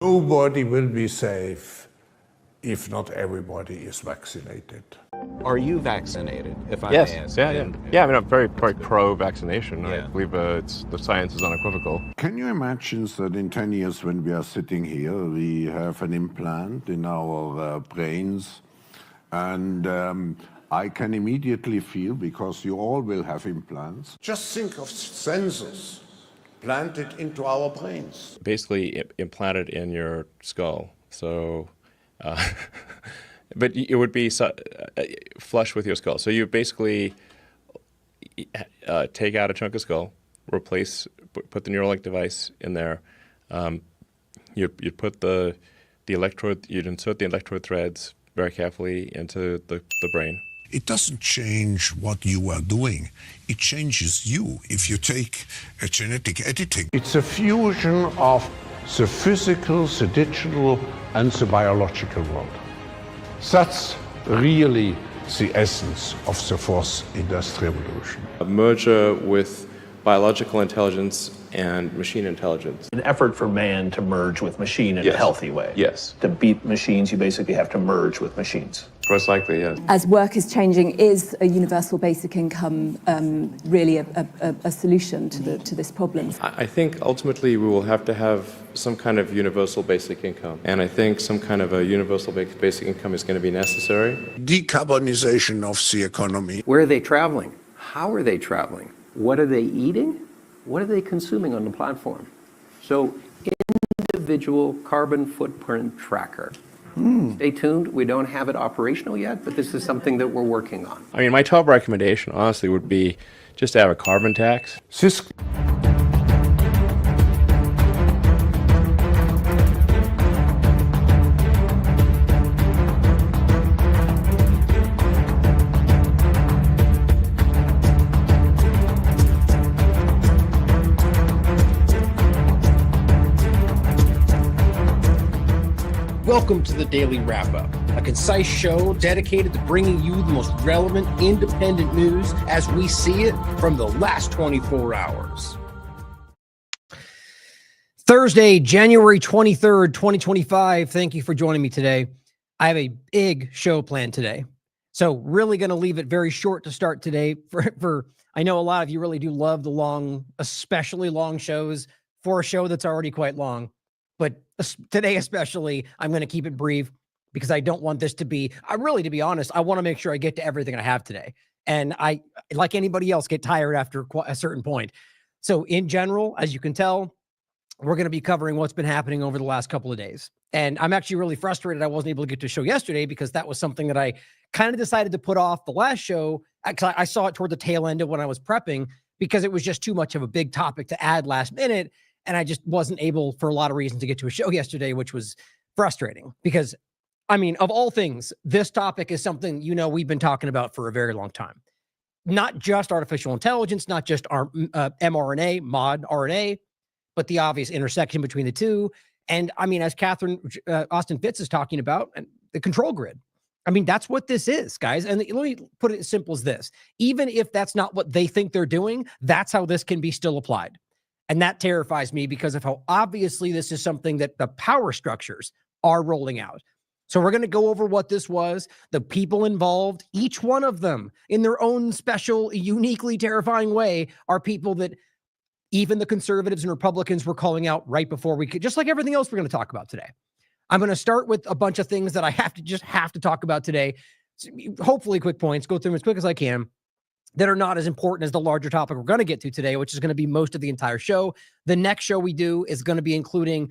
Nobody will be safe if not everybody is vaccinated. Are you vaccinated, if I Yes. may ask? Yeah. I mean, I'm very pro-vaccination. Yeah. I believe the science is unequivocal. Can you imagine that in 10 years when we are sitting here, we have an implant in our brains, and I can immediately feel, because you all will have implants, just think of sensors planted into our brains. Basically implanted in your skull. So, but it would be flush with your skull. So you basically take out a chunk of skull, put the Neuralink device in there. You put the electrode, you'd insert the electrode threads very carefully into the brain. It doesn't change what you are doing. It changes you if you take a genetic editing. It's a fusion of the physical, the digital, and the biological world. That's really the essence of the fourth industrial revolution. A merger with biological intelligence and machine intelligence. An effort for man to merge with machine in a healthy way. Yes. To beat machines, you basically have to merge with machines. Most likely, yes. As work is changing, is a universal basic income really a solution to this problem? I think ultimately we will have to have some kind of universal basic income. And I think some kind of a universal basic income is going to be necessary. Decarbonization of the economy. Where are they traveling? How are they traveling? What are they eating? What are they consuming on the platform? So, individual carbon footprint tracker. Stay tuned. We don't have it operational yet, but this is something that we're working on. I mean, my top recommendation, honestly, would be just to have a carbon tax. Welcome to the Daily Wrap-Up, a concise show dedicated to bringing you the most relevant, independent news as we see it from the last 24 hours. Thursday, January 23rd, 2025. Thank you for joining me today. I have a big show planned today. So really going to leave it very short to start today. I know a lot of you really do love the long, especially long shows for a show that's already quite long. But today especially, I'm going to keep it brief because I don't want this to be, to be honest, I want to make sure I get to everything I have today. And I, like anybody else, get tired after a certain point. So in general, as you can tell, we're going to be covering what's been happening over the last couple of days. And I'm actually really frustrated I wasn't able to get to a show yesterday because that was something that I kind of decided to put off the last show. I saw it toward the tail end of when I was prepping because it was just too much of a big topic to add last minute. And I just wasn't able, for a lot of reasons, to get to a show yesterday, which was frustrating because, I mean, of all things, this topic is something, we've been talking about for a very long time. Not just artificial intelligence, not just our mRNA, mod RNA, but the obvious intersection between the two. And I mean, as Catherine Austin Fitz is talking about, the control grid. I mean, that's what this is, guys. And let me put it as simple as this. Even if that's not what they think they're doing, that's how this can be still applied. And that terrifies me because of how obviously this is something that the power structures are rolling out. So we're going to go over what this was, the people involved, each one of them in their own special, uniquely terrifying way are people that even the conservatives and Republicans were calling out right before we could, just like everything else we're going to talk about today. I'm going to start with a bunch of things that I have to talk about today. Hopefully quick points, go through them as quick as I can, that are not as important as the larger topic we're going to get to today, which is going to be most of the entire show. The next show we do is going to be including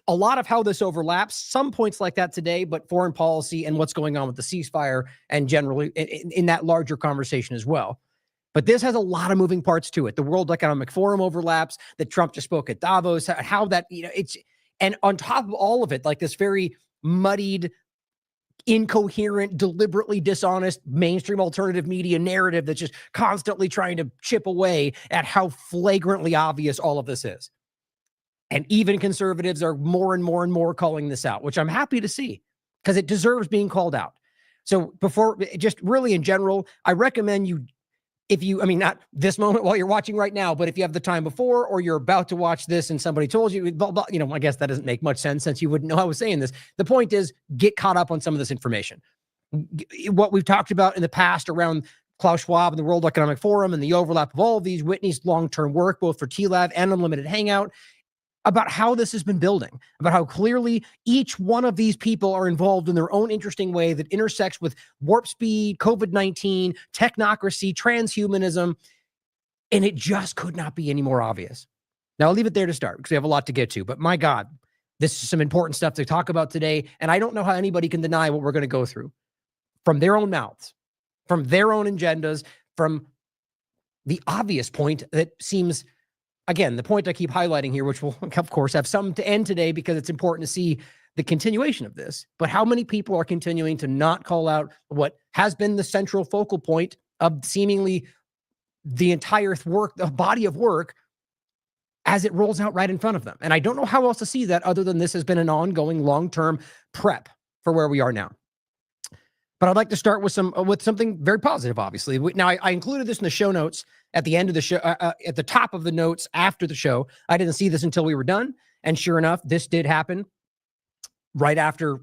a lot of how this overlaps, some points like that today, but foreign policy and what's going on with the ceasefire and generally in that larger conversation as well. But this has a lot of moving parts to it. The World Economic Forum overlaps, that Trump just spoke at Davos, how that, and on top of all of it, like this very muddied, incoherent, deliberately dishonest mainstream alternative media narrative that's just constantly trying to chip away at how flagrantly obvious all of this is. And even conservatives are more and more calling this out, which I'm happy to see because it deserves being called out. So before, just really in general, I recommend you if you, I mean, not this moment while you're watching right now, but if you have the time before or you're about to watch this and somebody told you, blah, blah, you know, I guess that doesn't make much sense since you wouldn't know I was saying this. The point is, get caught up on some of this information. What we've talked about in the past around Klaus Schwab and the World Economic Forum and the overlap of all of these, Whitney's long-term work, both for TLAV and Unlimited Hangout, about how this has been building, about how clearly each one of these people are involved in their own interesting way that intersects with warp speed, COVID-19, technocracy, transhumanism, and it just could not be any more obvious. Now, I'll leave it there to start because we have a lot to get to, but my God, this is some important stuff to talk about today, and I don't know how anybody can deny what we're going to go through from their own mouths, from their own agendas, from the obvious point that seems, again, the point I keep highlighting here, which will, of course, have some to end today because it's important to see the continuation of this. But how many people are continuing to not call out what has been the central focal point of seemingly the entire work, the body of work, as it rolls out right in front of them? And I don't know how else to see that other than this has been an ongoing long-term prep for where we are now. But I'd like to start with something very positive, obviously. Now, I included this in the show notes at the end of the show, at the top of the notes after the show. I didn't see this until we were done. And sure enough, this did happen right after,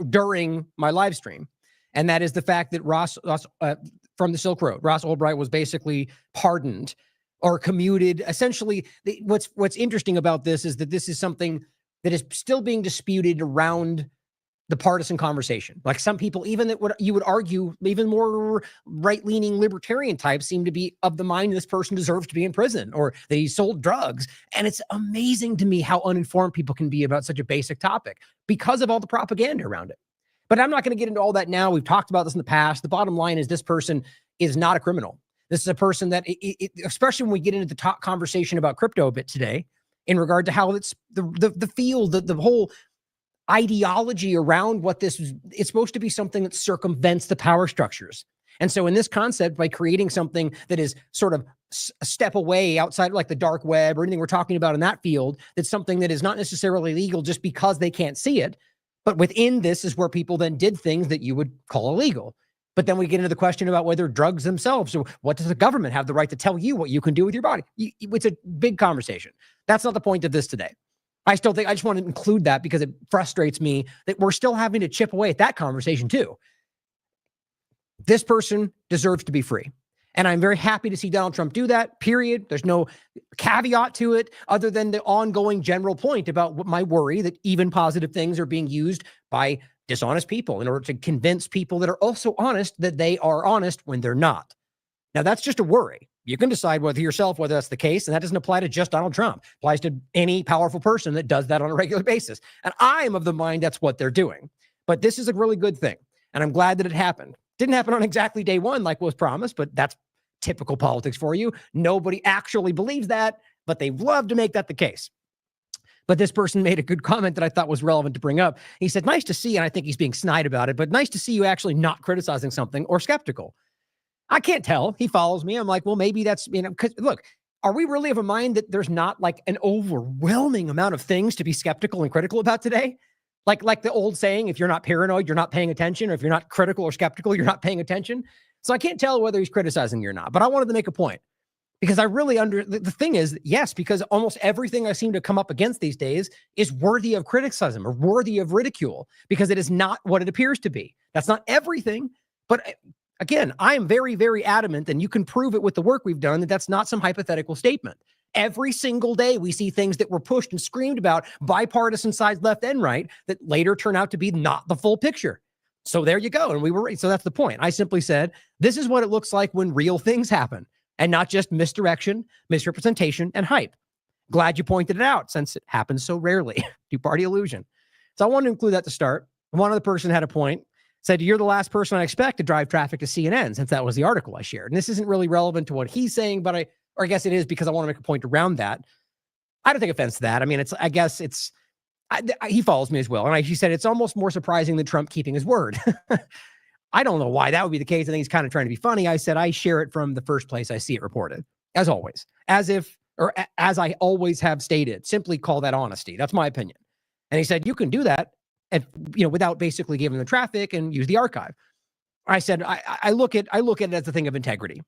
during my live stream. And that is the fact that Ross from the Silk Road, Ross Ulbright, was basically pardoned or commuted. Essentially, what's interesting about this is that this is something that is still being disputed around the partisan conversation. Like some people, even that what you would argue, even more right-leaning libertarian types seem to be of the mind this person deserves to be in prison or that he sold drugs. And it's amazing to me how uninformed people can be about such a basic topic because of all the propaganda around it. But I'm not going to get into all that now. We've talked about this in the past. The bottom line is this person is not a criminal. This is a person that, especially when we get into the top conversation about crypto a bit today, in regard to how it's the field, the whole ideology around what this is, it's supposed to be something that circumvents the power structures. And so in this concept, by creating something that is sort of a step away outside like the dark web or anything we're talking about in that field, that's something that is not necessarily legal just because they can't see it. But within this is where people then did things that you would call illegal. But then we get into the question about whether drugs themselves, so what does the government have the right to tell you what you can do with your body? It's a big conversation. That's not the point of this today. I just want to include that because it frustrates me that we're still having to chip away at that conversation too. This person deserves to be free. And I'm very happy to see Donald Trump do that, period. There's no caveat to it other than the ongoing general point about my worry that even positive things are being used by dishonest people in order to convince people that are also honest that they are honest when they're not. Now, that's just a worry. You can decide whether that's the case, and that doesn't apply to just Donald Trump. It applies to any powerful person that does that on a regular basis. And I am of the mind that's what they're doing. But this is a really good thing, and I'm glad that it happened. Didn't happen on exactly day one like was promised, but that's typical politics for you. Nobody actually believes that, but they love to make that the case. But this person made a good comment that I thought was relevant to bring up. He said, nice to see, and I think he's being snide about it, but nice to see you actually not criticizing something or skeptical. I can't tell. He follows me. I'm like, well, maybe that's, because look, are we really of a mind that there's not like an overwhelming amount of things to be skeptical and critical about today? Like the old saying, if you're not paranoid, you're not paying attention, or if you're not critical or skeptical, you're not paying attention. So I can't tell whether he's criticizing you or not, but I wanted to make a point because I really the thing is, yes, because almost everything I seem to come up against these days is worthy of criticism or worthy of ridicule because it is not what it appears to be. That's not everything, but again, I am very, very adamant, and you can prove it with the work we've done, that that's not some hypothetical statement. Every single day we see things that were pushed and screamed about bipartisan sides, left and right, that later turn out to be not the full picture. So there you go. And so that's the point. I simply said, this is what it looks like when real things happen and not just misdirection, misrepresentation, and hype. Glad you pointed it out since it happens so rarely. Two-party illusion. So I wanted to include that to start. One other person had a point. Said, you're the last person I expect to drive traffic to CNN, since that was the article I shared. And this isn't really relevant to what he's saying, but I guess it is because I want to make a point around that. I don't take offense to that. I mean, he follows me as well. And he said, it's almost more surprising than Trump keeping his word. I don't know why that would be the case. I think he's kind of trying to be funny. I said, I share it from the first place I see it reported, as always, as I always have stated, simply call that honesty. That's my opinion. And he said, you can do that. And, without basically giving the traffic and use the archive. I said, I look at it as a thing of integrity.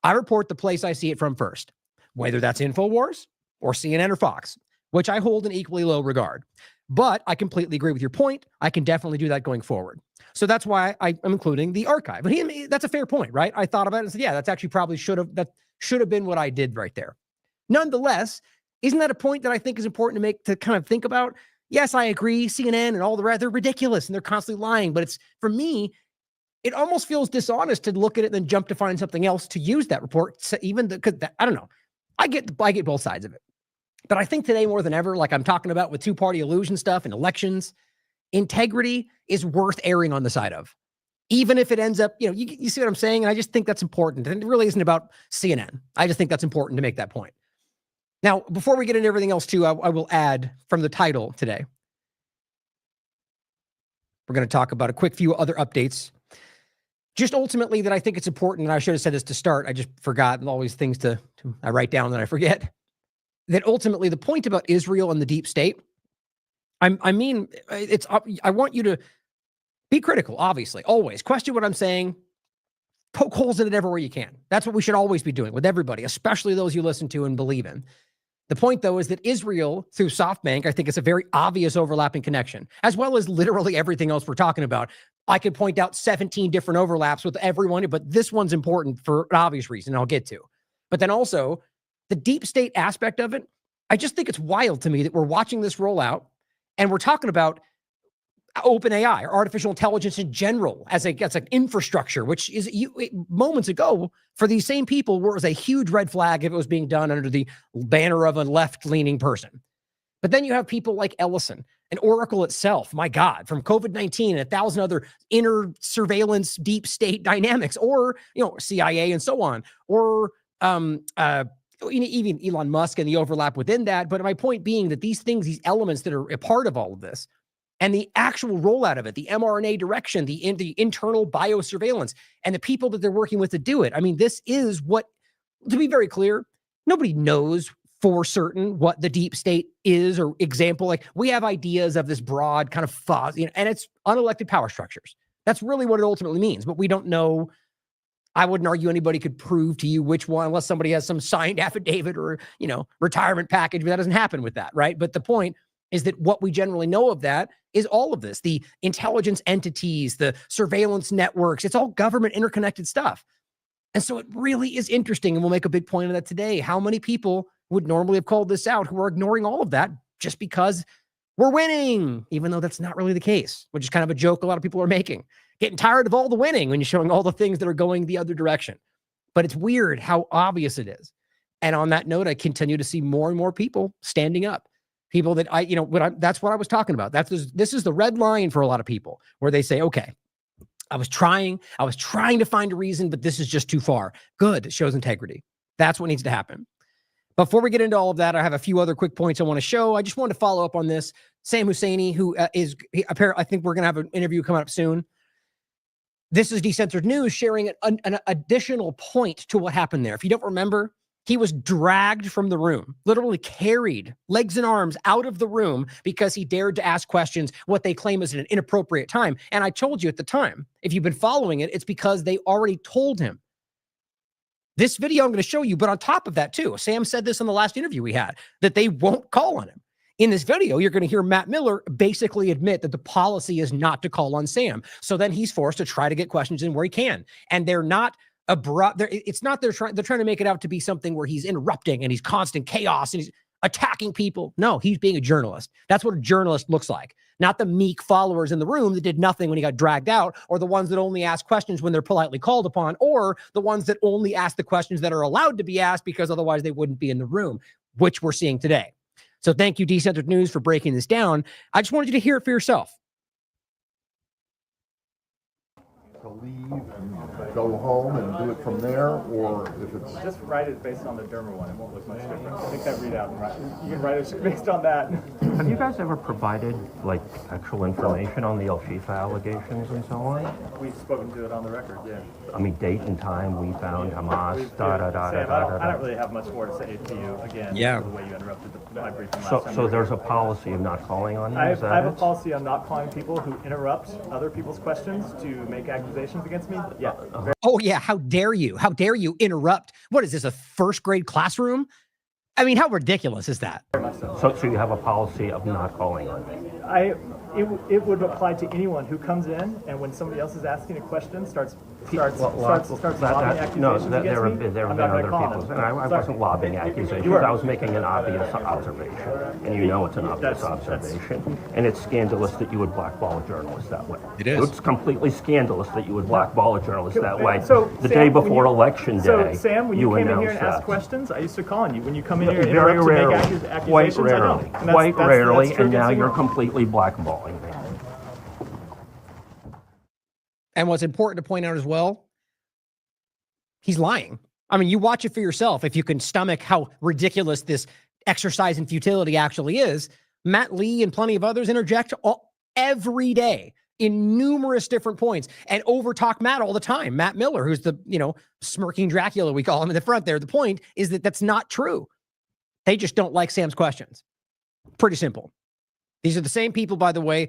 I report the place I see it from first, whether that's InfoWars or CNN or Fox, which I hold in equally low regard. But I completely agree with your point. I can definitely do that going forward. So that's why I'm including the archive. But that's a fair point, right? I thought about it and said, yeah, that's actually probably should have been what I did right there. Nonetheless, isn't that a point that I think is important to kind of think about? Yes, I agree. CNN and all the rest, they're ridiculous and they're constantly lying. But for me, it almost feels dishonest to look at it and then jump to find something else to use that report. So because I don't know, I get both sides of it. But I think today more than ever, like I'm talking about with two-party illusion stuff and elections, integrity is worth erring on the side of, even if it ends up, you see what I'm saying? And I just think that's important. And it really isn't about CNN. I just think that's important to make that point. Now, before we get into everything else too, I will add from the title today, we're going to talk about a quick few other updates. Just ultimately that I think it's important, and I should have said this to start. I just forgot, and always things I write down and I forget. That ultimately the point about Israel and the deep state, I want you to be critical, obviously, always. Question what I'm saying, poke holes in it everywhere you can. That's what we should always be doing with everybody, especially those you listen to and believe in. The point, though, is that Israel, through SoftBank, I think it's a very obvious overlapping connection, as well as literally everything else we're talking about. I could point out 17 different overlaps with everyone, but this one's important for an obvious reason I'll get to. But then also, the deep state aspect of it, I just think it's wild to me that we're watching this roll out and we're talking about OpenAI or artificial intelligence in general as an infrastructure, which is moments ago for these same people was a huge red flag if it was being done under the banner of a left-leaning person. But then you have people like Ellison and Oracle itself, my God, from COVID-19 and 1,000 other inner surveillance deep state dynamics, or CIA and so on, or even Elon Musk and the overlap within that. But my point being that these things, these elements that are a part of all of this, and the actual rollout of it, the mRNA direction, the internal biosurveillance, and the people that they're working with to do it. I mean, this is what, to be very clear, nobody knows for certain what the deep state is, or example, like we have ideas of this broad kind of fuzz, and it's unelected power structures. That's really what it ultimately means, but we don't know. I wouldn't argue anybody could prove to you which one, unless somebody has some signed affidavit or, retirement package, but that doesn't happen with that, right? But the point is that what we generally know of that is all of this, the intelligence entities, the surveillance networks, it's all government interconnected stuff. And so it really is interesting, and we'll make a big point of that today, how many people would normally have called this out who are ignoring all of that just because we're winning, even though that's not really the case, which is kind of a joke a lot of people are making. Getting tired of all the winning when you're showing all the things that are going the other direction. But it's weird how obvious it is. And on that note, I continue to see more and more people standing up. People that that's what I was talking about. This is the red line for a lot of people, where they say, okay, I was trying to find a reason, but this is just too far. Good, it shows integrity. That's what needs to happen. Before we get into all of that, I have a few other quick points I want to show. I just wanted to follow up on this. Sam Husseini, who apparently, I think we're going to have an interview coming up soon. This is Decentered News sharing an additional point to what happened there. If you don't remember, he was dragged from the room, literally carried legs and arms out of the room because he dared to ask questions, what they claim is at an inappropriate time. And I told you at the time, if you've been following it, it's because they already told him. This video I'm going to show you, but on top of that too, Sam said this in the last interview we had, that they won't call on him. In this video, you're going to hear Matt Miller basically admit that the policy is not to call on Sam. So then he's forced to try to get questions in where he can. And they're not it's not they're trying to make it out to be something where he's interrupting and he's constant chaos and he's attacking people. No, he's being a journalist. That's what a journalist looks like. Not the meek followers in the room that did nothing when he got dragged out, or the ones that only ask questions when they're politely called upon, or the ones that only ask the questions that are allowed to be asked because otherwise they wouldn't be in the room, which we're seeing today. So thank you, Decentered News, for breaking this down. I just wanted you to hear it for yourself. To leave and go home and do it from there, or if it's just write it based on the derma one, it won't look much different. I think that readout, you can write it based on that. Have you guys ever provided, like, actual information on the El Chifa allegations and so on? We've spoken to it on the record, yeah. I mean, date and time, we found Hamas, Sam, I don't really have much more to say to you, again, Yeah. the way you interrupted my briefing last time. So there's a policy of not calling on you, I is that have a it? policy on not calling people who interrupt other people's questions to make accusations against me. Yeah. Oh yeah, how dare you? How dare you interrupt? What is this, a first grade classroom? I mean, how ridiculous is that? So you have a policy of not calling on me? It would apply to anyone who comes in and when somebody else is asking a question starts lobbing accusations No, against there me. have been I'm not other gonna call people, them. and I wasn't lobbing accusations. You were. I was making an obvious observation, and you know it's an obvious observation. And it's scandalous that you would blackball a journalist that way. It is. It's completely scandalous that you would blackball a journalist that way. So, the Sam, day before election day, So, Sam, when you came in here and announced asked questions, I used to call on you. When you come in here and very interrupt to rarely, make accusations, quite I rarely, don't. And quite rarely, that's true and now against you're me. completely blackballing me. And what's important to point out as well, he's lying. I mean, you watch it for yourself. If you can stomach how ridiculous this exercise in futility actually is, Matt Lee and plenty of others interject every day in numerous different points and overtalk Matt all the time. Matt Miller, who's the, smirking Dracula, we call him in the front there. The point is that that's not true. They just don't like Sam's questions. Pretty simple. These are the same people, by the way,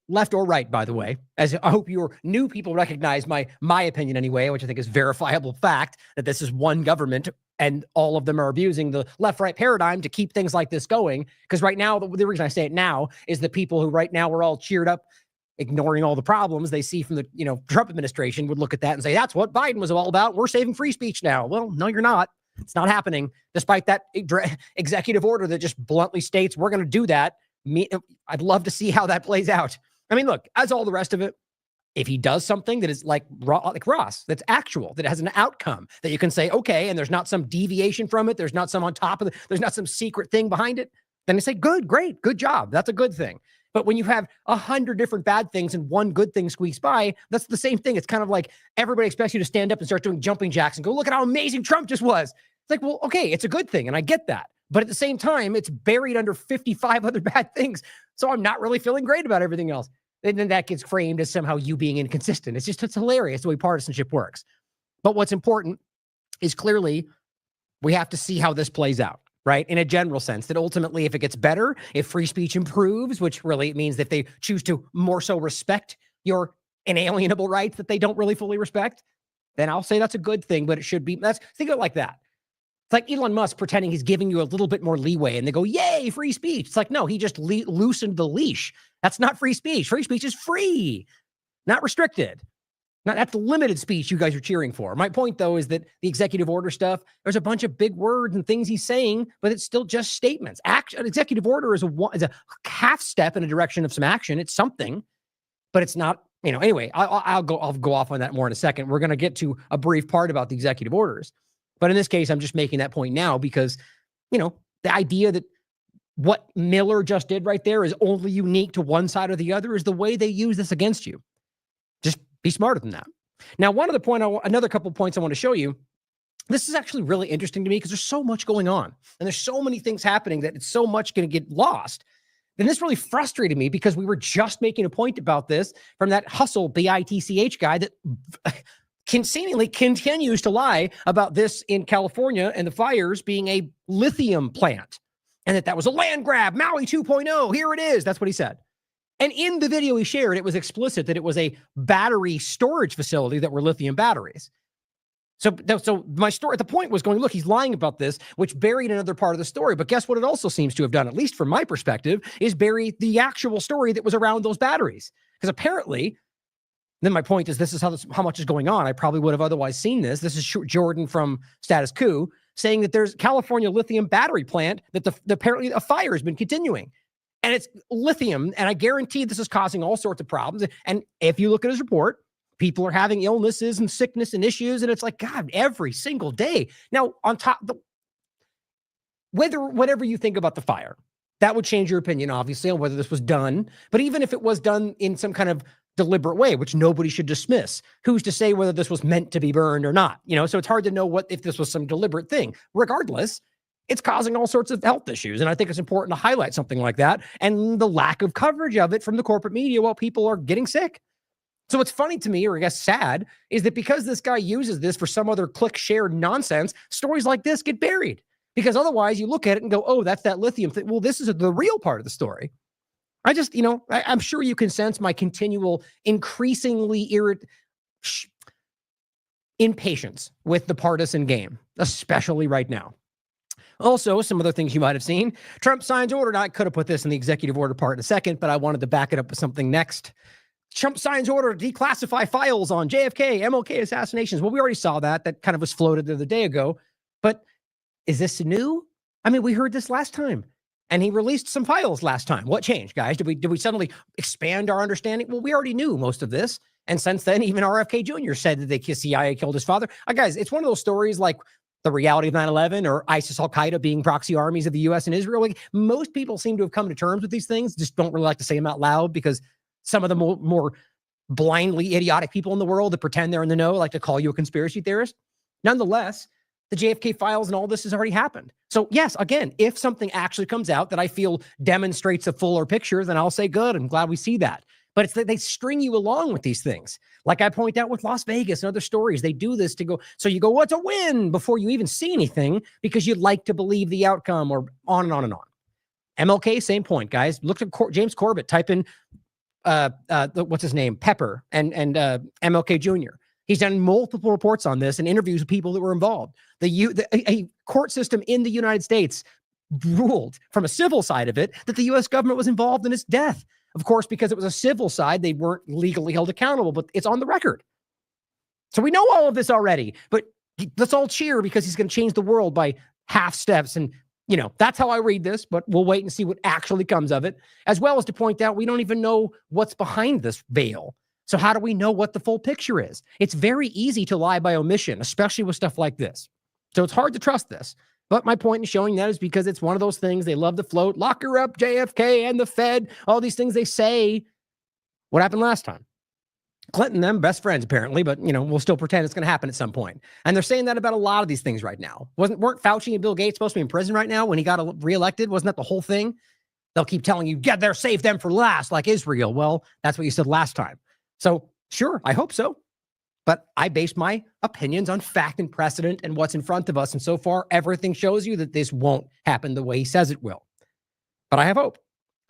left or right, by the way, as I hope your new people recognize my opinion anyway, which I think is verifiable fact that this is one government and all of them are abusing the left-right paradigm to keep things like this going. Because right now, the reason I say it now is the people who right now are all cheered up, ignoring all the problems they see from the Trump administration would look at that and say, that's what Biden was all about. We're saving free speech now. Well, no, you're not. It's not happening, despite that executive order that just bluntly states we're going to do that. I'd love to see how that plays out. I mean, look, as all the rest of it, if he does something that is like Ross, that's actual, that has an outcome that you can say, okay, and there's not some deviation from it, there's not some on top of it, there's not some secret thing behind it, then you say, good, great, good job. That's a good thing. But when you have 100 different bad things and one good thing squeaks by, that's the same thing. It's kind of like everybody expects you to stand up and start doing jumping jacks and go, look at how amazing Trump just was. It's like, well, okay, it's a good thing, and I get that. But at the same time, it's buried under 55 other bad things. So I'm not really feeling great about everything else. And then that gets framed as somehow you being inconsistent. It's hilarious the way partisanship works. But what's important is clearly we have to see how this plays out, right? In a general sense, that ultimately if it gets better, if free speech improves, which really means that they choose to more so respect your inalienable rights that they don't really fully respect, then I'll say that's a good thing, but it should be, think of it like that. It's like Elon Musk pretending he's giving you a little bit more leeway and they go, yay, free speech. It's like, no, he just loosened the leash. That's not free speech. Free speech is free, not restricted. That's limited speech you guys are cheering for. My point, though, is that the executive order stuff, there's a bunch of big words and things he's saying, but it's still just statements. An executive order is a half step in a direction of some action. It's something, but it's not, anyway, I'll go off on that more in a second. We're going to get to a brief part about the executive orders. But in this case, I'm just making that point now because, the idea that what Miller just did right there is only unique to one side or the other is the way they use this against you. Just be smarter than that. Now, another couple of points I want to show you. This is actually really interesting to me because there's so much going on and there's so many things happening that it's so much going to get lost. And this really frustrated me because we were just making a point about this from that Hustle BITCH guy that seemingly continues to lie about this in California and the fires being a lithium plant and that was a land grab, Maui 2.0. Here it is. That's what he said. And in the video he shared, it was explicit that it was a battery storage facility that were lithium batteries. So my story, the point was going, look, he's lying about this, which buried another part of the story. But guess what it also seems to have done, at least from my perspective, is bury the actual story that was around those batteries. Because apparently, then my point is this is how much is going on. I probably would have otherwise seen this. This is Jordan from Status Quo saying that there's California lithium battery plant that apparently a fire has been continuing. And it's lithium, and I guarantee this is causing all sorts of problems. And if you look at his report, people are having illnesses and sickness and issues, and it's like, God, every single day. Now, on top, whatever you think about the fire, that would change your opinion, obviously, on whether this was done. But even if it was done in some kind of deliberate way, which nobody should dismiss, who's to say whether this was meant to be burned or not? So it's hard to know if this was some deliberate thing. Regardless, it's causing all sorts of health issues. And I think it's important to highlight something like that and the lack of coverage of it from the corporate media while people are getting sick. So what's funny to me, or I guess sad, is that because this guy uses this for some other click share nonsense, stories like this get buried. Because otherwise you look at it and go, oh, that's that lithium thing. Well, this is the real part of the story. I just, I'm sure you can sense my continual, increasingly impatience with the partisan game, especially right now. Also, some other things you might have seen. Trump signs order. Now, I could have put this in the executive order part in a second, but I wanted to back it up with something next. Trump signs order to declassify files on JFK, MLK assassinations. Well, we already saw that. That kind of was floated the other day ago. But is this new? I mean, we heard this last time. And he released some files last time. What changed, guys? Did we suddenly expand our understanding? Well, we already knew most of this. And since then, even RFK Jr. said that the CIA killed his father. Guys, it's one of those stories like the reality of 9/11 or ISIS, Al-Qaeda being proxy armies of the U.S. and Israel. Like, most people seem to have come to terms with these things, just don't really like to say them out loud because some of the more blindly idiotic people in the world that pretend they're in the know like to call you a conspiracy theorist. Nonetheless, the JFK files and all this has already happened. So yes, again, if something actually comes out that I feel demonstrates a fuller picture, then I'll say, good, I'm glad we see that. But it's that they string you along with these things. Like I point out with Las Vegas and other stories, they do this to go, so you go, what's a win before you even see anything because you'd like to believe the outcome, or on and on and on. MLK, same point, guys. Look at James Corbett, type in, what's his name? Pepper and MLK Jr. He's done multiple reports on this and interviews with people that were involved. A court system in the United States ruled from a civil side of it that the U.S. government was involved in his death. Of course, because it was a civil side, they weren't legally held accountable, but it's on the record. So we know all of this already, but let's all cheer because he's going to change the world by half steps. And, that's how I read this, but we'll wait and see what actually comes of it, as well as to point out we don't even know what's behind this veil. So how do we know what the full picture is? It's very easy to lie by omission, especially with stuff like this. So it's hard to trust this. But my point in showing that is because it's one of those things they love to float, lock her up, JFK and the Fed, all these things they say. What happened last time? Clinton and them, best friends apparently, but we'll still pretend it's going to happen at some point. And they're saying that about a lot of these things right now. Weren't Fauci and Bill Gates supposed to be in prison right now when he got reelected? Wasn't that the whole thing? They'll keep telling you, get there, save them for last, like Israel. Well, that's what you said last time. So sure, I hope so. But I base my opinions on fact and precedent and what's in front of us. And so far, everything shows you that this won't happen the way he says it will. But I have hope.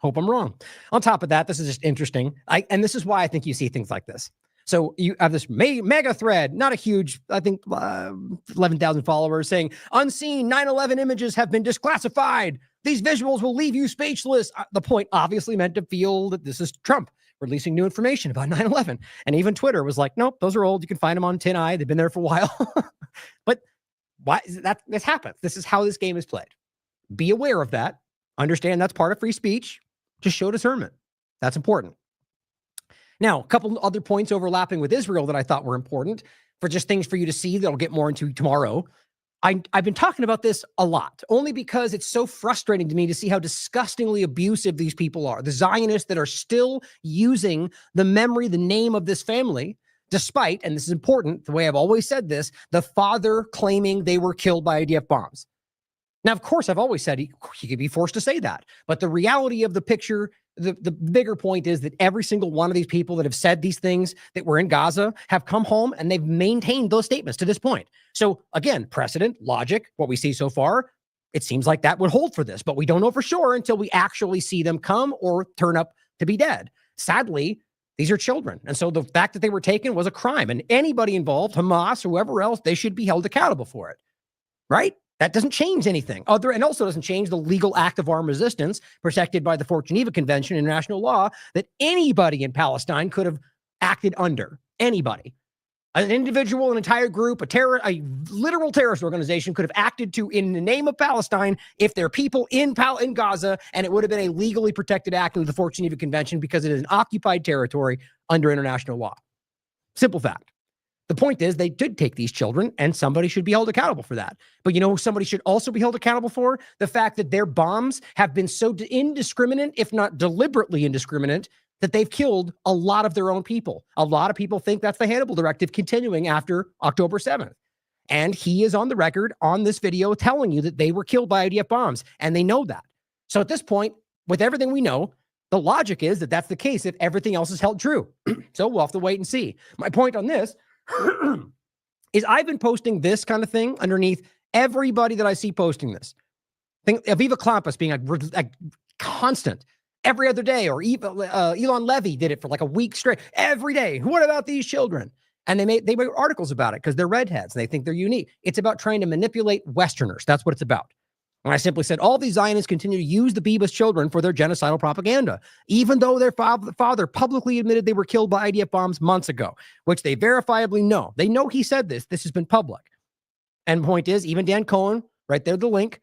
Hope I'm wrong. On top of that, this is just interesting. And this is why I think you see things like this. So you have this mega thread, not a huge, I think 11,000 followers saying, unseen 9/11 images have been disclassified. These visuals will leave you speechless. The point obviously meant to feel that this is Trump releasing new information about 9/11. And even Twitter was like, nope, those are old. You can find them on Tin Eye. They've been there for a while. But why is that? This happens. This is how this game is played. Be aware of that. Understand that's part of free speech. Just show discernment. That's important. Now, a couple other points overlapping with Israel that I thought were important for just things for you to see that I'll get more into tomorrow. I've been talking about this a lot, only because it's so frustrating to me to see how disgustingly abusive these people are. The Zionists that are still using the memory, the name of this family, despite, and this is important, the way I've always said this, the father claiming they were killed by IDF bombs. Now, of course, I've always said he could be forced to say that. But the reality of the picture, the bigger point is that every single one of these people that have said these things that were in Gaza have come home and they've maintained those statements to this point. So again, precedent, logic, what we see so far, it seems like that would hold for this, but we don't know for sure until we actually see them come or turn up to be dead. Sadly, these are children. And so the fact that they were taken was a crime, and anybody involved, Hamas, whoever else, they should be held accountable for it, right? That doesn't change anything and also doesn't change the legal act of armed resistance protected by the Fort Geneva Convention and international law that anybody in Palestine could have acted under. Anybody. An individual, an entire group, a literal terrorist organization could have acted in the name of Palestine if they're people in Gaza, and it would have been a legally protected act under the Fort Geneva Convention because it is an occupied territory under international law. Simple fact. The point is they did take these children, and somebody should be held accountable for that. But somebody should also be held accountable for the fact that their bombs have been so indiscriminate, if not deliberately indiscriminate, that they've killed a lot of their own people. A lot of people think that's the Hannibal Directive continuing after October 7th. And he is on the record on this video telling you that they were killed by IDF bombs, and they know that. So at this point, with everything we know, the logic is that that's the case if everything else is held true. So we'll have to wait and see. My point on this is I've been posting this kind of thing underneath everybody that I see posting this. Think Aviva Klampus being like constant every other day, or Elon Levy did it for like a week straight, every day. What about these children? And they made articles about it because they're redheads and they think they're unique. It's about trying to manipulate Westerners. That's what it's about. And I simply said, all these Zionists continue to use the Bibas children for their genocidal propaganda, even though their father publicly admitted they were killed by IDF bombs months ago, which they verifiably know. They know he said this. This has been public. And the point is, even Dan Cohen, right there, the link,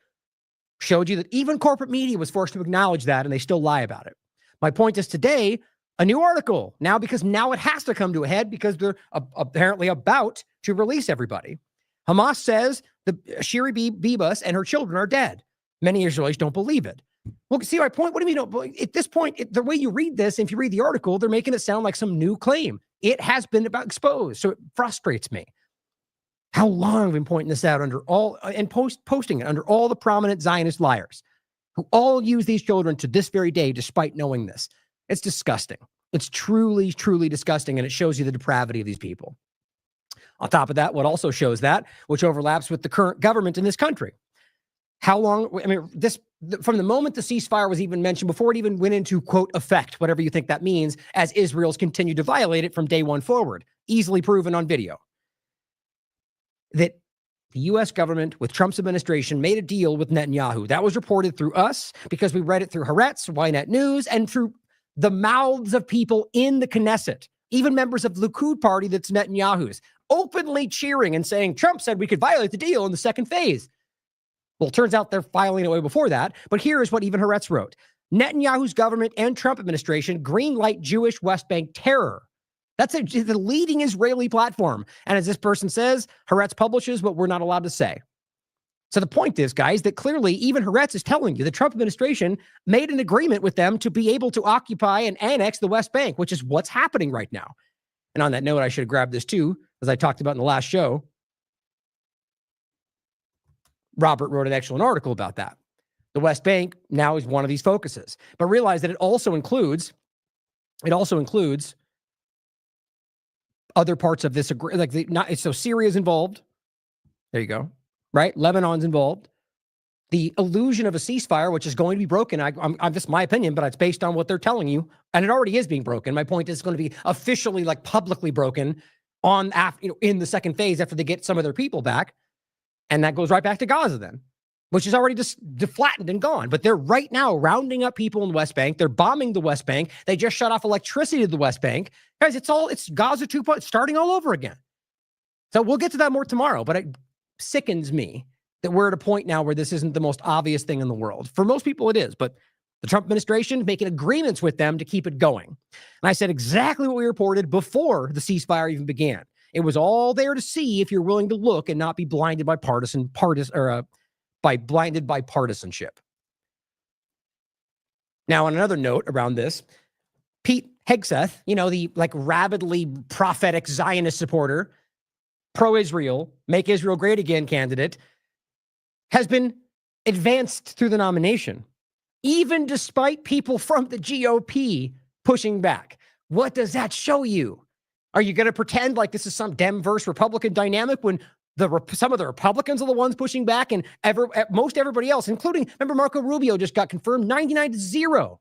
showed you that even corporate media was forced to acknowledge that, and they still lie about it. My point is today, a new article, because now it has to come to a head because they're apparently about to release everybody. Hamas says the Shiri Bibas and her children are dead. Many Israelis don't believe it. Well, see my point? What do you mean? At this point, the way you read this, if you read the article, they're making it sound like some new claim. It has been exposed, so it frustrates me. How long have I been pointing this out under all and posting it under all the prominent Zionist liars who all use these children to this very day, despite knowing this? It's disgusting. It's truly, truly disgusting, and it shows you the depravity of these people. On top of that, what also shows that, which overlaps with the current government in this country. How long, from the moment the ceasefire was even mentioned, before it even went into, quote, effect, whatever you think that means, as Israel's continued to violate it from day one forward, easily proven on video, that the U.S. government with Trump's administration made a deal with Netanyahu. That was reported through us because we read it through Haaretz, Ynet News, and through the mouths of people in the Knesset, even members of the Likud party that's Netanyahu's, openly cheering and saying, Trump said we could violate the deal in the second phase. Well, it turns out they're filing it way before that. But here is what even Haaretz wrote. Netanyahu's government and Trump administration greenlight Jewish West Bank terror. That's the leading Israeli platform. And as this person says, Haaretz publishes what we're not allowed to say. So the point is, guys, that clearly even Haaretz is telling you the Trump administration made an agreement with them to be able to occupy and annex the West Bank, which is what's happening right now. And on that note, I should have grabbed this too, as I talked about in the last show. Robert wrote an excellent article about that. The West Bank now is one of these focuses, but realize that it also includes other parts of this, so Syria's involved. There you go. Right? Lebanon's involved. The illusion of a ceasefire, which is going to be broken. I'm just my opinion, but it's based on what they're telling you. And it already is being broken. My point is it's going to be officially, publicly broken in the second phase after they get some of their people back. And that goes right back to Gaza then, which is already just deflattened and gone. But they're right now rounding up people in the West Bank. They're bombing the West Bank. They just shut off electricity to the West Bank. Guys, it's Gaza 2.0 starting all over again. So we'll get to that more tomorrow, but it sickens me that we're at a point now where this isn't the most obvious thing in the world. For most people it is, but the Trump administration making agreements with them to keep it going. And I said exactly what we reported before the ceasefire even began. It was all there to see if you're willing to look and not be blinded by partisanship. Now, on another note around this, Pete Hegseth, the rabidly prophetic Zionist supporter, pro-Israel, make Israel great again candidate, has been advanced through the nomination, even despite people from the GOP pushing back. What does that show you? Are you going to pretend like this is some Dem versus Republican dynamic when some of the Republicans are the ones pushing back and most everybody else, including, remember Marco Rubio just got confirmed 99-0.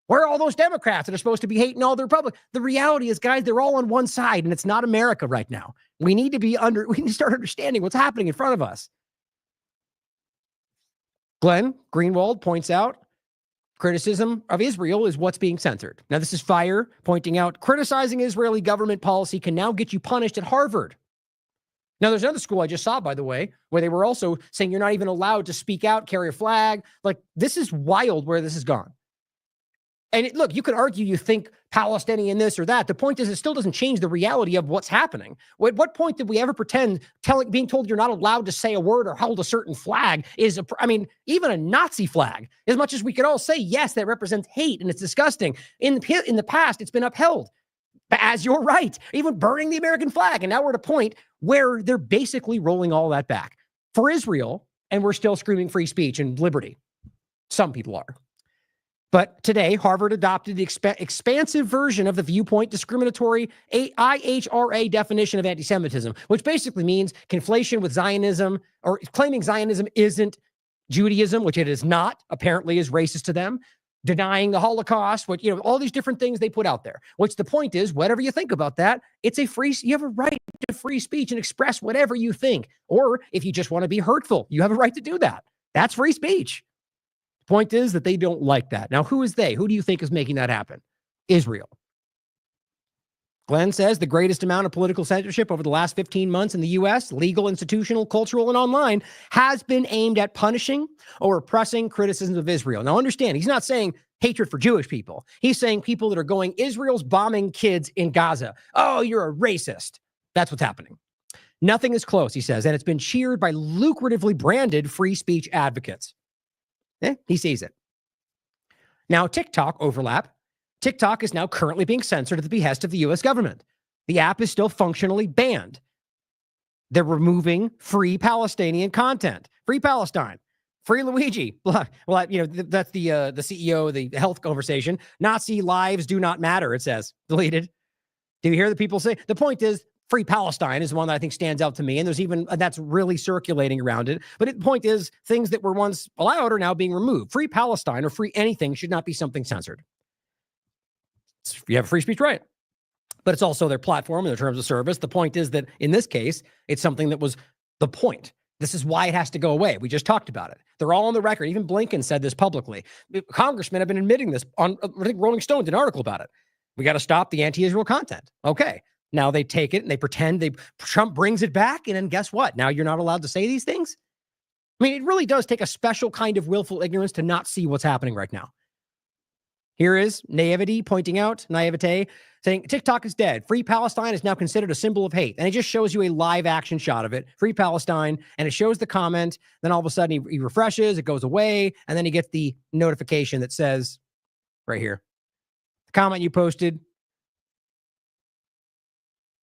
Where are all those Democrats that are supposed to be hating all the Republicans? The reality is, guys, they're all on one side, and it's not America right now. We need to start understanding what's happening in front of us. Glenn Greenwald points out, criticism of Israel is what's being censored. Now, this is Fire pointing out, criticizing Israeli government policy can now get you punished at Harvard. Now, there's another school I just saw, by the way, where they were also saying you're not even allowed to speak out, carry a flag. This is wild where this has gone. And look, you could argue you think Palestinian this or that. The point is, it still doesn't change the reality of what's happening. At what point did we ever pretend being told you're not allowed to say a word or hold a certain flag is, even a Nazi flag, as much as we could all say, yes, that represents hate and it's disgusting. In the past, it's been upheld. as you're right, even burning the American flag. And now we're at a point where they're basically rolling all that back for Israel, and we're still screaming free speech and liberty. Some people are. But today, Harvard adopted the expansive version of the viewpoint discriminatory IHRA definition of anti-Semitism, which basically means conflation with Zionism, or claiming Zionism isn't Judaism, which it is not, apparently is racist to them, denying the Holocaust, what, all these different things they put out there. Which the point is, whatever you think about that, you have a right to free speech and express whatever you think. Or if you just want to be hurtful, you have a right to do that. That's free speech. The point is that they don't like that. Now, who is they? Who do you think is making that happen? Israel. Glenn says the greatest amount of political censorship over the last 15 months in the U.S., legal, institutional, cultural, and online, has been aimed at punishing or repressing criticisms of Israel. Now, understand, he's not saying hatred for Jewish people. He's saying people that are going, Israel's bombing kids in Gaza. Oh, you're a racist. That's what's happening. Nothing is close, he says, and it's been cheered by lucratively branded free speech advocates. He sees it. Now, TikTok overlap. TikTok is now currently being censored at the behest of the U.S. government. The app is still functionally banned. They're removing free Palestinian content. Free Palestine. Free Luigi. Well, that's the CEO of the health conversation. Nazi lives do not matter, it says. Deleted. Do you hear the people say? The point is, Free Palestine is one that I think stands out to me, and there's even that's really circulating around it. But the point is, things that were once allowed are now being removed. Free Palestine or free anything should not be something censored. You have a free speech right, but it's also their platform and their terms of service. The point is that in this case, it's something that was the point. This is why it has to go away. We just talked about it. They're all on the record. Even Blinken said this publicly. Congressmen have been admitting this. I think Rolling Stone did an article about it. We got to stop the anti-Israel content. Okay. Now they take it and they pretend Trump brings it back. And then guess what? Now you're not allowed to say these things. I mean, it really does take a special kind of willful ignorance to not see what's happening right now. Here is naivete saying TikTok is dead. Free Palestine is now considered a symbol of hate. And it just shows you a live action shot of it. Free Palestine. And it shows the comment. Then all of a sudden he refreshes, it goes away. And then he gets the notification that says right here, the comment you posted.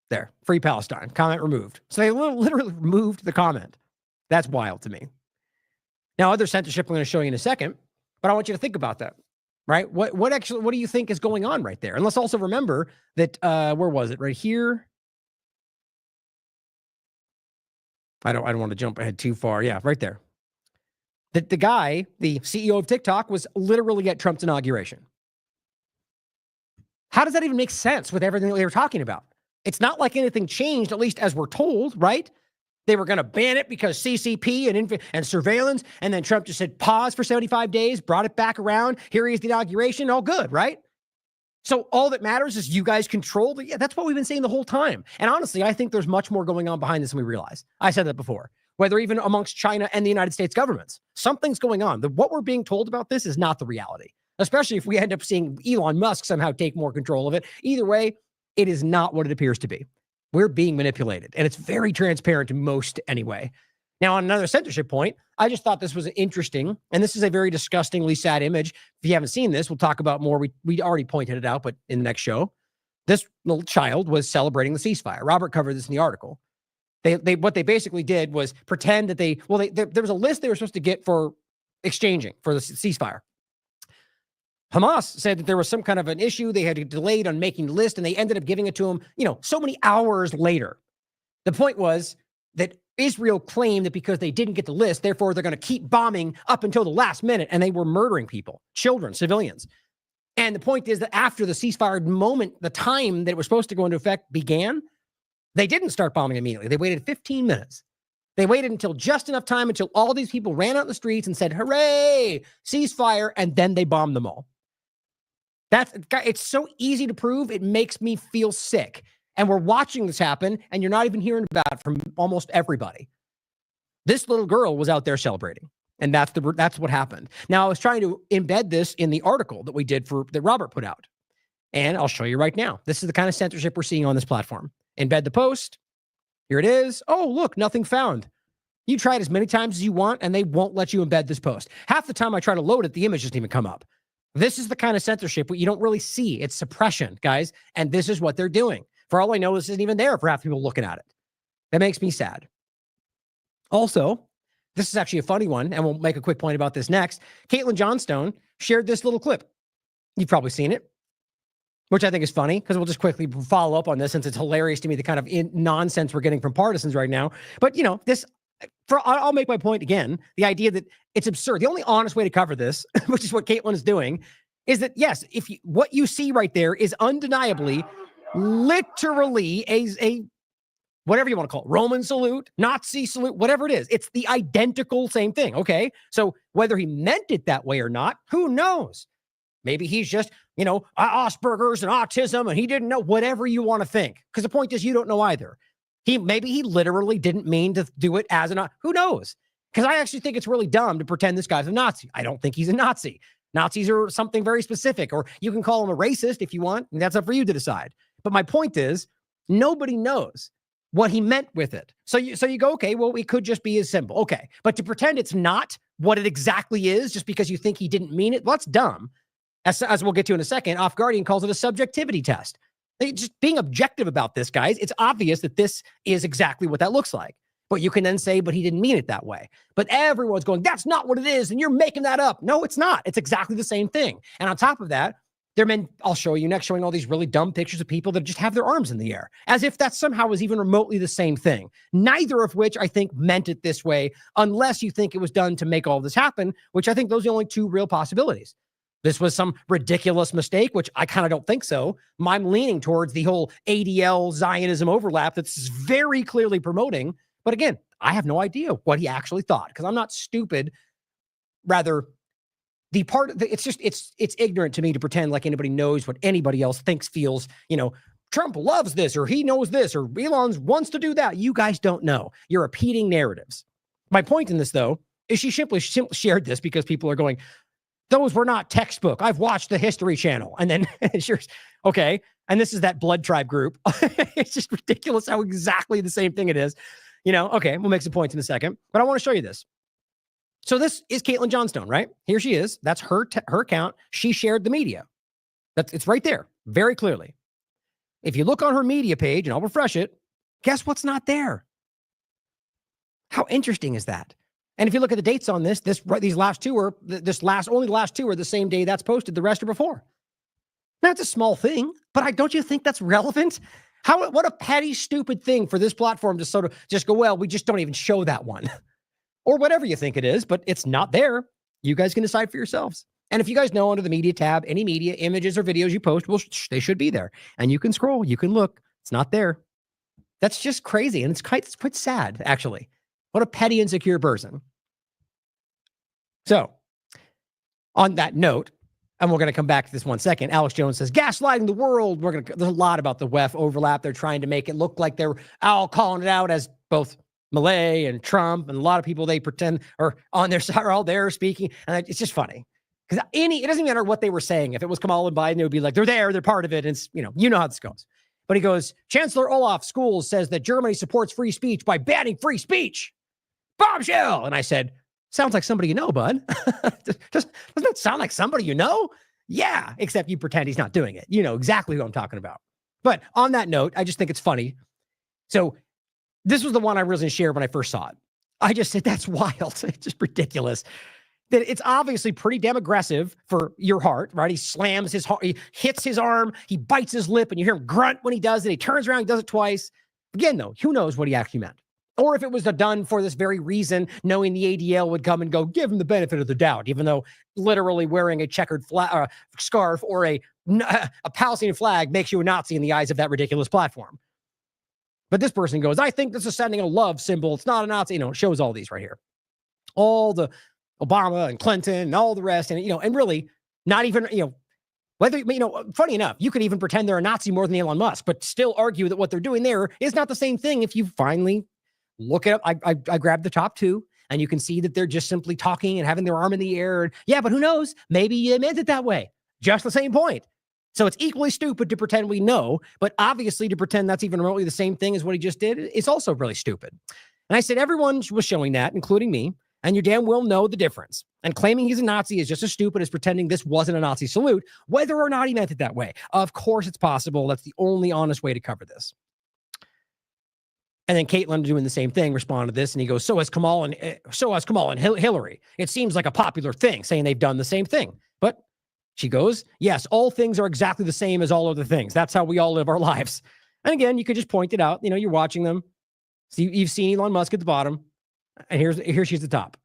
There, Free Palestine, comment removed. So they literally removed the comment. That's wild to me. Now, other censorship I'm going to show you in a second, but I want you to think about that. Right? What do you think is going on right there? And let's also remember that, where was it? Right here. I don't want to jump ahead too far. Yeah, right there. That the guy, the CEO of TikTok, was literally at Trump's inauguration. How does that even make sense with everything that they were talking about? It's not like anything changed, at least as we're told, right? They were going to ban it because CCP and surveillance, and then Trump just said pause for 75 days, brought it back around. Here he is, the inauguration, all good, right? So all that matters is you guys control the, that's what we've been saying the whole time. And honestly, I think there's much more going on behind this than we realize. I said that before, whether even amongst China and the United States governments, something's going on. What we're being told about this is not the reality, especially if we end up seeing Elon Musk somehow take more control of it. Either way, it is not what it appears to be. We're being manipulated, and it's very transparent to most anyway. Now, on another censorship point, I just thought this was interesting, and this is a very disgustingly sad image. If you haven't seen this, we'll talk about more. We already pointed it out, but in the next show, this little child was celebrating the ceasefire. Robert covered this in the article. What they basically did was pretend that there was a list they were supposed to get for exchanging for the ceasefire. Hamas said that there was some kind of an issue. They had delayed on making the list, and they ended up giving it to him, so many hours later. The point was that Israel claimed that because they didn't get the list, therefore they're going to keep bombing up until the last minute, and they were murdering people, children, civilians. And the point is that after the ceasefire moment, the time that it was supposed to go into effect began, they didn't start bombing immediately. They waited 15 minutes. They waited until just enough time until all these people ran out in the streets and said, hooray, ceasefire, and then they bombed them all. It's so easy to prove. It makes me feel sick. And we're watching this happen, and you're not even hearing about it from almost everybody. This little girl was out there celebrating, and that's what happened. Now, I was trying to embed this in the article that we did that Robert put out, and I'll show you right now. This is the kind of censorship we're seeing on this platform. Embed the post. Here it is. Oh, look, nothing found. You try it as many times as you want, and they won't let you embed this post. Half the time I try to load it, the image doesn't even come up. This is the kind of censorship you don't really see. It's suppression, guys. And this is what they're doing. For all I know, this isn't even there for half people looking at it. That makes me sad. Also, this is actually a funny one, and we'll make a quick point about this next. Caitlin Johnstone shared this little clip. You've probably seen it, which I think is funny because we'll just quickly follow up on this since it's hilarious to me, the kind of nonsense we're getting from partisans right now. But, I'll make my point again. The idea that it's absurd. The only honest way to cover this, which is what Caitlin is doing, is that, yes, what you see right there is undeniably, literally a whatever you want to call it, Roman salute, Nazi salute, whatever it is. It's the identical same thing, okay? So whether he meant it that way or not, who knows? Maybe he's just, Asperger's and autism and he didn't know, whatever you want to think. Because the point is you don't know either. Maybe he literally didn't mean to do it as who knows? Because I actually think it's really dumb to pretend this guy's a Nazi. I don't think he's a Nazi. Nazis are something very specific, or you can call him a racist if you want, and that's up for you to decide. But my point is, nobody knows what he meant with it. So you go, okay, well, it could just be as simple. Okay. But to pretend it's not what it exactly is just because you think he didn't mean it, well, that's dumb. As we'll get to in a second, Off Guardian calls it a subjectivity test. Just being objective about this, guys, it's obvious that this is exactly what that looks like. But you can then say, but he didn't mean it that way. But everyone's going, that's not what it is, and you're making that up. No, it's not. It's exactly the same thing. And on top of that, I'll show you next, showing all these really dumb pictures of people that just have their arms in the air, as if that somehow was even remotely the same thing. Neither of which I think meant it this way, unless you think it was done to make all this happen, which I think those are the only two real possibilities. This was some ridiculous mistake, which I kind of don't think so. I'm leaning towards the whole ADL Zionism overlap that's very clearly promoting. But again, I have no idea what he actually thought, because I'm not stupid. Rather, it's ignorant to me to pretend like anybody knows what anybody else thinks, feels, Trump loves this, or he knows this, or Elon wants to do that. You guys don't know. You're repeating narratives. My point in this, though, is she simply shared this because people are going, those were not textbook. I've watched the History Channel. And then, sure, okay. And this is that blood tribe group. It's just ridiculous how exactly the same thing it is. Okay, we'll make some points in a second. But I want to show you this. So this is Caitlin Johnstone, right? Here she is. That's her account. She shared the media. It's right there, very clearly. If you look on her media page, and I'll refresh it, guess what's not there? How interesting is that? And if you look at the dates on these last two are only the last two are the same day that's posted. The rest are before. Now, it's a small thing, but don't you think that's relevant? What a petty, stupid thing for this platform to sort of just go, well, we just don't even show that one. Or whatever you think it is, but it's not there. You guys can decide for yourselves. And if you guys know, under the media tab, any media images or videos you post, well, they should be there. And you can scroll, you can look. It's not there. That's just crazy. And it's quite sad, actually. What a petty, insecure person. So, on that note, and we're going to come back to this one second, Alex Jones says, gaslighting the world. There's a lot about the WEF overlap. They're trying to make it look like they're all calling it out as both Milei and Trump, and a lot of people they pretend are on their side, are all there speaking. And it's just funny. Because it doesn't matter what they were saying. If it was Kamala and Biden, it would be like, they're part of it. And it's, you know how this goes. But he goes, Chancellor Olaf Scholz says that Germany supports free speech by banning free speech. Bombshell. And I said, sounds like somebody you know, bud. Doesn't that sound like somebody you know? Yeah, except you pretend he's not doing it. You know exactly who I'm talking about. But on that note, I just think it's funny. So this was the one I really shared when I first saw it. I just said, that's wild. It's just ridiculous. That it's obviously pretty damn aggressive for your heart, right? He slams his heart, he hits his arm, he bites his lip, and you hear him grunt when he does it. He turns around, he does it twice. Again, though, who knows what he actually meant? Or if it was done for this very reason, knowing the ADL would come and go, give him the benefit of the doubt, even though literally wearing a checkered scarf or a Palestinian flag makes you a Nazi in the eyes of that ridiculous platform. But this person goes, I think this is sending a love symbol. It's not a Nazi. It shows all these right here. All the Obama and Clinton and all the rest. And, and really not even, whether, funny enough, you could even pretend they're a Nazi more than Elon Musk, but still argue that what they're doing there is not the same thing. If you finally look it up, I grabbed the top two, and you can see that they're just simply talking and having their arm in the air. And, yeah, but who knows? Maybe you meant it that way. Just the same point. So it's equally stupid to pretend we know, but obviously to pretend that's even remotely the same thing as what he just did is also really stupid. And I said, everyone was showing that, including me. and you damn well know the difference. And claiming he's a Nazi is just as stupid as pretending this wasn't a Nazi salute, whether or not he meant it that way. Of course it's possible. That's the only honest way to cover this. And then Caitlin doing the same thing responded to this, and he goes, so has Kamal and Hillary. It seems like a popular thing, saying they've done the same thing. But she goes, yes, all things are exactly the same as all other things. That's how we all live our lives. And again, you could just point it out. You know, you're watching them. So you've seen Elon Musk at the bottom, and here she's at the top.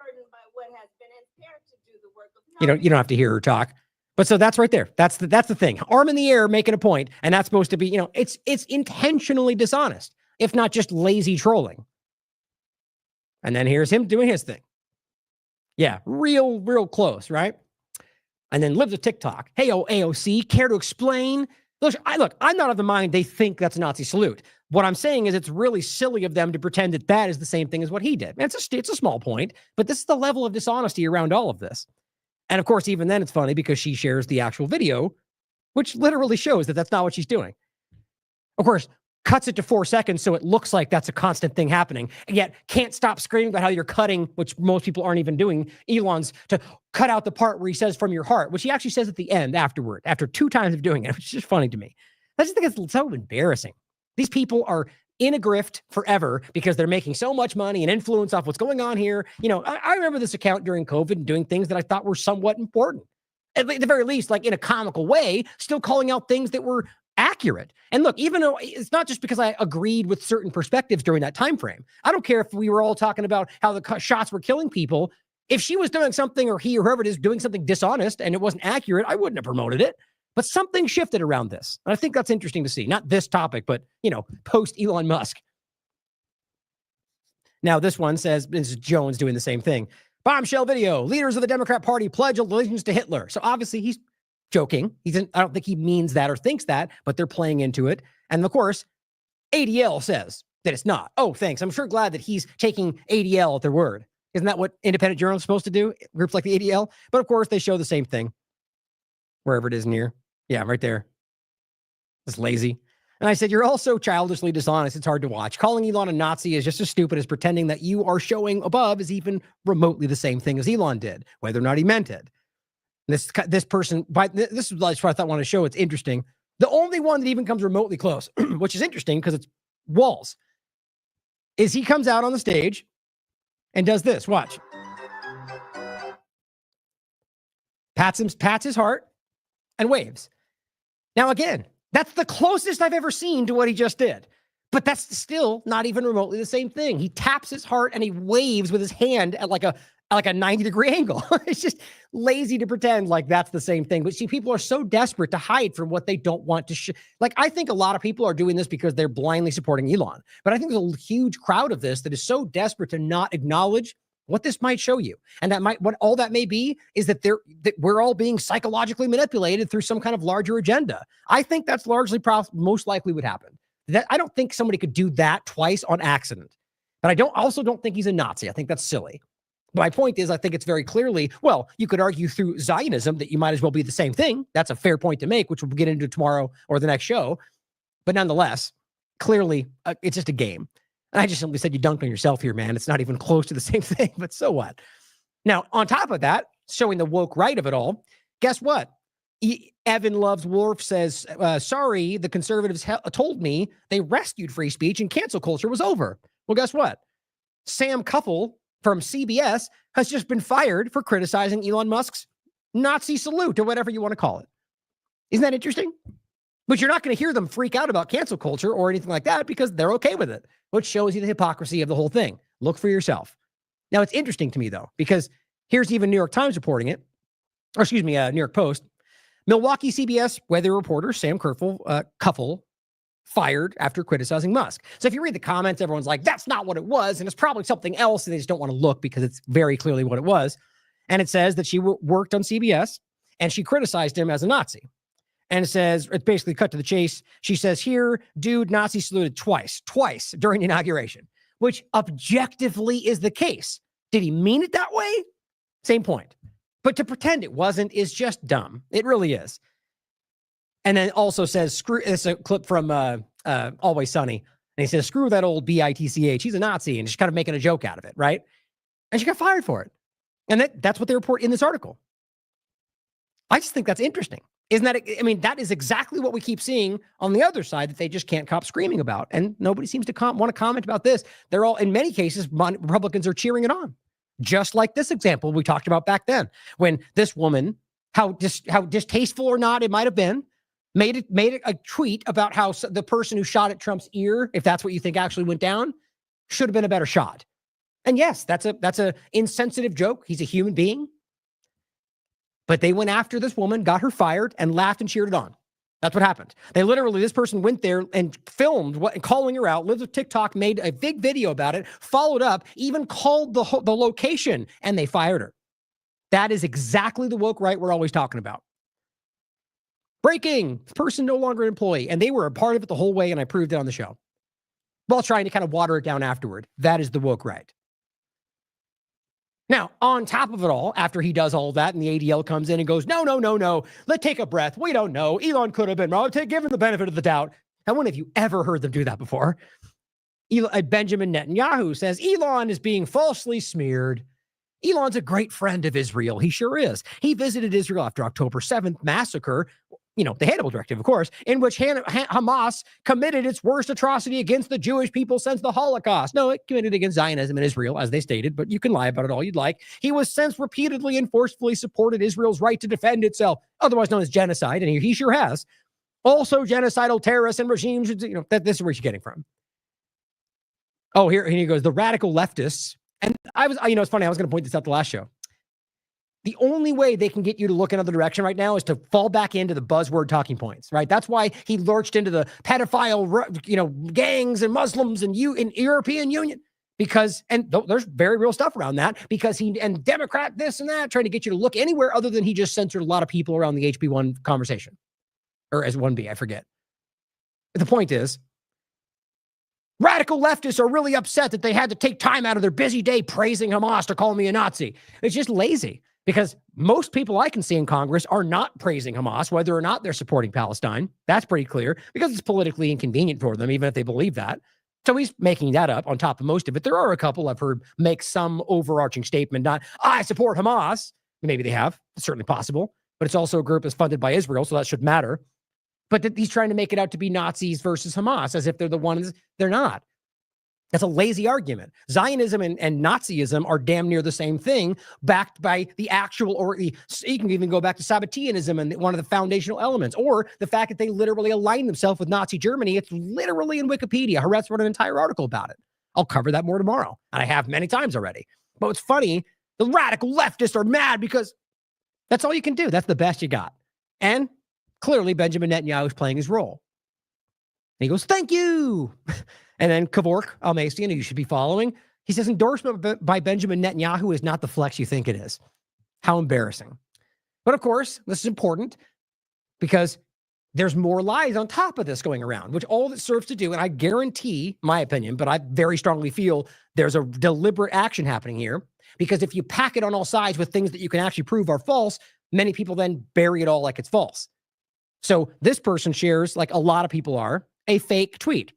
You don't have to hear her talk. But so that's right there. That's the thing. Arm in the air, making a point, and that's supposed to be, you know, it's intentionally dishonest, if not just lazy trolling. And then here's him doing his thing. Yeah, real close, right? And then lives a TikTok. Hey, AOC, care to explain? Look, I'm not of the mind they think that's a Nazi salute. What I'm saying is it's really silly of them to pretend that that is the same thing as what he did. It's a small point, but this is the level of dishonesty around all of this. And of course, even then it's funny because she shares the actual video, which literally shows that that's not what she's doing. Of course, cuts it to 4 seconds so it looks like that's a constant thing happening, and yet can't stop screaming about how you're cutting, which most people aren't even doing, Elon's, to cut out the part where he says from your heart, which he actually says at the end afterward, after 2 times of doing it, which is just funny to me. I just think it's so embarrassing. These people are in a grift forever because they're making so much money and influence off what's going on here. You know, I remember this account during COVID and doing things that I thought were somewhat important. At the very least, like in a comical way, still calling out things that were accurate. And look, even though it's not just because I agreed with certain perspectives during that time frame. I don't care if we were all talking about how the shots were killing people. If she was doing something, or he or whoever it is doing something dishonest and it wasn't accurate, I wouldn't have promoted it. But something shifted around this. And I think that's interesting to see. Not this topic, but, you know, post Elon Musk. Now, this one says, this is Jones doing the same thing. Bombshell video. Leaders of the Democrat Party pledge allegiance to Hitler. So obviously he's joking. I don't think he means that or thinks that, but they're playing into it. And of course, ADL says that it's not. Oh, thanks. I'm sure glad that he's taking ADL at their word. Isn't that what independent journalists are supposed to do? Groups like the ADL. But of course, they show the same thing. Wherever it is near. Yeah, right there. It's lazy. And I said, you're also childishly dishonest. It's hard to watch. Calling Elon a Nazi is just as stupid as pretending that you are showing above is even remotely the same thing as Elon did, whether or not he meant it. This person, this is what I want to show. It's interesting. The only one that even comes remotely close, which is interesting because it's Walls, is he comes out on the stage and does this. Watch. Pats his heart and waves. Now, again, that's the closest I've ever seen to what he just did. But that's still not even remotely the same thing. He taps his heart and he waves with his hand at like a 90-degree angle. It's just lazy to pretend like that's the same thing. But see, people are so desperate to hide from what they don't want to like, I think a lot of people are doing this because they're blindly supporting Elon. But I think there's a huge crowd of this that is so desperate to not acknowledge what this might show you. And what all that may be is that we're all being psychologically manipulated through some kind of larger agenda. I think that's largely most likely would happen. I don't think somebody could do that twice on accident. But I also don't think he's a Nazi. I think that's silly. But my point is, I think it's very clearly, well, you could argue through Zionism that you might as well be the same thing. That's a fair point to make, which we'll get into tomorrow or the next show. But nonetheless, clearly, it's just a game. And I just simply said you dunked on yourself here, man. It's not even close to the same thing, but so what? Now, on top of that, showing the woke right of it all, guess what? Evan Loves Wolf says, sorry, the conservatives told me they rescued free speech and cancel culture was over. Well, guess what? Sam Kuffel from CBS has just been fired for criticizing Elon Musk's Nazi salute or whatever you want to call it. Isn't that interesting? But you're not going to hear them freak out about cancel culture or anything like that because they're okay with it, which shows you the hypocrisy of the whole thing. Look for yourself. Now, it's interesting to me, though, because here's even New York Times reporting it, or excuse me, New York Post. Milwaukee CBS weather reporter Sam Kuffel fired after criticizing Musk. So if you read the comments, everyone's like, that's not what it was, and it's probably something else, and they just don't want to look because it's very clearly what it was. And it says that she worked on CBS, and she criticized him as a Nazi. And it says, it's basically cut to the chase. She says here, dude, Nazi saluted twice during the inauguration, which objectively is the case. Did he mean it that way? Same point. But to pretend it wasn't is just dumb. It really is. And then also says, it's a clip from Always Sunny. And he says, screw that old BITCH. He's a Nazi. And just kind of making a joke out of it, right? And she got fired for it. And that's what they report in this article. I just think that's interesting. Isn't that, I mean, that is exactly what we keep seeing on the other side that they just can't stop screaming about. And nobody seems to want to comment about this. They're all, in many cases, Republicans are cheering it on. Just like this example we talked about back then, when this woman, how distasteful or not it might have been, made a tweet about how the person who shot at Trump's ear, if that's what you think actually went down, should have been a better shot. And yes, that's a insensitive joke. He's a human being. But they went after this woman, got her fired, and laughed and cheered it on. That's what happened. They literally, this person went there and filmed calling her out, lived with TikTok, made a big video about it, followed up, even called the location, and they fired her. That is exactly the woke right we're always talking about. Breaking, person no longer an employee. And they were a part of it the whole way, and I proved it on the show. While trying to kind of water it down afterward. That is the woke right. Now, on top of it all, after he does all that and the ADL comes in and goes, no, let's take a breath. We don't know. Elon could have been wrong. Give him the benefit of the doubt. And when have you ever heard them do that before? Benjamin Netanyahu says Elon is being falsely smeared. Elon's a great friend of Israel. He sure is. He visited Israel after October 7th massacre, the Hannibal Directive, of course, in which Hamas committed its worst atrocity against the Jewish people since the Holocaust. No, it committed against Zionism in Israel, as they stated, but you can lie about it all you'd like. He was since repeatedly and forcefully supported Israel's right to defend itself, otherwise known as genocide, and he sure has. Also, genocidal terrorists and regimes, this is where she's getting from. Oh, here he goes, the radical leftists. And it's funny, I was going to point this out the last show. The only way they can get you to look another direction right now is to fall back into the buzzword talking points, right? That's why he lurched into the pedophile, gangs and Muslims and European Union and there's very real stuff around that because and Democrat this and that, trying to get you to look anywhere other than he just censored a lot of people around the HB1 conversation or as 1B, I forget. But the point is, radical leftists are really upset that they had to take time out of their busy day praising Hamas to call me a Nazi. It's just lazy. Because most people I can see in Congress are not praising Hamas, whether or not they're supporting Palestine. That's pretty clear because it's politically inconvenient for them, even if they believe that. So he's making that up on top of most of it. There are a couple I've heard make some overarching statement, not, I support Hamas. Maybe they have. It's certainly possible. But it's also a group that's funded by Israel, so that should matter. But he's trying to make it out to be Nazis versus Hamas, as if they're the ones. They're not. That's a lazy argument. Zionism and Nazism are damn near the same thing, backed by the actual, you can even go back to Sabbateanism and one of the foundational elements, or the fact that they literally align themselves with Nazi Germany. It's literally in Wikipedia. Haaretz wrote an entire article about it. I'll cover that more tomorrow. And I have many times already. But what's funny, the radical leftists are mad because that's all you can do. That's the best you got. And clearly Benjamin Netanyahu is playing his role. And he goes, thank you. And then Kevork Almacian, who you should be following, he says endorsement by Benjamin Netanyahu is not the flex you think it is. How embarrassing. But of course, this is important because there's more lies on top of this going around, which all that serves to do, and I guarantee, my opinion, but I very strongly feel there's a deliberate action happening here, because if you pack it on all sides with things that you can actually prove are false, many people then bury it all like it's false. So this person shares, like a lot of people are, a fake tweet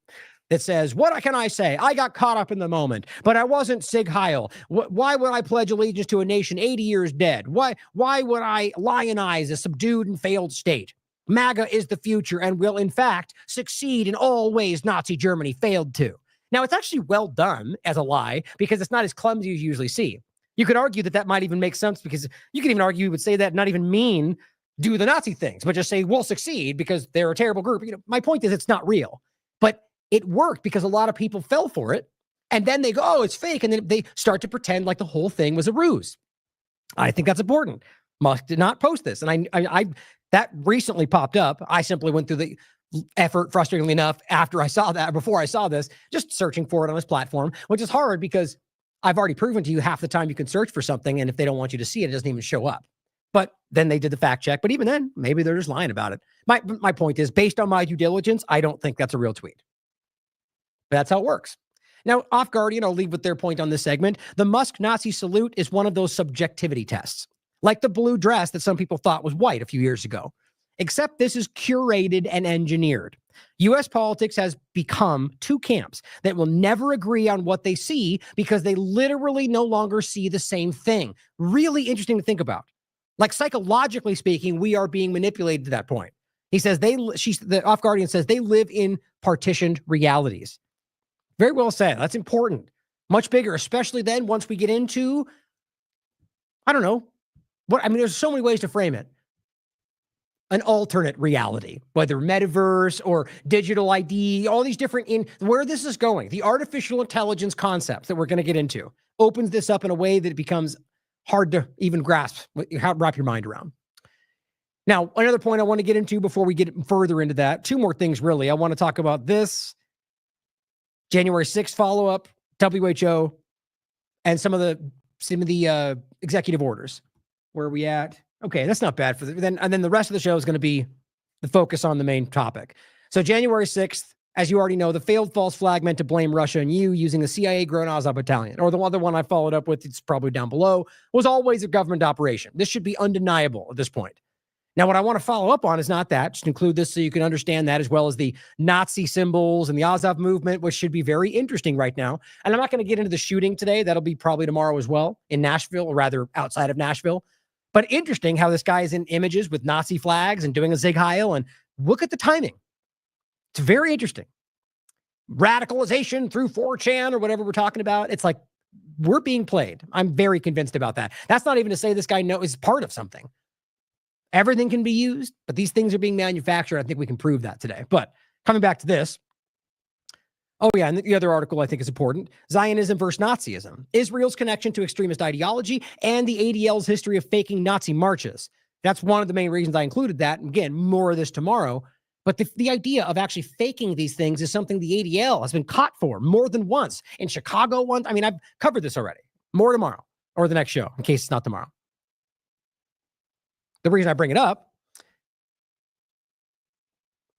that says, what can I say? I got caught up in the moment, but I wasn't Sig Heil. Why would I pledge allegiance to a nation 80 years dead? Why would I lionize a subdued and failed state? MAGA is the future and will, in fact, succeed in all ways Nazi Germany failed to. Now, it's actually well done as a lie because it's not as clumsy as you usually see. You could argue that might even make sense because you could even argue you would say that and not even mean do the Nazi things, but just say we'll succeed because they're a terrible group. My point is it's not real. But it worked because a lot of people fell for it. And then they go, oh, it's fake. And then they start to pretend like the whole thing was a ruse. I think that's important. Musk did not post this. And I that recently popped up. I simply went through the effort, frustratingly enough, after I saw that, before I saw this, just searching for it on his platform, which is hard because I've already proven to you half the time you can search for something. And if they don't want you to see it, it doesn't even show up. But then they did the fact check. But even then, maybe they're just lying about it. My point is, based on my due diligence, I don't think that's a real tweet. But that's how it works. Now, Off Guardian, I'll leave with their point on this segment. The Musk Nazi salute is one of those subjectivity tests, like the blue dress that some people thought was white a few years ago. Except this is curated and engineered. U.S. politics has become two camps that will never agree on what they see because they literally no longer see the same thing. Really interesting to think about. Like psychologically speaking, we are being manipulated to that point. He says the Off Guardian says they live in partitioned realities. Very well said. That's important. Much bigger, especially then once we get into, I don't know, there's so many ways to frame it. An alternate reality, whether metaverse or digital ID, all these different where this is going, the artificial intelligence concepts that we're going to get into opens this up in a way that it becomes hard to even grasp, wrap your mind around. Now, another point I want to get into before we get further into that, two more things really. I want to talk about this January 6th follow-up, WHO, and some of the executive orders. Where are we at? Okay, that's not bad and then the rest of the show is going to be the focus on the main topic. So January 6th, as you already know, the failed false flag meant to blame Russia and you using the CIA-grown Azov battalion, or the other one I followed up with, it's probably down below, was always a government operation. This should be undeniable at this point. Now, what I want to follow up on is not that. Just include this so you can understand that, as well as the Nazi symbols and the Azov movement, which should be very interesting right now. And I'm not going to get into the shooting today. That'll be probably tomorrow as well in Nashville, or rather outside of Nashville. But interesting how this guy is in images with Nazi flags and doing a Zig Heil, and look at the timing. It's very interesting. Radicalization through 4chan or whatever we're talking about. It's like we're being played. I'm very convinced about that. That's not even to say this guy is part of something. Everything can be used, but these things are being manufactured. I think we can prove that today. But coming back to this. Oh, yeah, and the other article I think is important. Zionism versus Nazism. Israel's connection to extremist ideology and the ADL's history of faking Nazi marches. That's one of the main reasons I included that. And again, more of this tomorrow. But the idea of actually faking these things is something the ADL has been caught for more than once. In Chicago once. I mean, I've covered this already. More tomorrow or the next show, in case it's not tomorrow. The reason I bring it up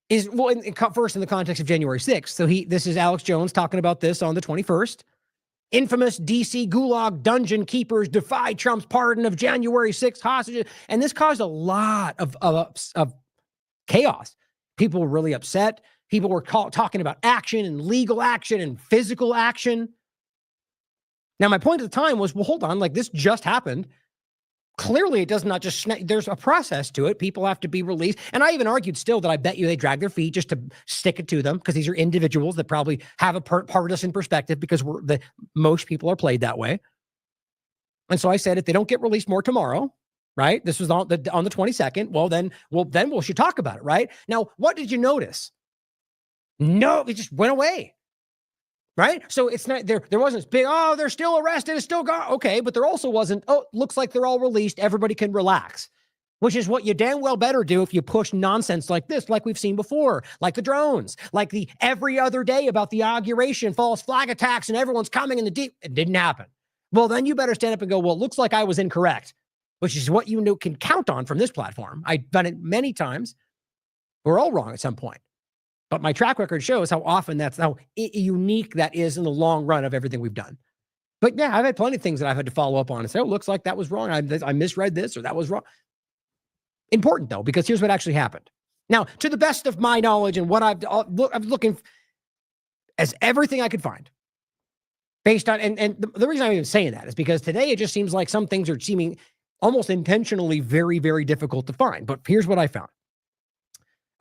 is, well, first in the context of January 6th. So this is Alex Jones talking about this on the 21st. Infamous DC gulag dungeon keepers defy Trump's pardon of January 6th hostages. And this caused a lot of chaos. People were really upset. People were talking about action and legal action and physical action. Now, my point at the time was, well, hold on, like this just happened. Clearly, it does not just, there's a process to it. People have to be released. And I even argued still that I bet you they drag their feet just to stick it to them, because these are individuals that probably have a partisan perspective, because most people are played that way. And so I said, if they don't get released more tomorrow, right? This was on the 22nd. Well, then we should talk about it, right? Now, what did you notice? No, it just went away. Right? So it's not there wasn't this big, oh, they're still arrested, it's still gone. Okay, but there also wasn't, oh, looks like they're all released, everybody can relax. Which is what you damn well better do if you push nonsense like this, like we've seen before, like the drones, like the every other day about the inauguration, false flag attacks, and everyone's coming in the deep. It didn't happen. Well, then you better stand up and go, well, it looks like I was incorrect, which is what you can count on from this platform. I've done it many times. We're all wrong at some point. But my track record shows how often how unique that is in the long run of everything we've done. But yeah, I've had plenty of things that I've had to follow up on and say, oh, looks like that was wrong. I misread this, or that was wrong. Important though, because here's what actually happened. Now, to the best of my knowledge and what I'm looking as everything I could find based on, and the reason I'm even saying that is because today it just seems like some things are seeming almost intentionally very, very difficult to find. But here's what I found.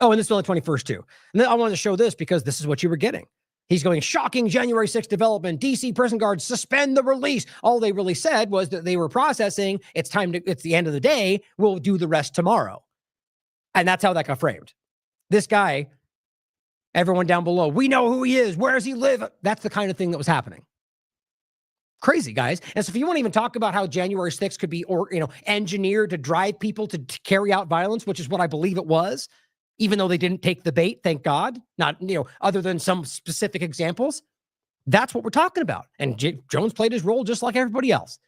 Oh, and this is on the 21st too. And then I wanted to show this because this is what you were getting. He's going, shocking January 6th development. DC prison guards suspend the release. All they really said was that they were processing. It's the end of the day. We'll do the rest tomorrow. And that's how that got framed. This guy, everyone down below, we know who he is. Where does he live? That's the kind of thing that was happening. Crazy, guys. And so if you want to even talk about how January 6th could be engineered to drive people to carry out violence, which is what I believe it was, even though they didn't take the bait, thank God, not, other than some specific examples. That's what we're talking about. And Jones played his role just like everybody else.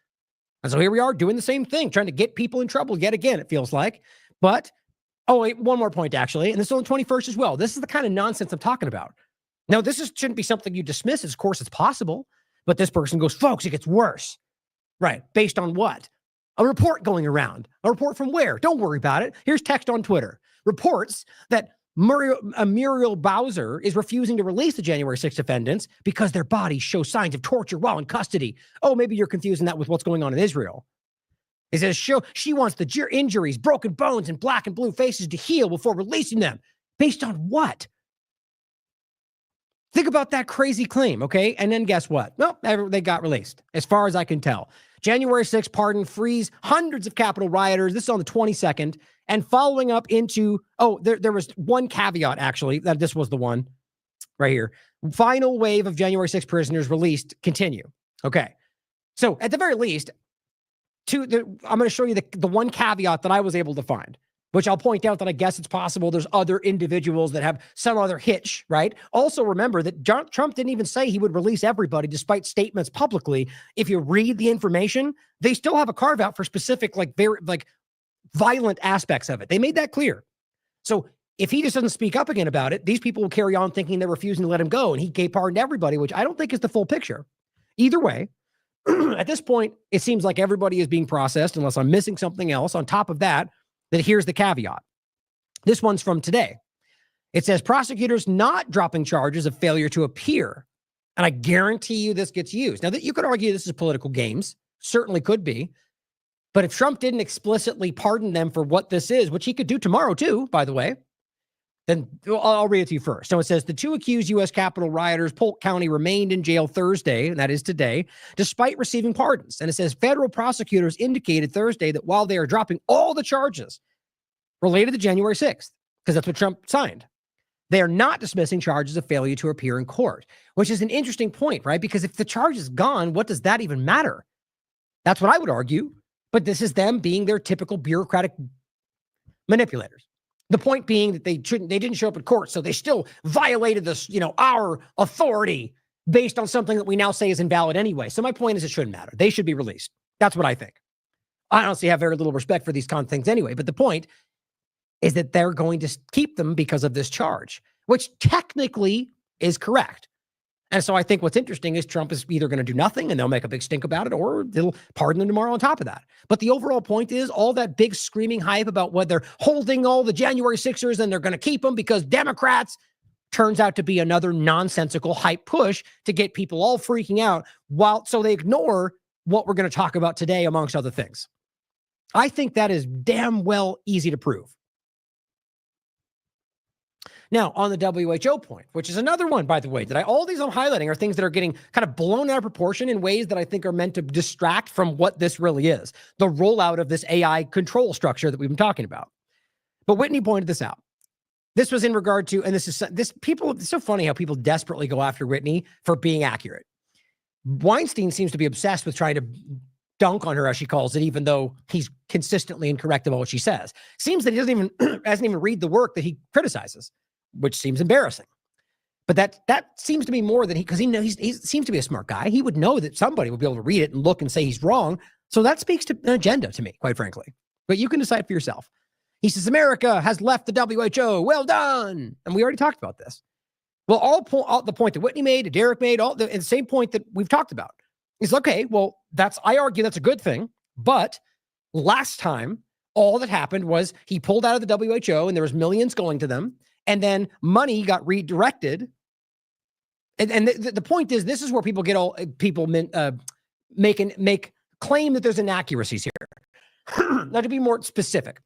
And so here we are doing the same thing, trying to get people in trouble yet again, it feels like. But, oh, wait, one more point, actually. And this is on the 21st as well. This is the kind of nonsense I'm talking about. Now, shouldn't be something you dismiss. Of course, it's possible. But this person goes, folks, it gets worse. Right. Based on what? A report going around. A report from where? Don't worry about it. Here's text on Twitter. Reports that Muriel Bowser is refusing to release the January 6th defendants because their bodies show signs of torture while in custody. Oh, maybe you're confusing that with what's going on in Israel. It says she wants the injuries, broken bones, and black and blue faces to heal before releasing them. Based on what? Think about that crazy claim, okay? And then guess what? Well, they got released, as far as I can tell. January 6th pardon frees hundreds of Capitol rioters. This is on the 22nd. And following up into, there was one caveat, actually, that this was the one right here. Final wave of January 6th prisoners released continue. Okay. So at the very least, I'm going to show you the one caveat that I was able to find, which I'll point out that I guess it's possible there's other individuals that have some other hitch, right? Also remember that Trump didn't even say he would release everybody despite statements publicly. If you read the information, they still have a carve out for specific, violent aspects of it. They made that clear. So if he just doesn't speak up again about it, these people will carry on thinking they're refusing to let him go, and he gave pardon to everybody, which I don't think is the full picture. Either way, at this point, it seems like everybody is being processed unless I'm missing something else. On top of that, here's the caveat. This one's from today. It says prosecutors not dropping charges of failure to appear. And I guarantee you this gets used. Now, that you could argue this is political games, certainly could be. But if Trump didn't explicitly pardon them for what this is, which he could do tomorrow too, by the way, then I'll read it to you first. So it says the two accused U.S. Capitol rioters, Polk County, remained in jail Thursday, and that is today, despite receiving pardons. And it says federal prosecutors indicated Thursday that while they are dropping all the charges related to January 6th, because that's what Trump signed, they are not dismissing charges of failure to appear in court, which is an interesting point, right? Because if the charge is gone, what does that even matter? That's what I would argue. But this is them being their typical bureaucratic manipulators. The point being that they didn't show up in court, so they still violated this, our authority based on something that we now say is invalid anyway. So my point is it shouldn't matter. They should be released. That's what I think. I honestly have very little respect for these kind of things anyway, but the point is that they're going to keep them because of this charge, which technically is correct. And so I think what's interesting is Trump is either going to do nothing and they'll make a big stink about it, or they'll pardon them tomorrow on top of that. But the overall point is all that big screaming hype about whether they're holding all the January 6ers and they're going to keep them because Democrats turns out to be another nonsensical hype push to get people all freaking out so they ignore what we're going to talk about today, amongst other things. I think that is damn well easy to prove. Now, on the WHO point, which is another one, by the way, all these I'm highlighting are things that are getting kind of blown out of proportion in ways that I think are meant to distract from what this really is, the rollout of this AI control structure that we've been talking about. But Whitney pointed this out. This was in regard to, and it's so funny how people desperately go after Whitney for being accurate. Weinstein seems to be obsessed with trying to dunk on her, as she calls it, even though he's consistently incorrect about what she says. Seems that he hasn't even read the work that he criticizes, which seems embarrassing. But that seems to be more than because he seems to be a smart guy. He would know that somebody would be able to read it and look and say he's wrong. So that speaks to an agenda to me, quite frankly. But you can decide for yourself. He says, America has left the WHO. Well done. And we already talked about this. Well, all the point that Whitney made, Derek made, and the same point that we've talked about is, okay, well, I argue that's a good thing. But last time, all that happened was he pulled out of the WHO and there was millions going to them. And then money got redirected. And the point is, this is where people make claim that there's inaccuracies here. Now, to be more specific,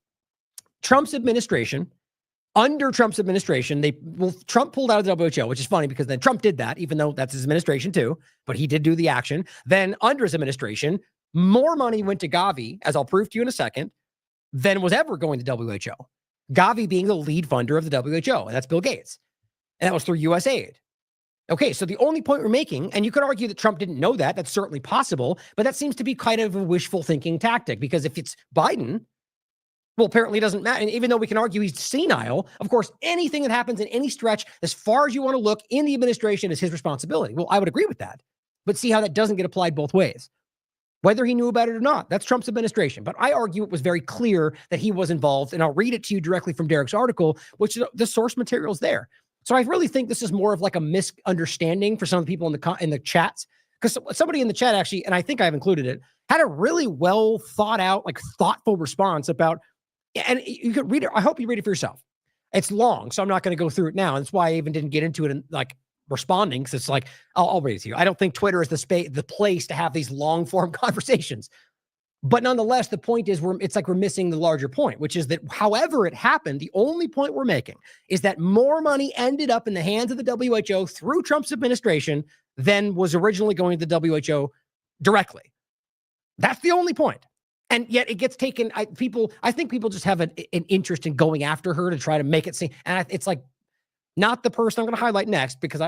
under Trump's administration, Trump pulled out of the WHO, which is funny because then Trump did that, even though that's his administration too, but he did do the action. Then under his administration, more money went to Gavi, as I'll prove to you in a second, than was ever going to WHO. Gavi being the lead funder of the WHO, and that's Bill Gates. And that was through USAID. Okay, so the only point we're making, and you could argue that Trump didn't know that, that's certainly possible, but that seems to be kind of a wishful thinking tactic, because if it's Biden, well, apparently it doesn't matter. And even though we can argue he's senile, of course, anything that happens in any stretch, as far as you want to look in the administration, is his responsibility. Well, I would agree with that, but see how that doesn't get applied both ways. Whether he knew about it or not, that's Trump's administration. But I argue it was very clear that he was involved, and I'll read it to you directly from Derek's article, which the source material is there. So I really think this is more of like a misunderstanding for some of the people in the chats, because somebody in the chat actually, and I think I've included it, had a really well thought out, thoughtful response about, and you could read it. I hope you read it for yourself. It's long, so I'm not going to go through it now. That's why I even didn't get into it and like responding, because it's like, I'll read it to you. I don't think Twitter is the place to have these long form conversations. But nonetheless, the point is it's like we're missing the larger point, which is that however it happened, the only point we're making is that more money ended up in the hands of the WHO through Trump's administration than was originally going to the WHO directly. That's the only point. And yet it gets taken. I think people just have an interest in going after her to try to make it seem. And it's like not the person I'm going to highlight next, because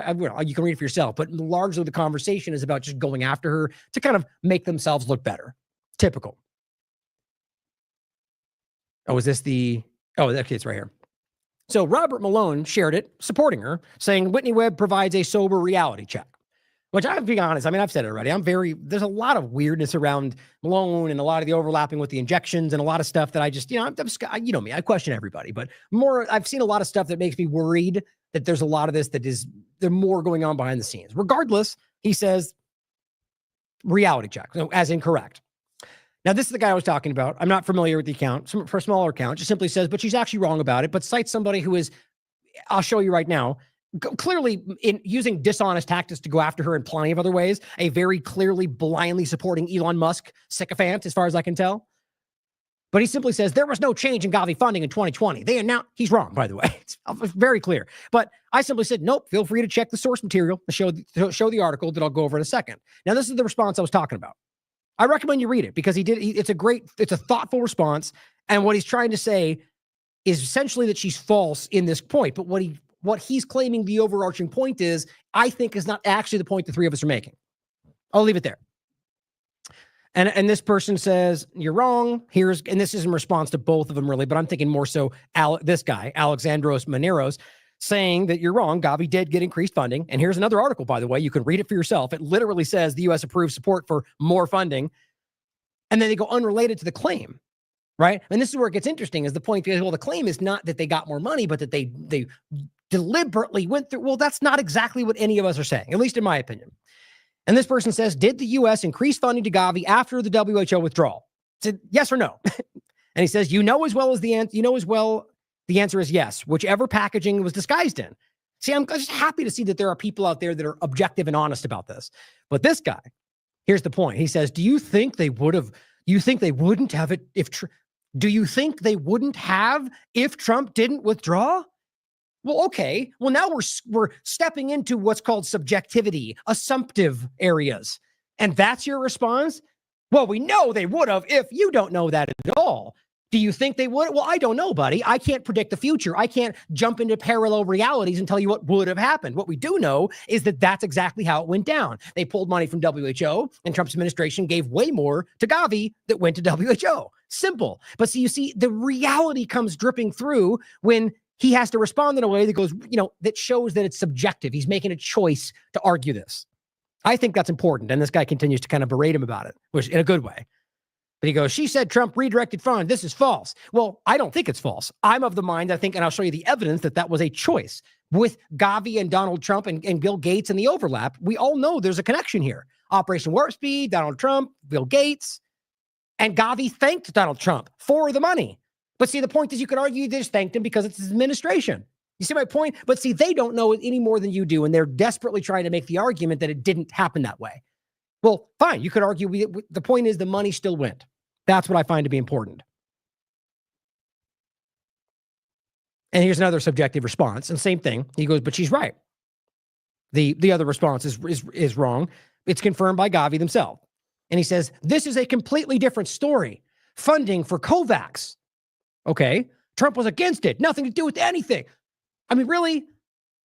you can read it for yourself. But largely the conversation is about just going after her to kind of make themselves look better. Typical. Oh, is this the... Oh, okay, it's right here. So Robert Malone shared it, supporting her, saying Whitney Webb provides a sober reality check. Which I'll be honest, I mean, I've said it already. There's a lot of weirdness around Malone and a lot of the overlapping with the injections and a lot of stuff that I just, you know me, I question everybody, but I've seen a lot of stuff that makes me worried that there's a lot of this there's more going on behind the scenes. Regardless, he says reality check, as incorrect. Now, this is the guy I was talking about. I'm not familiar with the account. For a smaller account, just simply says, but she's actually wrong about it, but cites somebody who is, I'll show you right now, clearly in using dishonest tactics to go after her in plenty of other ways, a very clearly blindly supporting Elon Musk sycophant, as far as I can tell. But he simply says, there was no change in Gavi funding in 2020. They announced, he's wrong, by the way. It's very clear. But I simply said, nope, feel free to check the source material to show the article that I'll go over in a second. Now, this is the response I was talking about. I recommend you read it because it's a thoughtful response. And what he's trying to say is essentially that she's false in this point. But what he's claiming the overarching point is, I think is not actually the point the three of us are making. I'll leave it there. And this person says, you're wrong. And this is in response to both of them really, but I'm thinking more so this guy, Alexandros Maneros, saying that you're wrong. Gavi did get increased funding. And here's another article, by the way. You can read it for yourself. It literally says the U.S. approved support for more funding. And then they go unrelated to the claim, right? And this is where it gets interesting, is the point is, well, the claim is not that they got more money, but that they deliberately went through. Well, that's not exactly what any of us are saying, at least in my opinion. And this person says, did the U.S. increase funding to Gavi after the WHO withdrawal? I said, yes or no? And he says, the answer is yes, whichever packaging was disguised in. See, I'm just happy to see that there are people out there that are objective and honest about this. But this guy, here's the point. He says, do you think they wouldn't have it if Trump didn't withdraw? Well, okay. Well, now we're stepping into what's called subjectivity, assumptive areas. And that's your response? Well, we know they would have. If you don't know that at all, do you think they would? Well, I don't know, buddy. I can't predict the future. I can't jump into parallel realities and tell you what would have happened. What we do know is that that's exactly how it went down. They pulled money from WHO, and Trump's administration gave way more to Gavi that went to WHO. Simple. But you see, the reality comes dripping through when he has to respond in a way that goes, that shows that it's subjective. He's making a choice to argue this. I think that's important. And this guy continues to kind of berate him about it, which in a good way. But he goes, she said Trump redirected funds. This is false. Well, I don't think it's false. I'm of the mind, I think, and I'll show you the evidence that was a choice. With Gavi and Donald Trump and Bill Gates and the overlap, we all know there's a connection here. Operation Warp Speed, Donald Trump, Bill Gates, and Gavi thanked Donald Trump for the money. But see, the point is, you could argue they just thanked him because it's his administration. You see my point? But see, they don't know it any more than you do, and they're desperately trying to make the argument that it didn't happen that way. Well, fine. You could argue the point is the money still went. That's what I find to be important. And here's another subjective response. And same thing. He goes, but she's right. The other response is wrong. It's confirmed by Gavi themselves. And he says, this is a completely different story. Funding for COVAX. Okay. Trump was against it. Nothing to do with anything. I mean, really?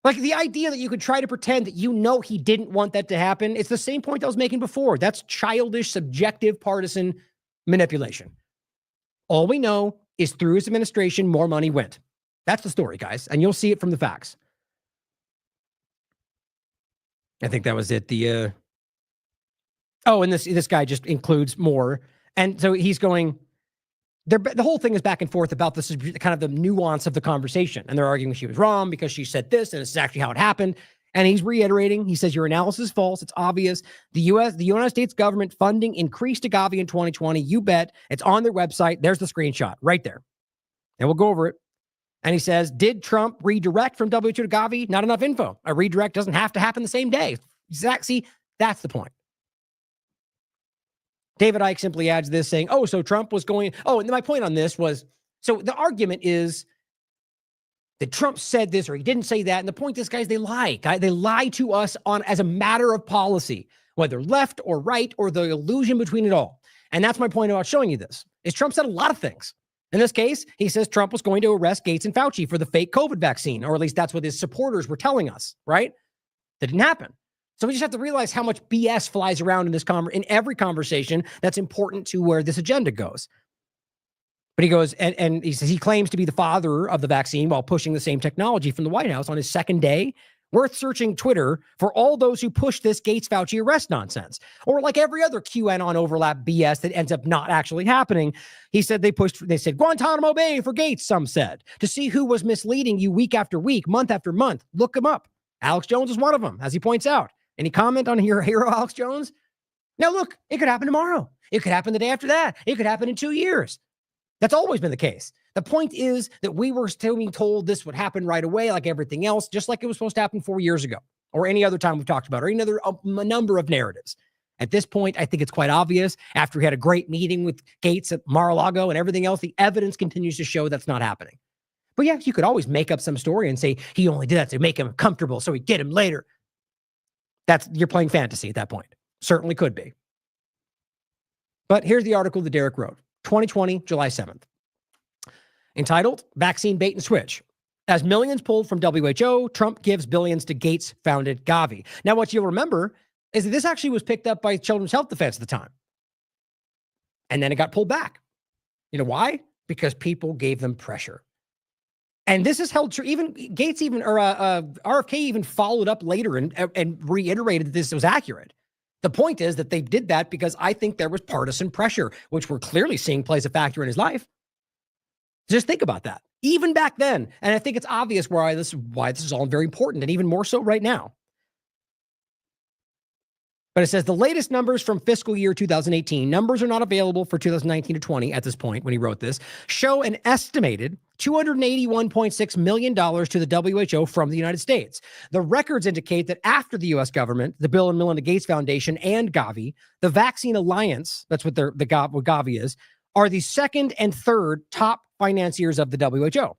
Like the idea that you could try to pretend that he didn't want that to happen. It's the same point I was making before. That's childish, subjective, partisan manipulation. All we know is through his administration, more money went. That's the story, guys. And you'll see it from the facts. I think that was it. And this guy just includes more. And so he's going, the whole thing is back and forth about this, kind of the nuance of the conversation. And they're arguing she was wrong because she said this, and this is actually how it happened. And he's reiterating, he says, your analysis is false. It's obvious. The United States government funding increased to Gavi in 2020. You bet. It's on their website. There's the screenshot right there. And we'll go over it. And he says, did Trump redirect from WHO to Gavi? Not enough info. A redirect doesn't have to happen the same day. See, that's the point. David Icke simply adds this saying, oh, so Trump was going, oh, and my point on this was, so the argument is that Trump said this or he didn't say that. And the point is, guys, they lie. They lie to us as a matter of policy, whether left or right or the illusion between it all. And that's my point about showing you this, is Trump said a lot of things. In this case, he says Trump was going to arrest Gates and Fauci for the fake COVID vaccine, or at least that's what his supporters were telling us, right? That didn't happen. So we just have to realize how much BS flies around in this in every conversation that's important to where this agenda goes. But he goes, and he says he claims to be the father of the vaccine while pushing the same technology from the White House on his second day. Worth searching Twitter for all those who push this Gates-Fauci arrest nonsense. Or like every other QAnon overlap BS that ends up not actually happening. He said they said Guantanamo Bay for Gates, some said, to see who was misleading you week after week, month after month. Look him up. Alex Jones is one of them, as he points out. Any comment on your hero, Alex Jones? Now look, it could happen tomorrow. It could happen the day after that. It could happen in 2 years. That's always been the case. The point is that we were still being told this would happen right away, like everything else, just like it was supposed to happen 4 years ago, or any other time we've talked about, or any other a number of narratives. At this point, I think it's quite obvious. After we had a great meeting with Gates at Mar-a-Lago and everything else, the evidence continues to show that's not happening. But yeah, you could always make up some story and say he only did that to make him comfortable, so he'd get him later. You're playing fantasy at that point. Certainly could be. But here's the article that Derek wrote, 2020, July 7th. Entitled, Vaccine Bait and Switch. As millions pulled from WHO, Trump gives billions to Gates-founded Gavi. Now, what you'll remember is that this actually was picked up by Children's Health Defense at the time. And then it got pulled back. You know why? Because people gave them pressure. And this is held true. Even Gates RFK even followed up later and reiterated that this was accurate. The point is that they did that because I think there was partisan pressure, which we're clearly seeing plays a factor in his life. Just think about that. Even back then, and I think it's obvious why this is all very important, and even more so right now. But it says the latest numbers from fiscal year 2018, numbers are not available for 2019 to 20 at this point when he wrote this, show an estimated $281.6 million to the WHO from the United States. The records indicate that after the U.S. government, the Bill and Melinda Gates Foundation, and Gavi, the Vaccine Alliance, that's what what Gavi is, are the second and third top financiers of the WHO.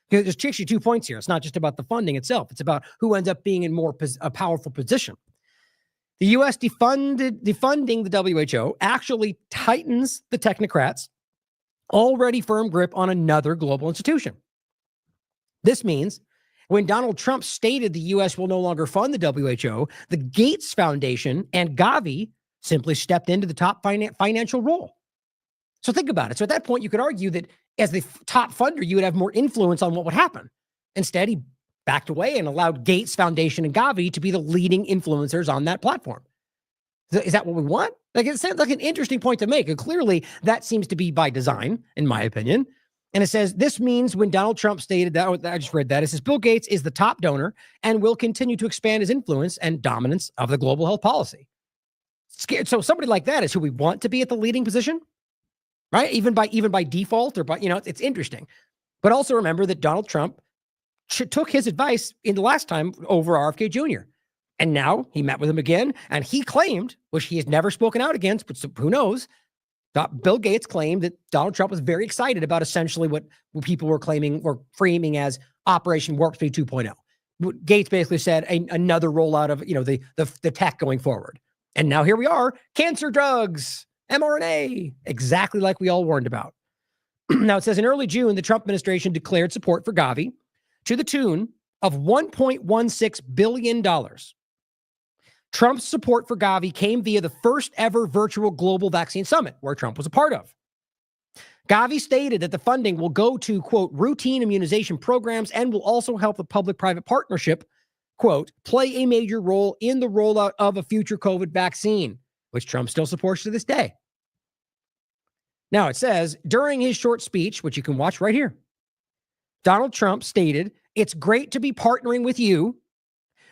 There's actually 2 points here. It's not just about the funding itself. It's about who ends up being in a powerful position. The U.S. defunding the WHO actually tightens the technocrats' already firm grip on another global institution. This means when Donald Trump stated the U.S. will no longer fund the WHO, the Gates Foundation and Gavi simply stepped into the top financial role. So think about it. So at that point, you could argue that as the top funder, you would have more influence on what would happen. Instead, he backed away and allowed Gates Foundation and Gavi to be the leading influencers on that platform. Is that what we want? Like, it sounds like an interesting point to make. And clearly, that seems to be by design, in my opinion. And it says, this means when Donald Trump stated that, I just read that, it says Bill Gates is the top donor and will continue to expand his influence and dominance of the global health policy. So somebody like that is who we want to be at the leading position, right? Even by default or by, it's interesting. But also remember that Donald Trump took his advice in the last time over RFK Jr. And now he met with him again, and he claimed, which he has never spoken out against, but who knows, Bill Gates claimed that Donald Trump was very excited about essentially what people were claiming or framing as Operation Warp Speed 2.0. Gates basically said another rollout of the tech going forward. And now here we are, cancer drugs, mRNA, exactly like we all warned about. Now it says in early June, the Trump administration declared support for Gavi to the tune of $1.16 billion. Trump's support for Gavi came via the first ever virtual global vaccine summit, where Trump was a part of. Gavi stated that the funding will go to, quote, routine immunization programs and will also help the public-private partnership, quote, play a major role in the rollout of a future COVID vaccine, which Trump still supports to this day. Now it says, during his short speech, which you can watch right here, Donald Trump stated, it's great to be partnering with you.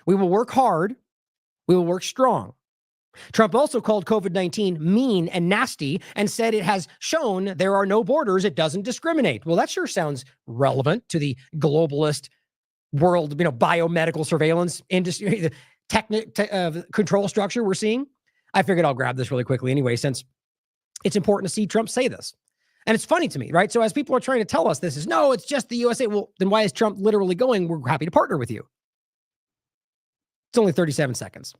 We will work hard. We will work strong. Trump also called COVID-19 mean and nasty and said it has shown there are no borders. It doesn't discriminate. Well, that sure sounds relevant to the globalist world, biomedical surveillance industry, the control structure we're seeing. I figured I'll grab this really quickly anyway, since it's important to see Trump say this. And it's funny to me, right? So as people are trying to tell us this is, no, it's just the USA. Well, then why is Trump literally going, we're happy to partner with you? It's only 37 seconds.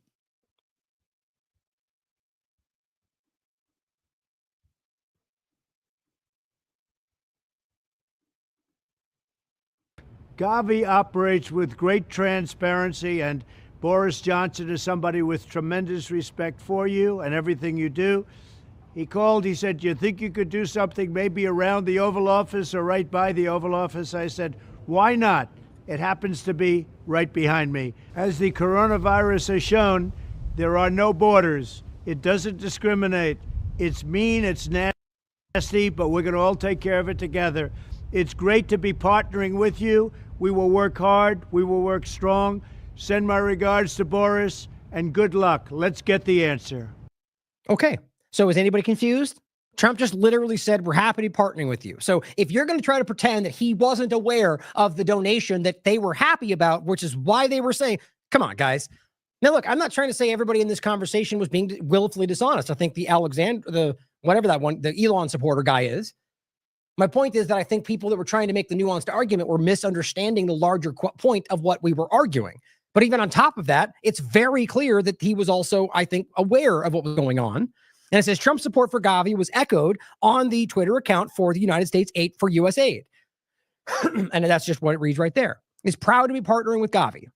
Gavi operates with great transparency, and Boris Johnson is somebody with tremendous respect for you and everything you do. He called, he said, do you think you could do something maybe around the Oval Office or right by the Oval Office? I said, why not? It happens to be right behind me. As the coronavirus has shown, there are no borders. It doesn't discriminate. It's mean, it's nasty, but we're going to all take care of it together. It's great to be partnering with you. We will work hard. We will work strong. Send my regards to Boris, and good luck. Let's get the answer. Okay. So is anybody confused? Trump just literally said, we're happy to be partnering with you. So if you're going to try to pretend that he wasn't aware of the donation that they were happy about, which is why they were saying, come on, guys. Now, look, I'm not trying to say everybody in this conversation was being willfully dishonest. I think the Elon supporter guy is. My point is that I think people that were trying to make the nuanced argument were misunderstanding the larger point of what we were arguing. But even on top of that, it's very clear that he was also, I think, aware of what was going on. And it says Trump's support for Gavi was echoed on the Twitter account for the United States Aid for USAID. And that's just what it reads right there. He's proud to be partnering with Gavi.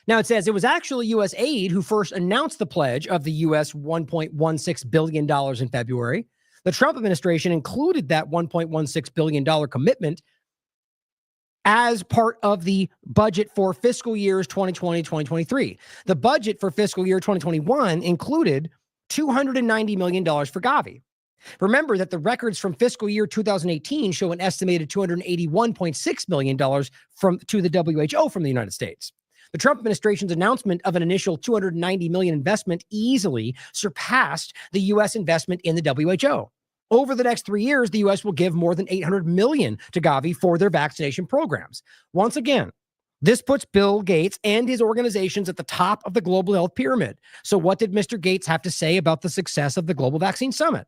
Now it says it was actually USAID who first announced the pledge of the US $1.16 billion in February. The Trump administration included that $1.16 billion commitment as part of the budget for fiscal years 2020-2023. The budget for fiscal year 2021 included $290 million for Gavi. Remember that the records from fiscal year 2018 show an estimated $281.6 million to the WHO from the United States. The Trump administration's announcement of an initial $290 million investment easily surpassed the U.S. investment in the WHO. Over the next 3 years, the U.S. will give more than $800 million to Gavi for their vaccination programs. Once again, this puts Bill Gates and his organizations at the top of the global health pyramid. So what did Mr. Gates have to say about the success of the Global Vaccine Summit?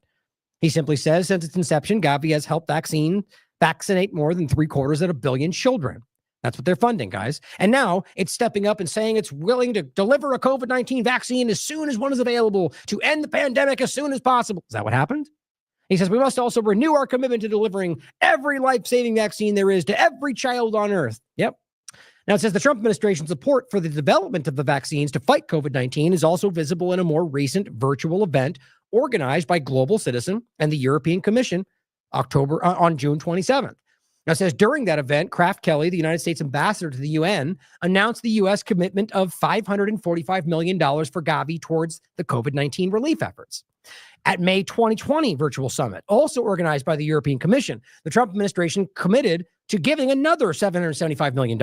He simply says, since its inception, Gavi has helped vaccinate more than 750 million children. That's what they're funding, guys. And now it's stepping up and saying it's willing to deliver a COVID-19 vaccine as soon as one is available to end the pandemic as soon as possible. Is that what happened? He says, we must also renew our commitment to delivering every life-saving vaccine there is to every child on Earth. Yep. Now, it says the Trump administration's support for the development of the vaccines to fight COVID-19 is also visible in a more recent virtual event organized by Global Citizen and the European Commission on June 27th. Now, it says during that event, Kraft Kelly, the United States ambassador to the UN, announced the U.S. commitment of $545 million for Gavi towards the COVID-19 relief efforts. At May 2020 virtual summit, also organized by the European Commission, the Trump administration committed to giving another $775 million.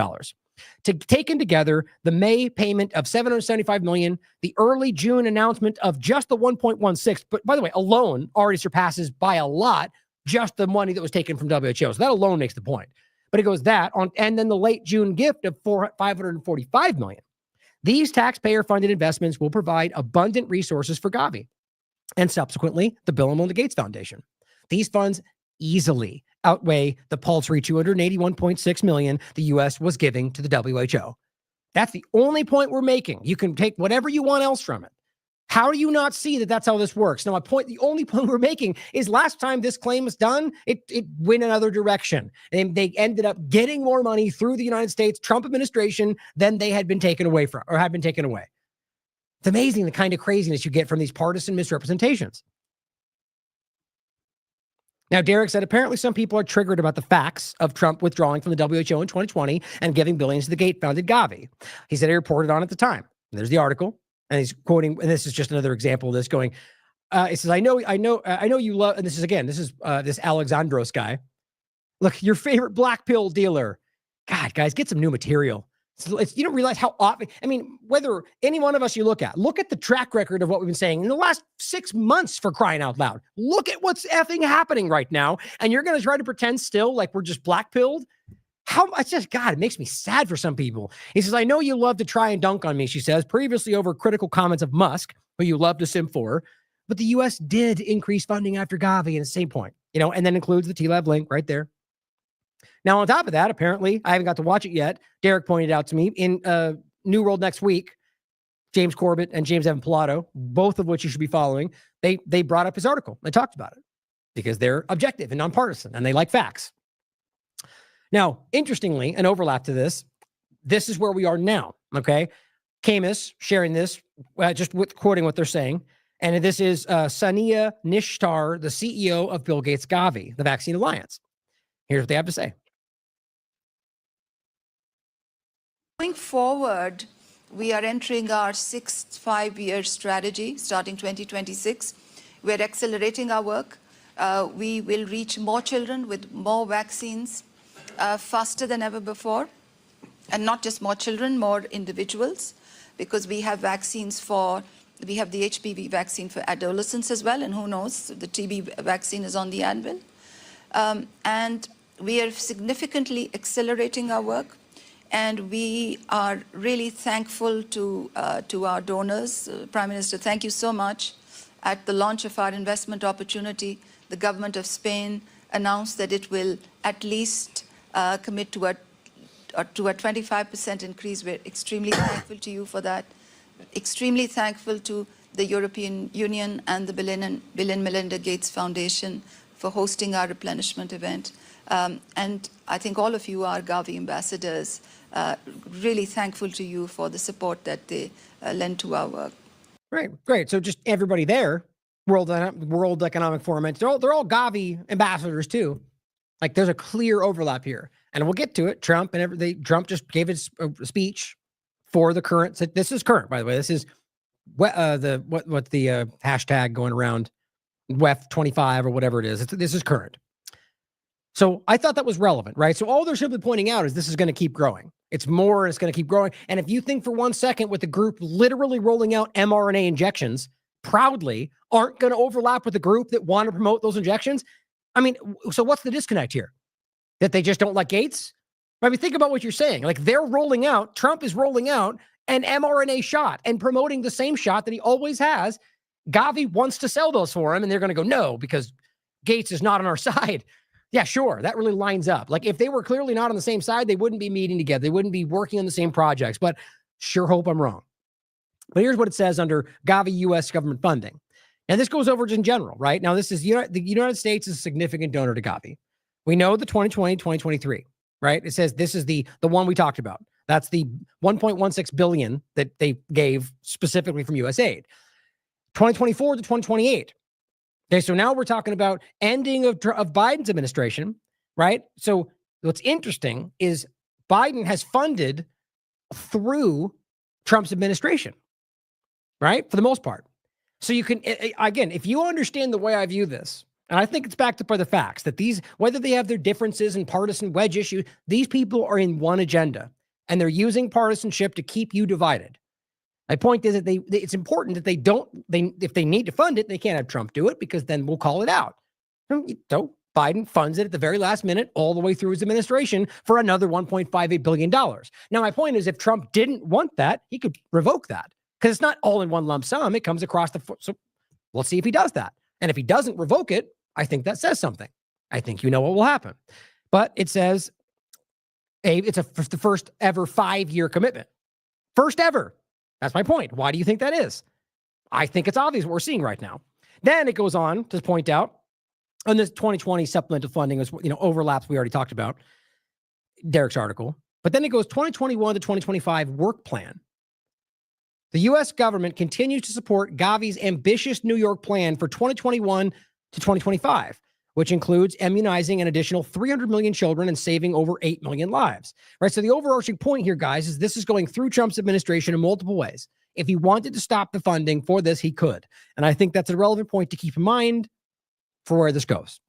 Taken together, the May payment of $775 million, the early June announcement of just the 1.16, but by the way, alone already surpasses by a lot just the money that was taken from WHO. So that alone makes the point. But it goes that on, and then the late June gift of $545 million. These taxpayer-funded investments will provide abundant resources for Gavi and subsequently the Bill and Melinda Gates Foundation. These funds easily outweigh the paltry $281.6 million the U.S. was giving to the WHO. That's the only point we're making. You can take whatever you want else from it. How do you not see that that's how this works? Now, the only point we're making is last time this claim was done, it went another direction. And they ended up getting more money through the United States Trump administration than they had been taken away from, or had been taken away. It's amazing the kind of craziness you get from these partisan misrepresentations. Now, Derek said, apparently some people are triggered about the facts of Trump withdrawing from the WHO in 2020 and giving billions to the Gates-founded Gavi. He said he reported on at the time. And there's the article. And he's quoting, and this is just another example of this going, it says, I know you love, and this is this Alexandros guy. Look, your favorite black pill dealer. God, guys, get some new material. You don't realize how often, I mean, whether any one of us you look at the track record of what we've been saying in the last 6 months, for crying out loud. Look at what's effing happening right now. And you're going to try to pretend still like we're just black-pilled? It's just, God, it makes me sad for some people. He says, I know you love to try and dunk on me, she says, previously over critical comments of Musk, who you love to simp for. But the U.S. did increase funding after Gavi, and it's the same point, and then includes the TLAV link right there. Now, on top of that, apparently, I haven't got to watch it yet. Derek pointed out to me in New World next week, James Corbett and James Evan Pilato, both of which you should be following, they brought up his article. They talked about it because they're objective and nonpartisan, and they like facts. Now, interestingly, an overlap to this is where we are now, okay? Camus sharing this, just with quoting what they're saying, and this is Sania Nishtar, the CEO of Bill Gates' Gavi, the Vaccine Alliance. Here's what they have to say. Going forward, we are entering our sixth five-year strategy starting 2026. We're accelerating our work. We will reach more children with more vaccines faster than ever before. And not just more children, more individuals, because we have vaccines we have the HPV vaccine for adolescents as well, and who knows, the TB vaccine is on the anvil. And we are significantly accelerating our work. And we are really thankful to our donors. Prime Minister, thank you so much. At the launch of our investment opportunity, the government of Spain announced that it will at least commit to a 25% increase. We're extremely thankful to you for that. Extremely thankful to the European Union and the Bill and Melinda Gates Foundation for hosting our replenishment event. And I think all of you are Gavi ambassadors. Really thankful to you for the support that they lend to our work. Great. So just everybody there, World Economic Forum, they're all Gavi ambassadors too. Like there's a clear overlap here, and we'll get to it. Trump just gave his speech for the current. So this is current, by the way. This is what's the hashtag going around, WEF25 or whatever it is. This is current. So I thought that was relevant, right? So all they're simply pointing out is this is going to keep growing. It's more, and it's going to keep growing. And if you think for 1 second with the group literally rolling out mRNA injections proudly aren't going to overlap with the group that want to promote those injections, I mean, so what's the disconnect here? That they just don't like Gates? I mean, think about what you're saying. Like Trump is rolling out an mRNA shot and promoting the same shot that he always has. Gavi wants to sell those for him, and they're going to go, no, because Gates is not on our side. Yeah, sure. That really lines up. Like if they were clearly not on the same side, they wouldn't be meeting together. They wouldn't be working on the same projects, but sure hope I'm wrong. But here's what it says under Gavi U.S. government funding. And this goes over just in general, right? Now, this is the United States is a significant donor to Gavi. We know the 2020, 2023, right? It says this is the one we talked about. That's the $1.16 billion that they gave specifically from USAID. 2024 to 2028. Okay, so now we're talking about ending of Biden's administration, right? So what's interesting is Biden has funded through Trump's administration, right? For the most part. So you can, again, if you understand the way I view this, and I think it's backed up by the facts that whether they have their differences and partisan wedge issues, these people are in one agenda, and they're using partisanship to keep you divided. My point is that it's important that if they need to fund it, they can't have Trump do it because then we'll call it out. So Biden funds it at the very last minute all the way through his administration for another $1.58 billion. Now, my point is if Trump didn't want that, he could revoke that because it's not all in one lump sum. It comes across so we'll see if he does that. And if he doesn't revoke it, I think that says something. I think you know what will happen. But it says it's the first ever 5-year commitment. First ever. That's my point. Why do you think that is? I think it's obvious what we're seeing right now. Then it goes on to point out on this 2020 supplemental funding is, overlaps we already talked about, Derek's article. But then it goes 2021 to 2025 work plan. The U.S. government continues to support Gavi's ambitious New York plan for 2021 to 2025, which includes immunizing an additional 300 million children and saving over 8 million lives, right? So the overarching point here, guys, is this is going through Trump's administration in multiple ways. If he wanted to stop the funding for this, he could. And I think that's a relevant point to keep in mind for where this goes.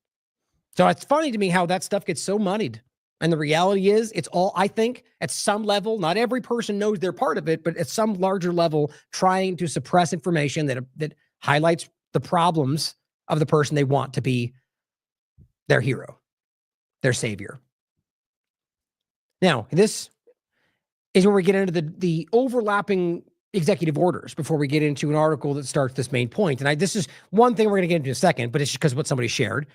So it's funny to me how that stuff gets so muddied And the reality is, it's all, I think, at some level, not every person knows they're part of it, but at some larger level, trying to suppress information that highlights the problems of the person they want to be their hero, their savior. Now, this is where we get into the overlapping executive orders before we get into an article that starts this main point. And this is one thing we're going to get into in a second, but it's just because of what somebody shared.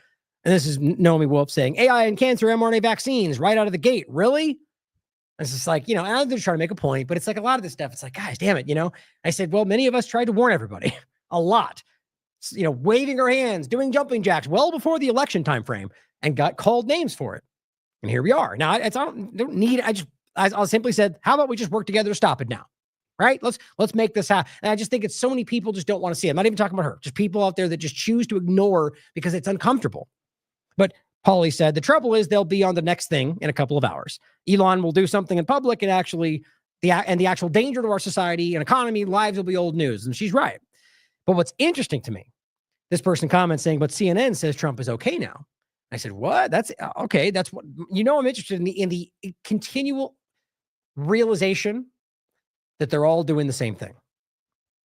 And this is Naomi Wolf saying, AI and cancer mRNA vaccines right out of the gate. Really? It's just like, and I'm just trying to make a point, but it's like a lot of this stuff. It's like, guys, damn it. I said, well, many of us tried to warn everybody a lot, waving our hands, doing jumping jacks well before the election time frame and got called names for it. And here we are. Now, I simply said, how about we just work together to stop it now? Right? Let's make this happen. And I just think it's so many people just don't want to see it. I'm not even talking about her, just people out there that just choose to ignore because it's uncomfortable. But Pauly said, the trouble is they'll be on the next thing in a couple of hours. Elon will do something in public and actually the actual danger to our society and economy, lives will be old news. And she's right. But what's interesting to me, this person comments saying, but CNN says Trump is okay now. I said, what? That's okay. That's what, I'm interested in the continual realization that they're all doing the same thing.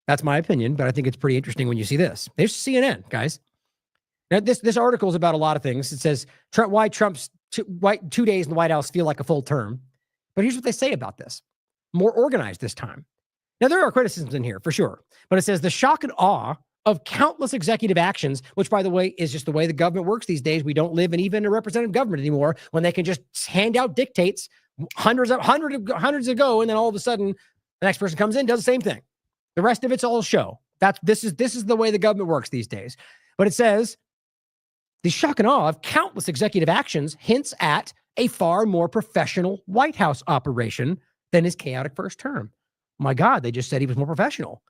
That's my opinion, but I think it's pretty interesting when you see this. There's CNN, guys. Now, this article is about a lot of things. It says why Trump's 2 days in the White House feel like a full term. But here's what they say about this. More organized this time. Now, there are criticisms in here, for sure. But it says the shock and awe of countless executive actions, which, by the way, is just the way the government works these days. We don't live in even a representative government anymore when they can just hand out dictates hundreds ago, and then all of a sudden, the next person comes in, does the same thing. The rest of it's all show. This is the way the government works these days. But it says the shock and awe of countless executive actions hints at a far more professional White House operation than his chaotic first term. My God, they just said he was more professional.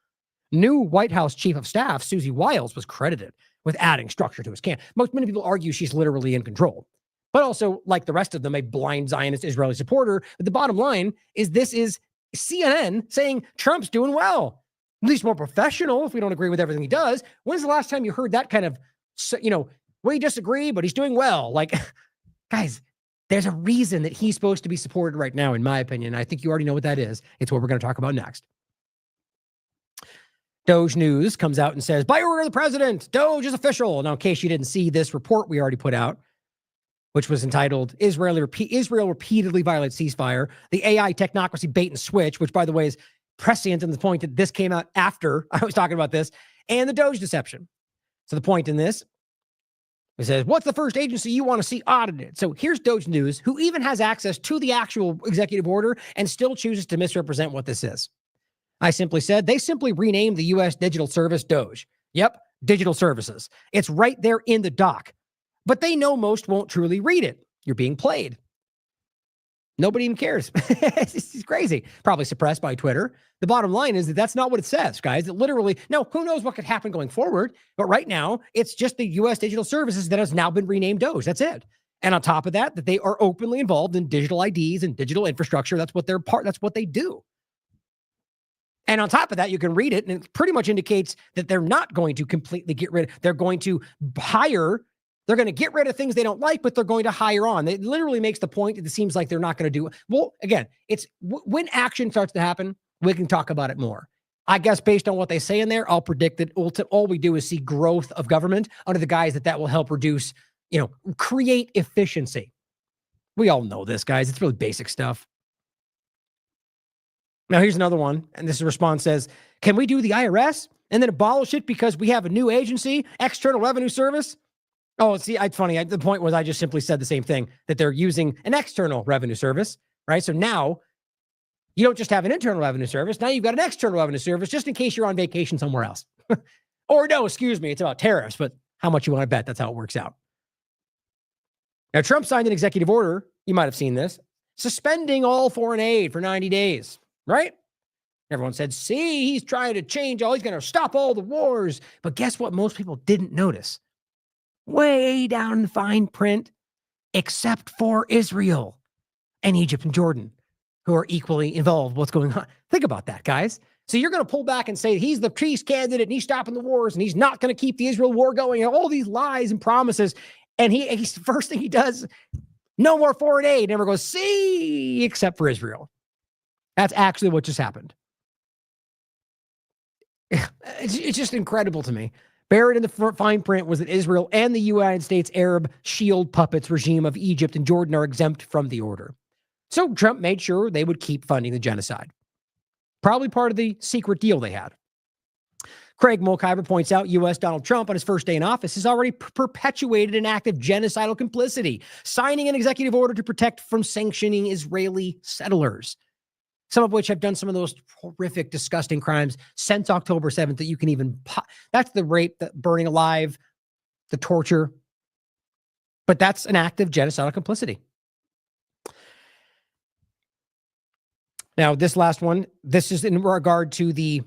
New White House Chief of Staff Susie Wiles was credited with adding structure to his camp. Many people argue she's literally in control, but also, like the rest of them, a blind Zionist Israeli supporter. But the bottom line is this is CNN saying Trump's doing well, at least more professional if we don't agree with everything he does. When's the last time you heard that kind of, we disagree, but he's doing well? Like, guys, there's a reason that he's supposed to be supported right now, in my opinion. I think you already know what that is. It's what we're going to talk about next. Doge News comes out and says, by order of the president, Doge is official. Now, in case you didn't see this report we already put out, which was entitled, Israel repeatedly violates ceasefire, the AI technocracy bait and switch, which, by the way, is prescient in the point that this came out after I was talking about this, and the Doge deception. So the point in this, it says, what's the first agency you want to see audited? So here's Doge News, who even has access to the actual executive order and still chooses to misrepresent what this is. I simply said, they simply renamed the U.S. digital service Doge. Yep, digital services. It's right there in the doc. But they know most won't truly read it. You're being played. Nobody even cares. It's crazy. Probably suppressed by Twitter. The bottom line is that that's not what it says, guys. It literally, no, who knows what could happen going forward. But right now, it's just the U.S. digital services that has now been renamed Doge. That's it. And on top of that, that they are openly involved in digital IDs and digital infrastructure. That's what that's what they do. And on top of that, you can read it, and it pretty much indicates that they're not going to completely get rid of, they're going to they're going to get rid of things they don't like, but they're going to hire on. It literally makes the point that it seems like they're not going to do it. Well, again, it's when action starts to happen, we can talk about it more. I guess based on what they say in there, I'll predict that all we do is see growth of government under the guise that will help reduce, create efficiency. We all know this, guys. It's really basic stuff. Now, here's another one. And this response says, can we do the IRS and then abolish it because we have a new agency, External Revenue Service? Oh, see, it's funny. The point was I just simply said the same thing, that they're using an external revenue service, right? So now you don't just have an internal revenue service. Now you've got an external revenue service just in case you're on vacation somewhere else. Or no, excuse me, it's about tariffs, but how much you want to bet that's how it works out. Now, Trump signed an executive order, you might have seen this, suspending all foreign aid for 90 days, right? Everyone said, see, he's trying to change he's going to stop all the wars. But guess what most people didn't notice? Way down in the fine print, except for Israel and Egypt and Jordan, who are equally involved with what's going on. Think about that, guys. So you're going to pull back and say he's the peace candidate and he's stopping the wars and he's not going to keep the Israel war going and all these lies and promises. And he's the first thing he does, No more foreign aid. Never goes, see, except for Israel. That's actually what just happened. It's just incredible to me. Buried in the fine print was that Israel and the United States Arab shield puppets regime of Egypt and Jordan are exempt from the order. So Trump made sure they would keep funding the genocide. Probably part of the secret deal they had. Craig Mulkiver points out U.S. Donald Trump on his first day in office has already perpetuated an act of genocidal complicity, signing an executive order to protect from sanctioning Israeli settlers, some of which have done some of those horrific, disgusting crimes since October 7th that you can even, that's the rape, the burning alive, the torture. But that's an act of genocidal complicity. Now, this last one, this is in regard to the,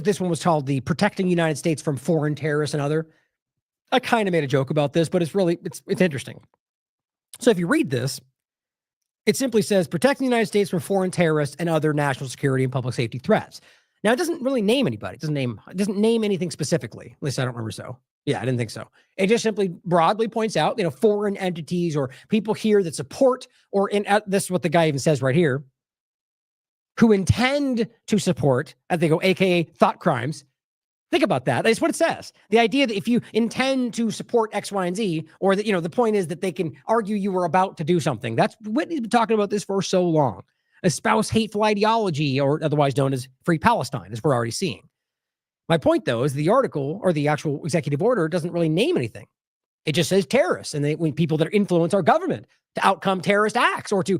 this one was called the Protecting the United States from Foreign Terrorists and Other. I kind of made a joke about this, but it's really, it's interesting. So if you read this, it simply says protecting the United States from foreign terrorists and other national security and public safety threats. Now, it doesn't really name anybody. It doesn't name anything specifically. At least I don't remember so. Yeah, I didn't think so. It just simply broadly points out, foreign entities or people here that support or this is what the guy even says right here, who intend to support, as they go, AKA thought crimes. Think about that. That's what it says. The idea that if you intend to support X, Y, and Z, or that, the point is that they can argue you were about to do something. That's Whitney's been talking about this for so long. Espouse hateful ideology, or otherwise known as Free Palestine, as we're already seeing. My point, though, is the article or the actual executive order doesn't really name anything. It just says terrorists, and when people that influence our government to outcome terrorist acts or to,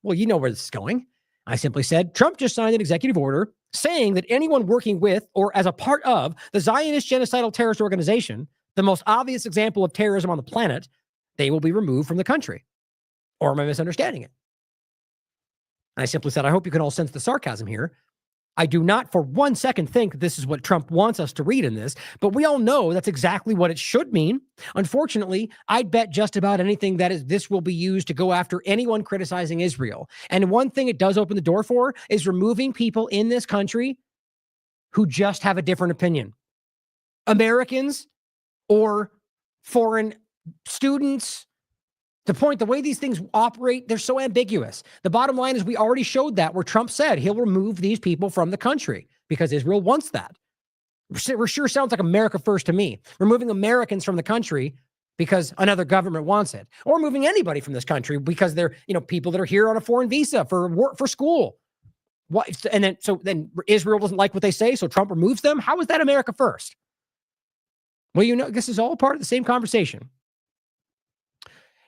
well, you know where this is going. I simply said, Trump just signed an executive order saying that anyone working with or as a part of the Zionist genocidal terrorist organization, the most obvious example of terrorism on the planet, they will be removed from the country. Or am I misunderstanding it? And I simply said, I hope you can all sense the sarcasm here. I do not for 1 second think this is what Trump wants us to read in this, but we all know that's exactly what it should mean. Unfortunately, I'd bet just about anything that this will be used to go after anyone criticizing Israel. And one thing it does open the door for is removing people in this country who just have a different opinion. Americans or foreign students. The way these things operate, they're so ambiguous. The bottom line is we already showed that where Trump said he'll remove these people from the country because Israel wants that. It sure sounds like America first to me. Removing Americans from the country because another government wants it, or moving anybody from this country because they're, people that are here on a foreign visa for work, for school. What? And then Israel doesn't like what they say, so Trump removes them. How is that America first? Well, this is all part of the same conversation.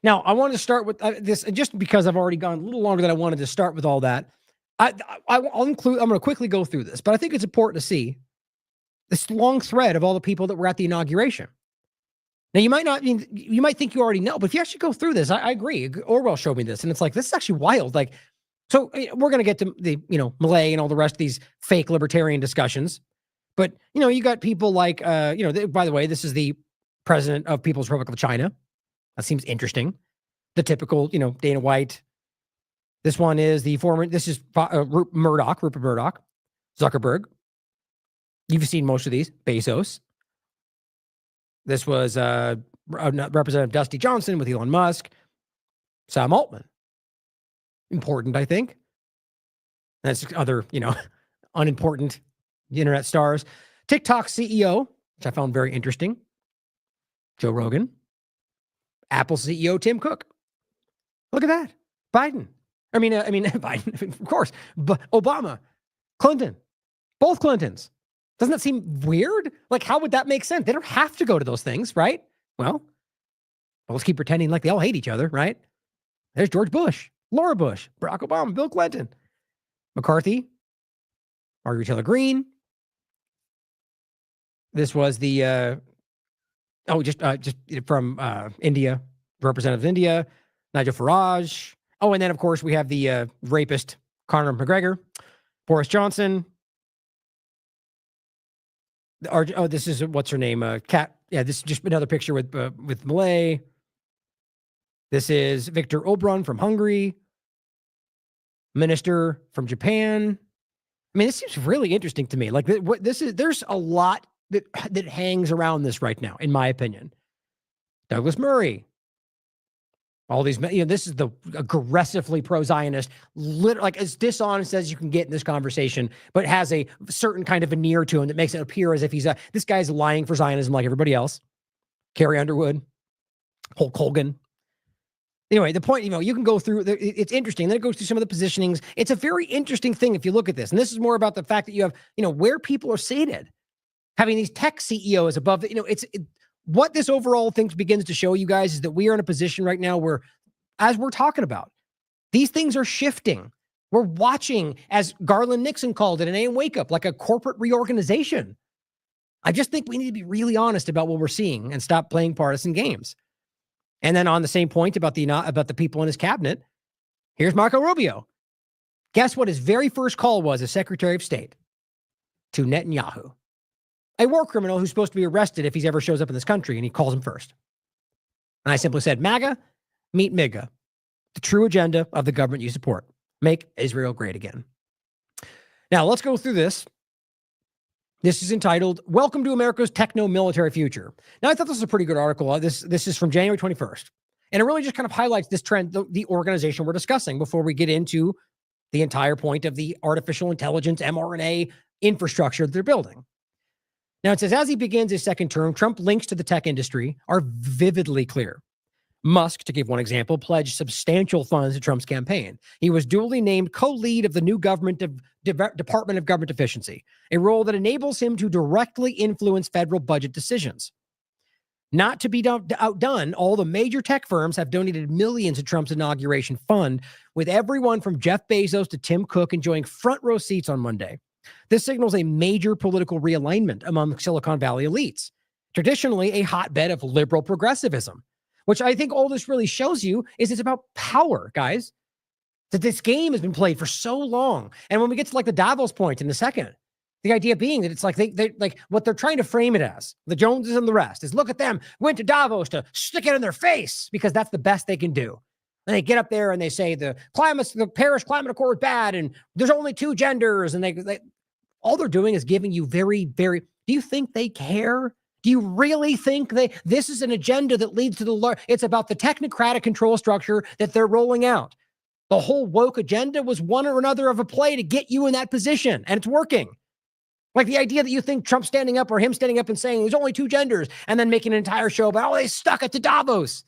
Now, I wanted to start with this, just because I've already gone a little longer than I wanted to start with all that. I'm going to quickly go through this, but I think it's important to see this long thread of all the people that were at the inauguration. Now, you might think you already know, but if you actually go through this, I agree. Orwell showed me this, and it's like, this is actually wild. So we're going to get to the, Malay and all the rest of these fake libertarian discussions. But, you got people like, by the way, this is the president of People's Republic of China. That seems interesting. The typical, Dana White. This one is this is Rupert Murdoch, Zuckerberg. You've seen most of these. Bezos. This was Representative Dusty Johnson with Elon Musk. Sam Altman. Important, I think. That's other, unimportant internet stars. TikTok CEO, which I found very interesting. Joe Rogan. Apple CEO Tim Cook. Look at that. Biden. Biden, of course. Obama. Clinton. Both Clintons. Doesn't that seem weird? How would that make sense? They don't have to go to those things, right? Well, let's keep pretending like they all hate each other, right? There's George Bush, Laura Bush, Barack Obama, Bill Clinton, McCarthy, Marjorie Taylor Greene. This was the just from India, Representative of India, Nigel Farage. Oh, and then of course we have the rapist Conor McGregor, Boris Johnson. This is what's her name? Kat. Yeah, this is just another picture with Malay. This is Viktor Orbán from Hungary, minister from Japan. This seems really interesting to me. There's a lot that hangs around this right now, in my opinion. Douglas Murray, All these, this is the aggressively pro-Zionist, like as dishonest as you can get in this conversation, but has a certain kind of veneer to him that makes it appear as if this guy's lying for Zionism like everybody else. Carrie Underwood, Hulk Hogan. Anyway, the point, you can go through, it's interesting. Then it goes through some of the positionings. It's a very interesting thing if you look at this. And this is more about the fact that you have, where people are seated. Having these tech CEOs above, what this overall thing begins to show you guys is that we are in a position right now where, as we're talking about, these things are shifting. We're watching, as Garland Nixon called it, an AM wake up, like a corporate reorganization. I just think we need to be really honest about what we're seeing and stop playing partisan games. And then on the same point about the people in his cabinet, here's Marco Rubio. Guess what his very first call was as Secretary of State? To Netanyahu, a war criminal who's supposed to be arrested if he ever shows up in this country, and he calls him first. And I simply said, MAGA, meet MIGA, the true agenda of the government you support. Make Israel great again. Now, let's go through this. This is entitled, Welcome to America's Techno-Military Future. Now, I thought this was a pretty good article. This is from January 21st. And it really just kind of highlights this trend, the organization we're discussing, before we get into the entire point of the artificial intelligence, mRNA infrastructure that they're building. Now, it says, as he begins his second term, Trump links to the tech industry are vividly clear. Musk, to give one example, pledged substantial funds to Trump's campaign. He was duly named co-lead of the new Department of Government Efficiency, a role that enables him to directly influence federal budget decisions. Not to be outdone, all the major tech firms have donated millions to Trump's inauguration fund, with everyone from Jeff Bezos to Tim Cook enjoying front row seats on Monday. This signals a major political realignment among Silicon Valley elites, traditionally a hotbed of liberal progressivism. Which I think all this really shows you is it's about power, guys. That this game has been played for so long. And when we get to like the Davos point in a second, the idea being that it's like they like what they're trying to frame it as, the Joneses and the rest, is look at them, went to Davos to stick it in their face because that's the best they can do. And they get up there and they say the Paris Climate Accord is bad and there's only two genders. And they all they're doing is giving you very, very, do you think they care? Do you really think this is an agenda that leads to it's about the technocratic control structure that they're rolling out. The whole woke agenda was one or another of a play to get you in that position, and it's working. Like the idea that you think Trump standing up or him standing up and saying there's only two genders and then making an entire show about, they stuck it to Davos.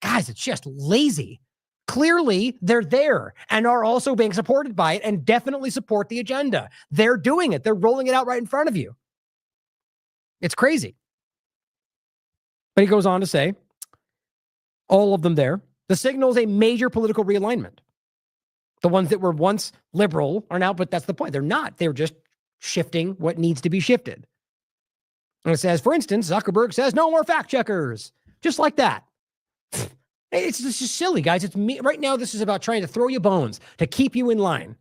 Guys, it's just lazy. Clearly, they're there and are also being supported by it and definitely support the agenda. They're doing it. They're rolling it out right in front of you. It's crazy. But he goes on to say, all of them there, the signal is a major political realignment. The ones that were once liberal are now, but that's the point. They're not. They're just shifting what needs to be shifted. And it says, for instance, Zuckerberg says, no more fact checkers. Just like that. It's just silly, guys. It's me. Right now, this is about trying to throw you bones to keep you in line.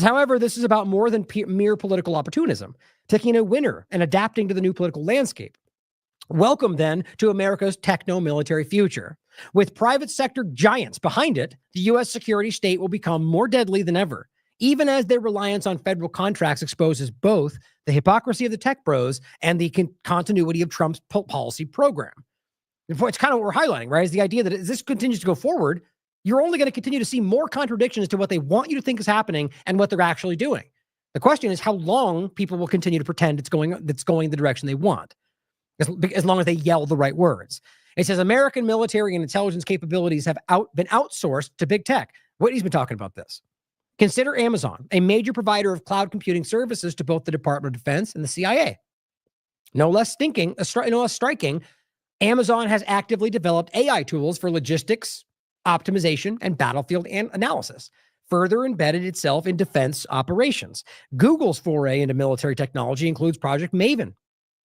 However, this is about more than mere political opportunism, taking a winner and adapting to the new political landscape. Welcome, then, to America's techno-military future. With private sector giants behind it, the U.S. security state will become more deadly than ever, even as their reliance on federal contracts exposes both the hypocrisy of the tech bros and the continuity of Trump's policy program. It's kind of what we're highlighting, right? Is the idea that as this continues to go forward, you're only going to continue to see more contradictions to what they want you to think is happening and what they're actually doing. The question is how long people will continue to pretend it's going the direction they want. As long as they yell the right words. It says American military and intelligence capabilities have been outsourced to big tech. Whitney's been talking about this. Consider Amazon, a major provider of cloud computing services to both the Department of Defense and the CIA. No less striking, Amazon has actively developed AI tools for logistics, optimization, and battlefield analysis, further embedded itself in defense operations. Google's foray into military technology includes Project Maven,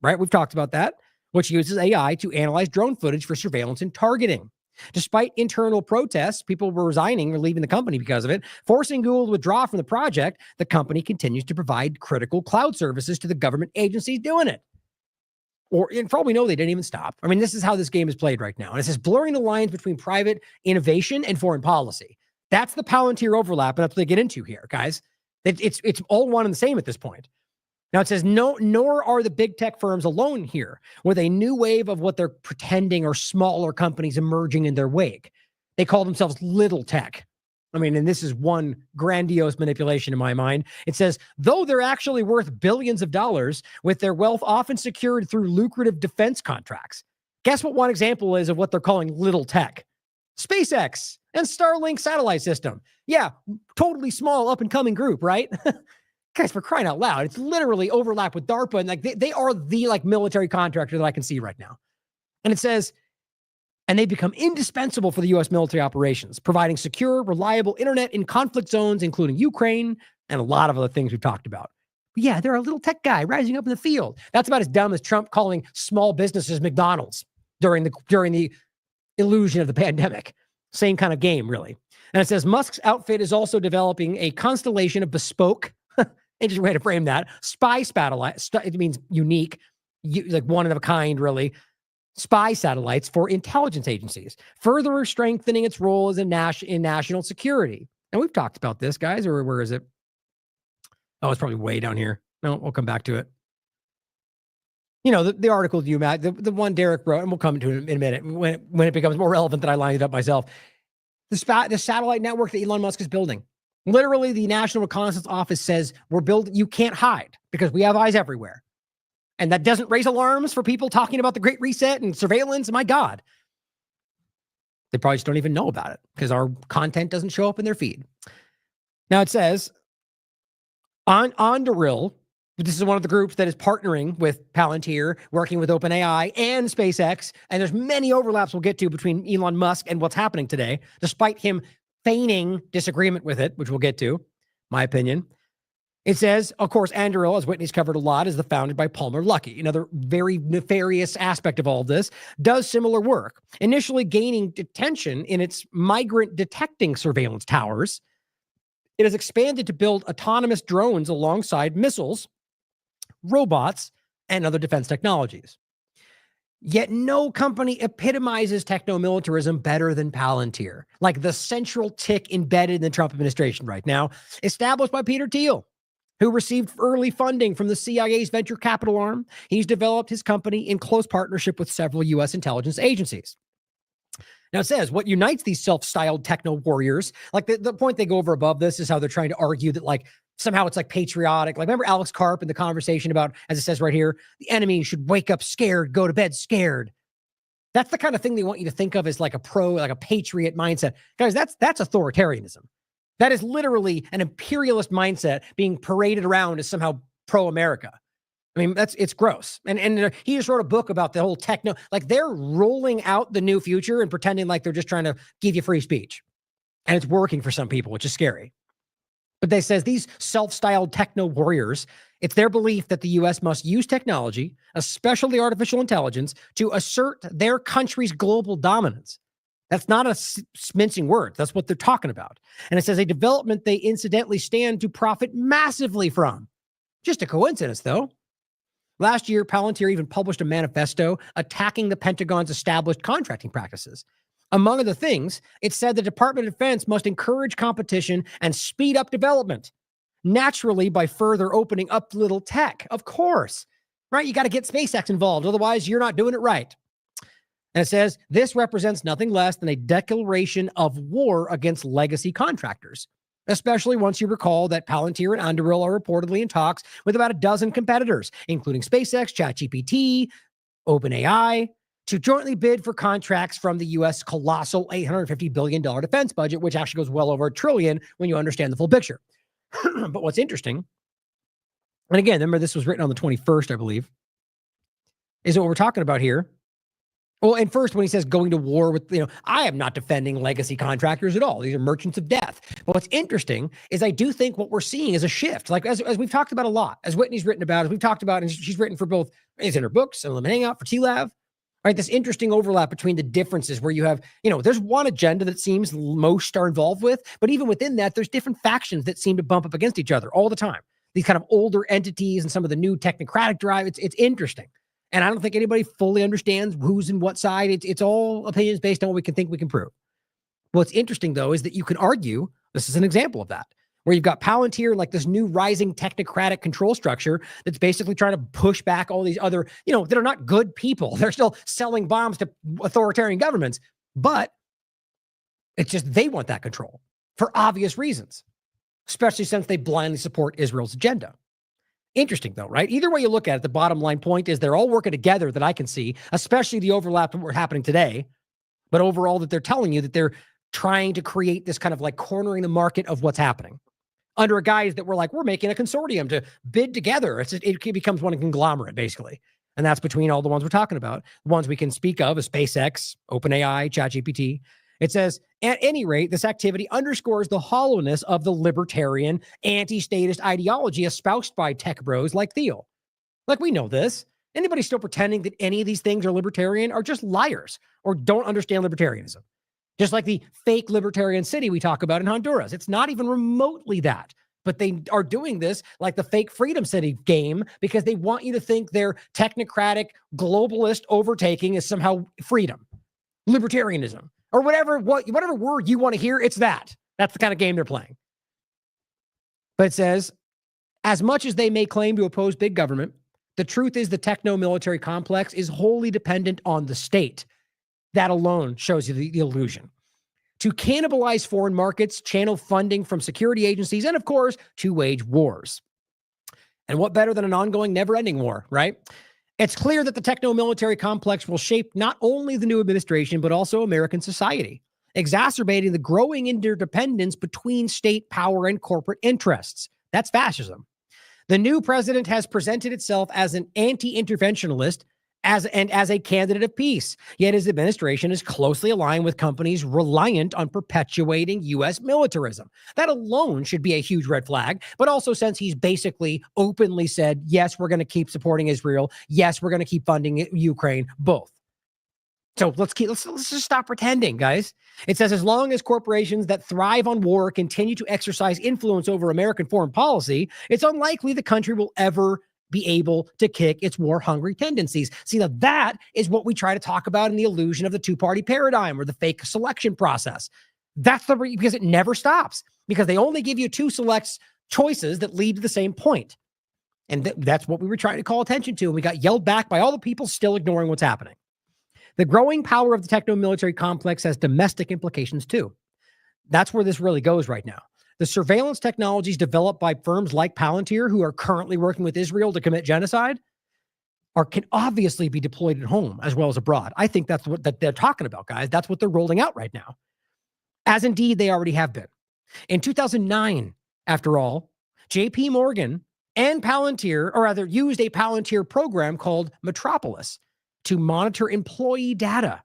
right? We've talked about that, which uses AI to analyze drone footage for surveillance and targeting. Despite internal protests, people were resigning or leaving the company because of it, forcing Google to withdraw from the project. The company continues to provide critical cloud services to the government agencies doing it. And for all we know, they didn't even stop. I mean, this is how this game is played right now. And it says blurring the lines between private innovation and foreign policy. That's the Palantir overlap, and that's what they get into here, guys. It's all one and the same at this point. Now it says, nor are the big tech firms alone here, with a new wave of what they're pretending are smaller companies emerging in their wake. They call themselves little tech. I mean, and this is one grandiose manipulation in my mind. It says, though they're actually worth billions of dollars, with their wealth often secured through lucrative defense contracts. Guess what one example is of what they're calling little tech? SpaceX and Starlink satellite system. Yeah, totally small up and coming group, right? Guys, for crying out loud, it's literally overlap with DARPA, and like they are the like military contractor that I can see right now. And it says, and they become indispensable for the U.S. military operations, providing secure, reliable internet in conflict zones, including Ukraine and a lot of other things we've talked about. But yeah, they're a little tech guy rising up in the field. That's about as dumb as Trump calling small businesses McDonald's during the illusion of the pandemic. Same kind of game, really. And it says Musk's outfit is also developing a constellation of bespoke, interesting way to frame that, spy satellites. It means unique, like one of a kind, really. Spy satellites for intelligence agencies, further strengthening its role as in national security. And we've talked about this, guys, or where is it? Oh, it's probably way down here. No, we'll come back to it. You know, the article you, Matt, the one Derek wrote, and we'll come to it in a minute when it becomes more relevant that I lined it up myself. The satellite network that Elon Musk is building. Literally, the National Reconnaissance Office says we're building, you can't hide because we have eyes everywhere. And that doesn't raise alarms for people talking about the Great Reset and surveillance. My God. They probably just don't even know about it because our content doesn't show up in their feed. Now it says, on Anduril, this is one of the groups that is partnering with Palantir, working with OpenAI and SpaceX. And there's many overlaps we'll get to between Elon Musk and what's happening today, despite him feigning disagreement with it, which we'll get to, my opinion. It says, of course, Anduril, as Whitney's covered a lot, is founded by Palmer Luckey. Another very nefarious aspect of all of this, does similar work, initially gaining attention in its migrant detecting surveillance towers. It has expanded to build autonomous drones alongside missiles, robots, and other defense technologies. Yet no company epitomizes techno-militarism better than Palantir, like the central tick embedded in the Trump administration right now, established by Peter Thiel, who received early funding from the CIA's venture capital arm. He's developed his company in close partnership with several U.S. intelligence agencies. Now it says, what unites these self-styled techno warriors, like the point they go over above this is how they're trying to argue that like somehow it's like patriotic. Like remember Alex Karp in the conversation about, as it says right here, the enemy should wake up scared, go to bed scared. That's the kind of thing they want you to think of as like a patriot mindset. Guys, that's authoritarianism. That is literally an imperialist mindset being paraded around as somehow pro-America. I mean, it's gross. And he just wrote a book about the whole techno, like they're rolling out the new future and pretending like they're just trying to give you free speech. And it's working for some people, which is scary. But they says these self-styled techno warriors, it's their belief that the U.S. must use technology, especially artificial intelligence, to assert their country's global dominance. That's not a mincing word. That's what they're talking about. And it says a development they incidentally stand to profit massively from. Just a coincidence, though. Last year, Palantir even published a manifesto attacking the Pentagon's established contracting practices. Among other things, it said the Department of Defense must encourage competition and speed up development, naturally by further opening up little tech. Of course, right? You got to get SpaceX involved. Otherwise, you're not doing it right. And it says, this represents nothing less than a declaration of war against legacy contractors, especially once you recall that Palantir and Anduril are reportedly in talks with about a dozen competitors, including SpaceX, ChatGPT, OpenAI, to jointly bid for contracts from the U.S. colossal $850 billion defense budget, which actually goes well over $1 trillion when you understand the full picture. But what's interesting, and again, remember this was written on the 21st, I believe, is what we're talking about here. Well, and first, when he says going to war with, I am not defending legacy contractors at all. These are merchants of death. But what's interesting is I do think what we're seeing is a shift. Like as we've talked about a lot, as Whitney's written about, as we've talked about, and she's written for both, it's in her books, and Eliminating Out for TLAV, right? This interesting overlap between the differences where you have, there's one agenda that seems most are involved with, but even within that, there's different factions that seem to bump up against each other all the time. These kind of older entities and some of the new technocratic drive, it's interesting. And I don't think anybody fully understands who's in what side. It's all opinions based on what we can think we can prove. What's interesting, though, is that you can argue, this is an example of that, where you've got Palantir, like this new rising technocratic control structure that's basically trying to push back all these other, that are not good people. They're still selling bombs to authoritarian governments. But It's just they want that control for obvious reasons, especially since they blindly support Israel's agenda. Interesting, though, right? Either way you look at it, the bottom line point is they're all working together that I can see, especially the overlap that we're happening today. But overall, that they're telling you that they're trying to create this kind of like cornering the market of what's happening under a guise that we're making a consortium to bid together. It becomes one conglomerate, basically. And that's between all the ones we're talking about. The ones we can speak of is SpaceX, OpenAI, ChatGPT. It says, at any rate, this activity underscores the hollowness of the libertarian, anti-statist ideology espoused by tech bros like Thiel. Like, we know this. Anybody still pretending that any of these things are libertarian are just liars or don't understand libertarianism. Just like the fake libertarian city we talk about in Honduras. It's not even remotely that. But they are doing this like the fake Freedom City game because they want you to think their technocratic, globalist overtaking is somehow freedom, libertarianism, or whatever word you want to hear. It's that. That's the kind of game they're playing. But it says, as much as they may claim to oppose big government, the truth is the techno-military complex is wholly dependent on the state. That alone shows you the illusion. To cannibalize foreign markets, channel funding from security agencies, and of course, to wage wars. And what better than an ongoing, never-ending war, right? It's clear that the techno-military complex will shape not only the new administration, but also American society, exacerbating the growing interdependence between state power and corporate interests. That's fascism. The new president has presented itself as an anti-interventionalist as a candidate of peace. Yet his administration is closely aligned with companies reliant on perpetuating U.S. militarism. That alone should be a huge red flag. But also, since he's basically openly said, yes, we're going to keep supporting Israel. Yes, we're going to keep funding Ukraine. Both. So let's just stop pretending, guys. It says, as long as corporations that thrive on war continue to exercise influence over American foreign policy, it's unlikely the country will ever be able to kick its war-hungry tendencies. See, now that is what we try to talk about in the illusion of the two-party paradigm or the fake selection process. That's because it never stops, because they only give you two select choices that lead to the same point. And that's what we were trying to call attention to. And we got yelled back by all the people still ignoring what's happening. The growing power of the techno-military complex has domestic implications too. That's where this really goes right now. The surveillance technologies developed by firms like Palantir, who are currently working with Israel to commit genocide, can obviously be deployed at home as well as abroad. I think that's what they're talking about, guys. That's what they're rolling out right now, as indeed they already have been. In 2009, after all, J.P. Morgan and Palantir, or rather used a Palantir program called Metropolis to monitor employee data,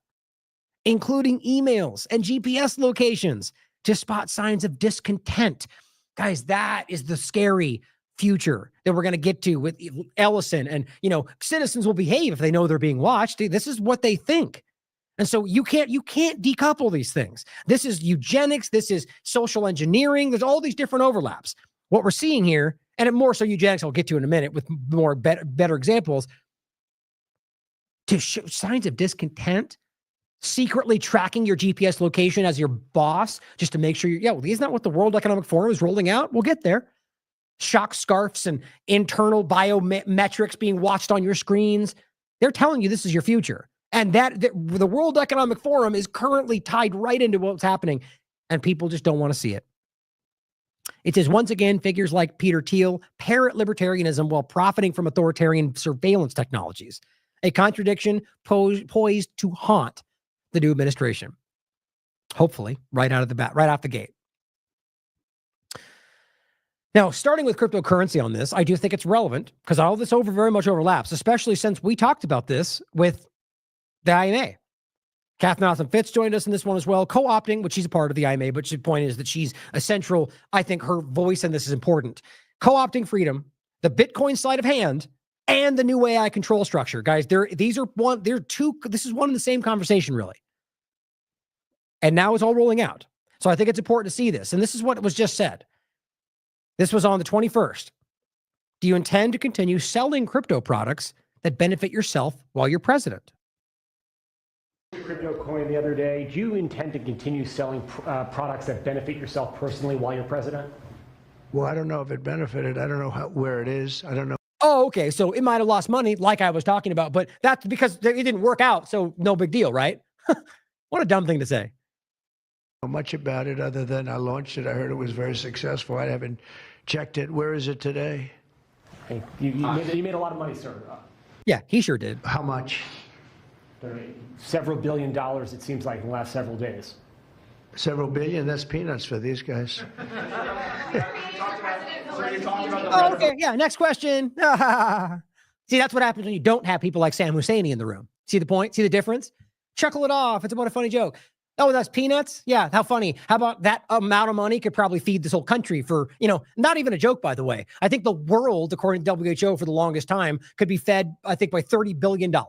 including emails and GPS locations, to spot signs of discontent. Guys, that is the scary future that we're going to get to with Ellison. And, citizens will behave if they know they're being watched. This is what they think. And so you can't decouple these things. This is eugenics. This is social engineering. There's all these different overlaps. What we're seeing here, and more so eugenics I'll get to in a minute with more better examples, to show signs of discontent, secretly tracking your GPS location as your boss just to make sure isn't that what the World Economic Forum is rolling out? We'll get there. Shock scarfs and internal biometrics being watched on your screens. They're telling you this is your future. And that the World Economic Forum is currently tied right into what's happening, and people just don't want to see it. It says, once again, figures like Peter Thiel parrot libertarianism while profiting from authoritarian surveillance technologies, a contradiction poised to haunt the new administration. Hopefully, right off the gate. Now, starting with cryptocurrency on this, I do think it's relevant because all this very much overlaps, especially since we talked about this with the IMA. Catherine Austin-Fitz joined us in this one as well, co-opting, which she's a part of the IMA, but the point is that she's a central, I think her voice in this is important. Co-opting freedom, the Bitcoin sleight of hand, and the new AI control structure. Guys, this is one and the same conversation, really. And now it's all rolling out. So I think it's important to see this. And this is what was just said. This was on the 21st. Do you intend to continue selling crypto products that benefit yourself while you're president? Crypto coin the other day. Do you intend to continue selling products that benefit yourself personally while you're president? Well, I don't know if it benefited. I don't know where it is. I don't know. Oh, okay. So it might have lost money like I was talking about, but that's because it didn't work out. So no big deal, right? What a dumb thing to say. much about it other than I launched it. I heard it was very successful. I haven't checked it. Where is it today? Hey, you made a lot of money, sir. Yeah, he sure did. How much? Several $billion, it seems like, in the last several days. Several billion? That's peanuts for these guys. Oh, okay, yeah, next question. See, that's what happens when you don't have people like Sam Husseini in the room. See the point? See the difference? Chuckle it off. It's about a funny joke. Oh, that's peanuts? Yeah, how funny. How about that amount of money could probably feed this whole country for, not even a joke, by the way. I think the world, according to WHO, for the longest time, could be fed, I think, by $30 billion. Now,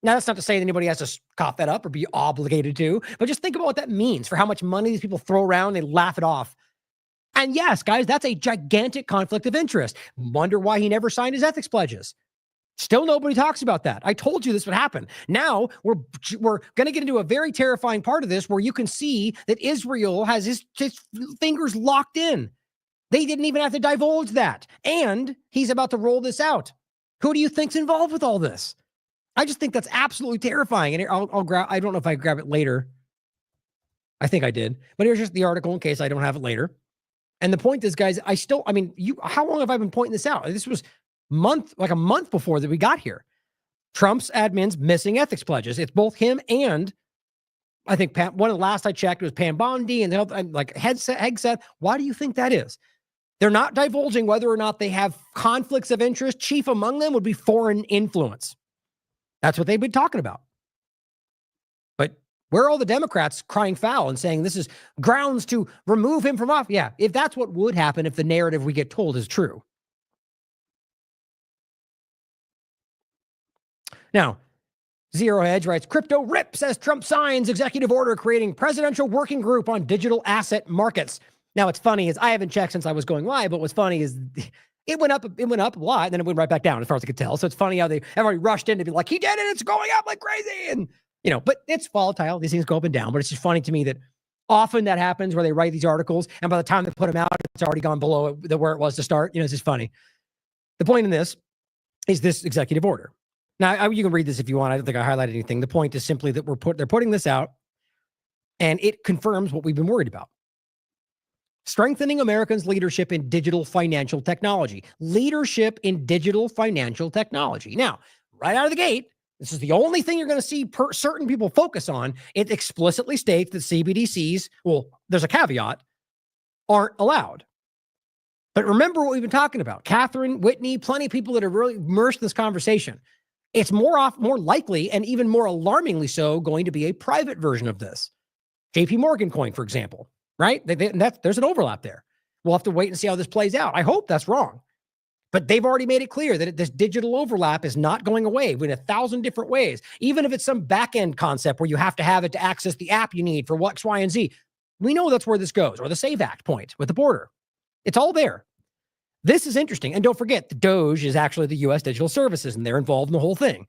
that's not to say that anybody has to cough that up or be obligated to, but just think about what that means for how much money these people throw around. They laugh it off. And yes, guys, that's a gigantic conflict of interest. Wonder why he never signed his ethics pledges. Still nobody talks about that. I told you this would happen. Now we're going to get into a very terrifying part of this where you can see that Israel has his fingers locked in. They didn't even have to divulge that. And he's about to roll this out. Who do you think's involved with all this? I just think that's absolutely terrifying. And I'll grab, I don't know if I grab it later. I think I did. But here's just the article in case I don't have it later. And the point is, guys, how long have I been pointing this out? This was a month before that we got here. Trump's admin's missing ethics pledges. It's both him and I think one of the last I checked was Pam Bondi and Hegseth. Why do you think that is? They're not divulging whether or not they have conflicts of interest. Chief among them would be foreign influence. That's what they've been talking about. But where are all the Democrats crying foul and saying this is grounds to remove him from office? Yeah, if that's what would happen if the narrative we get told is true. Now, Zero Hedge writes, crypto rips as Trump signs executive order creating presidential working group on digital asset markets. Now, what's funny is I haven't checked since I was going live, but what's funny is it went up a lot, and then it went right back down as far as I could tell. So it's funny how everybody rushed in to be like, he did it, it's going up like crazy. And, but it's volatile. These things go up and down. But it's just funny to me that often that happens where they write these articles, and by the time they put them out, it's already gone below where it was to start. It's just funny. The point in this is this executive order. Now, you can read this if you want. I don't think I highlighted anything. The point is simply that they're putting this out, and it confirms what we've been worried about. Strengthening Americans' leadership in digital financial technology. Leadership in digital financial technology. Now, right out of the gate, this is the only thing you're going to see certain people focus on. It explicitly states that CBDCs, well, there's a caveat, aren't allowed. But remember what we've been talking about. Catherine, Whitney, plenty of people that are really immersed in this conversation. It's more likely and even more alarmingly so going to be a private version of this. JP Morgan coin, for example, right? There's an overlap there. We'll have to wait and see how this plays out. I hope that's wrong. But they've already made it clear that this digital overlap is not going away in 1,000 different ways. Even if it's some back-end concept where you have to have it to access the app you need for X, Y, and Z. We know that's where this goes, or the SAVE Act point with the border. It's all there. This is interesting. And don't forget, the DOJ is actually the U.S. Digital Services, and they're involved in the whole thing.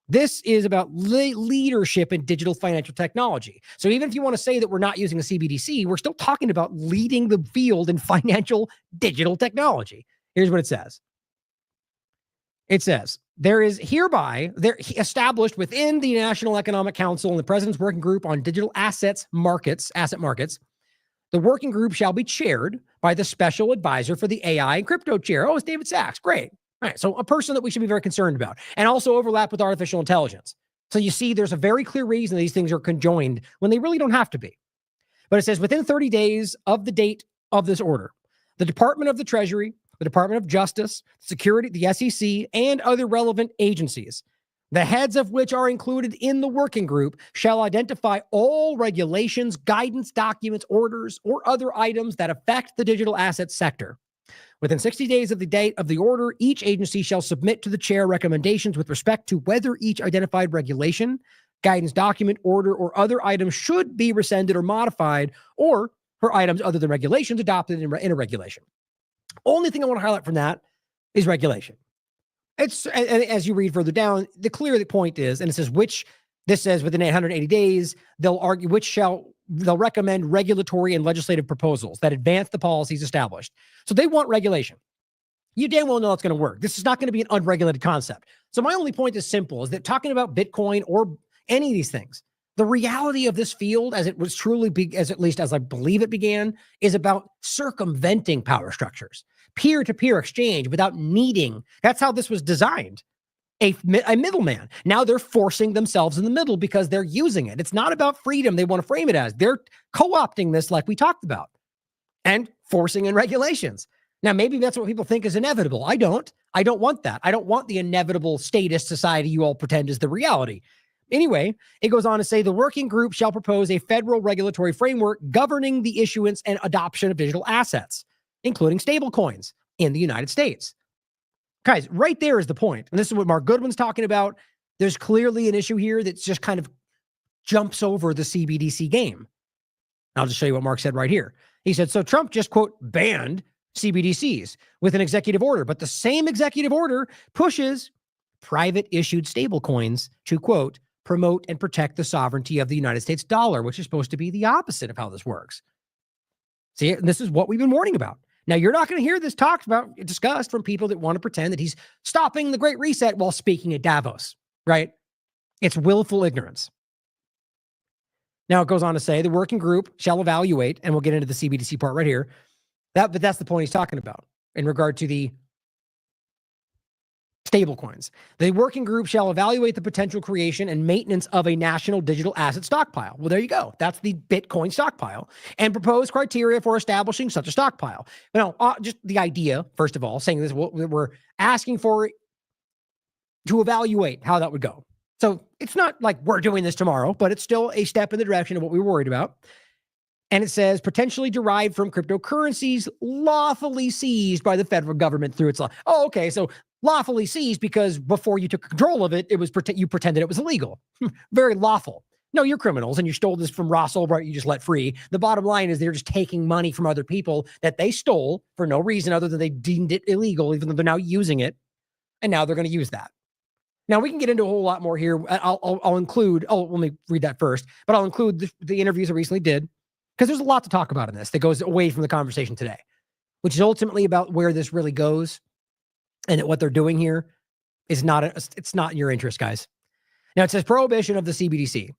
This is about leadership in digital financial technology. So even if you want to say that we're not using a CBDC, we're still talking about leading the field in financial digital technology. Here's what it says. It says, there is hereby established within the National Economic Council and the President's Working Group on Digital Asset Markets, the working group shall be chaired by the special advisor for the AI and crypto chair. Oh, it's David Sachs. Great. All right. So a person that we should be very concerned about, and also overlap with artificial intelligence. So you see, there's a very clear reason these things are conjoined when they really don't have to be. But it says within 30 days of the date of this order, the Department of the Treasury, the Department of Justice, Security, the SEC, and other relevant agencies, the heads of which are included in the working group, shall identify all regulations, guidance documents, orders, or other items that affect the digital assets sector. Within 60 days of the date of the order, each agency shall submit to the chair recommendations with respect to whether each identified regulation, guidance document, order, or other items should be rescinded or modified, or for items other than regulations adopted in a regulation. Only thing I want to highlight from that is regulation. It's, and as you read further down, the clear point is, and it says this says within 880 days, they'll recommend regulatory and legislative proposals that advance the policies established. So they want regulation. You damn well know it's going to work. This is not going to be an unregulated concept. So my only point is simple, is that talking about Bitcoin or any of these things, The reality of this field, as it was truly, as at least as I believe it began, is about circumventing power structures, peer-to-peer exchange without needing. That's how this was designed. A middleman. Now they're forcing themselves in the middle because they're using it. It's not about freedom. They want to frame it as. They're co-opting this like we talked about and forcing in regulations. Now, maybe that's what people think is inevitable. I don't want that. I don't want the inevitable statist society you all pretend is the reality. Anyway, it goes on to say the working group shall propose a federal regulatory framework governing the issuance and adoption of digital assets, including stablecoins in the United States. Guys, right there is the point. And this is what Mark Goodwin's talking about. There's clearly an issue here that's just kind of jumps over the CBDC game. I'll just show you what Mark said right here. He said, so Trump just, quote, banned CBDCs with an executive order, but the same executive order pushes private issued stablecoins to, quote, promote and protect the sovereignty of the United States dollar, which is supposed to be the opposite of how this works. See, this is what we've been warning about. Now, you're not going to hear this discussed from people that want to pretend that he's stopping the Great Reset while speaking at Davos, right? It's willful ignorance. Now, it goes on to say the working group shall evaluate, and we'll get into the CBDC part right here. But that's the point he's talking about in regard to the stablecoins. The working group shall evaluate the potential creation and maintenance of a national digital asset stockpile. Well, there you go. That's the Bitcoin stockpile, and propose criteria for establishing such a stockpile. Now, just the idea, first of all, saying this, we're asking for to evaluate how that would go. So it's not like we're doing this tomorrow, but it's still a step in the direction of what we were worried about. And it says potentially derived from cryptocurrencies lawfully seized by the federal government through its law. Oh, okay. So lawfully seized because before you took control of it, you pretended it was illegal. Very lawful. No, you're criminals and you stole this from Ross Ulbricht. You just let free. The bottom line is they're just taking money from other people that they stole for no reason other than they deemed it illegal, even though they're now using it. And now they're going to use that. Now we can get into a whole lot more here. I'll include, let me read that first, but I'll include the interviews I recently did because there's a lot to talk about in this that goes away from the conversation today, which is ultimately about where this really goes. And that what they're doing here is it's not in your interest, guys. Now it says prohibition of the CBDC.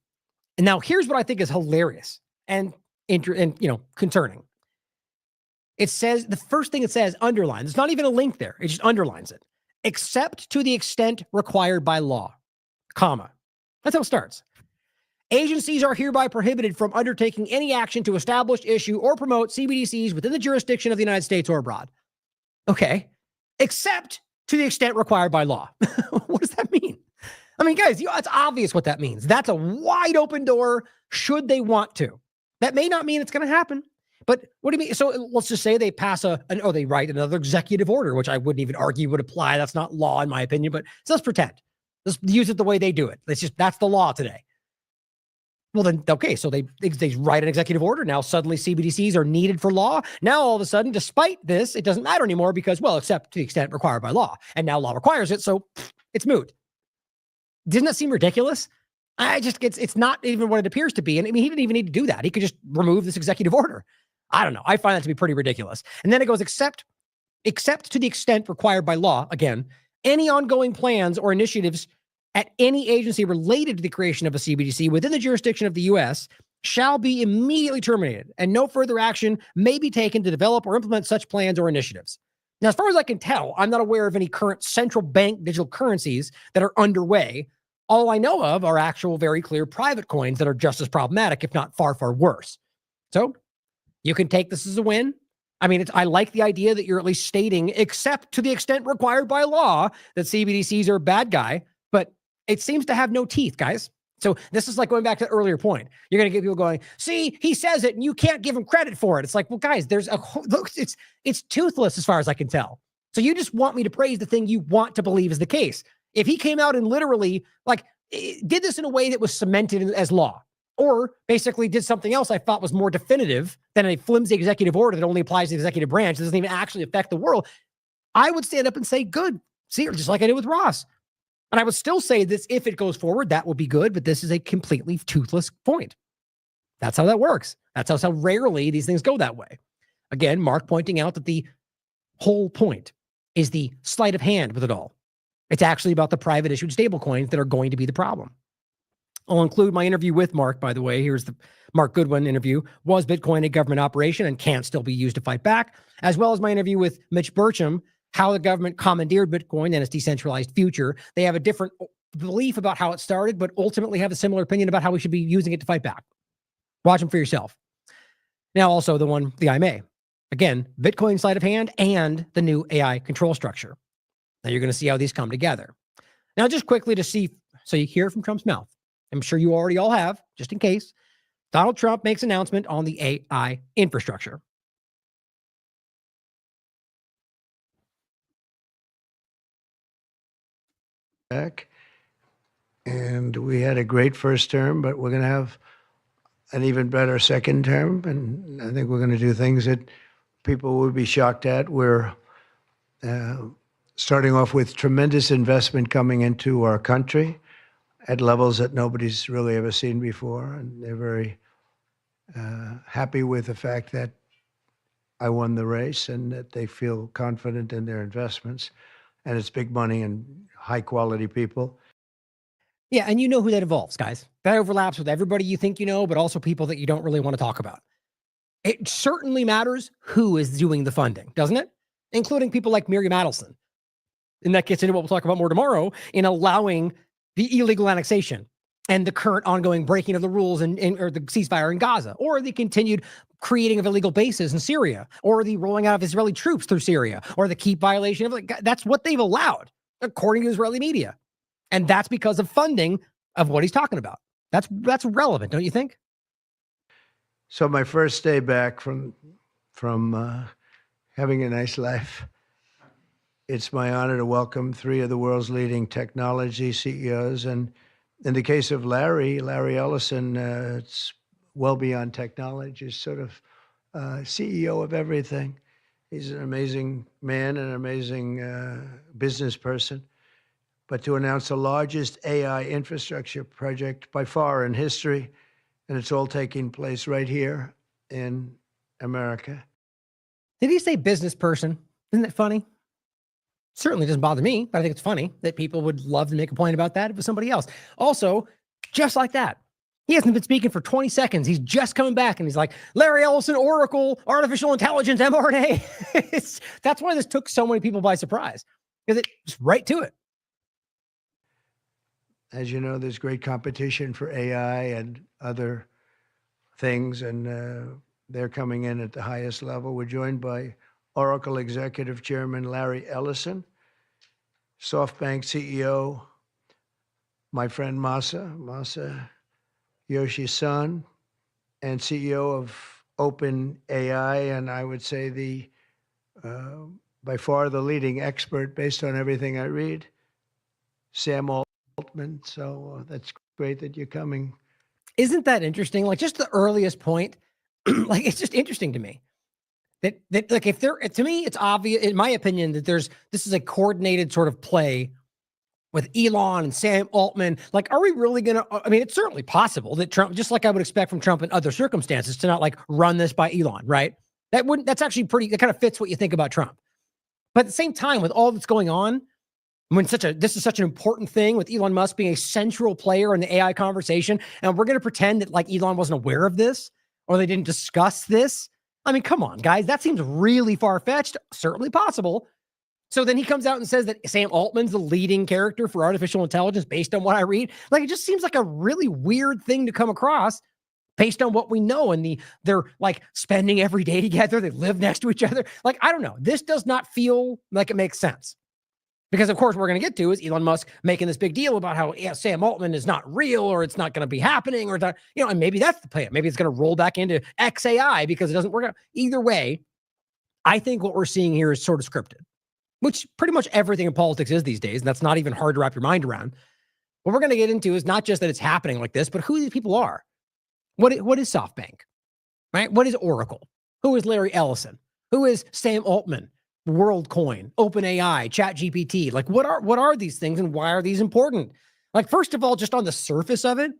And now here's what I think is hilarious and concerning. It says, the first thing it says, underline. There's not even a link there. It just underlines it. Except to the extent required by law, comma. That's how it starts. Agencies are hereby prohibited from undertaking any action to establish, issue, or promote CBDCs within the jurisdiction of the United States or abroad. Okay. Except to the extent required by law. What does that mean? I mean, guys, it's obvious what that means. That's a wide open door should they want to. That may not mean it's going to happen. But what do you mean? So let's just say they pass they write another executive order, which I wouldn't even argue would apply. That's not law in my opinion, but so let's pretend. Let's use it the way they do it. That's the law today. Well then, okay, so they write an executive order. Now suddenly CBDCs are needed for law. Now all of a sudden, despite this, it doesn't matter anymore because, well, except to the extent required by law. And now law requires it, so it's moot. Doesn't that seem ridiculous? It's not even what it appears to be. And I mean, he didn't even need to do that. He could just remove this executive order. I don't know. I find that to be pretty ridiculous. And then it goes, except to the extent required by law, again, any ongoing plans or initiatives at any agency related to the creation of a CBDC within the jurisdiction of the U.S. shall be immediately terminated, and no further action may be taken to develop or implement such plans or initiatives. Now, as far as I can tell, I'm not aware of any current central bank digital currencies that are underway. All I know of are actual, very clear private coins that are just as problematic, if not far, far worse. So you can take this as a win. I mean, I like the idea that you're at least stating, except to the extent required by law, that CBDCs are a bad guy, but it seems to have no teeth, guys. So this is like going back to the earlier point. You're going to get people going, see, he says it and you can't give him credit for it. It's like, well, guys, look, it's toothless as far as I can tell. So you just want me to praise the thing you want to believe is the case. If he came out and literally did this in a way that was cemented as law, or basically did something else I thought was more definitive than a flimsy executive order that only applies to the executive branch, that doesn't even actually affect the world, I would stand up and say, good. See, just like I did with Ross. And I would still say this, if it goes forward, that will be good, but this is a completely toothless point. That's how that works. That's how rarely these things go that way. Again, Mark pointing out that the whole point is the sleight of hand with it all. It's actually about the private issued stablecoins that are going to be the problem. I'll include my interview with Mark, by the way. Here's the Mark Goodwin interview. Was Bitcoin a government operation and can't still be used to fight back? As well as my interview with Mitch Burcham, how the government commandeered Bitcoin and its decentralized future. They have a different belief about how it started, but ultimately have a similar opinion about how we should be using it to fight back. Watch them for yourself. Now, also the IMA. Again, Bitcoin sleight of hand and the new AI control structure. Now you're going to see how these come together. Now, just quickly to see, so you hear it from Trump's mouth. I'm sure you already all have, just in case. Donald Trump makes an announcement on the AI infrastructure. Back. And we had a great first term, but we're going to have an even better second term. And I think we're going to do things that people would be shocked at. We're starting off with tremendous investment coming into our country at levels that nobody's really ever seen before. And they're very happy with the fact that I won the race and that they feel confident in their investments. And it's big money and high quality people. Yeah, and you know who that involves, guys. That overlaps with everybody you think you know, but also people that you don't really want to talk about. It certainly matters who is doing the funding, doesn't it? Including people like Miriam Adelson. And that gets into what we'll talk about more tomorrow in allowing the illegal annexation and the current ongoing breaking of the rules or the ceasefire in Gaza, or the continued creating of illegal bases in Syria, or the rolling out of Israeli troops through Syria, or the keep violation of that's what they've allowed, according to Israeli media. And that's because of funding of what he's talking about. That's relevant, don't you think? So my first day back from having a nice life, it's my honor to welcome three of the world's leading technology CEOs. And in the case of Larry Ellison, it's well beyond technology. He's sort of CEO of everything. He's an amazing man and an amazing business person. But to announce the largest AI infrastructure project by far in history, and it's all taking place right here in America. Did he say business person? Isn't that funny? Certainly doesn't bother me, but I think it's funny that people would love to make a point about that if it was somebody else. Also, just like that, he hasn't been speaking for 20 seconds. He's just coming back and he's like, Larry Ellison, Oracle, artificial intelligence, mRNA. That's why this took so many people by surprise, because it's right to it. As you know, there's great competition for AI and other things, and they're coming in at the highest level. We're joined by Oracle Executive Chairman Larry Ellison, SoftBank CEO, my friend Masa Yoshi's son, and CEO of OpenAI, and I would say by far the leading expert based on everything I read, Sam Altman. So that's great that you're coming. Isn't that interesting? Like, just the earliest point, like, it's just interesting to me that like, if there, to me, it's obvious, in my opinion, that this is a coordinated sort of play with Elon and Sam Altman. Like, are we really going to, I mean, it's certainly possible that Trump, just like I would expect from Trump in other circumstances, to not like run this by Elon, right? That's actually that kind of fits what you think about Trump. But at the same time, with all that's going on, when this is such an important thing, with Elon Musk being a central player in the AI conversation, and we're going to pretend that like Elon wasn't aware of this or they didn't discuss this. I mean, come on, guys, that seems really far-fetched. Certainly possible. So then he comes out and says that Sam Altman's the leading character for artificial intelligence based on what I read. Like, it just seems like a really weird thing to come across based on what we know. And they're like spending every day together. They live next to each other. Like, I don't know. This does not feel like it makes sense. Because, of course, what we're going to get to is Elon Musk making this big deal about how Sam Altman is not real, or it's not going to be happening, or that, and maybe that's the plan. Maybe it's going to roll back into XAI because it doesn't work out. Either way, I think what we're seeing here is sort of scripted, which pretty much everything in politics is these days, and that's not even hard to wrap your mind around. What we're going to get into is not just that it's happening like this, but who these people are. What is SoftBank, right? What is Oracle? Who is Larry Ellison? Who is Sam Altman? WorldCoin, OpenAI, ChatGPT. Like, what are these things, and why are these important? Like, first of all, just on the surface of it,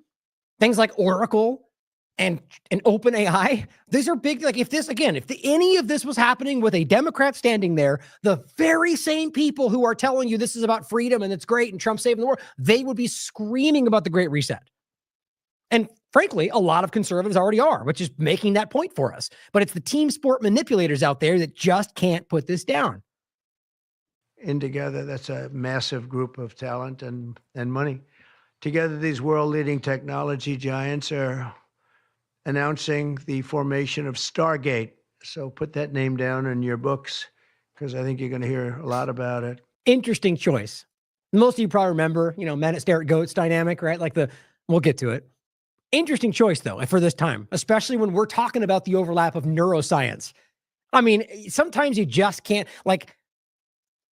things like Oracle and OpenAI, these are big. Like, if any of this was happening with a Democrat standing there, the very same people who are telling you this is about freedom and it's great and Trump's saving the world, they would be screaming about the Great Reset. And frankly, a lot of conservatives already are, which is making that point for us. But it's the team sport manipulators out there that just can't put this down. In together, that's a massive group of talent and money. Together, these world-leading technology giants are announcing the formation of Stargate. So put that name down in your books, because I think you're going to hear a lot about it. Interesting choice. Most of you probably remember, men at stare at goats dynamic, right? We'll get to it. Interesting choice, though, for this time, especially when we're talking about the overlap of neuroscience. I mean, sometimes you just can't,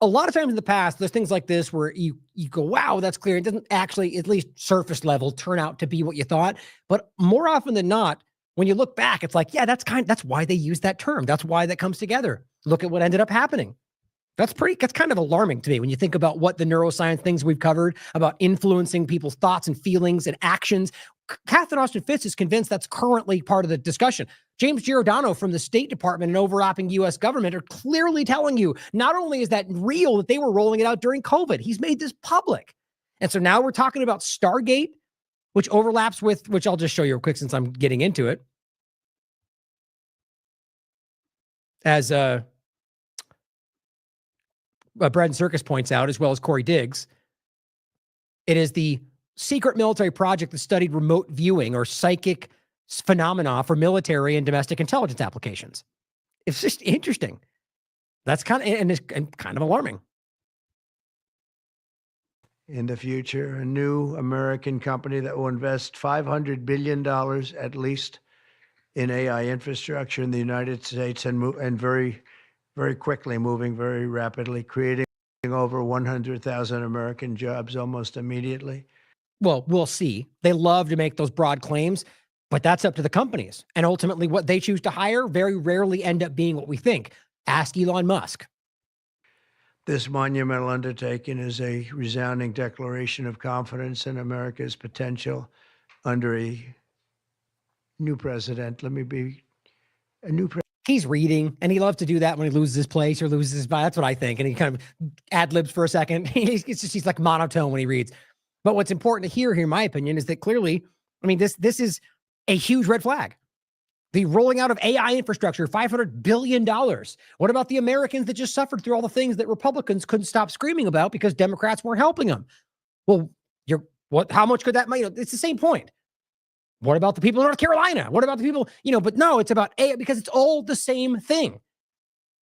a lot of times in the past, there's things like this where you go, wow, that's clear. It doesn't actually, at least surface level, turn out to be what you thought. But more often than not, when you look back, it's like, yeah, that's why they use that term. That's why that comes together. Look at what ended up happening. That's kind of alarming to me when you think about what the neuroscience things we've covered about influencing people's thoughts and feelings and actions. Catherine Austin Fitts is convinced that's currently part of the discussion. James Giordano from the State Department and overlapping U.S. government are clearly telling you not only is that real, that they were rolling it out during COVID. He's made this public. And so now we're talking about Stargate, which overlaps with, which I'll just show you real quick since I'm getting into it. As Brad and Circus points out, as well as Corey Diggs, it is the secret military project that studied remote viewing or psychic phenomena for military and domestic intelligence applications. It's just interesting. That's kind of alarming. In the future, a new American company that will invest $500 billion at least in AI infrastructure in the United States and very, very quickly, moving very rapidly, creating over 100,000 American jobs almost immediately. Well, we'll see. They love to make those broad claims, but that's up to the companies. And ultimately, what they choose to hire very rarely end up being what we think. Ask Elon Musk. This monumental undertaking is a resounding declaration of confidence in America's potential under a new president. He's reading, and he loves to do that when he loses his place or loses his vibe. That's what I think. And he kind of ad-libs for a second. He's like monotone when he reads. But what's important to hear here, in my opinion, is that clearly, this is a huge red flag. The rolling out of AI infrastructure, $500 billion. What about the Americans that just suffered through all the things that Republicans couldn't stop screaming about because Democrats weren't helping them? Well, how much could that money? It's the same point. What about the people in North Carolina? What about the people, but no, it's about AI because it's all the same thing.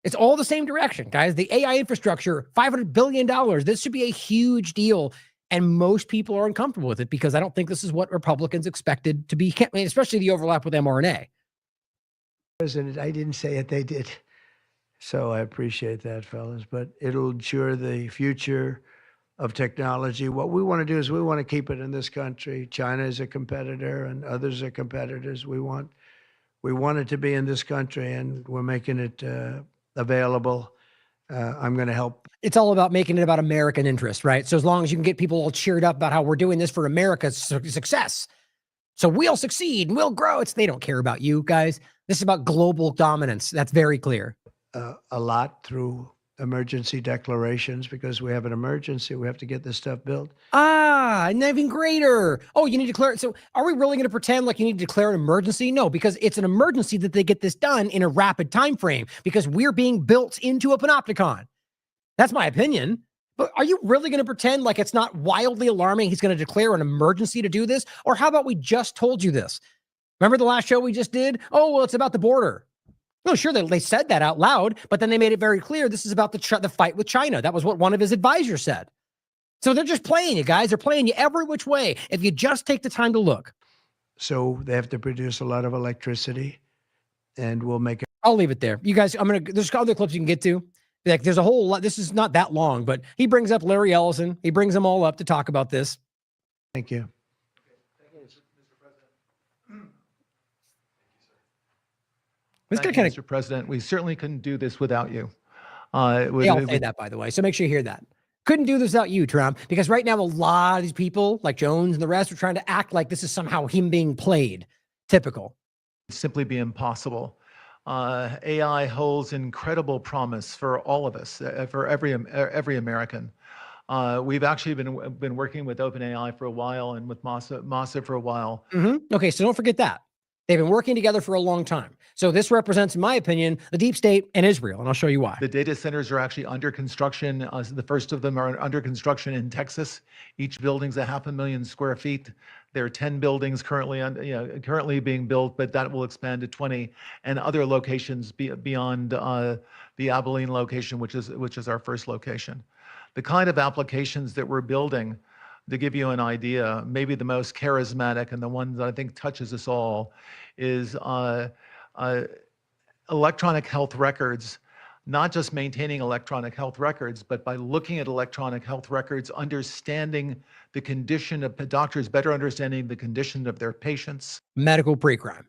It's all the same direction, guys. The AI infrastructure, $500 billion. This should be a huge deal. And most people are uncomfortable with it because I don't think this is what Republicans expected to be, especially the overlap with mRNA. President, I didn't say it, they did. So I appreciate that, fellas, but it'll ensure the future of technology. What we want to do is we want to keep it in this country. China is a competitor and others are competitors. We want it to be in this country and we're making it available. I'm going to help. It's all about making it about American interest, right? So as long as you can get people all cheered up about how we're doing this for America's success. So we'll succeed and we'll grow. They don't care about you guys. This is about global dominance. That's very clear. A lot through emergency declarations because we have an emergency. We have to get this stuff built. And even greater. Oh, you need to declare. So are we really going to pretend like you need to declare an emergency? No, because it's an emergency that they get this done in a rapid time frame because we're being built into a panopticon. That's my opinion. But are you really going to pretend like it's not wildly alarming? He's going to declare an emergency to do this? Or how about we just told you this? Remember the last show we just did? Oh, well, it's about the border. No, sure, they said that out loud, but then they made it very clear this is about the fight with China. That was what one of his advisors said. So they're just playing you guys. They're playing you every which way if you just take the time to look. So they have to produce a lot of electricity and we'll make it. I'll leave it there. You guys, there's other clips you can get to. Like there's a whole lot. This is not that long, but he brings up Larry Ellison. He brings them all up to talk about this. Thank you. Mr. President, we certainly couldn't do this without you. They all say that, by the way, so make sure you hear that. Couldn't do this without you, Trump, because right now a lot of these people, like Jones and the rest, are trying to act like this is somehow him being played. Typical. It'd simply be impossible. AI holds incredible promise for all of us, for every American. We've actually been working with OpenAI for a while and with Masa for a while. Okay, so don't forget that. They've been working together for a long time. So this represents, in my opinion, the deep state and Israel, and I'll show you why. The data centers are actually under construction. The first of them are under construction in Texas. Each building's 500,000 square feet. There are 10 buildings currently being built, but that will expand to 20 and other locations beyond the Abilene location, which is our first location. The kind of applications that we're building, to give you an idea, maybe the most charismatic and the one that I think touches us all is electronic health records, not just maintaining electronic health records, but by looking at electronic health records, understanding the condition of doctors, better understanding the condition of their patients. Medical pre-crime.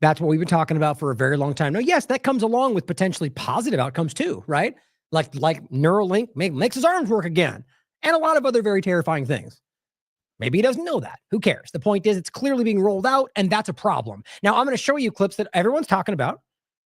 That's what we've been talking about for a very long time. Now, yes, that comes along with potentially positive outcomes too, right? Like Neuralink makes his arms work again, and a lot of other very terrifying things. Maybe he doesn't know that. Who cares? The point is it's clearly being rolled out, and that's a problem. Now, I'm going to show you clips that everyone's talking about,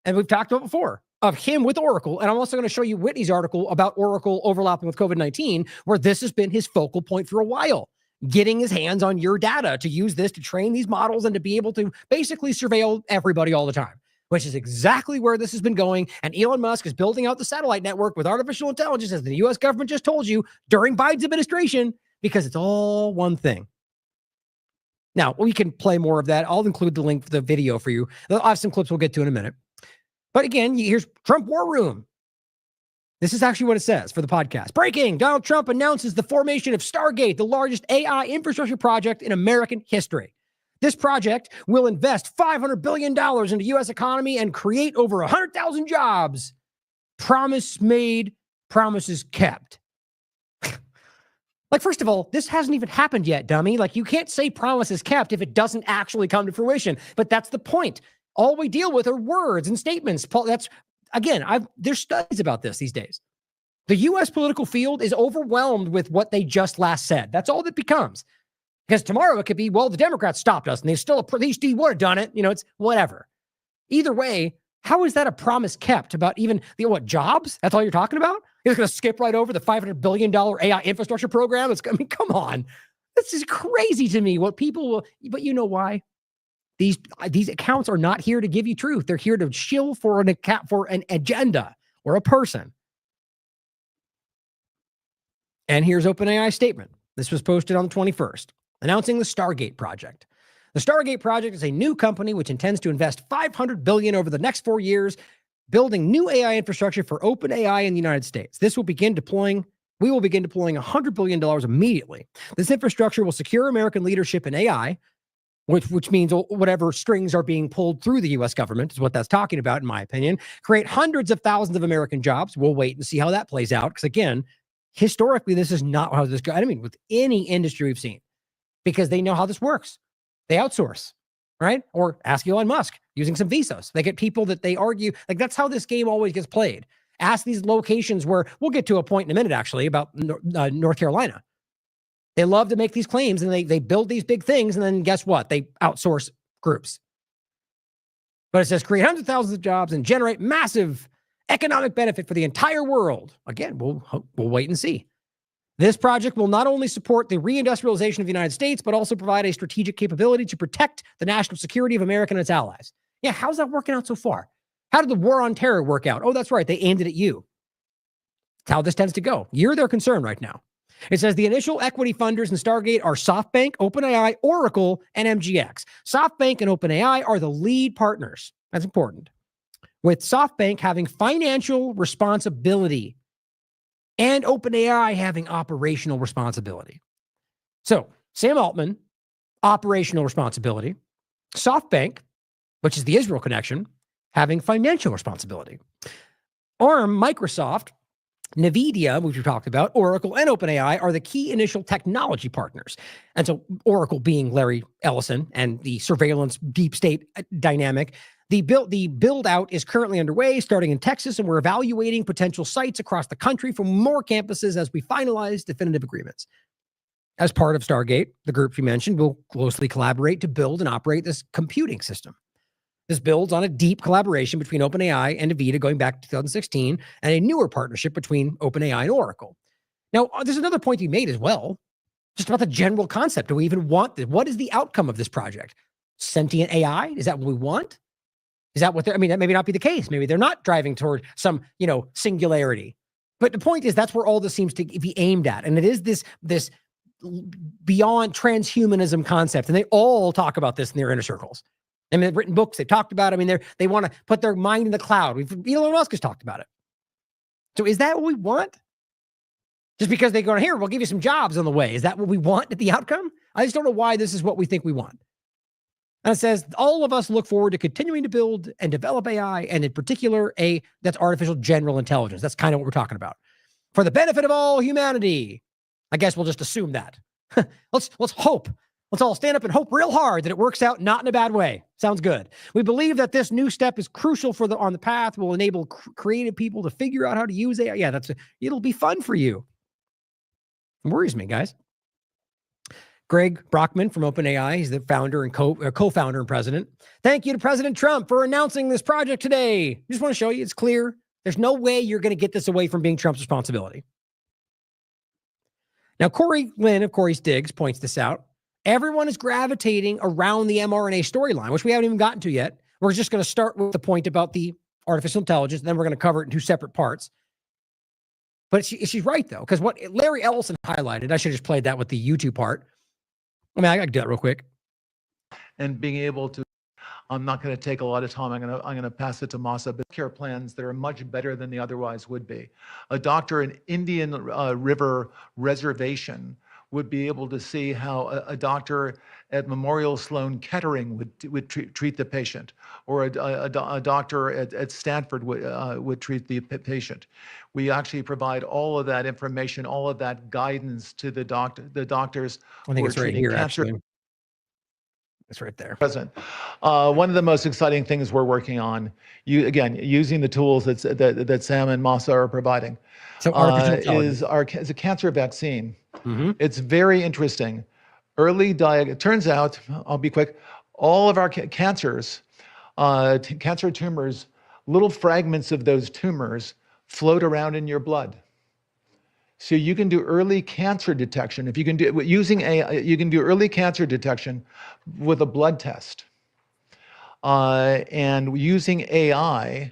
and we've talked about before, of him with Oracle. And I'm also going to show you Whitney's article about Oracle overlapping with COVID-19, where this has been his focal point for a while, getting his hands on your data to use this to train these models and to be able to basically surveil everybody all the time, which is exactly where this has been going. And Elon Musk is building out the satellite network with artificial intelligence, as the US government just told you, during Biden's administration, because it's all one thing. Now, we can play more of that. I'll include the link for the video for you. I'll have some clips we'll get to in a minute. But again, here's Trump War Room. This is actually what it says for the podcast. Breaking: Donald Trump announces the formation of Stargate, the largest AI infrastructure project in American history. This project will invest $500 billion into the U.S. economy and create over 100,000 jobs. Promise made, promises kept. Like, first of all, this hasn't even happened yet, dummy. Like, you can't say promises kept if it doesn't actually come to fruition. But that's the point. All we deal with are words and statements. Paul, that's, again, there's studies about this these days. The U.S. political field is overwhelmed with what they just last said. That's all that becomes. Because tomorrow it could be, well, the Democrats stopped us and they still, at least he would have done it. You know, it's whatever. Either way, how is that a promise kept about even jobs? That's all you're talking about? You're going to skip right over the $500 billion AI infrastructure program? Come on. This is crazy to me what people will, but you know why? These accounts are not here to give you truth. They're here to shill for an agenda or a person. And here's OpenAI's statement. This was posted on the 21st, announcing the Stargate project. The Stargate project is a new company which intends to invest $500 billion over the next 4 years, building new AI infrastructure for OpenAI in the United States. We will begin deploying $100 billion immediately. This infrastructure will secure American leadership in AI, which means whatever strings are being pulled through the U.S. government is what that's talking about, in my opinion. Create hundreds of thousands of American jobs. We'll wait and see how that plays out. Because again, historically, this is not how this goes. I mean, with any industry we've seen, because they know how this works. They outsource, right? Or ask Elon Musk using some Visos. They get people that they argue, like that's how this game always gets played. Ask these locations where we'll get to a point in a minute, actually, about North Carolina. They love to make these claims and they build these big things. And then guess what? They outsource groups. But it says create hundreds of thousands of jobs and generate massive economic benefit for the entire world. Again, we'll wait and see. This project will not only support the reindustrialization of the United States, but also provide a strategic capability to protect the national security of America and its allies. Yeah, how's that working out so far? How did the war on terror work out? Oh, that's right. They aimed it at you. That's how this tends to go. You're their concern right now. It says the initial equity funders in Stargate are SoftBank, OpenAI, Oracle, and MGX. SoftBank and OpenAI are the lead partners. That's important. With SoftBank having financial responsibility and OpenAI having operational responsibility. So Sam Altman, operational responsibility. SoftBank, which is the Israel connection, having financial responsibility. ARM, Microsoft, NVIDIA, which we talked about, Oracle, and OpenAI are the key initial technology partners. And so Oracle being Larry Ellison and the surveillance deep state dynamic. The build out is currently underway, starting in Texas, and we're evaluating potential sites across the country for more campuses as we finalize definitive agreements. As part of Stargate, the group you mentioned will closely collaborate to build and operate this computing system. This builds on a deep collaboration between OpenAI and NVIDIA going back to 2016, and a newer partnership between OpenAI and Oracle. Now, there's another point you made as well, just about the general concept. Do we even want this? What is the outcome of this project? Sentient AI? Is that what we want? Is that what they're, I mean, that may not be the case. Maybe they're not driving toward some, singularity. But the point is that's where all this seems to be aimed at. And it is this beyond transhumanism concept. And they all talk about this in their inner circles. I mean, they've written books, they've talked about it. I mean, they want to put their mind in the cloud. Elon Musk has talked about it. So is that what we want? Just because they go, here, we'll give you some jobs on the way. Is that what we want at the outcome? I just don't know why this is what we think we want. And it says, all of us look forward to continuing to build and develop AI, and in particular, that's artificial general intelligence. That's kind of what we're talking about. For the benefit of all humanity. I guess we'll just assume that. Let's hope. Let's all stand up and hope real hard that it works out, not in a bad way. Sounds good. We believe that this new step is crucial on the path, will enable creative people to figure out how to use AI. Yeah, it'll be fun for you. It worries me, guys. Greg Brockman from OpenAI, he's the founder and co-founder and president. Thank you to President Trump for announcing this project today. Just want to show you it's clear. There's no way you're going to get this away from being Trump's responsibility. Now, Corey Lynn of Corey's Digs points this out. Everyone is gravitating around the mRNA storyline, which we haven't even gotten to yet. We're just going to start with the point about the artificial intelligence, and then we're going to cover it in two separate parts. But she's right, though, because what Larry Ellison highlighted, I should have just played that with the YouTube part. I mean, I got to do that real quick. And being able to, I'm not going to take a lot of time. I'm going to pass it to Masa, but care plans that are much better than they otherwise would be. A doctor in Indian River Reservation would be able to see how a doctor at Memorial Sloan Kettering would treat the patient, or a doctor at Stanford would treat the patient. We actually provide all of that information, all of that guidance to the doctors. I think it's right here, cancer. actually. It's right there. President. One of the most exciting things we're working on, using the tools that Sam and Masa are providing, so is a cancer vaccine. Mm-hmm. It's very interesting. It turns out, I'll be quick, all of our cancers, cancer tumors, little fragments of those tumors float around in your blood. So you can do early cancer detection. If you can do using AI, you can do early cancer detection with a blood test. And using AI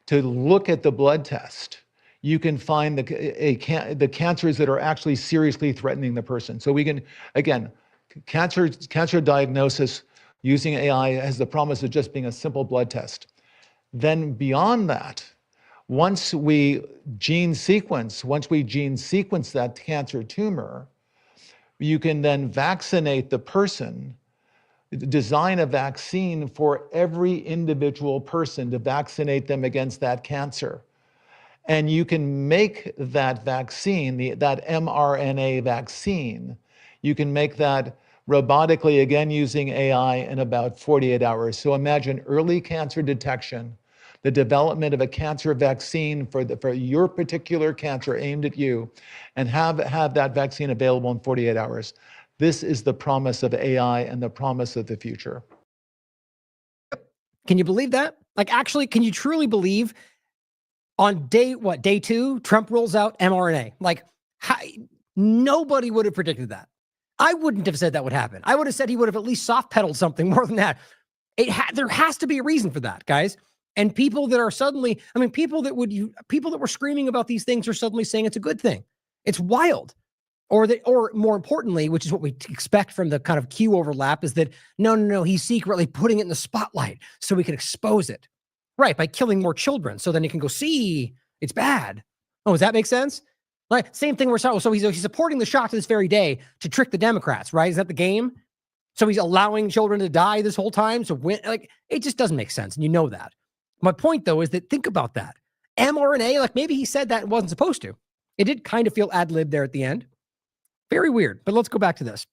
to look at the blood test, you can find the cancers that are actually seriously threatening the person. So we can, again, cancer diagnosis using AI has the promise of just being a simple blood test. Then beyond that, once we gene sequence that cancer tumor, you can then vaccinate the person, design a vaccine for every individual person to vaccinate them against that cancer. And you can make that vaccine, that mRNA vaccine, you can make that robotically, again, using AI in about 48 hours. So imagine early cancer detection, the development of a cancer vaccine for your particular cancer aimed at you, and have that vaccine available in 48 hours. This is the promise of AI and the promise of the future. Can you believe that? Like, actually, can you truly believe on day 2, Trump rolls out mRNA? Like, nobody would have predicted that. I wouldn't have said that would happen. I would have said he would have at least soft pedaled something more than that. There has to be a reason for that, guys. And people that are suddenly, people that were screaming about these things are suddenly saying it's a good thing. It's wild. Or more importantly, which is what we expect from the kind of Q overlap, is that no, he's secretly putting it in the spotlight so we can expose it. Right, by killing more children. So then you can go, see, it's bad. Oh, does that make sense? Like, same thing so he's supporting the shot to this very day to trick the Democrats, right? Is that the game? So he's allowing children to die this whole time. So it just doesn't make sense. And you know that. My point, though, is that think about that. mRNA, like maybe he said that it wasn't supposed to. It did kind of feel ad-lib there at the end. Very weird, but let's go back to this.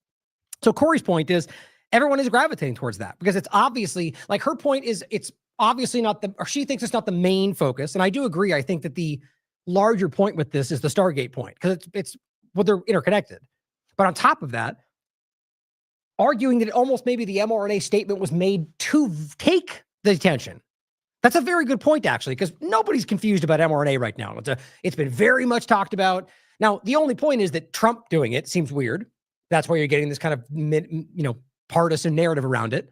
So Corey's point is everyone is gravitating towards that because it's obviously, like her point is it's obviously not she thinks it's not the main focus. And I do agree. I think that the larger point with this is the Stargate point because it's they're interconnected. But on top of that, arguing that almost maybe the mRNA statement was made to take the attention. That's a very good point, actually, because nobody's confused about mRNA right now. It's been very much talked about. Now, the only point is that Trump doing it seems weird. That's why you're getting this kind of partisan narrative around it.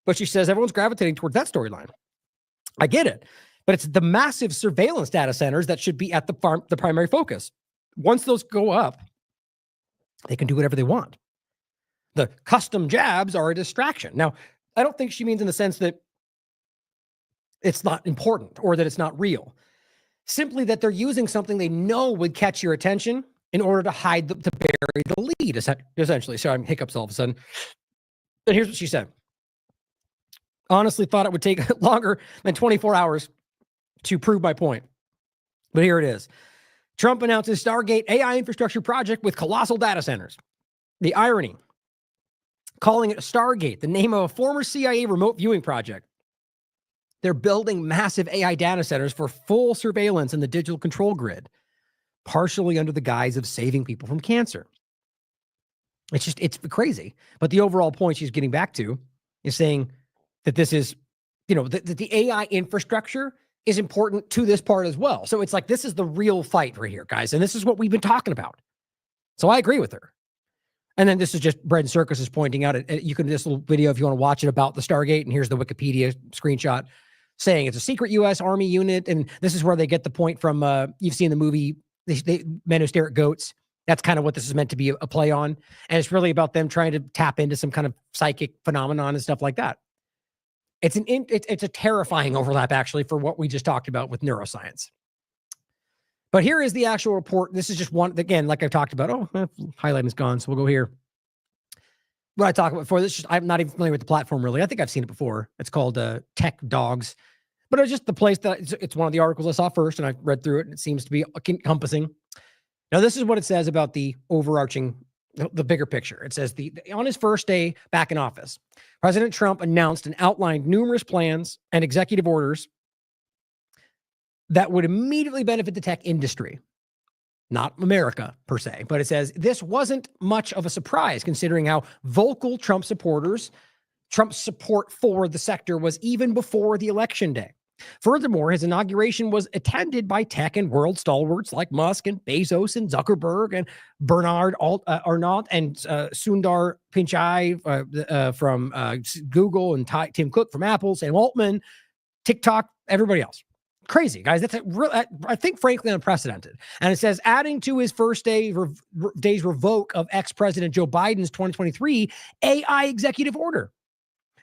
But she says everyone's gravitating towards that storyline. I get it. But it's the massive surveillance data centers that should be at the primary focus. Once those go up, they can do whatever they want. The custom jabs are a distraction. Now, I don't think she means in the sense that it's not important or that it's not real. Simply that they're using something they know would catch your attention in order to to bury the lead, essentially. So I'm hiccups all of a sudden. But here's what she said. Honestly thought it would take longer than 24 hours to prove my point. But here it is. Trump announces Stargate AI infrastructure project with colossal data centers. The irony, calling it Stargate, the name of a former CIA remote viewing project. They're building massive AI data centers for full surveillance in the digital control grid, partially under the guise of saving people from cancer. It's crazy. But the overall point she's getting back to is saying that this is, that the AI infrastructure is important to this part as well. So it's like, this is the real fight right here, guys. And this is what we've been talking about. So I agree with her. And then this is just Brent Circus is pointing out it. You can this little video if you want to watch it about the Stargate. And here's the Wikipedia screenshot saying it's a secret U.S. Army unit. And this is where they get the point from. You've seen the movie, they Men Who Stare at Goats. That's kind of what this is meant to be a play on. And it's really about them trying to tap into some kind of psychic phenomenon and stuff like that. It's a terrifying overlap, actually, for what we just talked about with neuroscience. But here is the actual report. This is just one, again, like I've talked about. Highlighting is gone, so we'll go here. What I talked about before, I'm not even familiar with the platform, really. I think I've seen it before. It's called Tech Dogs. But it's just the place that, it's one of the articles I saw first, and I read through it, and it seems to be encompassing. Now, this is what it says about the overarching, the bigger picture. It says, on his first day back in office, President Trump announced and outlined numerous plans and executive orders that would immediately benefit the tech industry. Not America, per se. But it says, this wasn't much of a surprise, considering how vocal Trump's support for the sector was even before the election day. Furthermore, his inauguration was attended by tech and world stalwarts like Musk and Bezos and Zuckerberg and Bernard Arnault and Sundar Pichai from Google and Tim Cook from Apple, Sam Altman, TikTok, everybody else. Crazy, guys. That's I think, frankly, unprecedented. And it says, adding to his first day's revoke of ex-President Joe Biden's 2023 AI executive order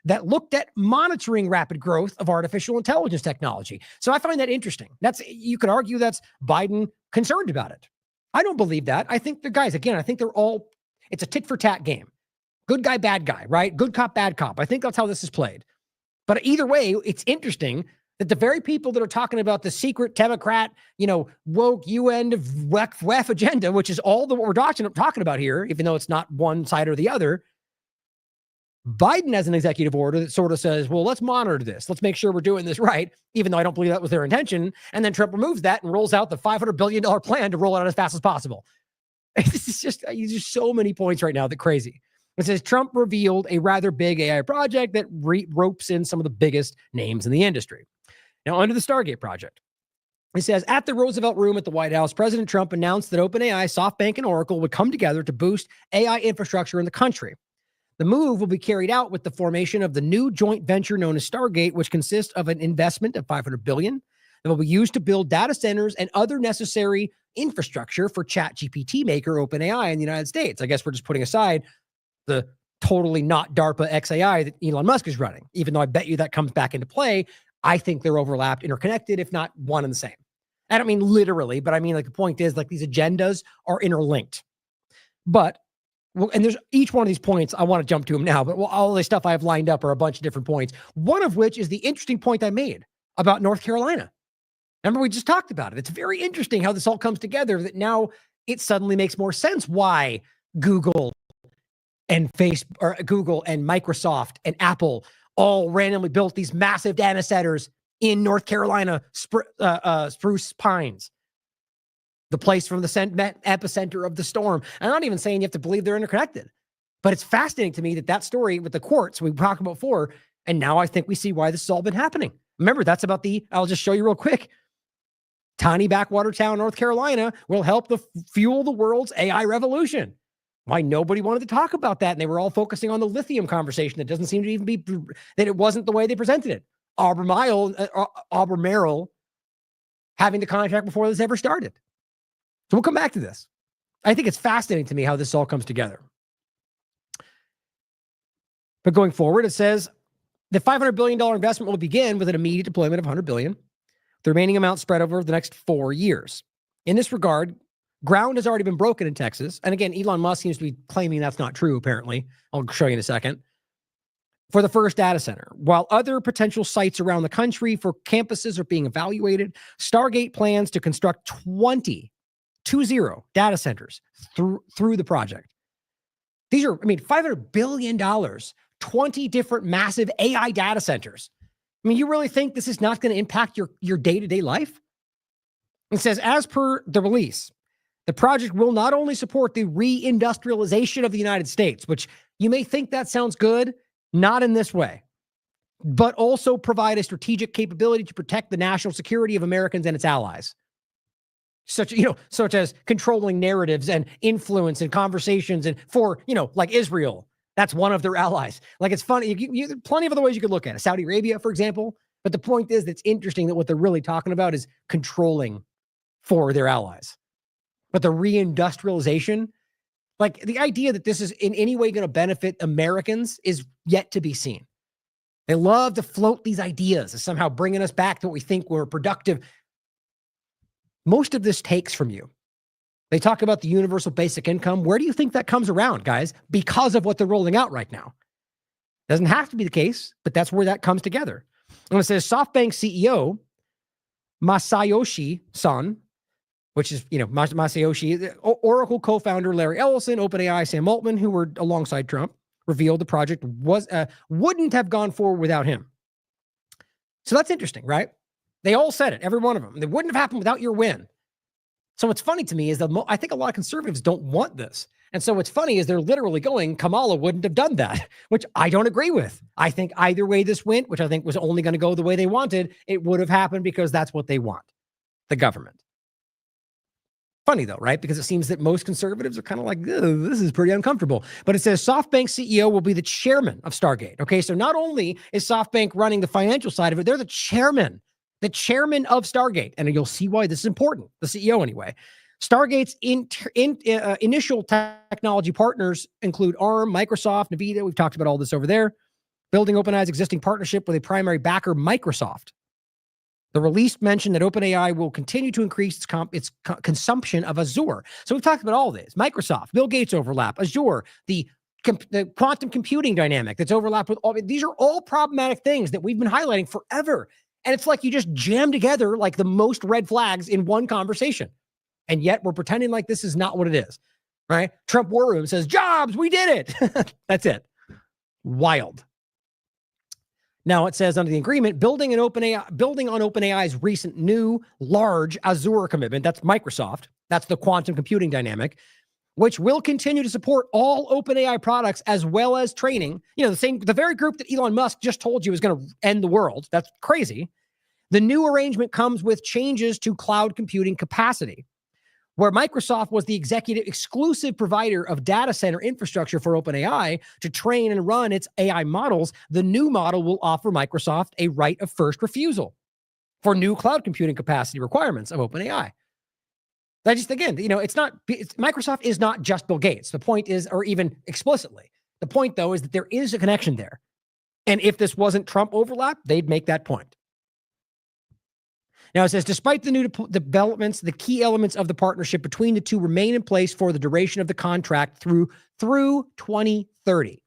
that looked at monitoring rapid growth of artificial intelligence technology. So I find that interesting. You could argue that's Biden concerned about it. I don't believe that. I think I think it's a tit for tat game. Good guy, bad guy, right? Good cop, bad cop. I think that's how this is played. But either way, it's interesting that the very people that are talking about the secret Democrat, woke UN WEF agenda, which is all what we're talking about here, even though it's not one side or the other, Biden has an executive order that sort of says, well, let's monitor this. Let's make sure we're doing this right, even though I don't believe that was their intention. And then Trump removes that and rolls out the $500 billion plan to roll it out as fast as possible. It's just so many points right now that crazy. It says Trump revealed a rather big AI project that ropes in some of the biggest names in the industry. Now, under the Stargate project, it says, at the Roosevelt Room at the White House, President Trump announced that OpenAI, SoftBank, and Oracle would come together to boost AI infrastructure in the country. The move will be carried out with the formation of the new joint venture known as Stargate, which consists of an investment of $500 billion that will be used to build data centers and other necessary infrastructure for ChatGPT maker OpenAI in the United States. I guess we're just putting aside the totally not DARPA XAI that Elon Musk is running, even though I bet you that comes back into play. I think they're overlapped, interconnected, if not one and the same. I don't mean literally, but I mean, the point is, these agendas are interlinked. But and there's each one of these points, I want to jump to them now, but all the stuff I have lined up are a bunch of different points. One of which is the interesting point I made about North Carolina. Remember, we just talked about it. It's very interesting how this all comes together, that now it suddenly makes more sense why Google and Google and Microsoft and Apple all randomly built these massive data centers in North Carolina, Spruce Pines. The place from the epicenter of the storm. I'm not even saying you have to believe they're interconnected, but it's fascinating to me that story with the courts we talked about before, and now I think we see why this has all been happening. Remember, that's about I'll just show you real quick. Tiny backwater town, North Carolina, will help fuel the world's AI revolution. Why nobody wanted to talk about that, and they were all focusing on the lithium conversation that doesn't seem to even be, that it wasn't the way they presented it. Albemarle having the contract before this ever started. So we'll come back to this. I think it's fascinating to me how this all comes together. But going forward, it says the $500 billion investment will begin with an immediate deployment of $100 billion. The remaining amount spread over the next 4 years. In this regard, ground has already been broken in Texas. And again, Elon Musk seems to be claiming that's not true, apparently. I'll show you in a second. For the first data center. While other potential sites around the country for campuses are being evaluated, Stargate plans to construct 20 data centers through the project. These are, $500 billion, 20 different massive AI data centers. You really think this is not going to impact your day-to-day life? It says, as per the release, the project will not only support the reindustrialization of the United States, which you may think that sounds good, not in this way, but also provide a strategic capability to protect the national security of Americans and its allies. Such as controlling narratives and influence and conversations and for, like Israel. That's one of their allies. Like, it's funny. Plenty of other ways you could look at it. Saudi Arabia, for example. But the point is, it's interesting that what they're really talking about is controlling for their allies. But the reindustrialization, like the idea that this is in any way going to benefit Americans is yet to be seen. They love to float these ideas as somehow bringing us back to what we think were productive. Most of this takes from you. They talk about the universal basic income. Where do you think that comes around, guys? Because of what they're rolling out right now. Doesn't have to be the case, but that's where that comes together. And it says SoftBank CEO Masayoshi Son, which is, Masayoshi, Oracle co-founder Larry Ellison, OpenAI Sam Altman, who were alongside Trump, revealed the project wouldn't have gone forward without him. So that's interesting, right? They all said it, every one of them. It wouldn't have happened without your win. So what's funny to me is that I think a lot of conservatives don't want this. And so what's funny is they're literally going, Kamala wouldn't have done that, which I don't agree with. I think either way this went, which I think was only going to go the way they wanted, it would have happened because that's what they want, the government. Funny though, right? Because it seems that most conservatives are kind of like, this is pretty uncomfortable. But it says SoftBank CEO will be the chairman of Stargate. Okay, so not only is SoftBank running the financial side of it, they're the chairman of Stargate. And you'll see why this is important, the CEO anyway. Stargate's initial technology partners include ARM, Microsoft, NVIDIA. We've talked about all this over there. Building OpenAI's existing partnership with a primary backer, Microsoft. The release mentioned that OpenAI will continue to increase its consumption of Azure. So we've talked about all this. Microsoft, Bill Gates overlap, Azure, the quantum computing dynamic that's overlapped with all. These are all problematic things that we've been highlighting forever. And it's like you just jam together like the most red flags in one conversation. And yet we're pretending like this is not what it is, right? Trump War Room says, jobs, we did it. That's it. Wild. Now it says under the agreement, building on OpenAI's recent new large Azure commitment, that's Microsoft, that's the quantum computing dynamic, which will continue to support all OpenAI products as well as training. The very group that Elon Musk just told you is going to end the world. That's crazy. The new arrangement comes with changes to cloud computing capacity. Where Microsoft was the exclusive provider of data center infrastructure for OpenAI to train and run its AI models, the new model will offer Microsoft a right of first refusal for new cloud computing capacity requirements of OpenAI. Microsoft is not just Bill Gates. The point is, or even explicitly, the point though is that there is a connection there. And if this wasn't Trump overlap, they'd make that point. Now it says, despite the new developments, the key elements of the partnership between the two remain in place for the duration of the contract through 2030.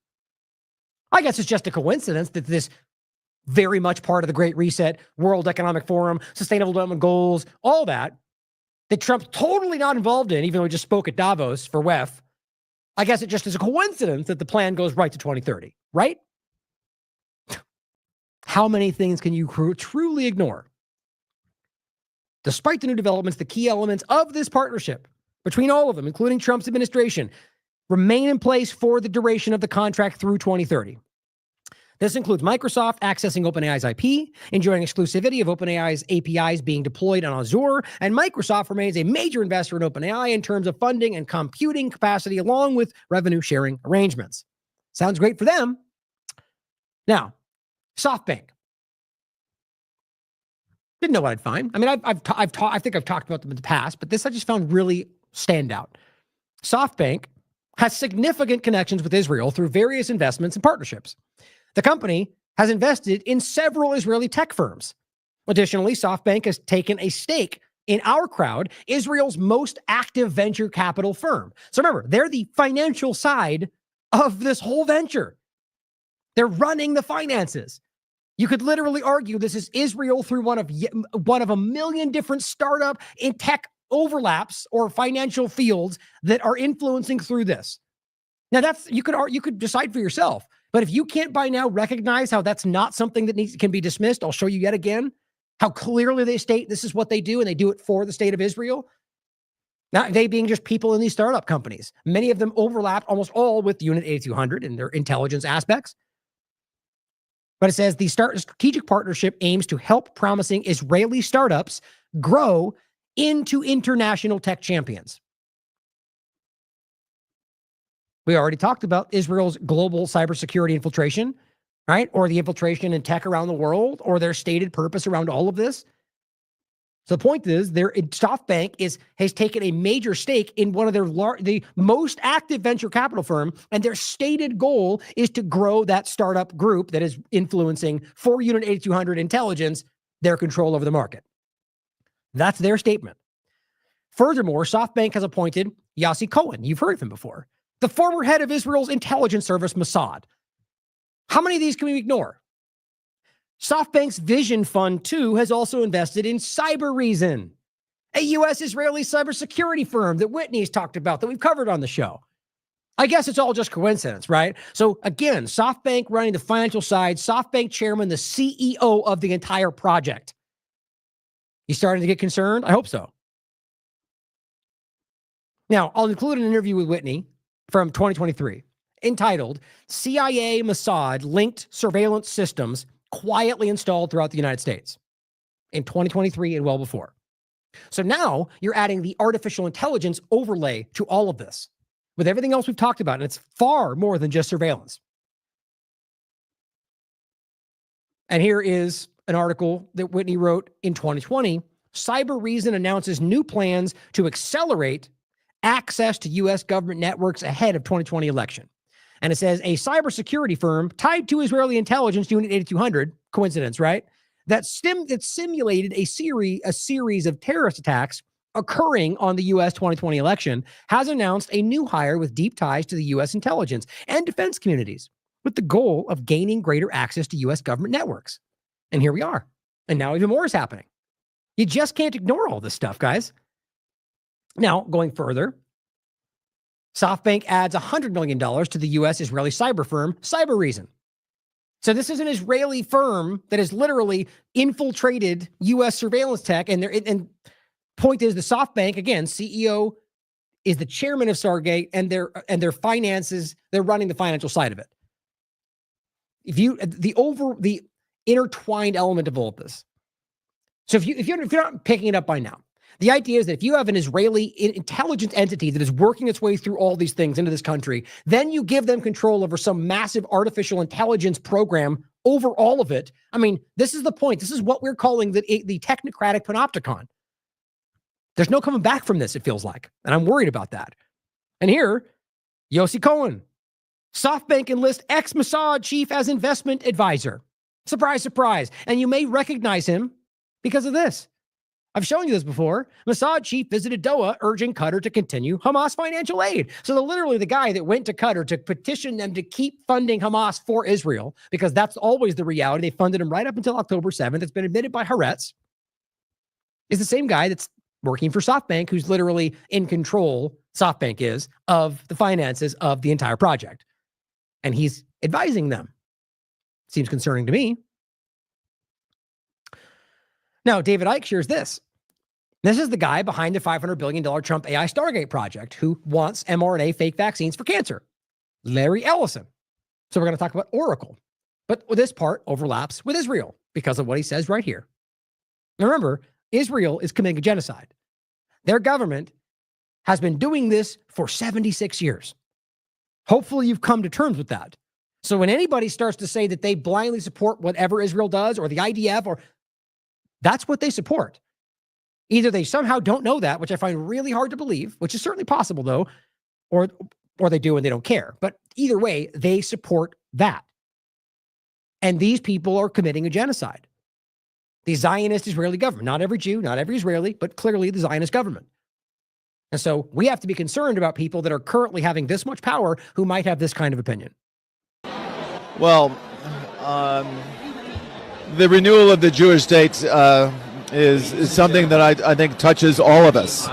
I guess it's just a coincidence that this very much part of the Great Reset, World Economic Forum, Sustainable Development Goals, all that Trump's totally not involved in, even though he just spoke at Davos for WEF. I guess it just is a coincidence that the plan goes right to 2030, right? How many things can you truly ignore? Despite the new developments, the key elements of this partnership between all of them, including Trump's administration, remain in place for the duration of the contract through 2030. This includes Microsoft accessing OpenAI's IP, enjoying exclusivity of OpenAI's APIs being deployed on Azure, and Microsoft remains a major investor in OpenAI in terms of funding and computing capacity, along with revenue-sharing arrangements. Sounds great for them. Now, SoftBank. Didn't know what I'd find. I mean, I think I've talked about them in the past, but this I just found really standout. SoftBank has significant connections with Israel through various investments and partnerships. The company has invested in several Israeli tech firms. Additionally, SoftBank has taken a stake in Our Crowd, Israel's most active venture capital firm. So remember, they're the financial side of this whole venture. They're running the finances. You could literally argue this is Israel through one of a million different startup in tech overlaps or financial fields that are influencing through this. Now you could decide for yourself, but if you can't by now recognize how that's not something that can be dismissed, I'll show you yet again how clearly they state this is what they do, and they do it for the state of Israel. Not they being just people in these startup companies. Many of them overlap almost all with Unit 8200 and their intelligence aspects. But it says the strategic partnership aims to help promising Israeli startups grow into international tech champions. We already talked about Israel's global cybersecurity infiltration, right? Or the infiltration in tech around the world, or their stated purpose around all of this. So the point is, SoftBank has taken a major stake in one of the most active venture capital firm, and their stated goal is to grow that startup group that is influencing for Unit 8200 intelligence their control over the market. That's their statement. Furthermore, SoftBank has appointed Yossi Cohen. You've heard of him before. The former head of Israel's intelligence service, Mossad. How many of these can we ignore? SoftBank's Vision Fund 2 has also invested in Cybereason, a U.S.-Israeli cybersecurity firm that Whitney's talked about, that we've covered on the show. I guess it's all just coincidence, right? So again, SoftBank running the financial side, SoftBank chairman, the CEO of the entire project. You starting to get concerned? I hope so. Now, I'll include an interview with Whitney from 2023 entitled CIA Mossad Linked Surveillance Systems Quietly Installed Throughout the United States in 2023 and well before. So now you're adding the artificial intelligence overlay to all of this with everything else we've talked about, and it's far more than just surveillance. And here is an article that Whitney wrote in 2020. Cybereason announces new plans to accelerate access to U.S. government networks ahead of 2020 election. And it says a cybersecurity firm tied to Israeli intelligence Unit 8200, coincidence, right? That simulated a series of terrorist attacks occurring on the U.S. 2020 election, has announced a new hire with deep ties to the U.S. intelligence and defense communities with the goal of gaining greater access to U.S. government networks. And here we are. And now even more is happening. You just can't ignore all this stuff, guys. Now, going further, SoftBank adds $100 million to the U.S.-Israeli cyber firm, Cybereason. So this is an Israeli firm that has literally infiltrated U.S. surveillance tech. And point is, the SoftBank, again, CEO is the chairman of Stargate, and their finances, they're running the financial side of it. The intertwined element of all of this. So if you're not picking it up by now, the idea is that if you have an Israeli intelligence entity that is working its way through all these things into this country, then you give them control over some massive artificial intelligence program over all of it. I mean, this is the point. This is what we're calling the technocratic panopticon. There's no coming back from this, it feels like. And I'm worried about that. And here, Yossi Cohen. SoftBank enlists ex-Mossad chief as investment advisor. Surprise, surprise. And you may recognize him because of this. I've shown you this before. Mossad chief visited Doha, urging Qatar to continue Hamas financial aid. So literally the guy that went to Qatar to petition them to keep funding Hamas for Israel, because that's always the reality. They funded him right up until October 7th. It's been admitted by Haaretz. Is the same guy that's working for SoftBank, who's literally in control, SoftBank is, of the finances of the entire project. And he's advising them. Seems concerning to me. Now, David Icke shares this. This is the guy behind the $500 billion Trump AI Stargate project who wants mRNA fake vaccines for cancer. Larry Ellison. So we're going to talk about Oracle. But this part overlaps with Israel because of what he says right here. Now remember, Israel is committing a genocide. Their government has been doing this for 76 years. Hopefully you've come to terms with that. So when anybody starts to say that they blindly support whatever Israel does or the IDF, or that's what they support. Either they somehow don't know that, which I find really hard to believe, which is certainly possible though, or they do and they don't care. But either way, they support that. And these people are committing a genocide. The Zionist Israeli government, not every Jew, not every Israeli, but clearly the Zionist government. And so we have to be concerned about people that are currently having this much power who might have this kind of opinion. Well, the renewal of the Jewish state is something that I think touches all of us.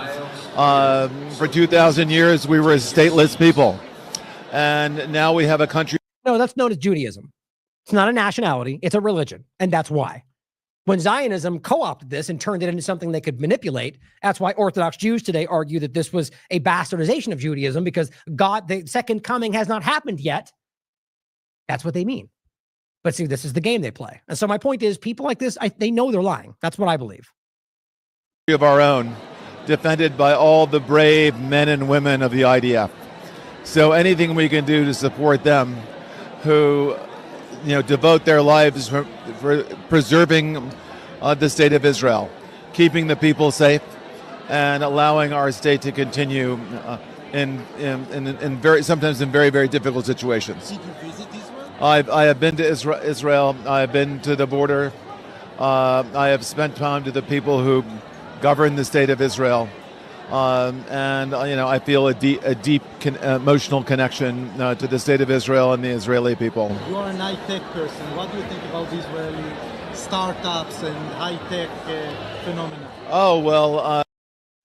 For 2,000 years, we were a stateless people. And now we have a country. No, that's known as Judaism. It's not a nationality. It's a religion. And that's why. When Zionism co-opted this and turned it into something they could manipulate, that's why Orthodox Jews today argue that this was a bastardization of Judaism because God, the second coming has not happened yet. That's what they mean. But see, this is the game they play. And so my point is, people like this, they know they're lying. That's what I believe. Of our own, defended by all the brave men and women of the IDF. So anything we can do to support them who, devote their lives for preserving the state of Israel, keeping the people safe, and allowing our state to continue sometimes in very, very difficult situations. Did you visit Israel? I have been to Israel. I have been to the border. I have spent time to the people who govern the state of Israel. I feel a deep emotional connection to the state of Israel and the Israeli people. You are an high-tech person. What do you think about the Israeli startups and high-tech phenomena? Oh, well...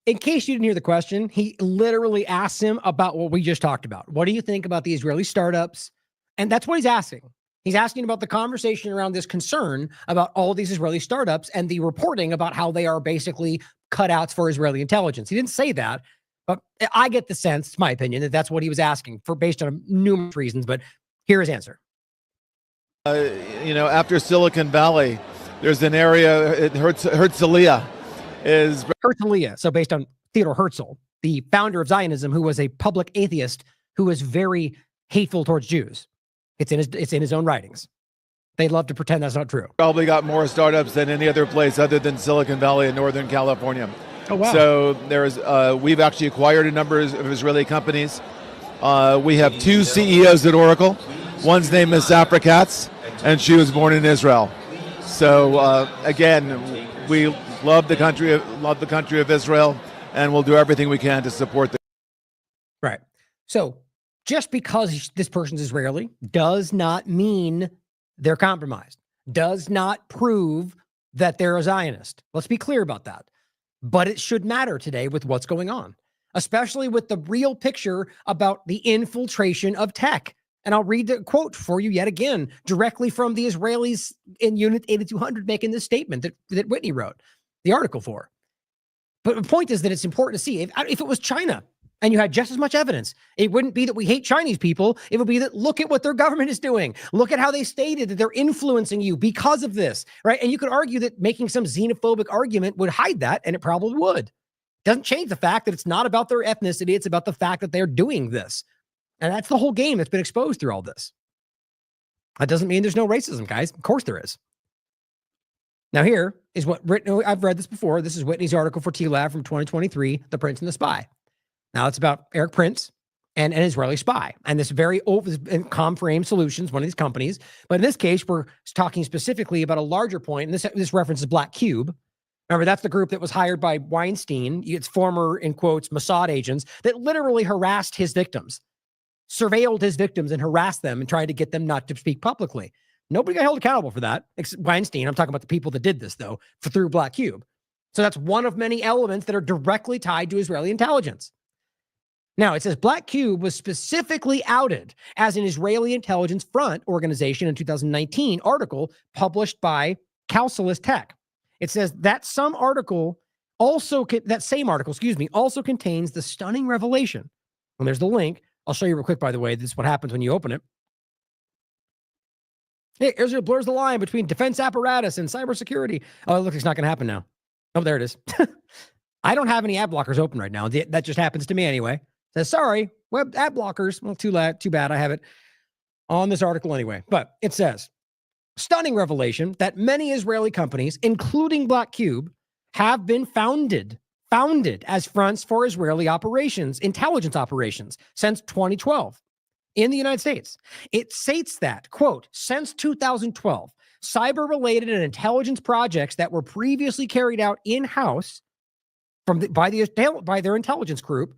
In case you didn't hear the question, he literally asked him about what we just talked about. What do you think about the Israeli startups? And that's what he's asking. He's asking about the conversation around this concern about all these Israeli startups and the reporting about how they are basically cutouts for Israeli intelligence. He didn't say that, but I get the sense, it's my opinion, that that's what he was asking for based on numerous reasons, but here's his answer. After Silicon Valley, there's an area, Herzliya is... Herzliya, so based on Theodor Herzl, the founder of Zionism, who was a public atheist who was very hateful towards Jews. It's in his own writings. They love to pretend that's not true. Probably got more startups than any other place other than Silicon Valley in Northern California. Oh, wow. So we've actually acquired a number of Israeli companies. We have two CEOs at Oracle. One's name is Safra Katz, and she was born in Israel. So again, we love the country of Israel, and we'll do everything we can to support them. Right. So just because this person's Israeli does not mean they're compromised, does not prove that they're a Zionist. Let's be clear about that. But it should matter today with what's going on, especially with the real picture about the infiltration of tech. And I'll read the quote for you yet again, directly from the Israelis in Unit 8200 making this statement that Whitney wrote the article for. But the point is that it's important to see if it was China, and you had just as much evidence, it wouldn't be that we hate Chinese people. It would be that look at what their government is doing. Look at how they stated that they're influencing you because of this, right? And you could argue that making some xenophobic argument would hide that, and it probably would. Doesn't change the fact that it's not about their ethnicity. It's about the fact that they're doing this. And that's the whole game that's been exposed through all this. That doesn't mean there's no racism, guys. Of course there is. Now here is what I've read this before. This is Whitney's article for TLAV from 2023, The Prince and the Spy. Now it's about Eric Prince and an Israeli spy. And this very Comframe Solutions, one of these companies. But in this case, we're talking specifically about a larger point. And this references Black Cube. Remember, that's the group that was hired by Weinstein. It's former, in quotes, Mossad agents that literally harassed his victims, surveilled his victims and harassed them and tried to get them not to speak publicly. Nobody got held accountable for that. Weinstein, I'm talking about the people that did this, though, through Black Cube. So that's one of many elements that are directly tied to Israeli intelligence. Now, it says Black Cube was specifically outed as an Israeli intelligence front organization in 2019 article published by Calculus Tech. It says that same article also contains the stunning revelation. And there's the link. I'll show you real quick, by the way. This is what happens when you open it. Hey, Israel blurs the line between defense apparatus and cybersecurity. Oh, look, it's not going to happen now. Oh, there it is. I don't have any ad blockers open right now. That just happens to me anyway. Says, sorry, web ad blockers. Well, too bad. I have it on this article anyway. But it says, stunning revelation that many Israeli companies, including Black Cube, have been founded as fronts for Israeli operations, intelligence operations, since 2012 in the United States. It states that, quote, since 2012, cyber-related and intelligence projects that were previously carried out in-house by their intelligence group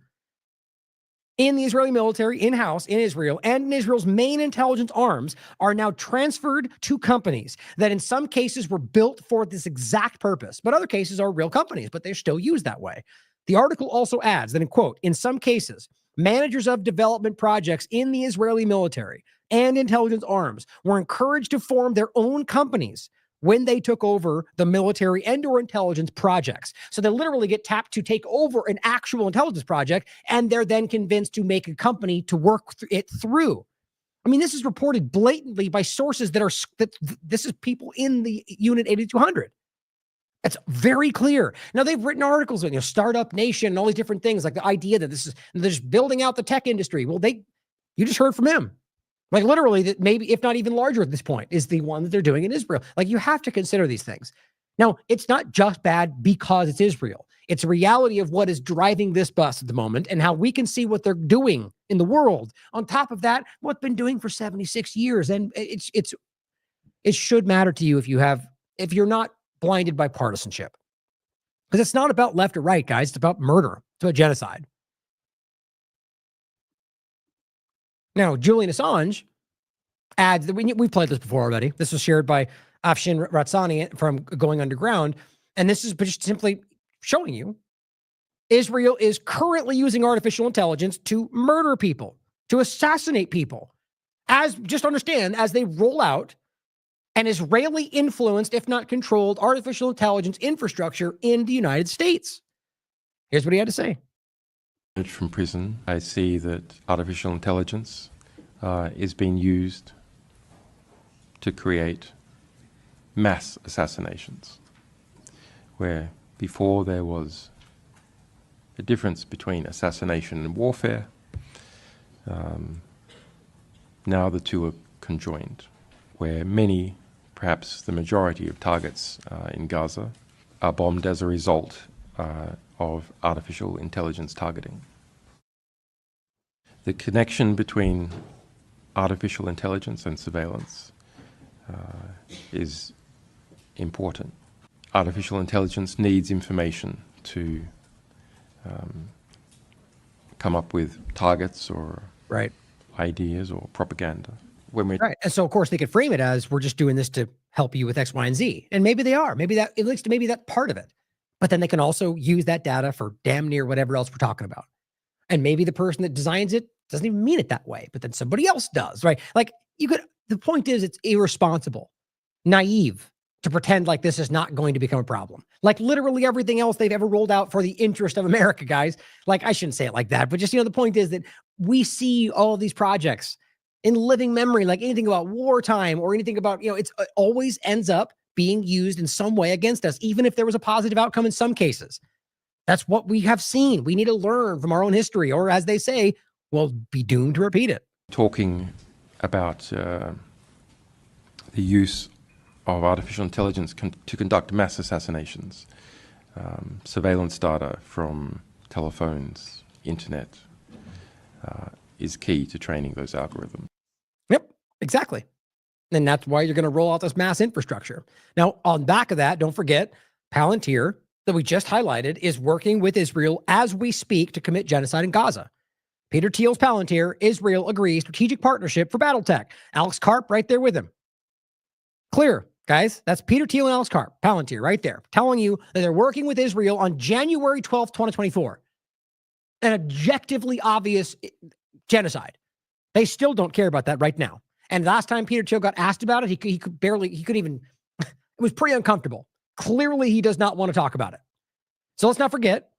in the Israeli military, in-house, in Israel, and in Israel's main intelligence arms are now transferred to companies that in some cases were built for this exact purpose, but other cases are real companies, but they're still used that way. The article also adds that, in quote, in some cases, managers of development projects in the Israeli military and intelligence arms were encouraged to form their own companies when they took over the military and or intelligence projects. So they literally get tapped to take over an actual intelligence project, and they're then convinced to make a company to work it through. I mean, this is reported blatantly by sources that this is people in the Unit 8200. It's very clear. Now, they've written articles with, Startup Nation and all these different things, like the idea that they're just building out the tech industry. Well, you just heard from him. Like literally that maybe, if not even larger at this point, is the one that they're doing in Israel. Like you have to consider these things. Now, it's not just bad because it's Israel. It's a reality of what is driving this bus at the moment and how we can see what they're doing in the world. On top of that, what they've been doing for 76 years. And it should matter to you if you're not blinded by partisanship. Because it's not about left or right, guys. It's about murder. It's about genocide. Now, Julian Assange adds that we've played this before already. This was shared by Afshin Ratsani from Going Underground. And this is just simply showing you Israel is currently using artificial intelligence to murder people, to assassinate people. Just understand, as they roll out an Israeli influenced, if not controlled, artificial intelligence infrastructure in the United States. Here's what he had to say. From prison, I see that artificial intelligence is being used to create mass assassinations, where before there was a difference between assassination and warfare. Now the two are conjoined, where many, perhaps the majority of targets in Gaza are bombed as a result of artificial intelligence targeting. The connection between artificial intelligence and surveillance is important. Artificial intelligence needs information to come up with targets or ideas or propaganda. Right. And so, of course, they could frame it as we're just doing this to help you with X, Y, and Z. And maybe they are. Maybe that's part of it. But then they can also use that data for damn near whatever else we're talking about. And maybe the person that designs it doesn't even mean it that way, but then somebody else does, right? Like the point is it's irresponsible, naive to pretend like this is not going to become a problem. Like literally everything else they've ever rolled out for the interest of America, guys. Like I shouldn't say it like that, but just, the point is that we see all of these projects in living memory, like anything about wartime or anything about, it always ends up being used in some way against us, even if there was a positive outcome in some cases. That's what we have seen. We need to learn from our own history, or as they say, we'll be doomed to repeat it. Talking about the use of artificial intelligence to conduct mass assassinations, surveillance data from telephones, internet, is key to training those algorithms. Yep, exactly. And that's why you're going to roll out this mass infrastructure. Now, on the back of that, don't forget, Palantir, that we just highlighted, is working with Israel as we speak to commit genocide in Gaza. Peter Thiel's Palantir, Israel agrees, strategic partnership for battle tech. Alex Karp right there with him. Clear, guys. That's Peter Thiel and Alex Karp, Palantir right there, telling you that they're working with Israel on January 12th, 2024. An objectively obvious genocide. They still don't care about that right now. And last time Peter Thiel got asked about it, he couldn't even, it was pretty uncomfortable. Clearly, he does not want to talk about it. So let's not forget,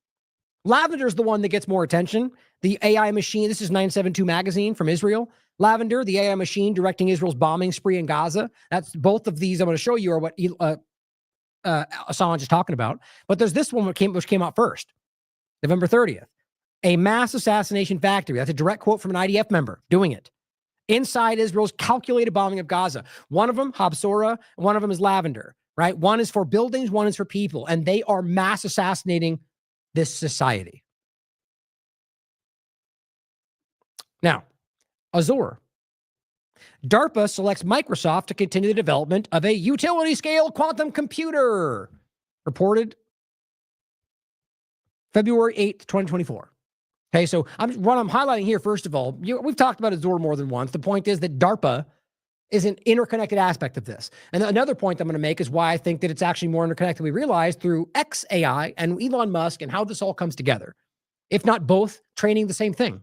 Lavender's the one that gets more attention. The AI machine, this is 972 magazine from Israel. Lavender, the AI machine directing Israel's bombing spree in Gaza. That's both of these I'm going to show you are what Assange is talking about. But there's this one which came out first, November 30th. A mass assassination factory. That's a direct quote from an IDF member doing it. Inside Israel's calculated bombing of Gaza. One of them, Habsora, one of them is Lavender, right? One is for buildings, one is for people. And they are mass assassinating this society. Now, Azure. DARPA selects Microsoft to continue the development of a utility-scale quantum computer. Reported February 8th, 2024. Okay, so what I'm highlighting here, first of all, we've talked about Azure more than once. The point is that DARPA is an interconnected aspect of this. And another point I'm going to make is why I think that it's actually more interconnected than we realize through XAI and Elon Musk and how this all comes together. If not both, training the same thing.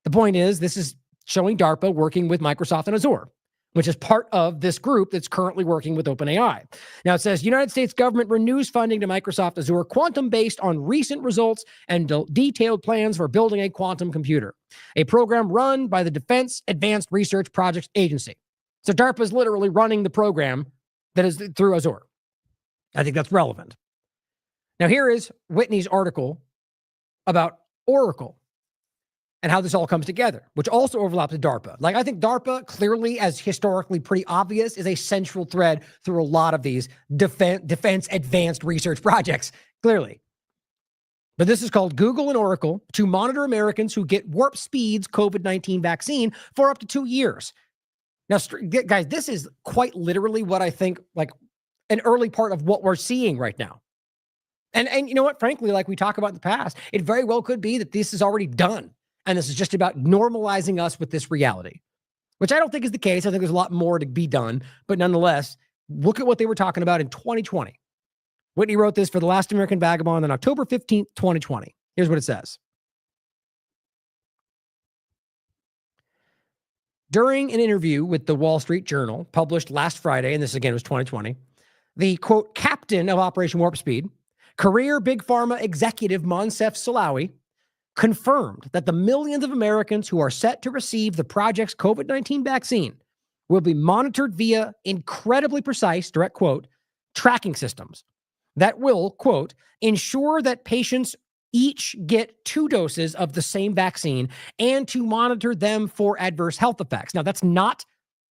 The point is, this is showing DARPA working with Microsoft and Azure, which is part of this group that's currently working with OpenAI. Now it says, United States government renews funding to Microsoft Azure Quantum based on recent results and detailed plans for building a quantum computer, a program run by the Defense Advanced Research Projects Agency. So DARPA is literally running the program that is through Azure. I think that's relevant. Now here is Whitney's article about Oracle and how this all comes together, which also overlaps with DARPA. Like, I think DARPA, clearly, as historically pretty obvious, is a central thread through a lot of these defense advanced research projects, clearly. But this is called Google and Oracle to monitor Americans who get Warp Speed's COVID-19 vaccine for up to 2 years. Now, guys, this is quite literally what I think, like, an early part of what we're seeing right now. And you know what? Frankly, like we talk about in the past, it very well could be that this is already done. And this is just about normalizing us with this reality, which I don't think is the case. I think there's a lot more to be done. But nonetheless, look at what they were talking about in 2020. Whitney wrote this for The Last American Vagabond on October 15th, 2020. Here's what it says. During an interview with the Wall Street Journal published last Friday, and this again was 2020, the quote, captain of Operation Warp Speed, career Big Pharma executive Moncef Slaoui, confirmed that the millions of Americans who are set to receive the project's COVID-19 vaccine will be monitored via incredibly precise, direct quote, tracking systems that will, quote, ensure that patients each get 2 doses of the same vaccine and to monitor them for adverse health effects. Now, that's not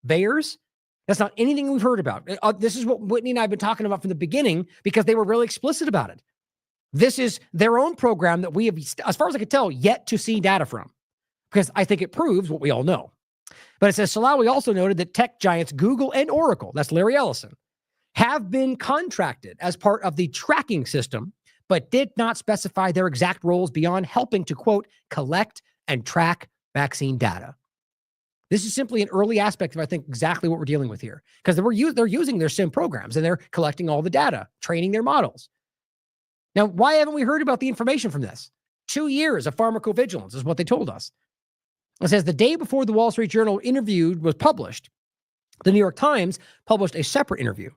VAERS. That's not anything we've heard about. This is what Whitney and I have been talking about from the beginning because they were really explicit about it. This is their own program that we have, as far as I can tell, yet to see data from, because I think it proves what we all know. But it says Slaoui also noted that tech giants Google and Oracle, that's Larry Ellison, have been contracted as part of the tracking system, but did not specify their exact roles beyond helping to, quote, collect and track vaccine data. This is simply an early aspect of, I think, exactly what we're dealing with here, because they're using their sim programs and they're collecting all the data, training their models. Now, why haven't we heard about the information from this? 2 years of pharmacovigilance is what they told us. It says the day before the Wall Street Journal interview was published, the New York Times published a separate interview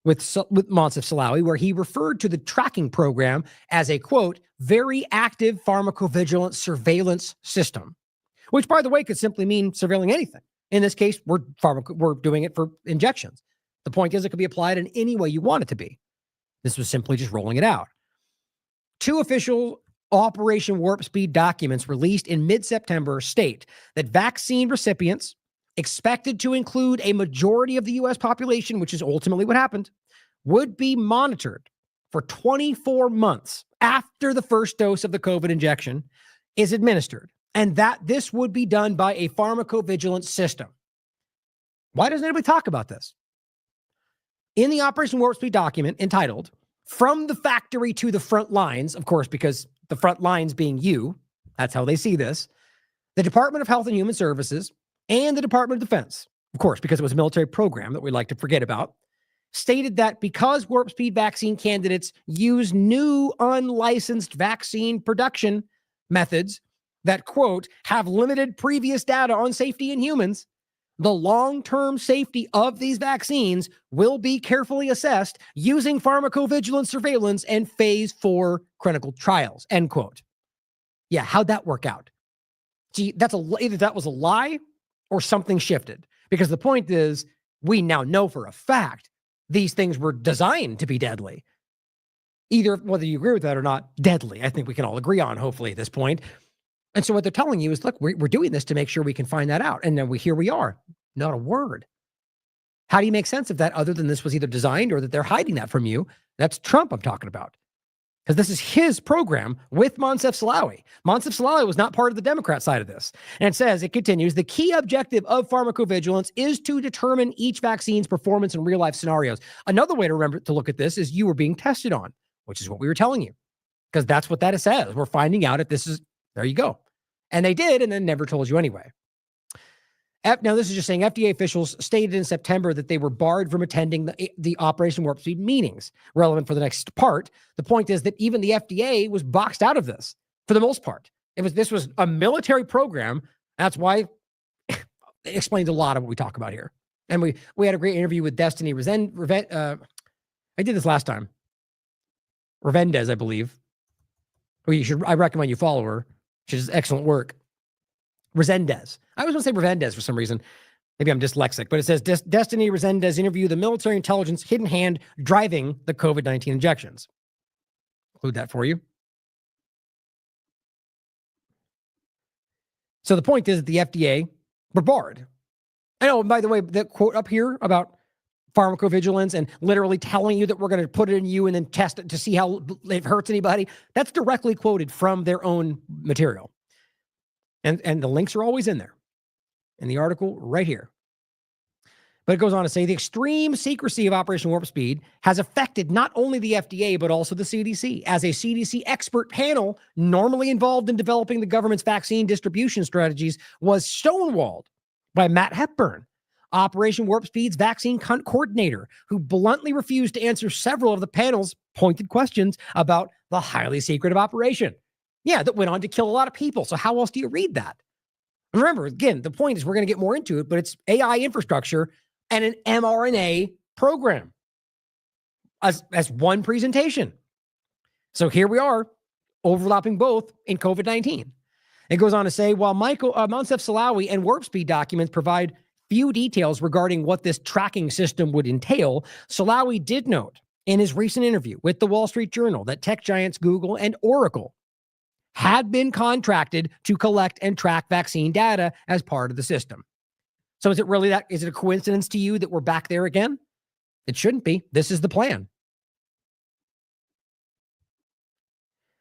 with Moncef Slaoui, where he referred to the tracking program as a, quote, very active pharmacovigilance surveillance system, which, by the way, could simply mean surveilling anything. In this case, we're doing it for injections. The point is it could be applied in any way you want it to be. This was simply just rolling it out. 2 official Operation Warp Speed documents released in mid-September state that vaccine recipients expected to include a majority of the U.S. population, which is ultimately what happened, would be monitored for 24 months after the first dose of the COVID injection is administered, and that this would be done by a pharmacovigilance system. Why doesn't anybody talk about this? In the Operation Warp Speed document entitled From the Factory to the Front Lines, of course, because the front lines being you, that's how they see this, the Department of Health and Human Services and the Department of Defense, of course, because it was a military program that we like to forget about, stated that because Warp Speed vaccine candidates use new unlicensed vaccine production methods that, quote, have limited previous data on safety in humans, the long-term safety of these vaccines will be carefully assessed using pharmacovigilance surveillance and phase 4 clinical trials, end quote. Yeah, how'd that work out? See, either that was a lie or something shifted. Because the point is, we now know for a fact these things were designed to be deadly. Either, whether you agree with that or not, deadly. I think we can all agree on, hopefully, at this point. And so what they're telling you is, look, we're doing this to make sure we can find that out. And then here we are. Not a word. How do you make sense of that other than this was either designed or that they're hiding that from you? That's Trump I'm talking about. Because this is his program with Moncef Slaoui. Moncef Slaoui was not part of the Democrat side of this. And it says, it continues, the key objective of pharmacovigilance is to determine each vaccine's performance in real-life scenarios. Another way to remember to look at this is you were being tested on, which is what we were telling you. Because that's what that says. We're finding out if this is, there you go. And they did, and then never told you anyway. Now, this is just saying FDA officials stated in September that they were barred from attending the Operation Warp Speed meetings. Relevant for the next part. The point is that even the FDA was boxed out of this for the most part. This was a military program. That's why it explains a lot of what we talk about here. And we had a great interview with Destiny I did this last time. Revendez, I believe. I recommend you follow her. She does excellent work. Resendez. I always want to say Revendez for some reason. Maybe I'm dyslexic, but it says Destiny Resendez interview the military intelligence hidden hand driving the COVID-19 injections. Include that for you. So the point is that the FDA were barred. I know, by the way, the quote up here about pharmacovigilance and literally telling you that we're going to put it in you and then test it to see how it hurts anybody, that's directly quoted from their own material. And the links are always in there. In the article right here. But it goes on to say the extreme secrecy of Operation Warp Speed has affected not only the FDA, but also the CDC. As a CDC expert panel normally involved in developing the government's vaccine distribution strategies was stonewalled by Matt Hepburn, Operation Warp Speed's vaccine coordinator, who bluntly refused to answer several of the panel's pointed questions about the highly secretive operation. Yeah, that went on to kill a lot of people. So how else do you read that? Remember, again, the point is we're going to get more into it, but it's AI infrastructure and an mRNA program as one presentation. So here we are, overlapping both in COVID-19. It goes on to say, while Moncef Slaoui and Warp Speed documents provide few details regarding what this tracking system would entail, Slaoui did note in his recent interview with the Wall Street Journal that tech giants Google and Oracle had been contracted to collect and track vaccine data as part of the system. So is it a coincidence to you that we're back there again? It shouldn't be. This is the plan.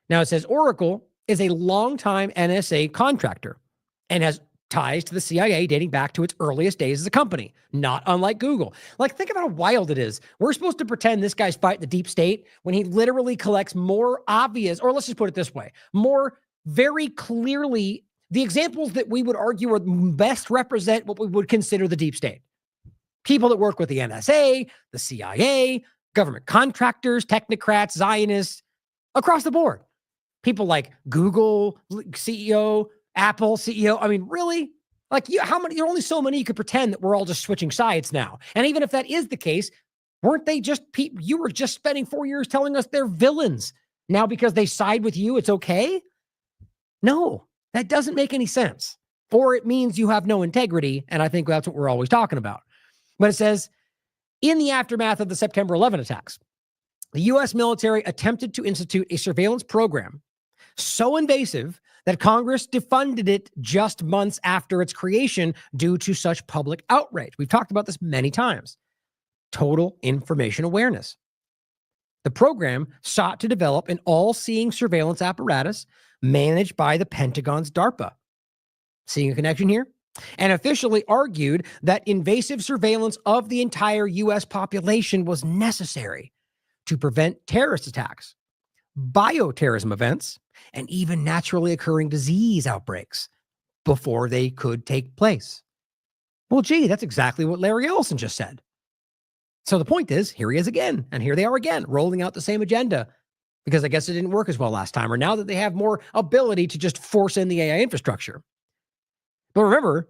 Now it says Oracle is a longtime NSA contractor and has ties to the CIA dating back to its earliest days as a company, not unlike Google. Like, think about how wild it is. We're supposed to pretend this guy's fighting the deep state when he literally collects more obvious, or let's just put it this way, more very clearly the examples that we would argue are best represent what we would consider the deep state. People that work with the NSA, the CIA, government contractors, technocrats, Zionists, across the board. People like Google CEO, Apple CEO. I mean, really? Like, how many? There are only so many you could pretend that we're all just switching sides now. And even if that is the case, weren't they just you were just spending 4 years telling us they're villains. Now because they side with you, it's okay? No, that doesn't make any sense. Or it means you have no integrity. And I think that's what we're always talking about. But it says, in the aftermath of the September 11 attacks, the U.S. military attempted to institute a surveillance program so invasive that Congress defunded it just months after its creation due to such public outrage. We've talked about this many times. Total information awareness. The program sought to develop an all-seeing surveillance apparatus managed by the Pentagon's DARPA. Seeing a connection here? And officially argued that invasive surveillance of the entire U.S. population was necessary to prevent terrorist attacks, bioterrorism events, and even naturally occurring disease outbreaks before they could take place. Well, gee, that's exactly what Larry Ellison just said. So the point is, here he is again, and here they are again, rolling out the same agenda, because I guess it didn't work as well last time, or now that they have more ability to just force in the AI infrastructure. But remember,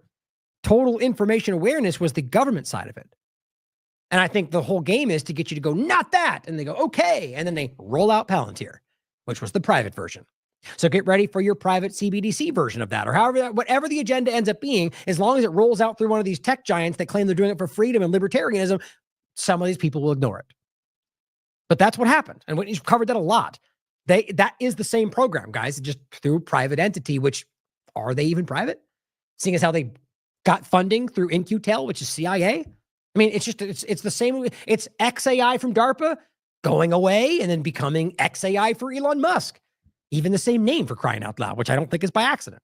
total information awareness was the government side of it. And I think the whole game is to get you to go, not that. And they go, okay. And then they roll out Palantir, which was the private version. So get ready for your private CBDC version of that, or whatever the agenda ends up being, as long as it rolls out through one of these tech giants that claim they're doing it for freedom and libertarianism, some of these people will ignore it. But that's what happened. And we've covered that a lot. That is the same program, guys, just through private entity, which are they even private? Seeing as how they got funding through In-Q-Tel, which is CIA. I mean, it's the same. It's XAI from DARPA going away and then becoming XAI for Elon Musk. Even the same name, for crying out loud, which I don't think is by accident.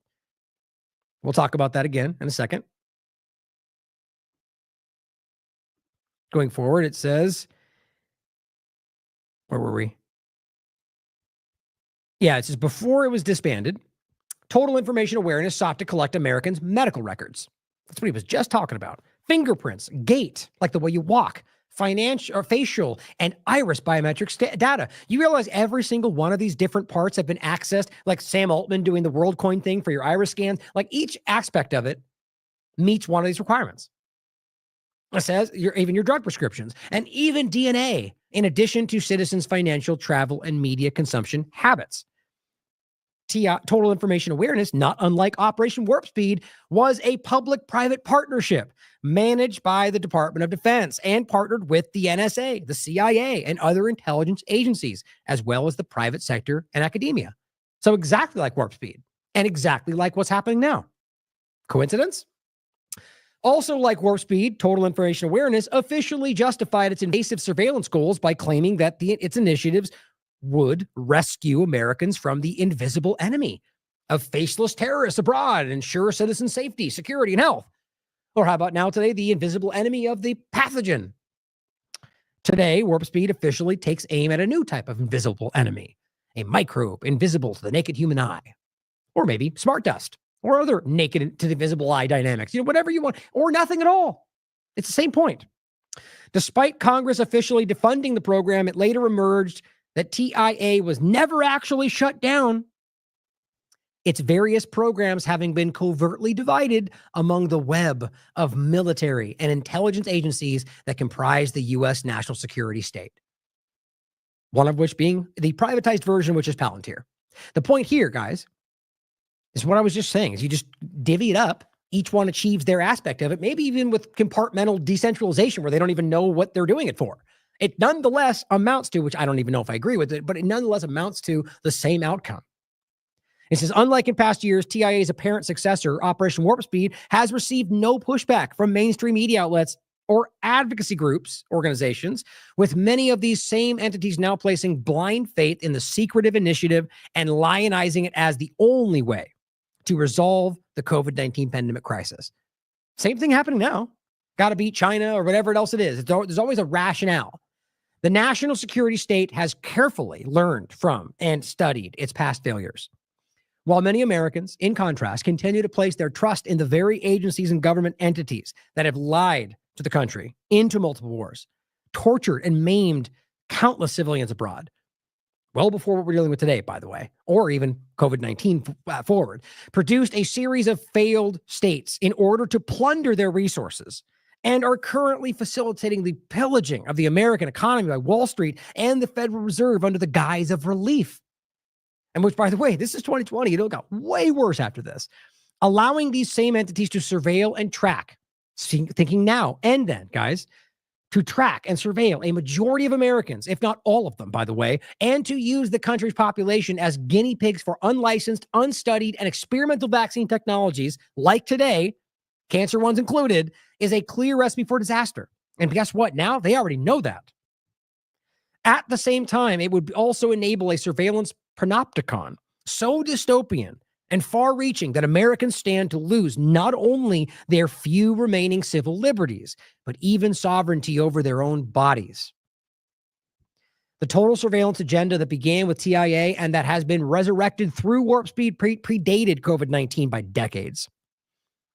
We'll talk about that again in a second. Going forward, it says, where were we? Yeah, it says before it was disbanded, Total Information Awareness sought to collect Americans' medical records. That's what he was just talking about. Fingerprints, gait, like the way you walk, financial or facial and iris biometric data. You realize every single one of these different parts have been accessed, like Sam Altman doing the WorldCoin thing for your iris scans. Like each aspect of it meets one of these requirements. It says even your drug prescriptions and even DNA, in addition to citizens' financial, travel, and media consumption habits. Total Information Awareness, not unlike Operation Warp Speed, was a public-private partnership managed by the Department of Defense and partnered with the NSA, the CIA, and other intelligence agencies, as well as the private sector and academia. So exactly like Warp Speed and exactly like what's happening now. Coincidence? Also like Warp Speed, Total Information Awareness officially justified its invasive surveillance goals by claiming that its initiatives would rescue Americans from the invisible enemy of faceless terrorists abroad and ensure citizen safety, security, and health. Or how about now today, the invisible enemy of the pathogen? Today, Warp Speed officially takes aim at a new type of invisible enemy, a microbe invisible to the naked human eye, or maybe smart dust, or other naked to the visible eye dynamics, whatever you want, or nothing at all. It's the same point. Despite Congress officially defunding the program, it later emerged that TIA was never actually shut down, its various programs having been covertly divided among the web of military and intelligence agencies that comprise the U.S. national security state. One of which being the privatized version, which is Palantir. The point here, guys, is what I was just saying, is you just divvy it up. Each one achieves their aspect of it, maybe even with compartmental decentralization where they don't even know what they're doing it for. It nonetheless amounts to, which I don't even know if I agree with it, but it nonetheless amounts to the same outcome. It says, unlike in past years, TIA's apparent successor, Operation Warp Speed, has received no pushback from mainstream media outlets or advocacy groups, organizations, with many of these same entities now placing blind faith in the secretive initiative and lionizing it as the only way to resolve the COVID-19 pandemic crisis. Same thing happening now. Got to beat China or whatever else it is. There's always a rationale. The national security state has carefully learned from and studied its past failures. While many Americans, in contrast, continue to place their trust in the very agencies and government entities that have lied to the country into multiple wars, tortured and maimed countless civilians abroad, well before what we're dealing with today, by the way, or even COVID-19 forward, produced a series of failed states in order to plunder their resources and are currently facilitating the pillaging of the American economy by Wall Street and the Federal Reserve under the guise of relief. And which, by the way, this is 2020. It got way worse after this. Allowing these same entities to surveil and track, thinking now and then, guys, to track and surveil a majority of Americans, if not all of them, by the way, and to use the country's population as guinea pigs for unlicensed, unstudied, and experimental vaccine technologies like today, cancer ones included, is a clear recipe for disaster. And guess what? Now they already know that. At the same time, it would also enable a surveillance panopticon so dystopian and far-reaching that Americans stand to lose not only their few remaining civil liberties, but even sovereignty over their own bodies. The total surveillance agenda that began with TIA and that has been resurrected through Warp Speed predated COVID-19 by decades.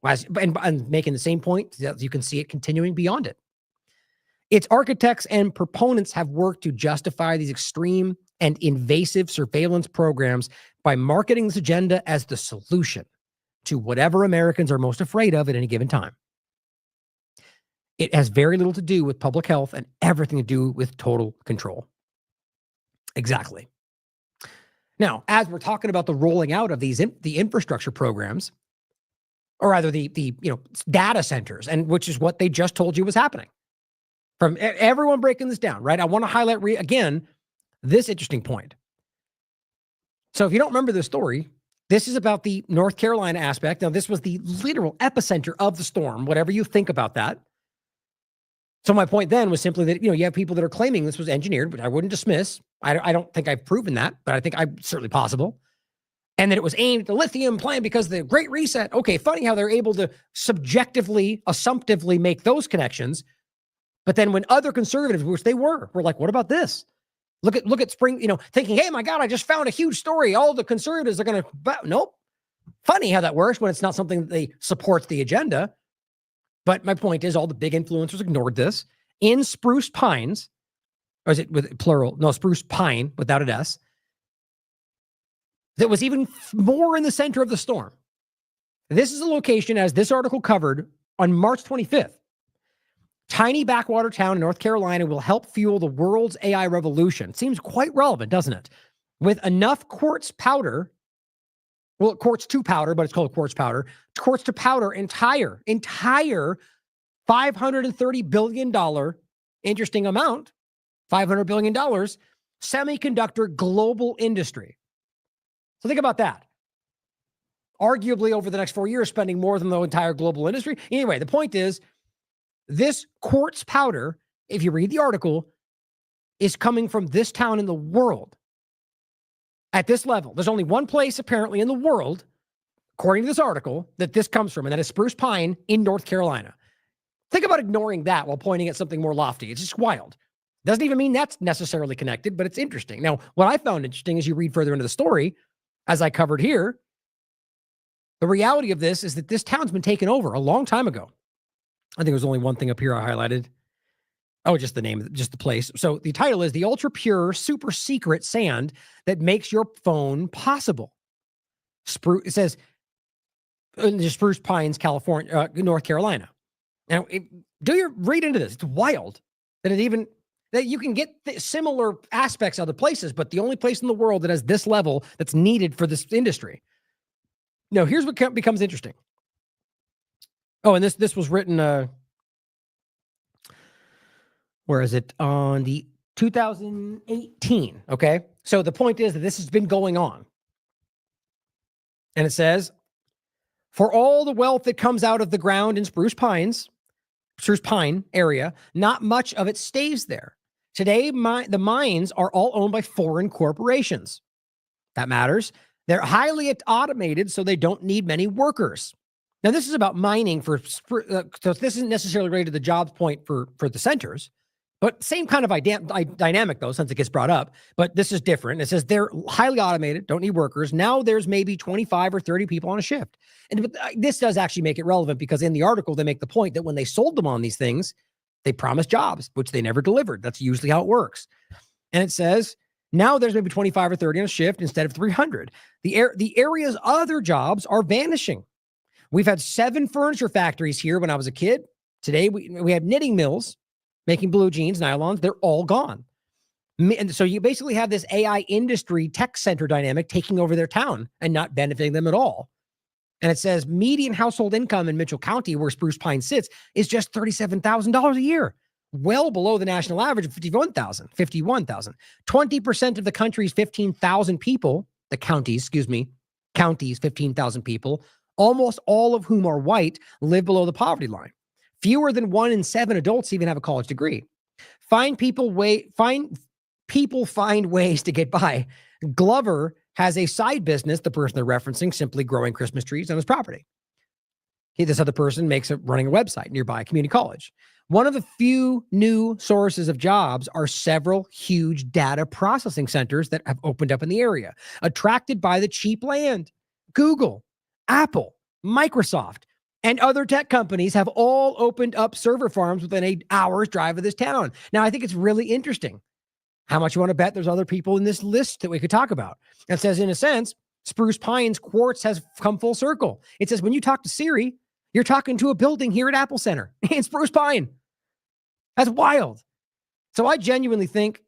And making the same point, you can see it continuing beyond it. Its architects and proponents have worked to justify these extreme and invasive surveillance programs by marketing this agenda as the solution to whatever Americans are most afraid of at any given time. It has very little to do with public health and everything to do with total control. Exactly. Now, as we're talking about the rolling out of the infrastructure programs, or rather the data centers, and which is what they just told you was happening. From everyone breaking this down, right? I want to highlight again this interesting point. So if you don't remember the story, this is about the North Carolina aspect. Now, this was the literal epicenter of the storm, whatever you think about that. So my point then was simply that, you have people that are claiming this was engineered, which I wouldn't dismiss. I don't think I've proven that, but I think I'm certainly possible. And that it was aimed at the lithium plant because of the Great Reset. Okay, funny how they're able to subjectively, assumptively make those connections. But then when other conservatives, which they were like, what about this? Look at Spring, thinking, hey, my God, I just found a huge story. All the conservatives are going to, nope. Funny how that works when it's not something that supports the agenda. But my point is all the big influencers ignored this. In Spruce Pines, or is it with plural? No, Spruce Pine without an S. That was even more in the center of the storm. This is a location, as this article covered, on March 25th. Tiny backwater town in North Carolina will help fuel the world's AI revolution. Seems quite relevant, doesn't it? With enough quartz powder, well, quartz to powder, but it's called quartz powder. Quartz to powder entire $530 billion, interesting amount, $500 billion, semiconductor global industry. So think about that. Arguably over the next 4 years, spending more than the entire global industry. Anyway, the point is, this quartz powder, if you read the article, is coming from this town in the world. At this level, there's only one place apparently in the world, according to this article, that this comes from, and that is Spruce Pine in North Carolina. Think about ignoring that while pointing at something more lofty. It's just wild. Doesn't even mean that's necessarily connected, but it's interesting. Now, what I found interesting as you read further into the story, as I covered here, the reality of this is that this town's been taken over a long time ago. I think there's only one thing up here I highlighted. Oh, just the name, just the place. So the title is The Ultra Pure Super Secret Sand That Makes Your Phone Possible. It says Spruce Pines, California, North Carolina. Now, read into this. It's wild that that you can get similar aspects other places, but the only place in the world that has this level that's needed for this industry. Now, here's what becomes interesting. Oh, and this was written, where is it? On the 2018, okay? So the point is that this has been going on. And it says, for all the wealth that comes out of the ground in Spruce Pine area, not much of it stays there. Today, the mines are all owned by foreign corporations. That matters. They're highly automated, so they don't need many workers. Now, this is about mining so this isn't necessarily related to the jobs point for the centers, but same kind of dynamic, though, since it gets brought up. But this is different. It says they're highly automated, don't need workers. Now there's maybe 25 or 30 people on a shift. And this does actually make it relevant because in the article, they make the point that when they sold them on these things, they promised jobs, which they never delivered. That's usually how it works. And it says, now there's maybe 25 or 30 on a shift instead of 300. The area's other jobs are vanishing. We've had 7 furniture factories here when I was a kid. Today, we have knitting mills making blue jeans, nylons. They're all gone. And so you basically have this AI industry tech center dynamic taking over their town and not benefiting them at all. And it says median household income in Mitchell County, where Spruce Pine sits, is just $37,000 a year, well below the national average of 51,000. 20% of the country's 15,000 people, counties, 15,000 people, almost all of whom are white, live below the poverty line. Fewer than 1 in 7 adults even have a college degree. People find ways to get by. Glover has a side business, the person they're referencing, simply growing Christmas trees on his property. This other person running a website nearby a community college. One of the few new sources of jobs are several huge data processing centers that have opened up in the area, attracted by the cheap land. Google, Apple, Microsoft, and other tech companies have all opened up server farms within an hour's drive of this town. Now, I think it's really interesting. How much you want to bet there's other people in this list that we could talk about? It says, in a sense, Spruce Pines quartz has come full circle. It says, when you talk to Siri, you're talking to a building here at Apple Center in Spruce Pine. That's wild. So I genuinely think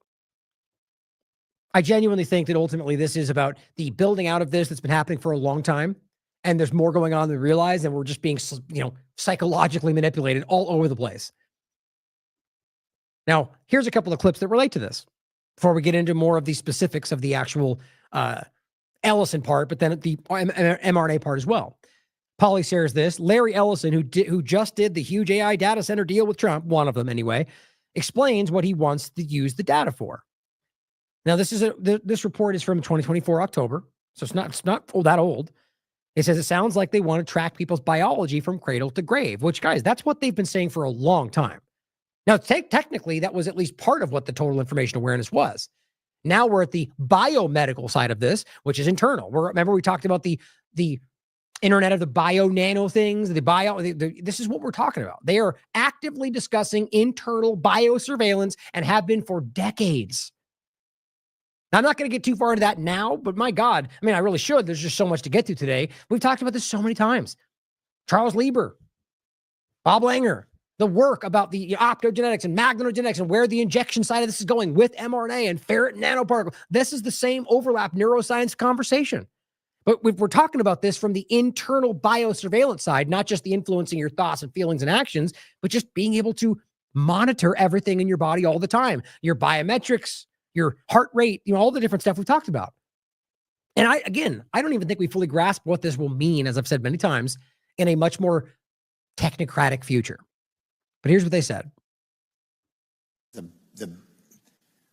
I genuinely think that ultimately this is about the building out of this that's been happening for a long time. And there's more going on than we realize, and we're just being, psychologically manipulated all over the place. Now, here's a couple of clips that relate to this before we get into more of the specifics of the actual Ellison part, but then the mRNA part as well. Polly shares this. Larry Ellison, who just did the huge AI data center deal with Trump, one of them anyway, explains what he wants to use the data for. Now, this report is from 2024 October, so it's not that old. It says it sounds like they want to track people's biology from cradle to grave, which, guys, that's what they've been saying for a long time. Now, technically, that was at least part of what the total information awareness was. Now we're at the biomedical side of this, which is internal. Remember we talked about the internet of the bio-nano things, this is what we're talking about. They are actively discussing internal biosurveillance and have been for decades. Now, I'm not going to get too far into that now, but my God, I mean, I really should. There's just so much to get to today. We've talked about this so many times. Charles Lieber, Bob Langer, the work about the optogenetics and magnetogenetics and where the injection side of this is going with mRNA and ferret nanoparticle. This is the same overlap neuroscience conversation. But we're talking about this from the internal biosurveillance side, not just the influencing your thoughts and feelings and actions, but just being able to monitor everything in your body all the time. Your biometrics, your heart rate, all the different stuff we've talked about. And I don't even think we fully grasp what this will mean, as I've said many times, in a much more technocratic future. But here's what they said.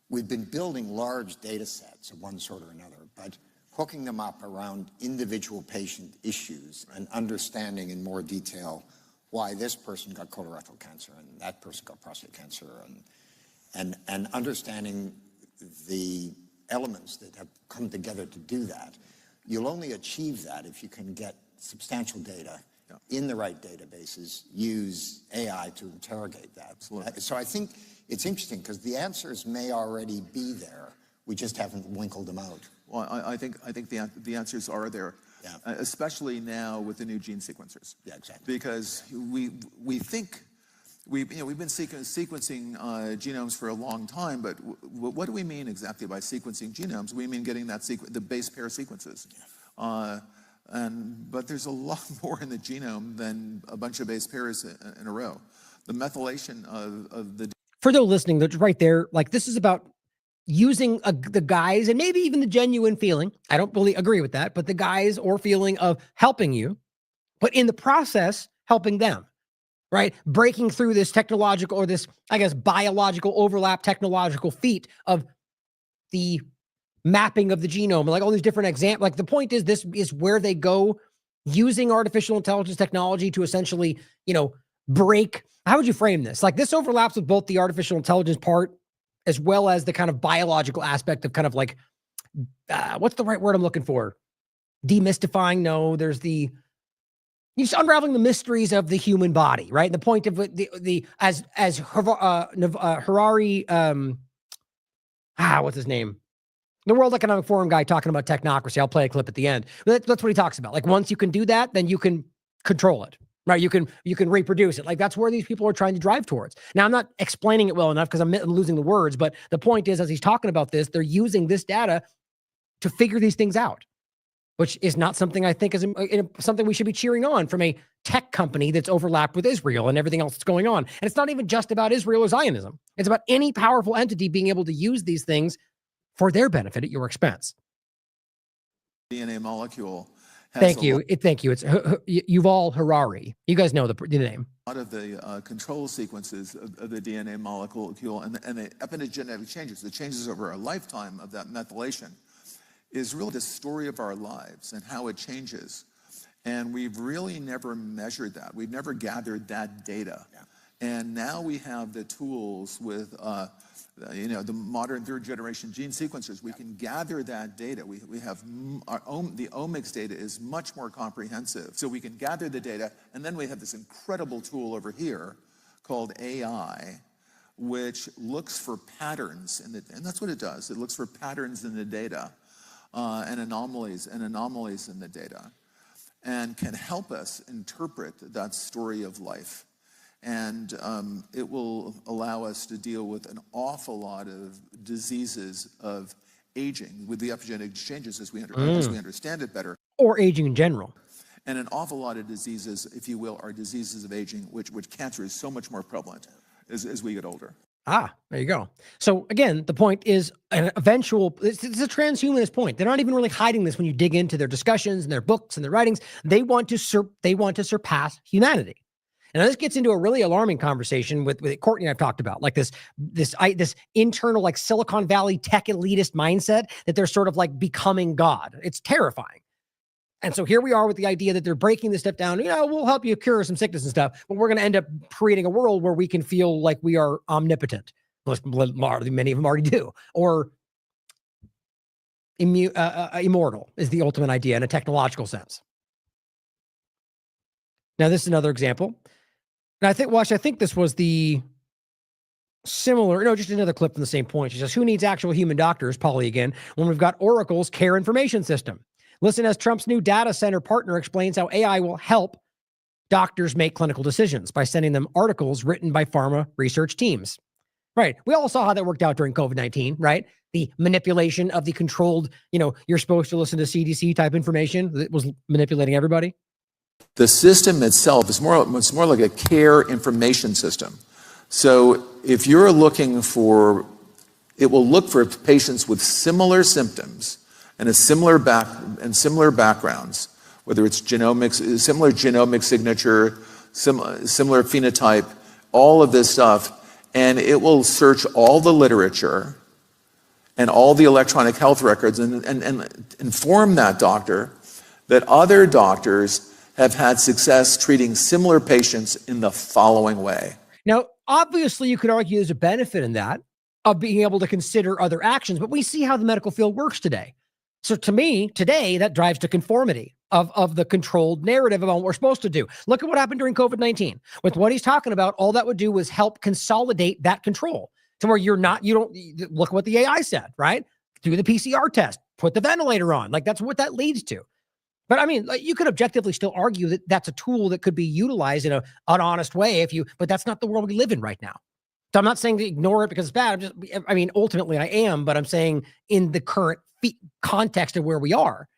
We've been building large data sets of one sort or another, but hooking them up around individual patient issues and understanding in more detail why this person got colorectal cancer and that person got prostate cancer and understanding the elements that have come together to do that. You'll only achieve that if you can get substantial data in the right databases, use AI to interrogate that. Absolutely. So I think it's interesting because the answers may already be there. We just haven't winkled them out. Well, I think the answers are there, especially now with the new gene sequencers. Yeah, exactly. Because we think we've been sequencing genomes for a long time, but what do we mean exactly by sequencing genomes? We mean getting that the base pair sequences. Yeah. But there's a lot more in the genome than a bunch of base pairs in a row. The methylation of the... For those listening, that's right there, like this is about using the guise and maybe even the genuine feeling. I don't really agree with that, but the guise or feeling of helping you, but in the process, helping them, right? Breaking through this technological or this, I guess, biological overlap technological feat of the mapping of the genome, like all these different examples. Like the point is, this is where they go using artificial intelligence technology to essentially, break. How would you frame this? Like this overlaps with both the artificial intelligence part as well as the kind of biological aspect of kind of like, what's the right word I'm looking for? Demystifying? No, there's just unraveling the mysteries of the human body, right? And the point of as Harari, what's his name? The World Economic Forum guy talking about technocracy. I'll play a clip at the end. That's what he talks about. Like once you can do that, then you can control it, right? You can reproduce it. Like that's where these people are trying to drive towards. Now, I'm not explaining it well enough because I'm losing the words, but the point is, as he's talking about this, they're using this data to figure these things out, which is not something I think is something we should be cheering on from a tech company that's overlapped with Israel and everything else that's going on. And it's not even just about Israel or Zionism. It's about any powerful entity being able to use these things for their benefit at your expense. DNA molecule. Thank you. It's Yuval Harari. You guys know the name. A lot of the control sequences of the DNA molecule and the epigenetic changes, the changes over a lifetime of that methylation, is really the story of our lives and how it changes. And we've really never measured that. We've never gathered that data. Yeah. And now we have the tools with the modern third-generation gene sequencers. We can gather that data. We have the omics data is much more comprehensive. So we can gather the data, and then we have this incredible tool over here called AI, which looks for patterns, and that's what it does. It looks for patterns in the data and anomalies in the data, and can help us interpret that story of life. And it will allow us to deal with an awful lot of diseases of aging with the epigenetic changes as we understand it better. Or aging in general. And an awful lot of diseases, if you will, are diseases of aging, which cancer is so much more prevalent as we get older. Ah, there you go. So again, the point is an eventual, it's a transhumanist point. They're not even really hiding this when you dig into their discussions and their books and their writings. They want to surpass humanity. And this gets into a really alarming conversation with Courtney and I've talked about, like this internal, like Silicon Valley tech elitist mindset that they're sort of like becoming God. It's terrifying. And so here we are with the idea that they're breaking this stuff down. We'll help you cure some sickness and stuff, but we're going to end up creating a world where we can feel like we are omnipotent. Many of them already do. Or immortal is the ultimate idea in a technological sense. Now, this is another example. And I think this was the similar, just another clip from the same point. She says, who needs actual human doctors, Polly again, when we've got Oracle's care information system? Listen as Trump's new data center partner explains how AI will help doctors make clinical decisions by sending them articles written by pharma research teams. Right. We all saw how that worked out during COVID-19, right? The manipulation of the controlled, you're supposed to listen to CDC type information that was manipulating everybody. The system itself is more like a care information system. So if you're looking for, it will look for patients with similar symptoms and similar backgrounds, whether it's similar genomic signature, similar phenotype, all of this stuff, and it will search all the literature and all the electronic health records and inform that doctor that other doctors have had success treating similar patients in the following way. Now, obviously, you could argue there's a benefit in that of being able to consider other actions, but we see how the medical field works today. So to me, today, that drives to conformity of the controlled narrative about what we're supposed to do. Look at what happened during COVID-19. With what he's talking about, all that would do was help consolidate that control to where you don't look at what the AI said, right? Do the PCR test, put the ventilator on. Like that's what that leads to. But I mean, you could objectively still argue that that's a tool that could be utilized in an honest way but that's not the world we live in right now. So I'm not saying to ignore it because it's bad. Ultimately I am, but I'm saying in the current context of where we are,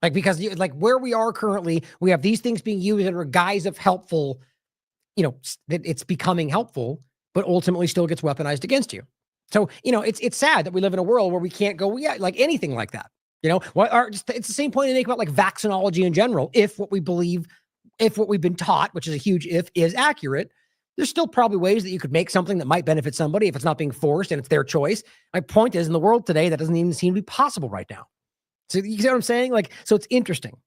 because where we are currently, we have these things being used under a guise of helpful, that it's becoming helpful, but ultimately still gets weaponized against you. So, it's sad that we live in a world where we can't go, like anything like that. It's the same point I make about like vaccinology in general. If what we believe, if what we've been taught, which is a huge if, is accurate, there's still probably ways that you could make something that might benefit somebody if it's not being forced and it's their choice. My point is, in the world today, that doesn't even seem to be possible right now. So you see what I'm saying? So it's interesting.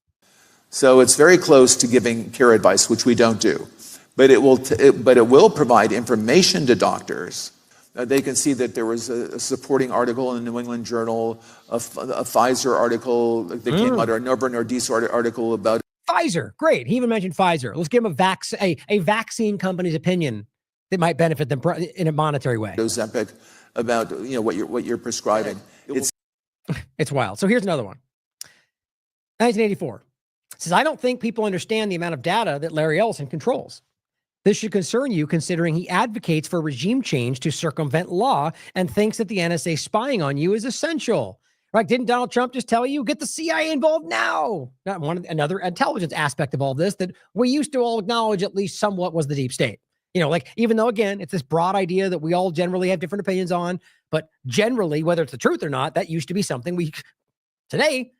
So it's very close to giving care advice, which we don't do, but it will provide information to doctors. They can see that there was a supporting article in the New England Journal, a Pfizer article that came out, or a Novo Nordisk article about Pfizer. Great. He even mentioned Pfizer. Let's give him a vaccine company's opinion that might benefit them in a monetary way. Ozempic, about what you're prescribing. It's wild. So here's another one. 1984 says, I don't think people understand the amount of data that Larry Ellison controls. This should concern you considering he advocates for regime change to circumvent law and thinks that the NSA spying on you is essential. Right? Didn't Donald Trump just tell you, get the CIA involved now? Another intelligence aspect of all this that we used to all acknowledge at least somewhat was the deep state. Even though, again, it's this broad idea that we all generally have different opinions on, but generally, whether it's the truth or not, that used to be something today,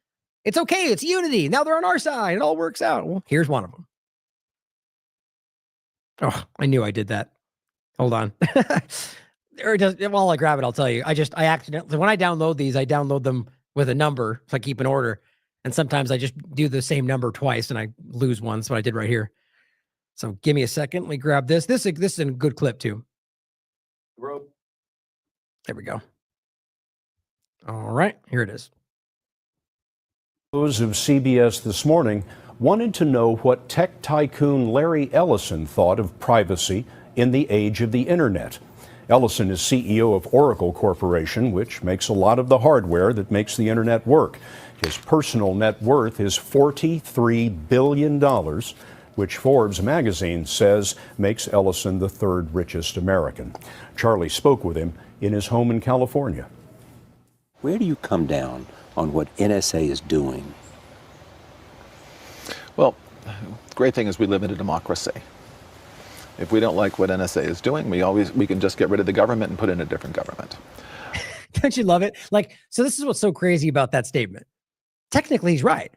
it's okay. It's unity. Now they're on our side. It all works out. Well, here's one of them. Oh, I knew I did that. Hold on. While I grab it, I'll tell you. I accidentally, when I download these, I download them with a number, so I keep an order. And sometimes I just do the same number twice and I lose one. That's what I did right here. So give me a second. Let me grab this. This is a good clip too. There we go. All right, here it is. Those of CBS This Morning wanted to know what tech tycoon Larry Ellison thought of privacy in the age of the internet. Ellison is CEO of Oracle Corporation, which makes a lot of the hardware that makes the internet work. His personal net worth is $43 billion, which Forbes magazine says makes Ellison the third richest American. Charlie spoke with him in his home in California. Where do you come down on what NSA is doing? Well, the great thing is we live in a democracy. If we don't like what NSA is doing, we can just get rid of the government and put in a different government. Don't you love it? Like, so this is what's so crazy about that statement. Technically, he's right.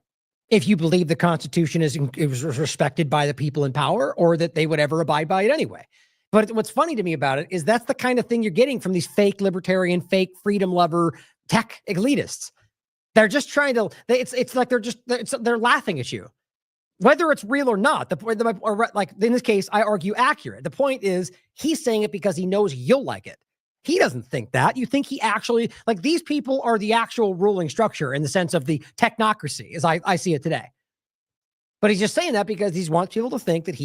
If you believe the Constitution is respected by the people in power, or that they would ever abide by it anyway. But what's funny to me about it is that's the kind of thing you're getting from these fake libertarian, fake freedom lover tech elitists. They're just trying to, it's like they're laughing at you. Whether it's real or not, or like in this case, I argue accurate. The point is he's saying it because he knows you'll like it. He doesn't think that. You think he actually, like, these people are the actual ruling structure in the sense of the technocracy as I see it today. But he's just saying that because he wants people to think that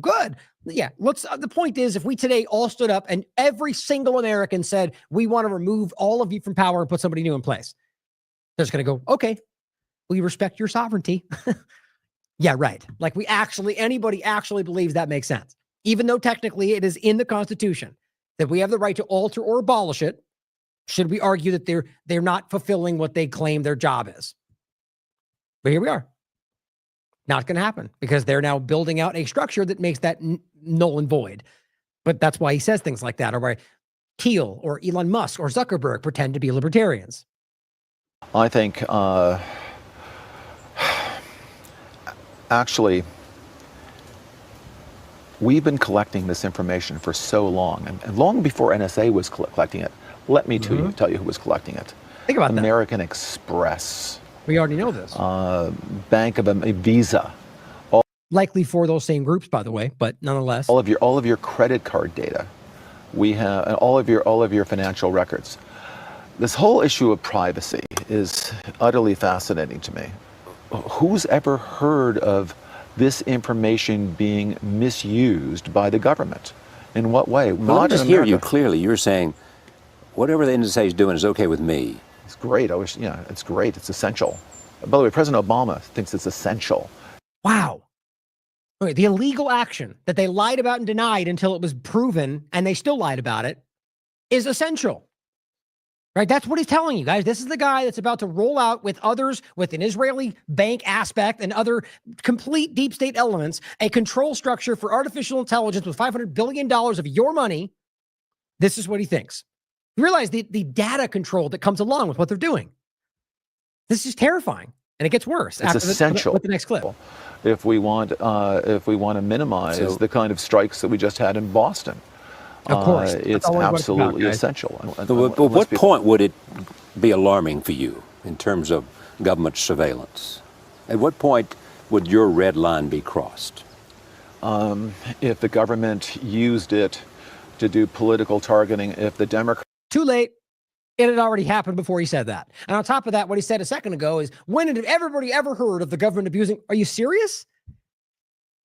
good. Yeah. The point is, if we today all stood up and every single American said, we want to remove all of you from power and put somebody new in place, they're just going to go, okay, we respect your sovereignty. Yeah, right. Like anybody actually believes that makes sense. Even though technically it is in the Constitution that we have the right to alter or abolish it, should we argue that they're not fulfilling what they claim their job is? But here we are. Not going to happen because they're now building out a structure that makes that null and void. But that's why he says things like that, or why Thiel or Elon Musk or Zuckerberg pretend to be libertarians. I think actually, we've been collecting this information for so long, and long before NSA was collecting it. Let me tell you who was collecting it. Think about that. American Express. We already know this. Bank of Visa. Likely for those same groups, by the way, but nonetheless. All of your credit card data, we have, and all of your financial records. This whole issue of privacy is utterly fascinating to me. Who's ever heard of this information being misused by the government? In what way? Well, I just hear you clearly. You're saying whatever the NSA is doing is okay with me. It's great. It's great. It's essential. By the way, President Obama thinks it's essential. Wow. Okay, the illegal action that they lied about and denied until it was proven, and they still lied about it, is essential. Right? That's what he's telling you guys. This is the guy that's about to roll out with others, with an Israeli bank aspect and other complete deep state elements, a control structure for artificial intelligence with $500 billion of your money. This is what he thinks. You realize the data control that comes along with what they're doing. This is terrifying, and it gets worse. It's essential. With the next clip. If we want to minimize the kind of strikes that we just had in Boston. Of course. It's absolutely essential. But what point would it be alarming for you in terms of government surveillance? At what point would your red line be crossed? If the government used it to do political targeting, if the Democrats... Too late. It had already happened before he said that. And on top of that, what he said a second ago is, when had everybody ever heard of the government abusing? Are you serious?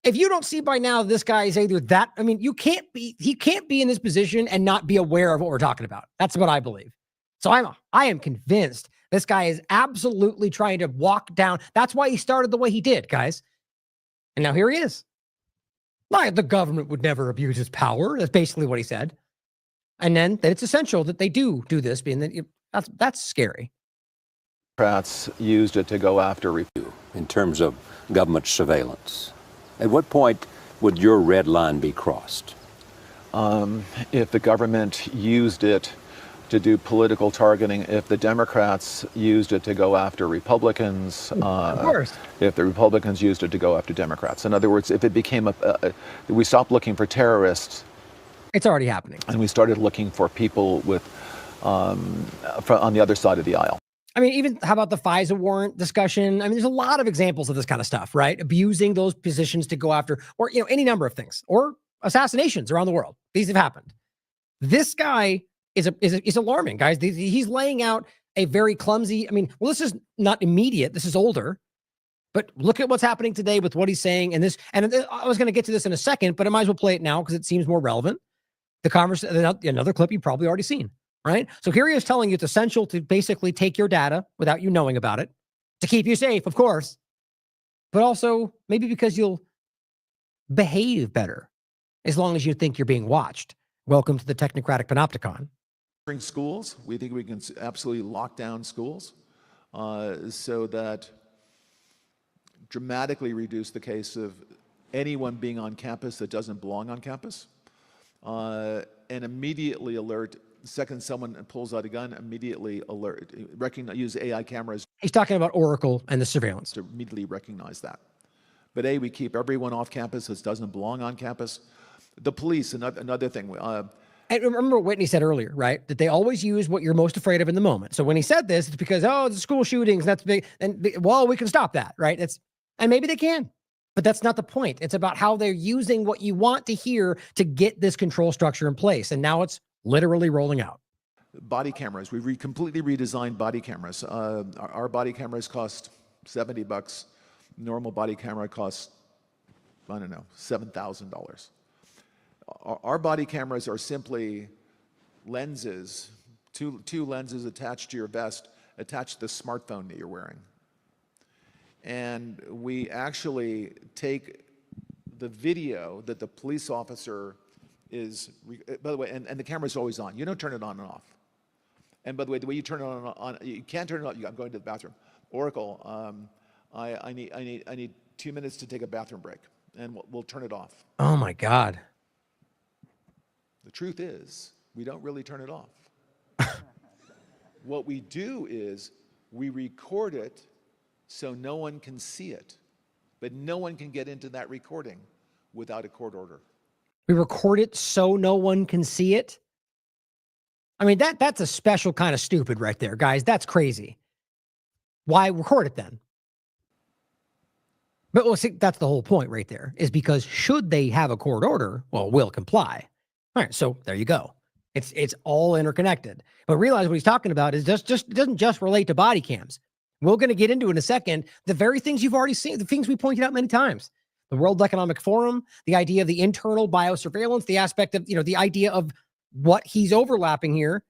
If you don't see by now, this guy is either that, I mean, he can't be in this position and not be aware of what we're talking about. That's what I believe. So I am convinced this guy is absolutely trying to walk down. That's why he started the way he did, guys. And now here he is. Like, the government would never abuse its power. That's basically what he said. And then that it's essential that they do this, being that that's scary. Democrats used it to go after in terms of government surveillance. At what point would your red line be crossed? If the government used it to do political targeting, if the Democrats used it to go after Republicans, of course. If the Republicans used it to go after Democrats. In other words, if it became we stopped looking for terrorists. It's already happening. And we started looking for people with on the other side of the aisle. I mean, even how about the FISA warrant discussion? I mean, there's a lot of examples of this kind of stuff, right? Abusing those positions to go after, or, any number of things, or assassinations around the world. These have happened. This guy is alarming, guys. He's laying out a very clumsy, this is not immediate. This is older, but look at what's happening today with what he's saying. And I was going to get to this in a second, but I might as well play it now because it seems more relevant. The conversation, another clip you've probably already seen. Right? So here he is telling you it's essential to basically take your data without you knowing about it, to keep you safe, of course, but also maybe because you'll behave better as long as you think you're being watched. Welcome to the technocratic panopticon. Schools, we think we can absolutely lock down schools so that dramatically reduce the case of anyone being on campus that doesn't belong on campus, and immediately alert. The second someone pulls out a gun, immediately alert, use AI cameras. He's talking about Oracle and the surveillance. To immediately recognize that. But A, we keep everyone off campus that doesn't belong on campus. The police, another thing. And remember what Whitney said earlier, right? That they always use what you're most afraid of in the moment. So when he said this, it's because, oh, the school shootings, that's big. And well, we can stop that, right? And maybe they can, but that's not the point. It's about how they're using what you want to hear to get this control structure in place. And now it's literally rolling out. Body cameras. We completely redesigned body cameras. Our body cameras cost $70. Normal body camera costs, I don't know, $7,000. Our body cameras are simply lenses, two lenses attached to your vest, attached to the smartphone that you're wearing. And we actually take the video that the police officer is, by the way, and the camera's always on. You don't turn it on and off. And by the way you turn it on, you can't turn it on. I'm going to the bathroom. Oracle, I need 2 minutes to take a bathroom break, and we'll turn it off. Oh my God. The truth is, we don't really turn it off. What we do is we record it so no one can see it, but no one can get into that recording without a court order. We record it so no one can see it. I mean, that's a special kind of stupid right there, guys. That's crazy. Why record it then? But well, see, that's the whole point right there, is because should they have a court order, well, we'll comply. All right, so there you go. It's all interconnected. But realize what he's talking about is just it doesn't just relate to body cams. We're going to get into in a second the very things you've already seen, the things we pointed out many times. The World Economic Forum, the idea of the internal biosurveillance, the aspect of, the idea of what he's overlapping here,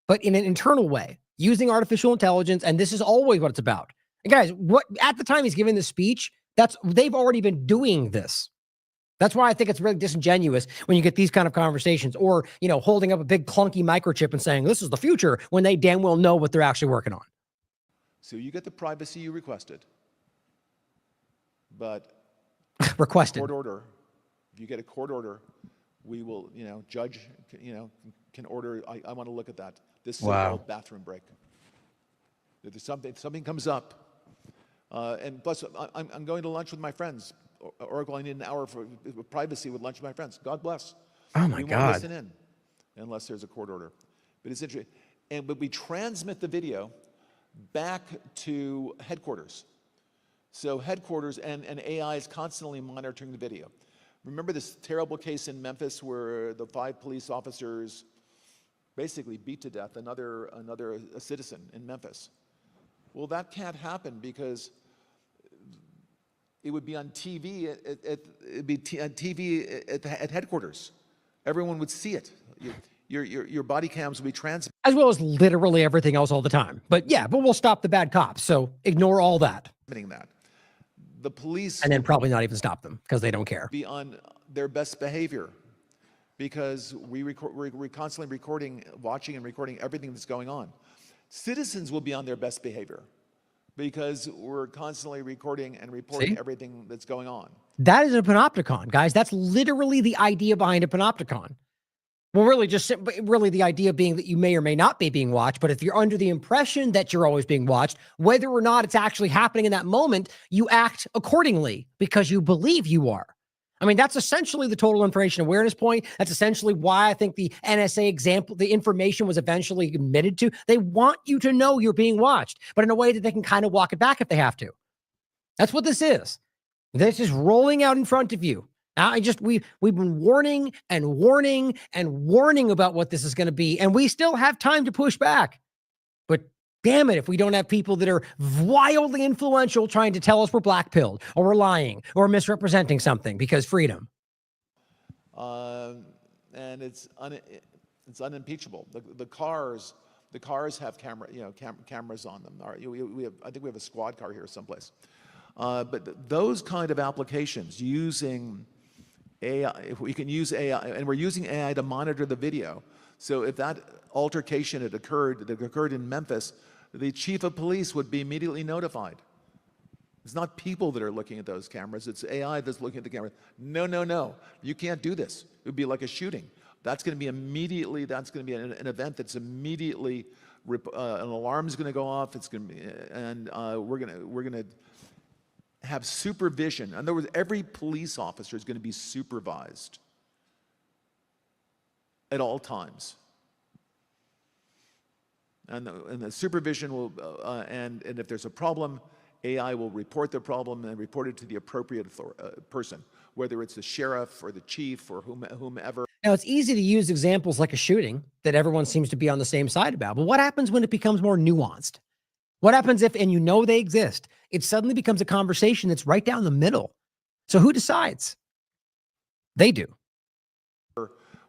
but in an internal way, using artificial intelligence. And this is always what it's about. And guys, what at the time he's giving this speech, they've already been doing this. That's why I think it's really disingenuous when you get these kind of conversations, or, holding up a big clunky microchip and saying, this is the future, when they damn well know what they're actually working on. So you get the privacy you requested, but requested court order. If you get a court order, we will, judge, can order. I want to look at that. This so-called bathroom break. If there's something comes up, and plus I'm going to lunch with my friends. Oracle, I need an hour for privacy with lunch with my friends. God bless. Oh my we God. Won't listen in unless there's a court order. But it's interesting. But we transmit the video back to headquarters. So headquarters and AI is constantly monitoring the video. Remember this terrible case in Memphis where the 5 police officers basically beat to death another citizen in Memphis? Well, that can't happen because it would be on TV at headquarters. Everyone would see it. Your body cams will be transmitted. As well as literally everything else all the time. But we'll stop the bad cops. So ignore all that. That. The police. And then probably not even stop them because they don't care. Be on their best behavior because we're constantly recording, watching and recording everything that's going on. Citizens will be on their best behavior because we're constantly recording and reporting everything that's going on. That is a panopticon, guys. That's literally the idea behind a panopticon. Well, really the idea being that you may or may not be being watched, but if you're under the impression that you're always being watched, whether or not it's actually happening in that moment, you act accordingly because you believe you are. I mean, that's essentially the total information awareness point. That's essentially why I think the NSA example, the information was eventually admitted to. They want you to know you're being watched, but in a way that they can kind of walk it back if they have to. That's what this is. This is rolling out in front of you. We've been warning and warning and warning about what this is going to be, and we still have time to push back. But damn it, if we don't have people that are wildly influential trying to tell us we're black-pilled or we're lying or misrepresenting something, because freedom. And it's unimpeachable. The cars have cameras on them. I think we have a squad car here someplace. But those kind of applications using AI, if we can use AI, and we're using AI to monitor the video. So if that altercation that occurred in Memphis, the chief of police would be immediately notified. It's not people that are looking at those cameras, it's AI that's looking at the camera. No, no, no, you can't do this. It would be like a shooting. That's going to be immediately, that's going to be an event that's immediately, an alarm's going to go off, it's going to be, and we're going to have supervision. In other words, every police officer is going to be supervised at all times. And the supervision will, and if there's a problem, AI will report the problem and report it to the appropriate person, whether it's the sheriff or the chief or whomever. Now, it's easy to use examples like a shooting that everyone seems to be on the same side about, but what happens when it becomes more nuanced? What happens if, and you know they exist, it suddenly becomes a conversation that's right down the middle? So who decides? They do.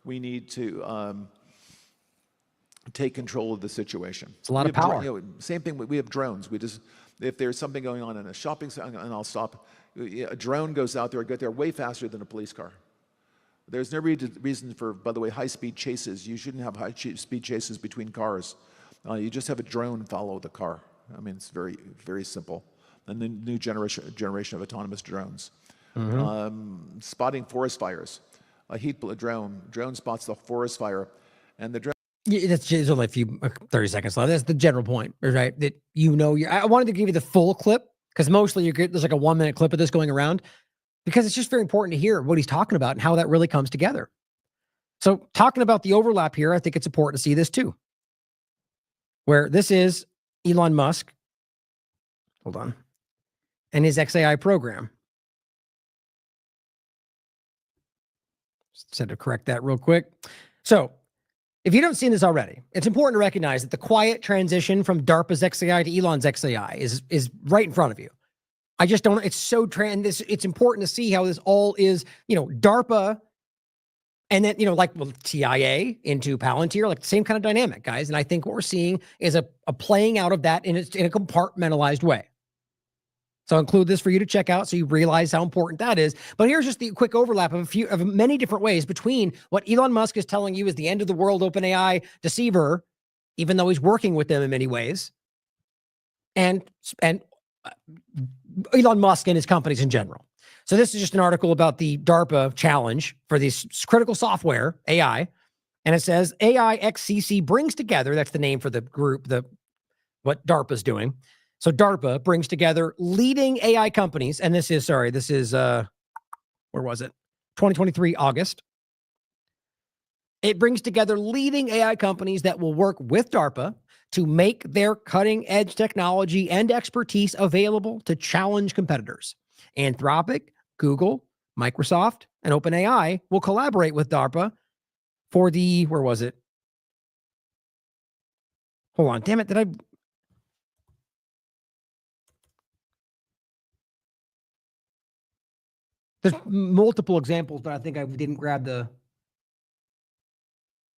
We need to take control of the situation. It's a lot of power. Same thing, we have drones. We just, if there's something going on in a shopping center, and I'll stop, a drone goes out there, get there way faster than a police car. There's no reason for, by the way, high-speed chases. You shouldn't have high-speed chases between cars. You just have a drone follow the car. I mean, it's very, very simple. And the new generation of autonomous drones. Mm-hmm. Spotting forest fires. A drone spots the forest fire, and the drone. Yeah, there's only a few 30 seconds left. That's the general point, right? That I wanted to give you the full clip because mostly there's like a 1-minute clip of this going around because it's just very important to hear what he's talking about and how that really comes together. So talking about the overlap here, I think it's important to see this too, where this is Elon Musk, hold on, and his XAI program. Just had to correct that real quick. So if you don't see this already, it's important to recognize that the quiet transition from DARPA's XAI to Elon's XAI is right in front of you. I just don't, it's so it's important to see how this all is, DARPA and then, like TIA into Palantir, like the same kind of dynamic, guys. And I think what we're seeing is a playing out of that in a compartmentalized way. So I'll include this for you to check out so you realize how important that is. But here's just the quick overlap of many different ways between what Elon Musk is telling you is the end of the world OpenAI deceiver, even though he's working with them in many ways, and Elon Musk and his companies in general. So this is just an article about the DARPA challenge for this critical software, AI. And it says AI XCC brings together, that's the name for the group, what DARPA's doing. So DARPA brings together leading AI companies, and this is, where was it? 2023, August. It brings together leading AI companies that will work with DARPA to make their cutting-edge technology and expertise available to challenge competitors. Anthropic, Google, Microsoft, and OpenAI will collaborate with DARPA for the, where was it? Hold on, damn it, did I... There's multiple examples, but I think I didn't grab the...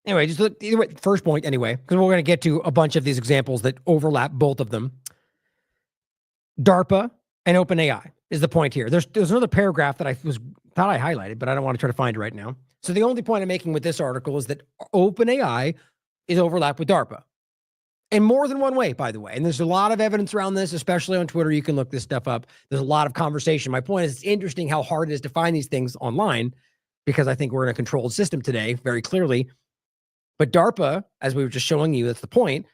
Anyway, just look, either way, first point anyway, because we're going to get to a bunch of these examples that overlap both of them. DARPA and OpenAI is the point here. There's another paragraph that I thought I highlighted, but I don't want to try to find it right now. So the only point I'm making with this article is that OpenAI is overlapped with DARPA. In more than one way, by the way. And there's a lot of evidence around this, especially on Twitter. You can look this stuff up. There's a lot of conversation. My point is it's interesting how hard it is to find these things online because I think we're in a controlled system today, very clearly. But DARPA, as we were just showing you, that's the point,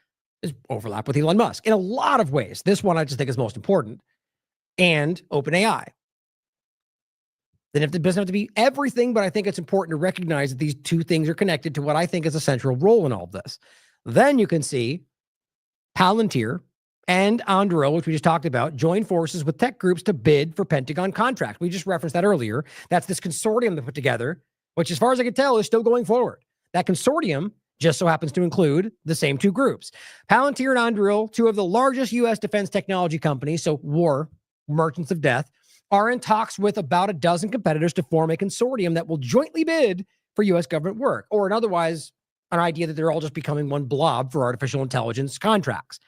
is overlap with Elon Musk in a lot of ways. This one I just think is most important. And OpenAI. Then it doesn't have to be everything, but I think it's important to recognize that these two things are connected to what I think is a central role in all of this. Then you can see Palantir and Anduril, which we just talked about, join forces with tech groups to bid for Pentagon contracts. We just referenced that earlier. That's this consortium they put together, which as far as I can tell is still going forward. That consortium just so happens to include the same two groups. Palantir and Anduril, two of the largest U.S. defense technology companies, so war, merchants of death, are in talks with about a dozen competitors to form a consortium that will jointly bid for U.S. government work, or otherwise an idea that they're all just becoming one blob for artificial intelligence contracts.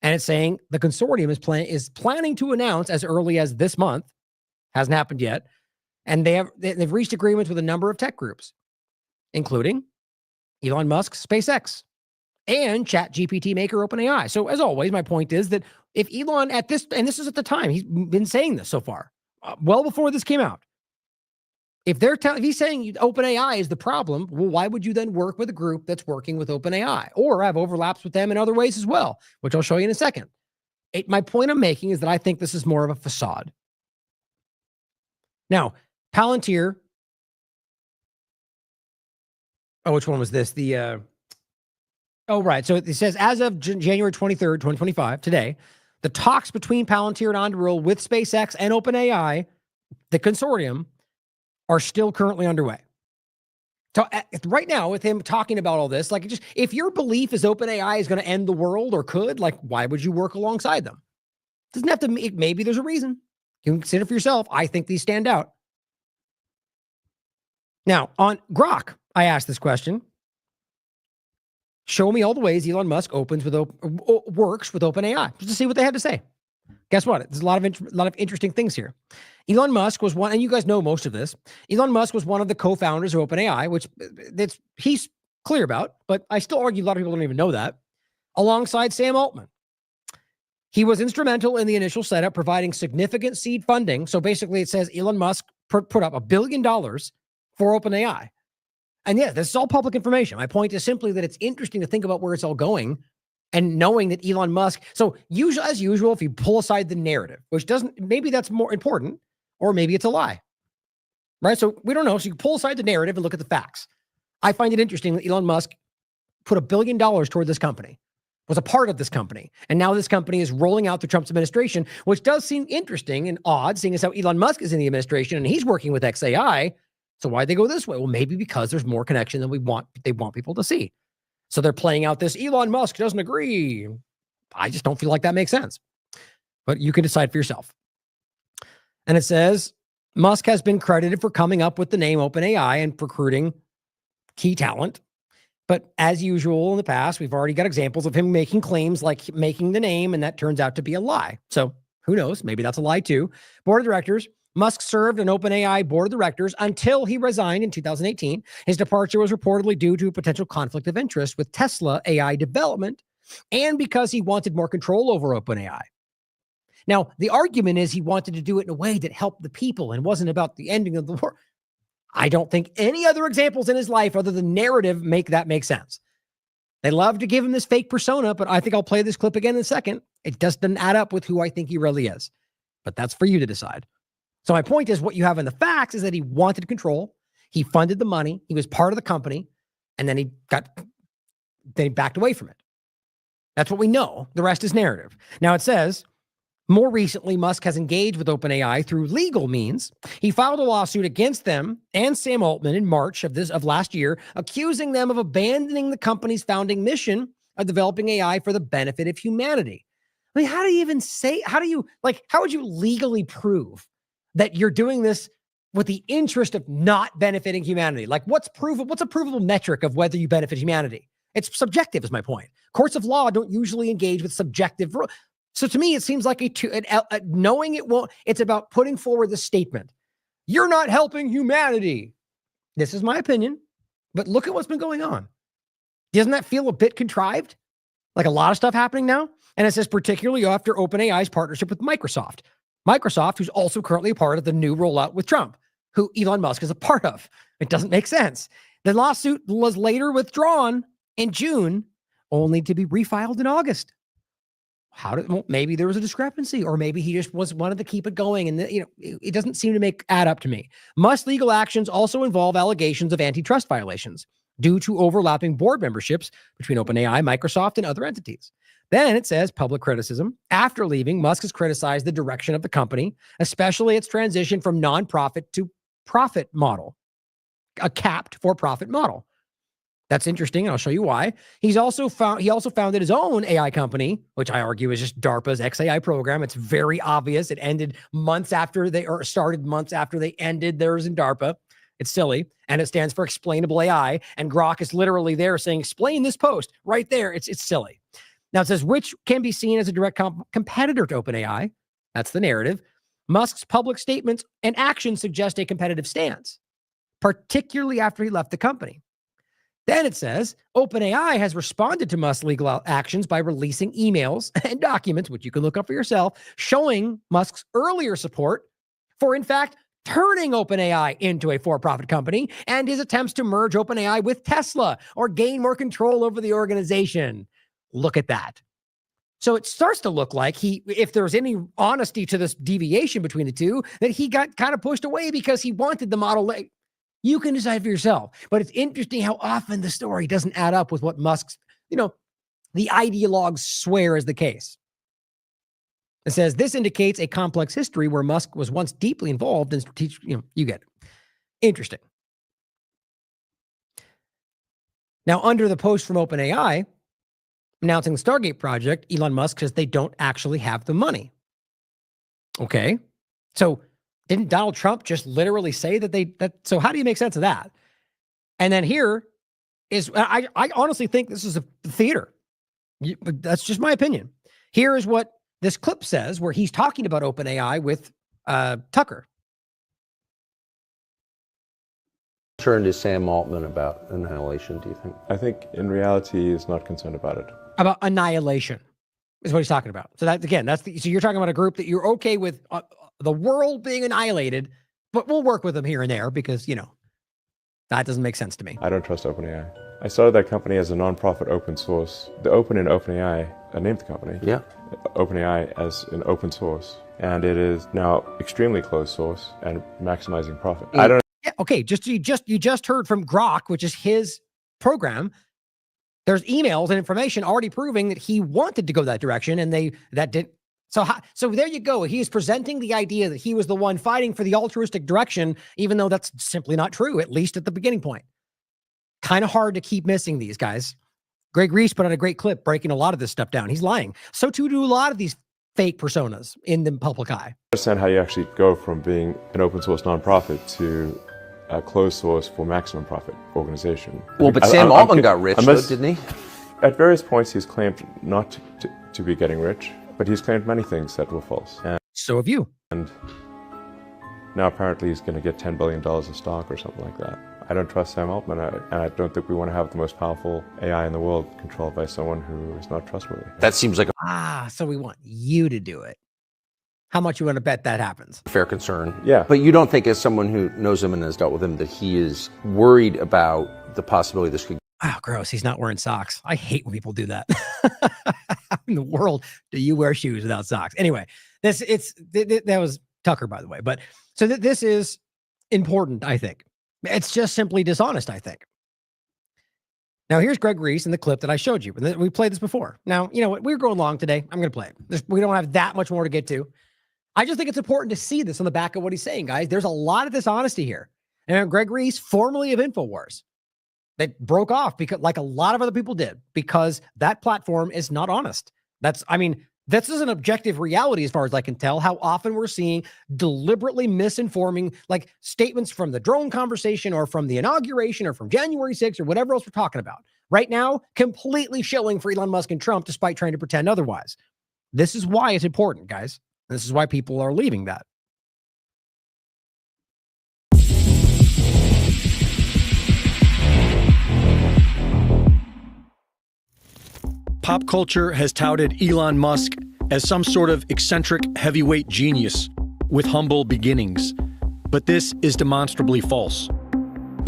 And it's saying the consortium is planning to announce as early as this month, hasn't happened yet, And they've reached agreements with a number of tech groups, including Elon Musk's SpaceX and ChatGPT maker OpenAI. So as always, my point is that if Elon and this is at the time, he's been saying this so far, well before this came out. If he's saying OpenAI is the problem, well, why would you then work with a group that's working with OpenAI or have overlaps with them in other ways as well, which I'll show you in a second. My point I'm making is that I think this is more of a facade. Now, Palantir. Oh, which one was this? Right. So it says, as of January 23rd, 2025, today, the talks between Palantir and Anduril with SpaceX and OpenAI, the consortium, are still currently underway. So right now, with him talking about all this, like, just if your belief is OpenAI is going to end the world or could, like, why would you work alongside them? Doesn't have to. Maybe there's a reason. You can consider for yourself. I think these stand out. Now, on Grok, I asked this question. Show me all the ways Elon Musk works with OpenAI, just to see what they had to say. Guess what? There's a lot of interesting things here. Elon Musk was one, and you guys know most of this. Elon Musk was one of the co-founders of OpenAI, which he's clear about, but I still argue a lot of people don't even know that, alongside Sam Altman. He was instrumental in the initial setup, providing significant seed funding. So basically it says Elon Musk put up $1 billion for OpenAI. And yeah, this is all public information. My point is simply that it's interesting to think about where it's all going and knowing that Elon Musk, so usually, as usual, if you pull aside the narrative, which doesn't, maybe that's more important, or maybe it's a lie, right? So we don't know. So you pull aside the narrative and look at the facts. I find it interesting that Elon Musk put $1 billion toward this company, was a part of this company. And now this company is rolling out the Trump's administration, which does seem interesting and odd, seeing as how Elon Musk is in the administration and he's working with XAI. So why'd they go this way? Well, maybe because there's more connection than they want people to see. So they're playing out this Elon Musk doesn't agree. I just don't feel like that makes sense. But you can decide for yourself. And it says, Musk has been credited for coming up with the name OpenAI and recruiting key talent. But as usual in the past, we've already got examples of him making claims like making the name, and that turns out to be a lie. So who knows? Maybe that's a lie too. Board of directors. Musk served an OpenAI board of directors until he resigned in 2018. His departure was reportedly due to a potential conflict of interest with Tesla AI development and because he wanted more control over OpenAI. Now, the argument is he wanted to do it in a way that helped the people and wasn't about the ending of the war. I don't think any other examples in his life other than narrative make sense. They love to give him this fake persona, but I think I'll play this clip again in a second. It just doesn't add up with who I think he really is. But that's for you to decide. So my point is, what you have in the facts is that he wanted control. He funded the money. He was part of the company. And then he backed away from it. That's what we know. The rest is narrative. Now it says, more recently, Musk has engaged with OpenAI through legal means. He filed a lawsuit against them and Sam Altman in March of last year, accusing them of abandoning the company's founding mission of developing AI for the benefit of humanity. I mean, how would you legally prove that you're doing this with the interest of not benefiting humanity? Like, what's a provable metric of whether you benefit humanity? It's subjective, is my point. Courts of law don't usually engage with subjective. So to me, it seems like knowing it won't, it's about putting forward the statement. You're not helping humanity. This is my opinion, but look at what's been going on. Doesn't that feel a bit contrived? Like a lot of stuff happening now? And it says particularly after OpenAI's partnership with Microsoft. Microsoft, who's also currently a part of the new rollout with Trump, who Elon Musk is a part of. It doesn't make sense. The lawsuit was later withdrawn in June, only to be refiled in August. Maybe there was a discrepancy, or maybe he just wanted to keep it going, and it doesn't seem to add up to me. Musk's legal actions also involve allegations of antitrust violations due to overlapping board memberships between OpenAI, Microsoft, and other entities. Then it says public criticism. After leaving, Musk has criticized the direction of the company, especially its transition from nonprofit to profit model, a capped for-profit model. That's interesting, and I'll show you why. He also founded his own AI company, which I argue is just DARPA's XAI program. It's very obvious. It ended started months after they ended theirs in DARPA. It's silly, and it stands for Explainable AI. And Grok is literally there saying, "Explain this post right there." It's silly. Now it says, which can be seen as a direct competitor to OpenAI. That's the narrative. Musk's public statements and actions suggest a competitive stance, particularly after he left the company. Then it says, OpenAI has responded to Musk's legal actions by releasing emails and documents, which you can look up for yourself, showing Musk's earlier support for, in fact, turning OpenAI into a for-profit company and his attempts to merge OpenAI with Tesla or gain more control over the organization. Look at that. So it starts to look like if there's any honesty to this deviation between the two, that he got kind of pushed away because he wanted the Model A. You can decide for yourself. But it's interesting how often the story doesn't add up with what Musk's, the ideologues swear is the case. It says, this indicates a complex history where Musk was once deeply involved in strategic, you get it. Interesting. Now, under the post from OpenAI, announcing the Stargate project, Elon Musk says they don't actually have the money. Okay. So didn't Donald Trump just literally say so how do you make sense of that? And then here is, I honestly think this is a theater. That's just my opinion. Here is what this clip says, where he's talking about OpenAI with Tucker. Concerned is Sam Altman about annihilation, do you think? I think in reality he's not concerned about it. About annihilation is what he's talking about. So that, again, so you're talking about a group that you're okay with the world being annihilated, but we'll work with them here and there because, that doesn't make sense to me. I don't trust OpenAI. I started that company as a non-profit open source. The open in OpenAI, I named the company. Yeah. OpenAI as an open source. And it is now extremely closed source and maximizing profit. I don't. Yeah, okay. You just heard from Grok, which is his program. There's emails and information already proving that he wanted to go that direction, and that didn't. So there you go. He is presenting the idea that he was the one fighting for the altruistic direction, even though that's simply not true, at least at the beginning point. Kind of hard to keep missing these guys. Greg Reese put on a great clip breaking a lot of this stuff down. He's lying. So too do a lot of these fake personas in the public eye. I understand how you actually go from being an open source nonprofit to a closed source for maximum profit organization. Well, but Sam Altman got rich, though, didn't he? At various points, he's claimed not to be getting rich, but he's claimed many things that were false. And so have you. And now apparently he's going to get $10 billion of stock or something like that. I don't trust Sam Altman, and I don't think we want to have the most powerful AI in the world controlled by someone who is not trustworthy. That seems like so we want you to do it. How much you want to bet that happens? fair concern. Yeah. But you don't think, as someone who knows him and has dealt with him, that he is worried about the possibility this could... Oh, gross. He's not wearing socks. I hate when people do that. How in the world do you wear shoes without socks? Anyway, that was Tucker, by the way. But so this is important, I think. It's just simply dishonest, I think. Now, here's Greg Reese in the clip that I showed you. We played this before. Now, you know what? We're going long today. I'm going to play it. We don't have that much more to get to. I just think it's important to see this on the back of what he's saying, guys. There's a lot of dishonesty here. And Greg Reese, formerly of InfoWars, that broke off because, like a lot of other people did, because that platform is not honest. This is an objective reality as far as I can tell, how often we're seeing deliberately misinforming, like statements from the drone conversation or from the inauguration or from January 6th or whatever else we're talking about. Right now, completely shilling for Elon Musk and Trump despite trying to pretend otherwise. This is why it's important, guys. This is why people are leaving that. Pop culture has touted Elon Musk as some sort of eccentric heavyweight genius with humble beginnings. But this is demonstrably false.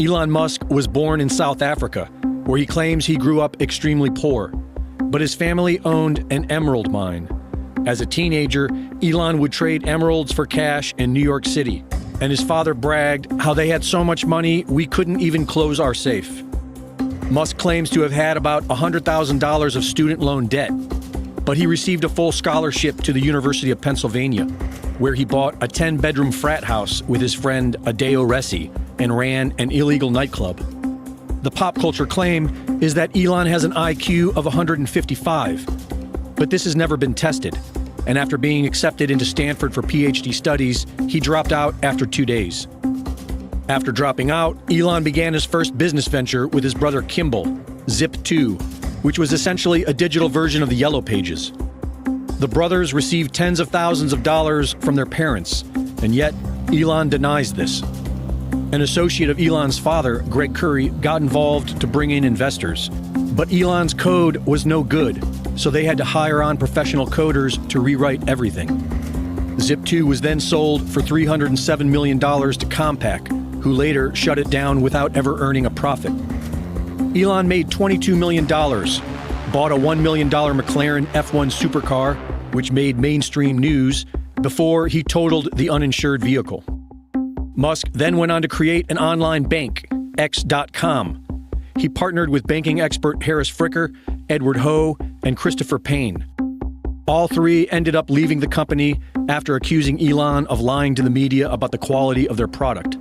Elon Musk was born in South Africa, where he claims he grew up extremely poor, but his family owned an emerald mine. As a teenager, Elon would trade emeralds for cash in New York City, and his father bragged how they had so much money we couldn't even close our safe. Musk claims to have had about $100,000 of student loan debt, but he received a full scholarship to the University of Pennsylvania, where he bought a 10-bedroom frat house with his friend Adeo Ressi and ran an illegal nightclub. The pop culture claim is that Elon has an IQ of 155, but this has never been tested, and after being accepted into Stanford for PhD studies, he dropped out after 2 days. After dropping out, Elon began his first business venture with his brother Kimball, Zip2, which was essentially a digital version of the Yellow Pages. The brothers received tens of thousands of dollars from their parents, and yet Elon denies this. An associate of Elon's father, Greg Curry, got involved to bring in investors. But Elon's code was no good, so they had to hire on professional coders to rewrite everything. Zip2 was then sold for $307 million to Compaq, who later shut it down without ever earning a profit. Elon made $22 million, bought a $1 million McLaren F1 supercar, which made mainstream news, before he totaled the uninsured vehicle. Musk then went on to create an online bank, X.com. He partnered with banking expert Harris Fricker, Edward Ho, and Christopher Payne. All three ended up leaving the company after accusing Elon of lying to the media about the quality of their product.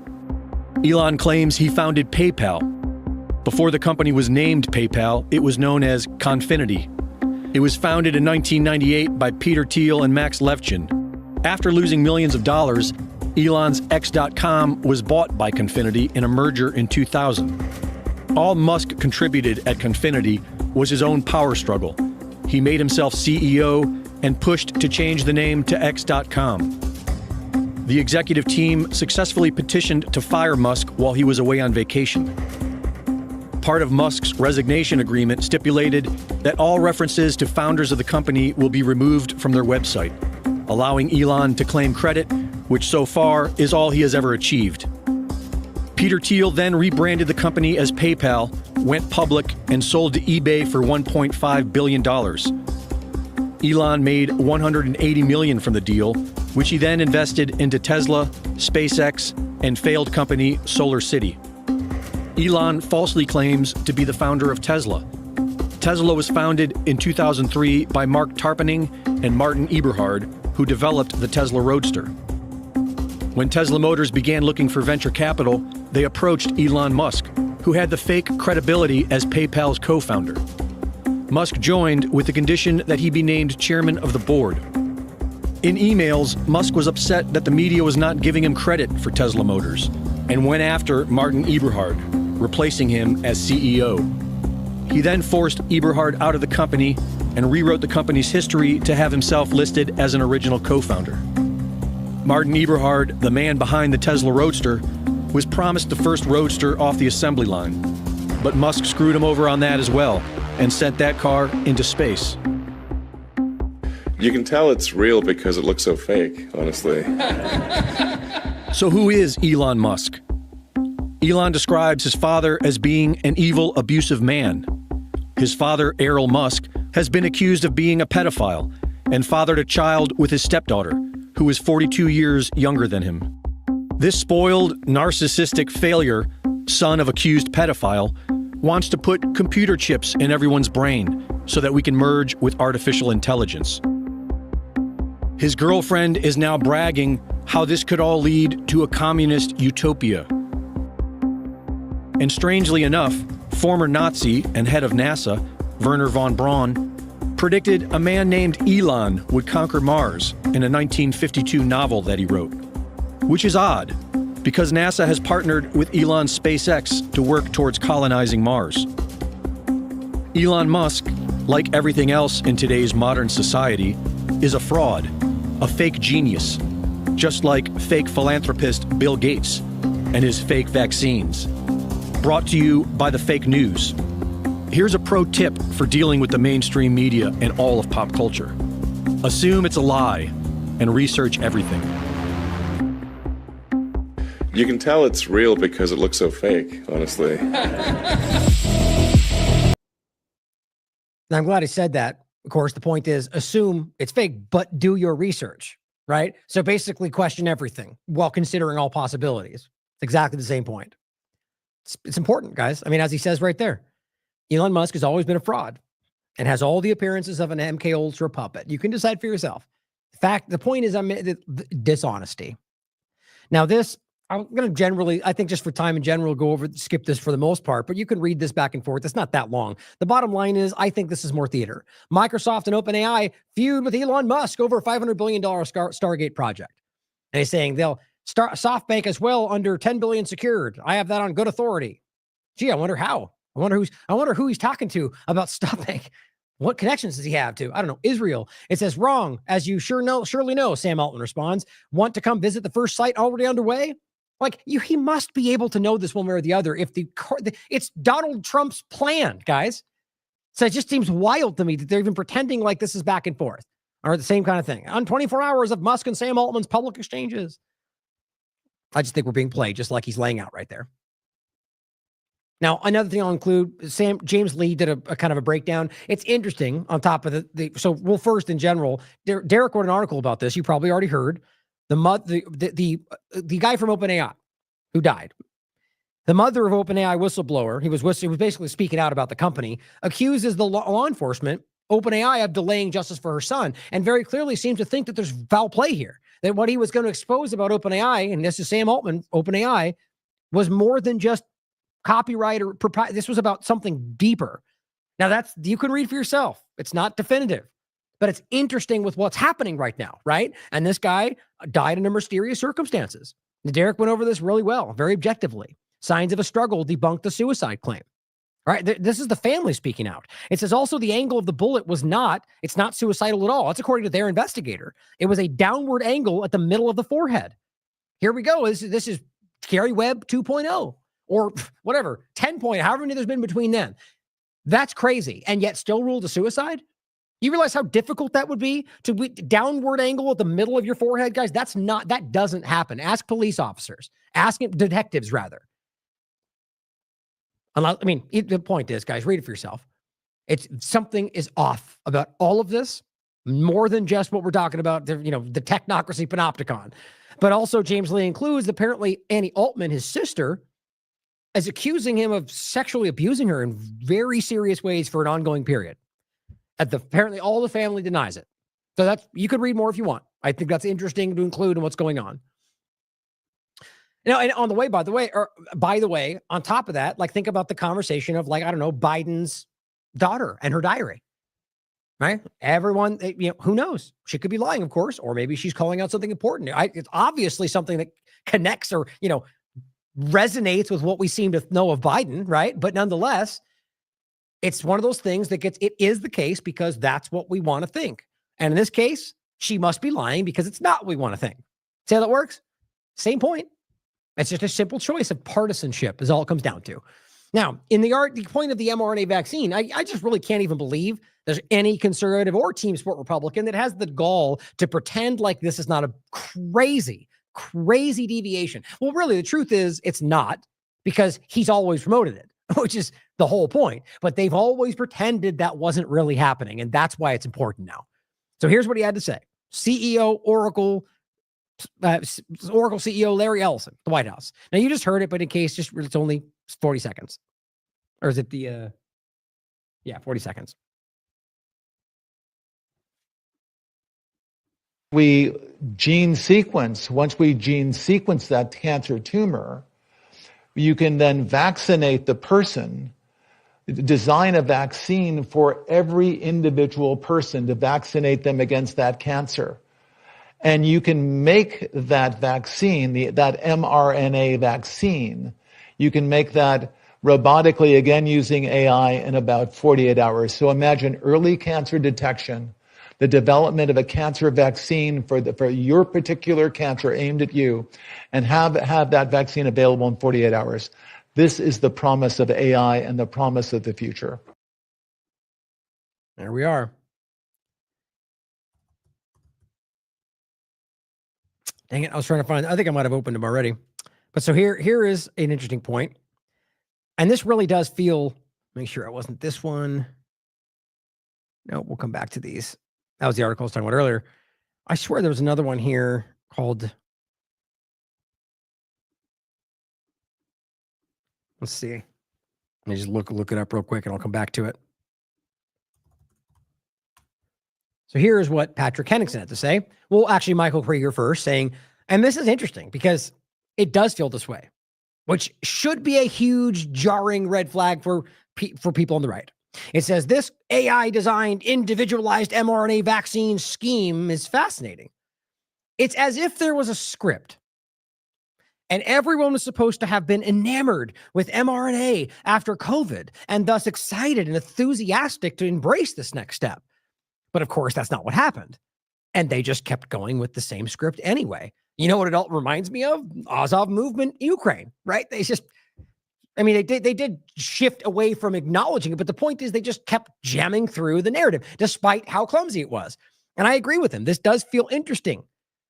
Elon claims he founded PayPal. Before the company was named PayPal, it was known as Confinity. It was founded in 1998 by Peter Thiel and Max Levchin. After losing millions of dollars, Elon's X.com was bought by Confinity in a merger in 2000. All Musk contributed at Confinity was his own power struggle. He made himself CEO and pushed to change the name to X.com. The executive team successfully petitioned to fire Musk while he was away on vacation. Part of Musk's resignation agreement stipulated that all references to founders of the company will be removed from their website, allowing Elon to claim credit, which so far is all he has ever achieved. Peter Thiel then rebranded the company as PayPal, went public, and sold to eBay for $1.5 billion. Elon made $180 million from the deal, which he then invested into Tesla, SpaceX, and failed company SolarCity. Elon falsely claims to be the founder of Tesla. Tesla was founded in 2003 by Mark Tarpenning and Martin Eberhard, who developed the Tesla Roadster. When Tesla Motors began looking for venture capital, they approached Elon Musk, who had the fake credibility as PayPal's co-founder. Musk joined with the condition that he be named chairman of the board. In emails, Musk was upset that the media was not giving him credit for Tesla Motors and went after Martin Eberhard, replacing him as CEO. He then forced Eberhard out of the company and rewrote the company's history to have himself listed as an original co-founder. Martin Eberhard, the man behind the Tesla Roadster, was promised the first Roadster off the assembly line. But Musk screwed him over on that as well and sent that car into space. You can tell it's real because it looks so fake, honestly. So who is Elon Musk? Elon describes his father as being an evil, abusive man. His father, Errol Musk, has been accused of being a pedophile and fathered a child with his stepdaughter, who is 42 years younger than him. This spoiled, narcissistic failure, son of accused pedophile, wants to put computer chips in everyone's brain so that we can merge with artificial intelligence. His girlfriend is now bragging how this could all lead to a communist utopia. And strangely enough, former Nazi and head of NASA, Wernher von Braun, predicted a man named Elon would conquer Mars in a 1952 novel that he wrote. Which is odd, because NASA has partnered with Elon's SpaceX to work towards colonizing Mars. Elon Musk, like everything else in today's modern society, is a fraud, a fake genius, just like fake philanthropist Bill Gates and his fake vaccines. Brought to you by the fake news. Here's a pro tip for dealing with the mainstream media and all of pop culture. Assume it's a lie and research everything. You can tell it's real because it looks so fake, honestly. And I'm glad he said that. Of course, the point is assume it's fake, but do your research, right? So basically question everything while considering all possibilities. It's exactly the same point. It's important, guys. I mean, as he says right there, Elon Musk has always been a fraud and has all the appearances of an MK Ultra puppet. You can decide for yourself. The point is dishonesty. Now this, I'm going to generally, I think just for time in general, skip this for the most part, but you can read this back and forth. It's not that long. The bottom line is, I think this is more theater. Microsoft and OpenAI feud with Elon Musk over a $500 billion Stargate project. And he's saying they'll start SoftBank as well under $10 billion secured. I have that on good authority. Gee, I wonder how. I wonder who he's talking to about SoftBank. What connections does he have to, I don't know, Israel? It says, wrong. As you surely know, Sam Altman responds, want to come visit the first site already underway? Like, he must be able to know this one way or the other if it's Donald Trump's plan, guys. So it just seems wild to me that they're even pretending like this is back and forth or the same kind of thing. On 24 hours of Musk and Sam Altman's public exchanges. I just think we're being played just like he's laying out right there. Now, another thing I'll include, James Lee did a kind of a breakdown. It's interesting on top of well, first in general, Derek wrote an article about this. You probably already heard. The guy from OpenAI who died. The mother of OpenAI whistleblower, he was basically speaking out about the company, accuses the law enforcement, OpenAI, of delaying justice for her son, and very clearly seems to think that there's foul play here. That what he was going to expose about OpenAI, and this is Sam Altman, OpenAI, was more than just copyright or proprietary. This was about something deeper. Now you can read for yourself. It's not definitive, but it's interesting with what's happening right now, right? And this guy died under mysterious circumstances. Derek went over this really well, very objectively. Signs of a struggle debunked the suicide claim. All right, this is the family speaking out. It says also the angle of the bullet it's not suicidal at all. That's according to their investigator. It was a downward angle at the middle of the forehead. Here we go. This is Gary Webb 2.0 or whatever, 10.0, however many there's been between them. That's crazy. And yet still ruled a suicide? You realize how difficult that would be to downward angle at the middle of your forehead, guys? That doesn't happen. Ask police officers, detectives rather. The point is, guys, read it for yourself. Something is off about all of this, more than just what we're talking about, the technocracy panopticon. But also James Lee includes apparently Annie Altman, his sister, is accusing him of sexually abusing her in very serious ways for an ongoing period. Apparently all the family denies it. So you could read more if you want. I think that's interesting to include in what's going on. And on the way, by the way, on top of that, think about the conversation of Biden's daughter and her diary, right? Everyone, who knows? She could be lying, of course, or maybe she's calling out something important. It's obviously something that connects or, resonates with what we seem to know of Biden, right? But nonetheless, it's one of those things that it is the case because that's what we want to think. And in this case, she must be lying because it's not what we want to think. See how that works? Same point. It's just a simple choice of partisanship is all it comes down to. Now, in the point of the mRNA vaccine, I just really can't even believe there's any conservative or team sport Republican that has the gall to pretend like this is not a crazy deviation. Well, really, the truth is it's not, because he's always promoted it, which is the whole point. But they've always pretended that wasn't really happening, and that's why it's important now. So here's what he had to say. Oracle CEO Larry Ellison, the White House. Now, you just heard it, but in case, it's only 40 seconds. Or is it 40 seconds. Once we gene sequence that cancer tumor, you can then vaccinate the person, design a vaccine for every individual person to vaccinate them against that cancer. And you can make that vaccine, that mRNA vaccine, you can make that robotically, again using AI, in about 48 hours. So imagine early cancer detection, the development of a cancer vaccine for your particular cancer aimed at you, and have that vaccine available in 48 hours. This is the promise of AI and the promise of the future. There we are. Dang it, I was trying to find, I think I might have opened them already. But so here is an interesting point. And this really does feel, make sure it wasn't this one. No, we'll come back to these. That was the article I was talking about earlier. I swear there was another one here called, let's see. Let me just look it up real quick and I'll come back to it. So here is what Patrick Henningsen had to say. Well, actually, Michael Krieger first saying, and this is interesting because it does feel this way, which should be a huge jarring red flag for people on the right. It says this AI-designed individualized mRNA vaccine scheme is fascinating. It's as if there was a script And everyone was supposed to have been enamored with mRNA after COVID and thus excited and enthusiastic to embrace this next step. But of course, that's not what happened. And they just kept going with the same script anyway. You know what it all reminds me of? Azov movement, Ukraine, right? They did shift away from acknowledging it, but the point is they just kept jamming through the narrative, despite how clumsy it was. And I agree with him. This does feel interesting.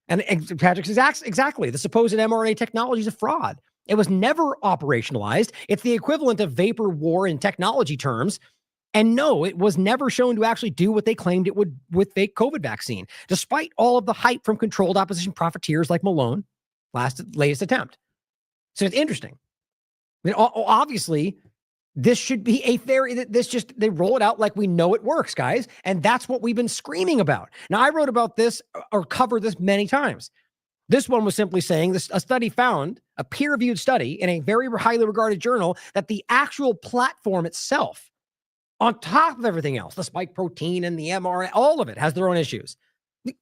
And Patrick says exactly, the supposed mRNA technology is a fraud. It was never operationalized. It's the equivalent of vapor war in technology terms. And no, it was never shown to actually do what they claimed it would with fake COVID vaccine, despite all of the hype from controlled opposition profiteers like Malone, latest attempt. So it's interesting. I mean, obviously, this should be they roll it out like we know it works, guys. And that's what we've been screaming about. Now, I wrote about this or covered this many times. This one was simply saying a study found, a peer-reviewed study in a very highly regarded journal, that the actual platform itself, on top of everything else, the spike protein and the mRNA, all of it has their own issues.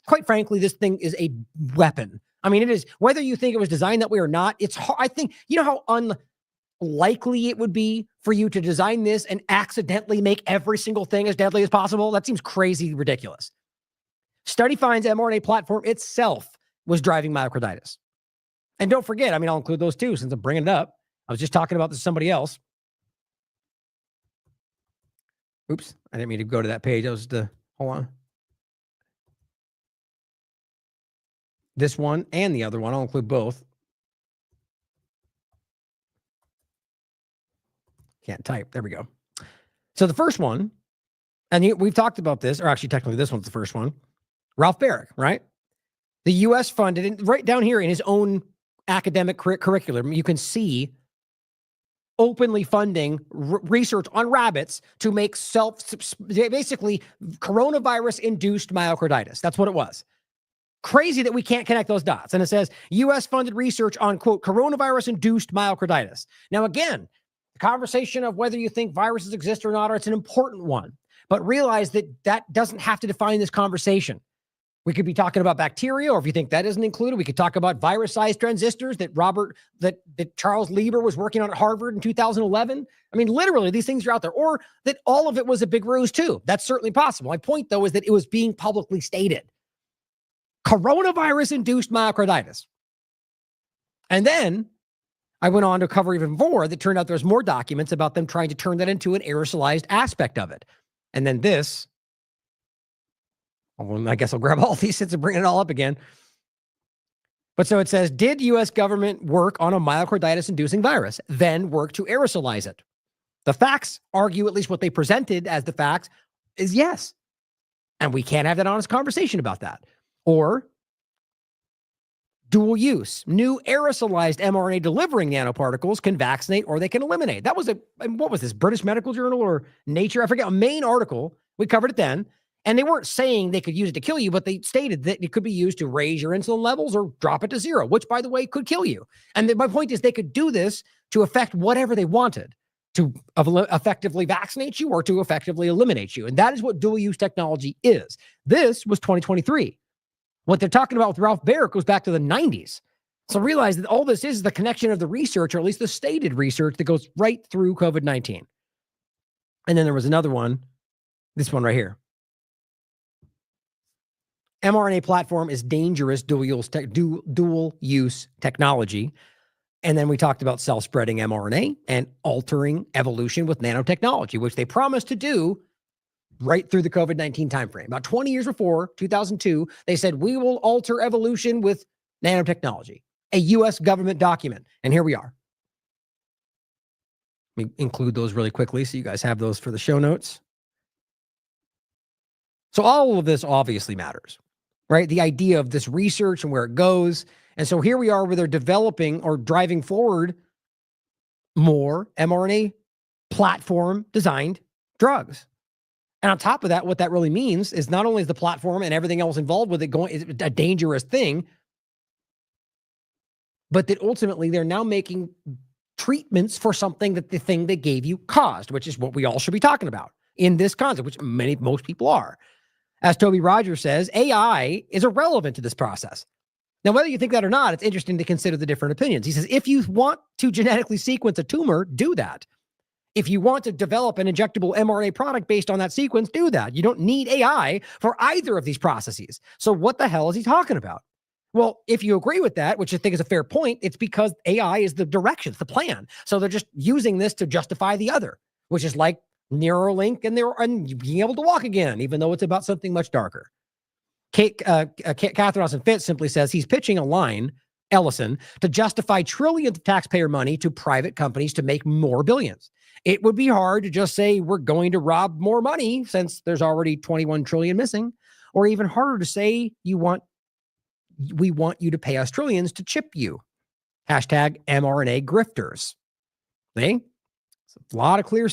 Quite frankly, this thing is a weapon. I mean, it is, whether you think it was designed that way or not, it's hard. I think, you know how unlikely it would be for you to design this and accidentally make every single thing as deadly as possible? That seems crazy ridiculous. Study finds mRNA platform itself was driving myocarditis. And don't forget, I mean, I'll include those too since I'm bringing it up. I was just talking about this to somebody else. Oops, I didn't mean to go to that page. I was hold on. This one and the other one, I'll include both. Can't type. There we go. So the first one, and we've talked about this, or actually technically this one's the first one. Ralph Barrick, right? The U.S. funded, and right down here in his own academic curriculum, you can see openly funding research on rabbits to make basically coronavirus-induced myocarditis. That's what it was. Crazy that we can't connect those dots. And it says U.S. funded research on, quote, coronavirus-induced myocarditis. Now, again, the conversation of whether you think viruses exist or not, it's an important one. But realize that that doesn't have to define this conversation. We could be talking about bacteria, or if you think that isn't included, we could talk about virus-sized transistors that Charles Lieber was working on at Harvard in 2011. I mean, literally, these things are out there. Or that all of it was a big ruse too. That's certainly possible. My point, though, is that it was being publicly stated. Coronavirus-induced myocarditis. And then I went on to cover even more that turned out there's more documents about them trying to turn that into an aerosolized aspect of it. And then this, I guess I'll grab all these since and bring it all up again. But so it says, did U.S. government work on a myocarditis-inducing virus, then work to aerosolize it? The facts argue, at least what they presented as the facts, is yes. And we can't have that honest conversation about that. Or dual use, new aerosolized mRNA delivering nanoparticles can vaccinate or they can eliminate. That was what was this, British Medical Journal or Nature? I forget, a main article. We covered it then. And they weren't saying they could use it to kill you, but they stated that it could be used to raise your insulin levels or drop it to zero, which, by the way, could kill you. And my point is they could do this to affect whatever they wanted, to effectively vaccinate you or to effectively eliminate you. And that is what dual-use technology is. This was 2023. What they're talking about with Ralph Barrick goes back to the 90s. So realize that all this is the connection of the research, or at least the stated research, that goes right through COVID-19. And then there was another one, this one right here. mRNA platform is dangerous dual-use technology. And then we talked about self-spreading mRNA and altering evolution with nanotechnology, which they promised to do right through the COVID-19 timeframe. About 20 years before, 2002, they said, we will alter evolution with nanotechnology, a U.S. government document. And here we are. Let me include those really quickly so you guys have those for the show notes. So all of this obviously matters, right? The idea of this research and where it goes. And so here we are where they're developing or driving forward more mRNA platform designed drugs. And on top of that, what that really means is not only is the platform and everything else involved with it going is a dangerous thing, but that ultimately they're now making treatments for something that the thing they gave you caused, which is what we all should be talking about in this concept, which most people are. As Toby Rogers says, AI is irrelevant to this process. Now, whether you think that or not, it's interesting to consider the different opinions. He says, if you want to genetically sequence a tumor, do that. If you want to develop an injectable mRNA product based on that sequence, do that. You don't need AI for either of these processes. So what the hell is he talking about? Well, if you agree with that, which I think is a fair point, it's because AI is the direction, it's the plan. So they're just using this to justify the other, which is like Neuralink and being able to walk again, even though it's about something much darker. Catherine Austin Fitz simply says he's pitching a line, Ellison, to justify trillions of taxpayer money to private companies to make more billions. It would be hard to just say we're going to rob more money since there's already 21 trillion missing, or even harder to say we want you to pay us trillions to chip you. Hashtag mRNA grifters. See? A lot of clear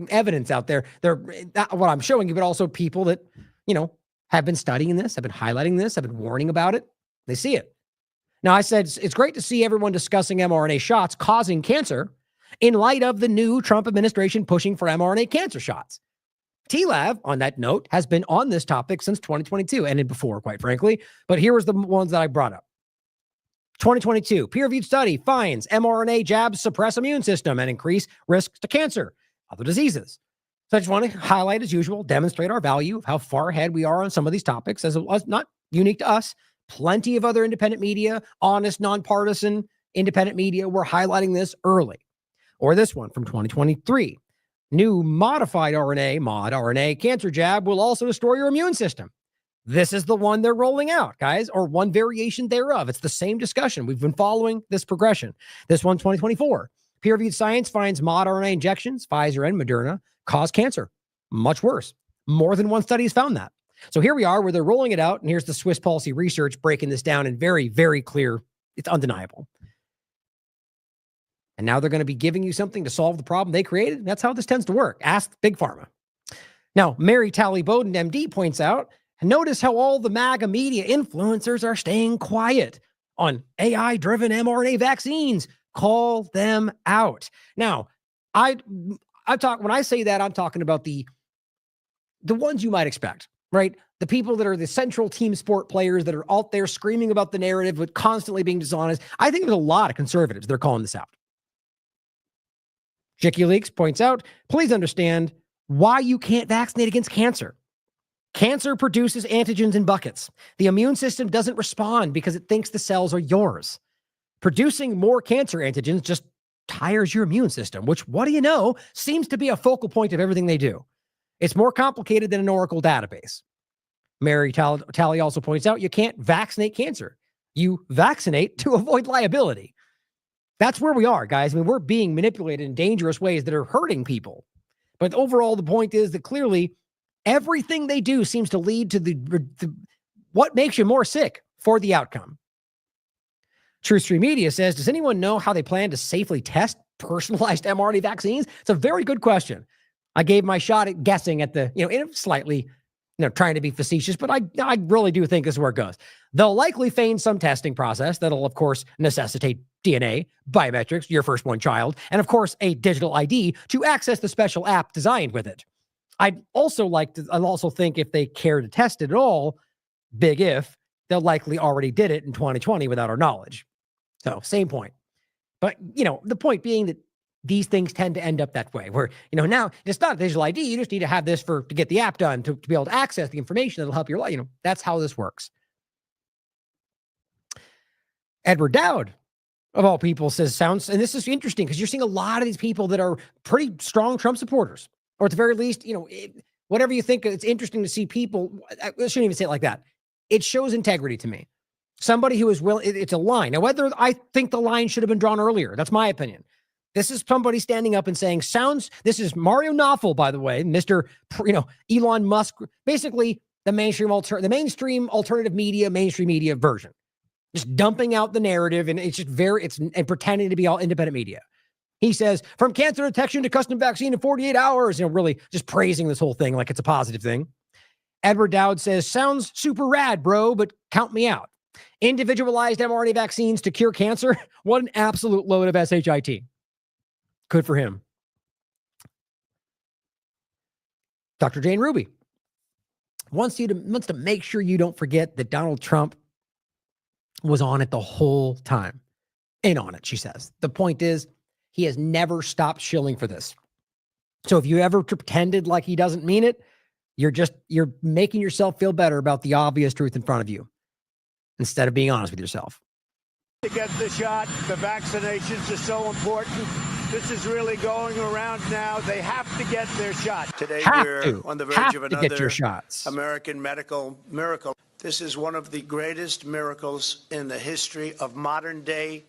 evidence out there. What I'm showing you, but also people that, have been studying this, have been highlighting this, have been warning about it. They see it. Now, I said it's great to see everyone discussing mRNA shots causing cancer in light of the new Trump administration pushing for mRNA cancer shots. TLAV, on that note, has been on this topic since 2022 and before, quite frankly. But here was the ones that I brought up. 2022, peer-reviewed study finds mRNA jabs suppress immune system and increase risks to cancer, other diseases. So I just want to highlight, as usual, demonstrate our value of how far ahead we are on some of these topics, as it was not unique to us. Plenty of other independent media, honest, nonpartisan independent media were highlighting this early. Or this one from 2023. New modified RNA, mod RNA cancer jab will also destroy your immune system. This is the one they're rolling out, guys, or one variation thereof. It's the same discussion. We've been following this progression. This one, 2024. Peer-reviewed science finds mod RNA injections, Pfizer and Moderna, cause cancer. Much worse. More than one study has found that. So here we are where they're rolling it out, and here's the Swiss Policy Research breaking this down in very, very clear. It's undeniable. And now they're going to be giving you something to solve the problem they created. That's how this tends to work. Ask Big Pharma. Now, Mary Talley Bowden, MD, points out, notice how all the MAGA media influencers are staying quiet on AI-driven mRNA vaccines. Call them out. Now, when I say that, I'm talking about the ones you might expect, right? The people that are the central team sport players that are out there screaming about the narrative, but constantly being dishonest. I think there's a lot of conservatives that are calling this out. WikiLeaks points out, please understand why you can't vaccinate against cancer. Cancer produces antigens in buckets. The immune system doesn't respond because it thinks the cells are yours. Producing more cancer antigens just tires your immune system, which, what do you know, seems to be a focal point of everything they do. It's more complicated than an Oracle database. Mary Talley also points out you can't vaccinate cancer. You vaccinate to avoid liability. That's where we are, guys. I mean, we're being manipulated in dangerous ways that are hurting people. But overall, the point is that clearly everything they do seems to lead to the what makes you more sick for the outcome. True Stream Media says, does anyone know how they plan to safely test personalized mRNA vaccines? It's a very good question. I gave my shot at guessing at the, slightly, trying to be facetious, but I really do think this is where it goes. They'll likely feign some testing process that'll, of course, necessitate DNA, biometrics, your firstborn child, and, of course, a digital ID to access the special app designed with it. I'd also think if they care to test it at all, big if, they'll likely already did it in 2020 without our knowledge. So, same point. But, the point being that these things tend to end up that way, where, now it's not a digital ID. You just need to have this to get the app done, to be able to access the information that'll help your life. That's how this works. Edward Dowd, of all people, says, and this is interesting because you're seeing a lot of these people that are pretty strong Trump supporters, or at the very least, whatever you think, it's interesting to see people. I shouldn't even say it like that. It shows integrity to me. Somebody who is willing, it's a line. Now, whether I think the line should have been drawn earlier, that's my opinion. This is somebody standing up and saying, this is Mario Knopfel, by the way, Mr. Elon Musk, basically the mainstream alternative media, mainstream media version. Just dumping out the narrative, and it's just and pretending to be all independent media. He says, from cancer detection to custom vaccine in 48 hours, really just praising this whole thing like it's a positive thing. Edward Dowd says, sounds super rad, bro, but count me out. Individualized mRNA vaccines to cure cancer? What an absolute load of shit. Good for him. Dr. Jane Ruby wants to make sure you don't forget that Donald Trump was on it the whole time. In on it, she says. The point is, he has never stopped shilling for this. So if you ever pretended like he doesn't mean it, you're making yourself feel better about the obvious truth in front of you instead of being honest with yourself. To get the shot, the vaccinations are so important. This is really going around now. They have to get their shot. Today we're on the verge of another get your shots. American medical miracle. This is one of the greatest miracles in the history of modern day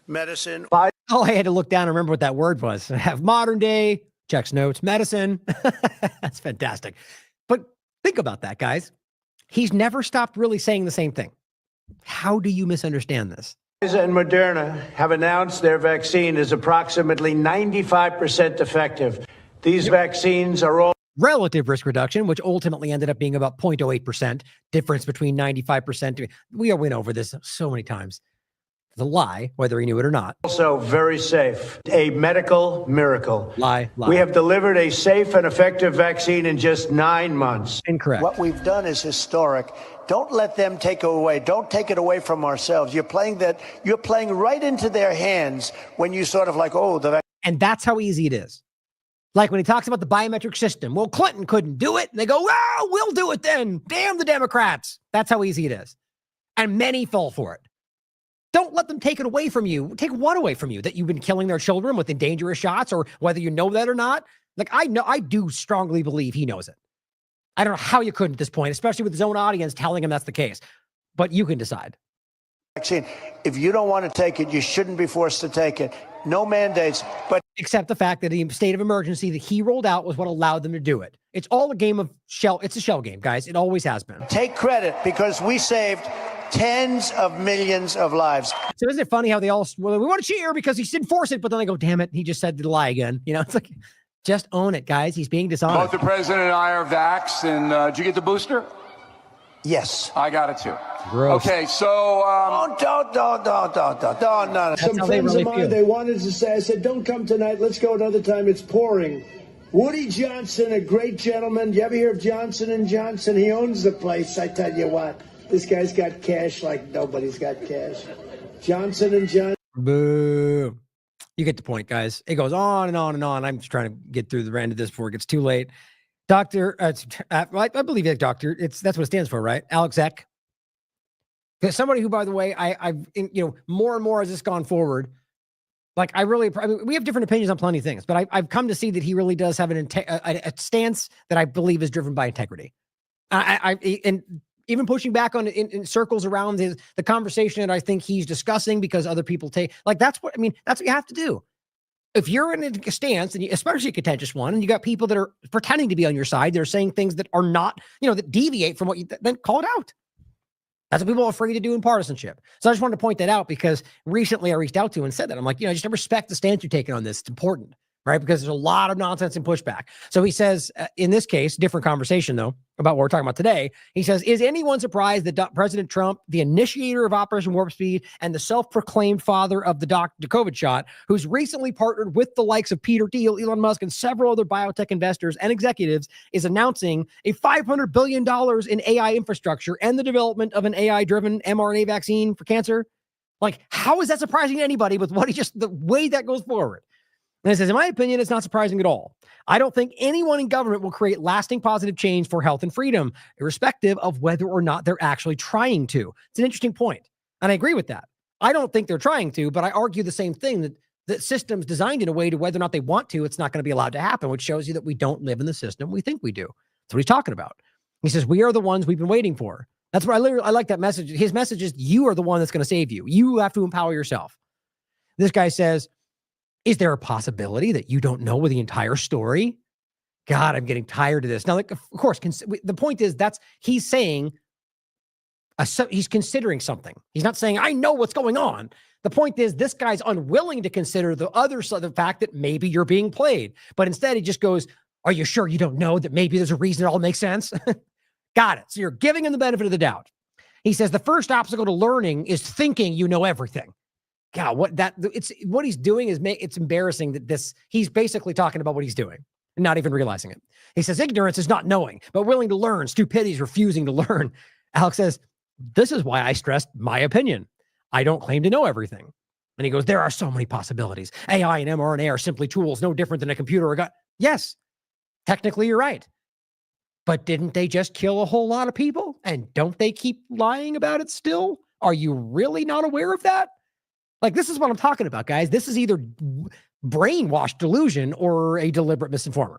medicine. Oh, I had to look down and remember what that word was. I have modern day, checks notes, medicine. That's fantastic. But think about that, guys. He's never stopped really saying the same thing. How do you misunderstand this? Pfizer and Moderna have announced their vaccine is approximately 95% effective. These vaccines are all Relative risk reduction, which ultimately ended up being about 0.08%, difference between 95%. We went over this so many times. It's a lie, whether he knew it or not. also very safe. A medical miracle. Lie. We have delivered a safe and effective vaccine in just 9 months. Incorrect. What we've done is historic. Don't let them take it away. Don't take it away from ourselves. You're playing right into their hands when you sort of like, oh, the And that's how easy it is. Like when he talks about the biometric system. Well, Clinton couldn't do it. And they go, well, we'll do it then. Damn the Democrats. That's how easy it is. And many fall for it. Don't let them take it away from you. Take one away from you, that you've been killing their children with dangerous shots, or whether you know that or not. Like, I do strongly believe he knows it. I don't know how you couldn't at this point, especially with his own audience telling him that's the case. But you can decide. vaccine. If you don't want to take it, you shouldn't be forced to take it. No mandates, but except the fact that the state of emergency that he rolled out was what allowed them to do it. It's all a game of shell. It's a shell game, guys. It always has been. Take credit, because we saved tens of millions of lives. So isn't it funny how they all, well, we want to cheer because he didn't force it, but then they go, damn it, he just said the lie again. You know, it's like, just own it, guys. He's being dishonest. Both the president and I are vaxxed, and did you get the booster? Yes. I got it too. Gross. Okay, so... Don't. Some friends of mine, they wanted to say, I said, don't come tonight. Let's go another time. It's pouring. Woody Johnson, a great gentleman. You ever hear of Johnson & Johnson? He owns the place. I tell you what, this guy's got cash like nobody's got cash. Johnson & Johnson. Boo. You get the point, guys. It goes on and on and on. I'm just trying to get through the end of this before it gets too late. Doctor, I believe it's doctor. That's what it stands for, right? Alex Eck. Because somebody who, by the way, I've more and more as this gone forward, like we have different opinions on plenty of things, but I've come to see that he really does have a stance that I believe is driven by integrity. And even pushing back on in circles around the conversation that I think he's discussing, because other people that's what you have to do. If you're in a stance, and especially a contentious one, and you got people that are pretending to be on your side, they're saying things that are not, that deviate from what you, then call it out. That's what people are afraid to do in partisanship. So I just wanted to point that out, because recently I reached out to and said that. I'm like, I just respect the stance you're taking on this. It's important, right? Because there's a lot of nonsense and pushback. So he says, in this case, different conversation though, about what we're talking about today. He says, is anyone surprised that President Trump, the initiator of Operation Warp Speed and the self-proclaimed father of the COVID shot, who's recently partnered with the likes of Peter Thiel, Elon Musk, and several other biotech investors and executives, is announcing a $500 billion in AI infrastructure and the development of an AI-driven mRNA vaccine for cancer? Like, how is that surprising to anybody with the way that goes forward? And it says, in my opinion, it's not surprising at all. I don't think anyone in government will create lasting positive change for health and freedom, irrespective of whether or not they're actually trying to. It's an interesting point, and I agree with that. I don't think they're trying to, but I argue the same thing, that systems designed in a way to whether or not they want to, it's not going to be allowed to happen, which shows you that we don't live in the system we think we do. That's what he's talking about. He says, we are the ones we've been waiting for. That's what I like that message. His message is, you are the one that's going to save you. You have to empower yourself. This guy says, is there a possibility that you don't know the entire story? God, I'm getting tired of this. Now, of course, the point is he's saying, he's considering something. He's not saying, I know what's going on. The point is, this guy's unwilling to consider the other side, the fact that maybe you're being played. But instead, he just goes, are you sure you don't know that maybe there's a reason it all makes sense? Got it. So you're giving him the benefit of the doubt. He says the first obstacle to learning is thinking you know everything. God, what he's doing is it's embarrassing that he's basically talking about what he's doing and not even realizing it. He says ignorance is not knowing, but willing to learn. Stupidity is refusing to learn. Alex says, This is why I stressed my opinion. I don't claim to know everything. And he goes, there are so many possibilities. AI and mRNA are simply tools, no different than a computer or a gun. Yes, technically you're right. But didn't they just kill a whole lot of people? And don't they keep lying about it still? Are you really not aware of that? Like, this is what I'm talking about, guys. This is either brainwashed delusion or a deliberate misinformer.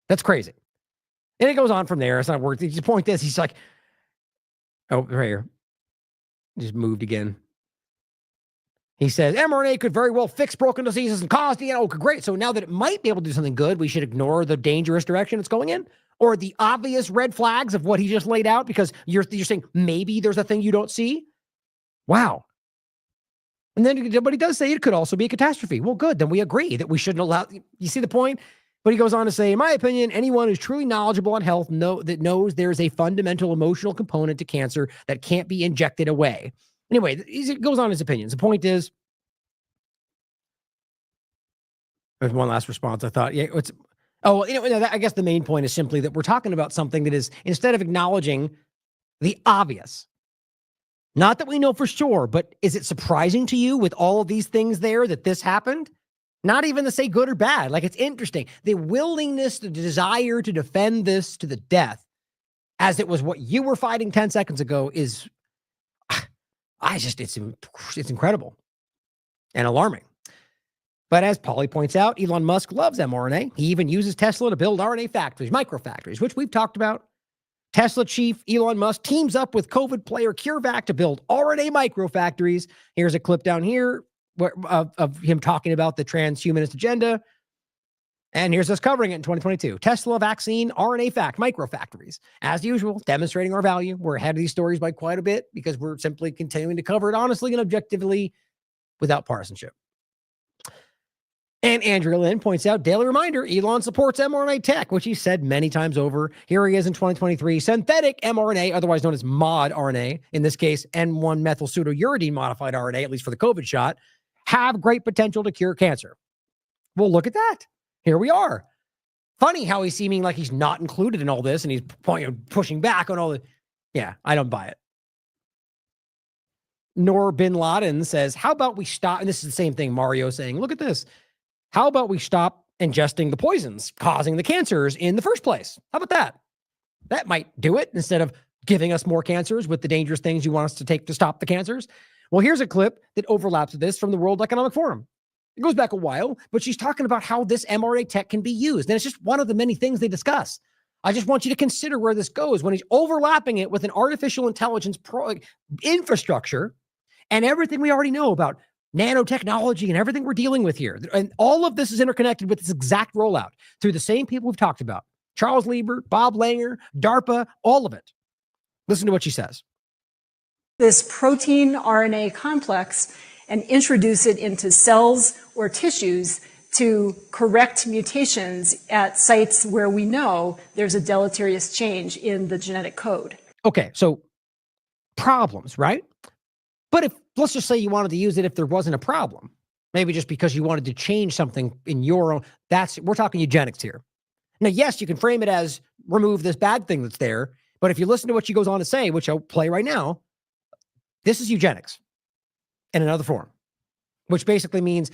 That's crazy. And it goes on from there. It's not worth it. The point is, he's like, oh, right here. Just moved again. He says, mRNA could very well fix broken diseases and cause DNA. Oh, great. So now that it might be able to do something good, we should ignore the dangerous direction it's going in? Or the obvious red flags of what he just laid out because you're saying maybe there's a thing you don't see? Wow. And then, but he does say it could also be a catastrophe. Well, good. Then we agree that we shouldn't allow. You see the point? But he goes on to say, in my opinion, anyone who's truly knowledgeable on health knows there's a fundamental emotional component to cancer that can't be injected away. Anyway, he goes on his opinions. The point is, there's one last response. I thought, yeah, I guess the main point is simply that we're talking about something that is, instead of acknowledging the obvious, not that we know for sure, but is it surprising to you with all of these things there that this happened? Not even to say good or bad. Like, it's interesting. The willingness, the desire to defend this to the death, as it was what you were fighting 10 seconds ago, is, it's incredible and alarming. But as Pauly points out, Elon Musk loves mRNA. He even uses Tesla to build RNA factories, microfactories, which we've talked about. Tesla chief Elon Musk teams up with COVID player CureVac to build RNA microfactories. Here's a clip down here of him talking about the transhumanist agenda. And here's us covering it in 2022. Tesla vaccine RNA microfactories. As usual, demonstrating our value. We're ahead of these stories by quite a bit because we're simply continuing to cover it honestly and objectively without partisanship. And Andrea Lynn points out, daily reminder, Elon supports mRNA tech, which he said many times over. Here he is in 2023. Synthetic mRNA, otherwise known as mod RNA, in this case, N1-methyl pseudouridine modified RNA, at least for the COVID shot, have great potential to cure cancer. Well, look at that. Here we are. Funny how he's seeming like he's not included in all this and he's pushing back on all the... Yeah, I don't buy it. Noor bin Laden says, how about we stop... And this is the same thing Mario saying, look at this. How about we stop ingesting the poisons causing the cancers in the first place? How about that? That might do it instead of giving us more cancers with the dangerous things you want us to take to stop the cancers. Well, here's a clip that overlaps with this from the World Economic Forum. It goes back a while, but she's talking about how this mRNA tech can be used. And it's just one of the many things they discuss. I just want you to consider where this goes when he's overlapping it with an artificial intelligence infrastructure and everything we already know about nanotechnology and everything we're dealing with here. And all of this is interconnected with this exact rollout through the same people we've talked about. Charles Lieber, Bob Langer, DARPA, all of it. Listen to what she says. This protein RNA complex and introduce it into cells or tissues to correct mutations at sites where we know there's a deleterious change in the genetic code. Okay, so problems, right? But if, let's just say you wanted to use it if there wasn't a problem, maybe just because you wanted to change something in your own, we're talking eugenics here. Now, yes, you can frame it as remove this bad thing that's there, but if you listen to what she goes on to say, which I'll play right now, this is eugenics in another form, which basically means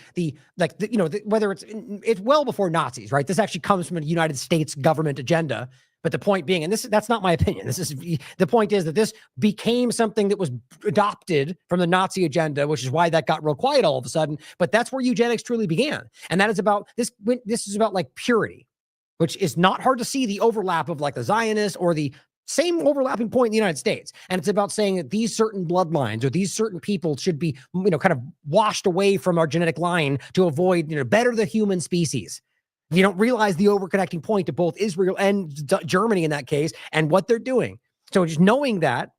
whether it's well before Nazis, right? This actually comes from a United States government agenda. But the point being, and that's not my opinion. The point is that this became something that was adopted from the Nazi agenda, which is why that got real quiet all of a sudden. But that's where eugenics truly began. And that is about this is about like purity, which is not hard to see the overlap of like the Zionists or the same overlapping point in the United States. And it's about saying that these certain bloodlines or these certain people should be, kind of washed away from our genetic line to avoid, better the human species. You don't realize the overconnecting point to both Israel and Germany in that case and what they're doing. So just knowing that,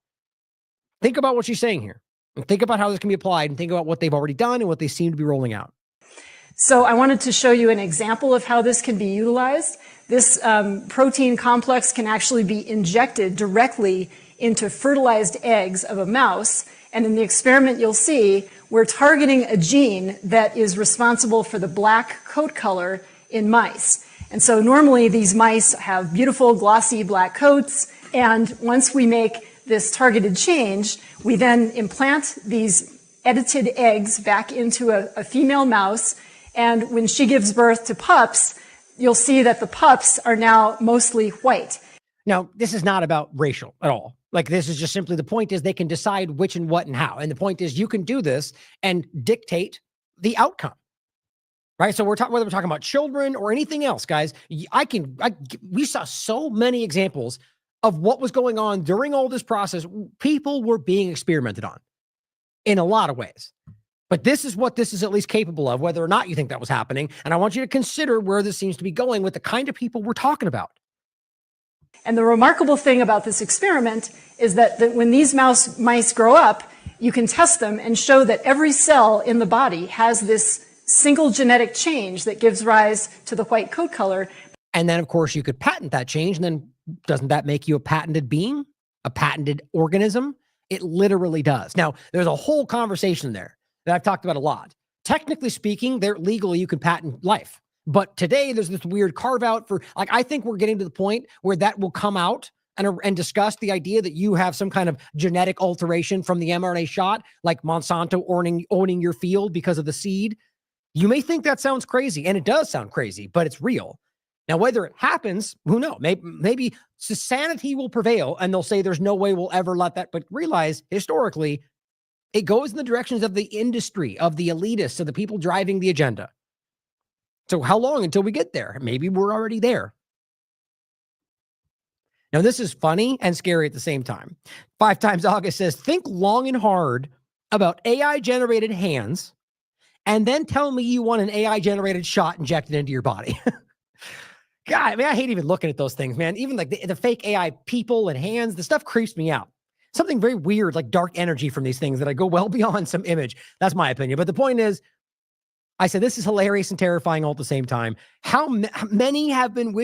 think about what she's saying here and think about how this can be applied and think about what they've already done and what they seem to be rolling out. So I wanted to show you an example of how this can be utilized. This protein complex can actually be injected directly into fertilized eggs of a mouse. And in the experiment, you'll see we're targeting a gene that is responsible for the black coat color in mice. And so normally these mice have beautiful glossy black coats, and once we make this targeted change, we then implant these edited eggs back into a female mouse. And when she gives birth to pups, you'll see that the pups are now mostly white. Now, this is not about racial at all. Like, this is just simply, the point is they can decide which and what and how. And the point is you can do this and dictate the outcome. Right? So whether we're talking about children or anything else, guys, we saw so many examples of what was going on during all this process. People were being experimented on in a lot of ways. But this is what this is at least capable of, whether or not you think that was happening. And I want you to consider where this seems to be going with the kind of people we're talking about. And the remarkable thing about this experiment is that when these mice grow up, you can test them and show that every cell in the body has this single genetic change that gives rise to the white coat color. And then, of course, you could patent that change. And then doesn't that make you a patented being, a patented organism? It literally does. Now, there's a whole conversation there that I've talked about a lot. Technically speaking, legally you can patent life. But today there's this weird carve out for, like, I think we're getting to the point where that will come out and discuss the idea that you have some kind of genetic alteration from the mRNA shot, like Monsanto owning your field because of the seed. You may think that sounds crazy, and it does sound crazy, but it's real. Now, whether it happens, who knows? Maybe sanity will prevail, and they'll say there's no way we'll ever let that. But realize, historically, it goes in the directions of the industry, of the elitists, of the people driving the agenda. So how long until we get there? Maybe we're already there. Now, this is funny and scary at the same time. 5 Times August says, think long and hard about AI-generated hands, and then tell me you want an AI-generated shot injected into your body. God, I mean, I hate even looking at those things, man. Even like the fake AI people and hands, the stuff creeps me out. Something very weird, like dark energy from these things that I go well beyond some image. That's my opinion. But the point is, I said, this is hilarious and terrifying all at the same time. How many have been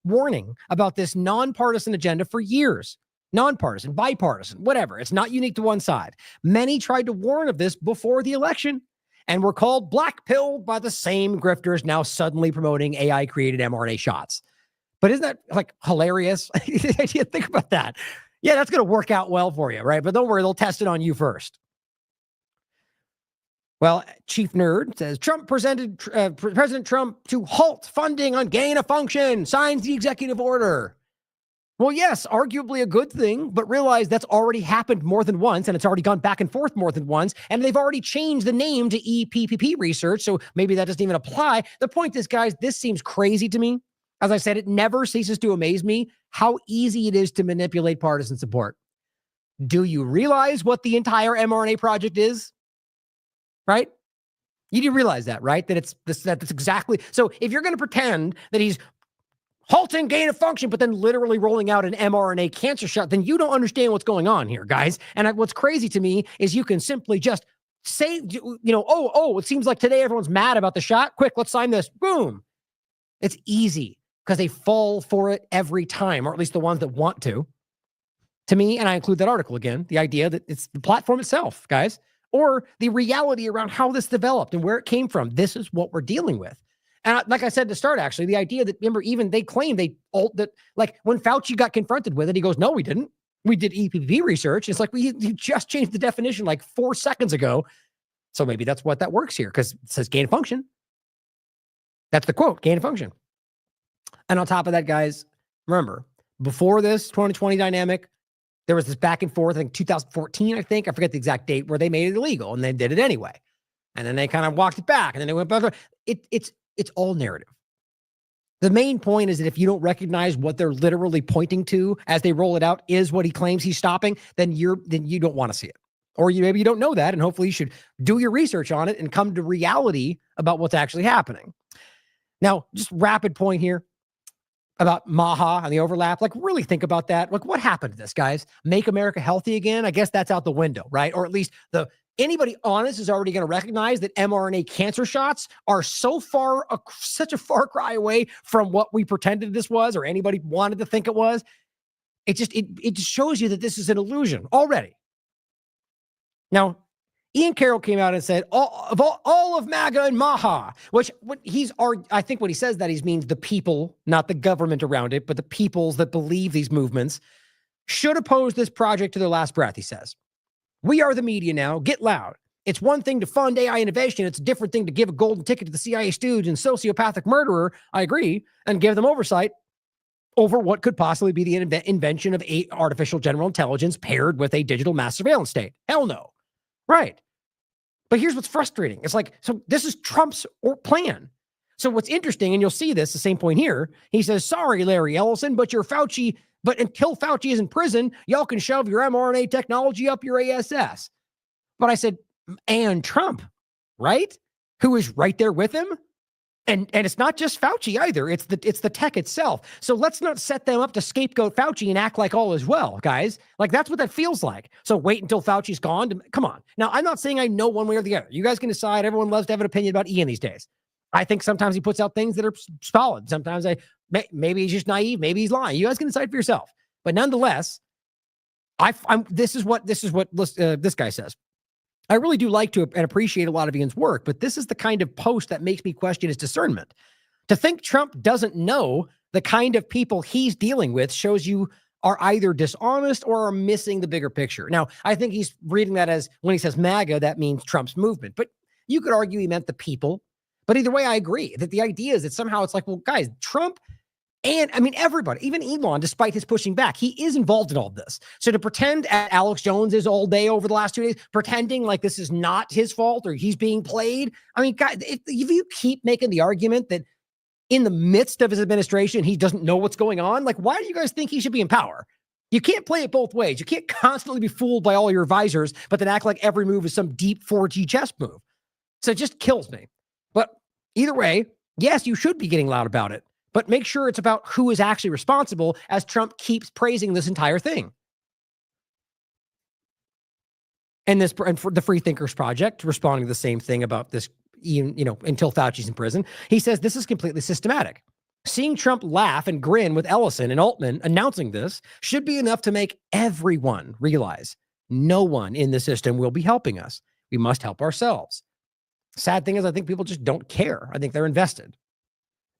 warning about this nonpartisan agenda for years? Nonpartisan, bipartisan, whatever. It's not unique to one side. Many tried to warn of this before the election and were called black-pilled by the same grifters now suddenly promoting AI-created mRNA shots. But isn't that like hilarious? Think about that. Yeah, that's going to work out well for you, right? But don't worry, they'll test it on you first. Well, Chief Nerd says, President Trump to halt funding on gain of function, signs the executive order. Well, yes, arguably a good thing, but realize that's already happened more than once, and it's already gone back and forth more than once, and they've already changed the name to EPPP research, so maybe that doesn't even apply. The point is, guys, this seems crazy to me. As I said, it never ceases to amaze me how easy it is to manipulate partisan support. Do you realize what the entire mRNA project is? Right? You do realize that, right? That that's exactly. So if you're going to pretend that he's halting gain of function, but then literally rolling out an mRNA cancer shot, then you don't understand what's going on here, guys. And what's crazy to me is you can simply just say, it seems like today everyone's mad about the shot. Quick, let's sign this. Boom. It's easy because they fall for it every time, or at least the ones that want to. To me, and I include that article again, the idea that it's the platform itself, guys, or the reality around how this developed and where it came from. This is what we're dealing with. And like I said to start, actually, the idea that, remember, even they claim that like when Fauci got confronted with it, he goes, no, we didn't. We did EPP research. It's like, you just changed the definition like 4 seconds ago. So maybe that's what that works here, because it says gain of function. That's the quote, gain of function. And on top of that, guys, remember, before this 2020 dynamic, there was this back and forth, I think 2014, I forget the exact date, where they made it illegal and they did it anyway. And then they kind of walked it back and then they went back. It's all narrative. The main point is that if you don't recognize what they're literally pointing to as they roll it out is what he claims he's stopping, then you don't want to see it. Or maybe you don't know that, and hopefully you should do your research on it and come to reality about what's actually happening. Now, just rapid point here about MAHA and the overlap. Like, really think about that. Like, what happened to this, guys? Make America healthy again? I guess that's out the window, right? Or at least anybody honest is already going to recognize that mRNA cancer shots are such a far cry away from what we pretended this was, or anybody wanted to think it was. It just shows you that this is an illusion already. Now, Ian Carroll came out and said, all of MAGA and MAHA, I think what he says that he means the people, not the government around it, but the peoples that believe these movements, should oppose this project to their last breath, he says. We are the media now. Get loud. It's one thing to fund AI innovation. It's a different thing to give a golden ticket to the CIA stooge and sociopathic murderer, I agree, and give them oversight over what could possibly be the invention of artificial general intelligence paired with a digital mass surveillance state. Hell no. Right. But here's what's frustrating. It's like, so this is Trump's plan. So what's interesting, and you'll see this, the same point here, he says, sorry, Larry Ellison, but until Fauci is in prison, y'all can shove your mRNA technology up your ASS. But I said, and Trump, right? Who is right there with him? And it's not just Fauci either. It's the tech itself. So let's not set them up to scapegoat Fauci and act like all is well, guys. Like that's what that feels like. So wait until Fauci's gone. Come on. Now, I'm not saying I know one way or the other. You guys can decide. Everyone loves to have an opinion about Ian these days. I think sometimes he puts out things that are solid. Sometimes maybe he's just naive. Maybe he's lying. You guys can decide for yourself. But nonetheless, this is what this guy says. I really do like to and appreciate a lot of Ian's work, but this is the kind of post that makes me question his discernment. To think Trump doesn't know the kind of people he's dealing with shows you are either dishonest or are missing the bigger picture. Now, I think he's reading that as when he says MAGA, that means Trump's movement. But you could argue he meant the people. But either way, I agree that the idea is that somehow it's like, well, guys, Trump and I mean, everybody, even Elon, despite his pushing back, he is involved in all of this. So to pretend Alex Jones is all day over the last 2 days, pretending like this is not his fault or he's being played. I mean, guys, if you keep making the argument that in the midst of his administration, he doesn't know what's going on, like, why do you guys think he should be in power? You can't play it both ways. You can't constantly be fooled by all your advisors, but then act like every move is some deep 4G chess move. So it just kills me. But either way, yes, you should be getting loud about it. But make sure it's about who is actually responsible as Trump keeps praising this entire thing. And for the Free Thinkers Project, responding to the same thing about this, until Fauci's in prison, he says this is completely systematic. Seeing Trump laugh and grin with Ellison and Altman announcing this should be enough to make everyone realize no one in the system will be helping us. We must help ourselves. Sad thing is, I think people just don't care. I think they're invested.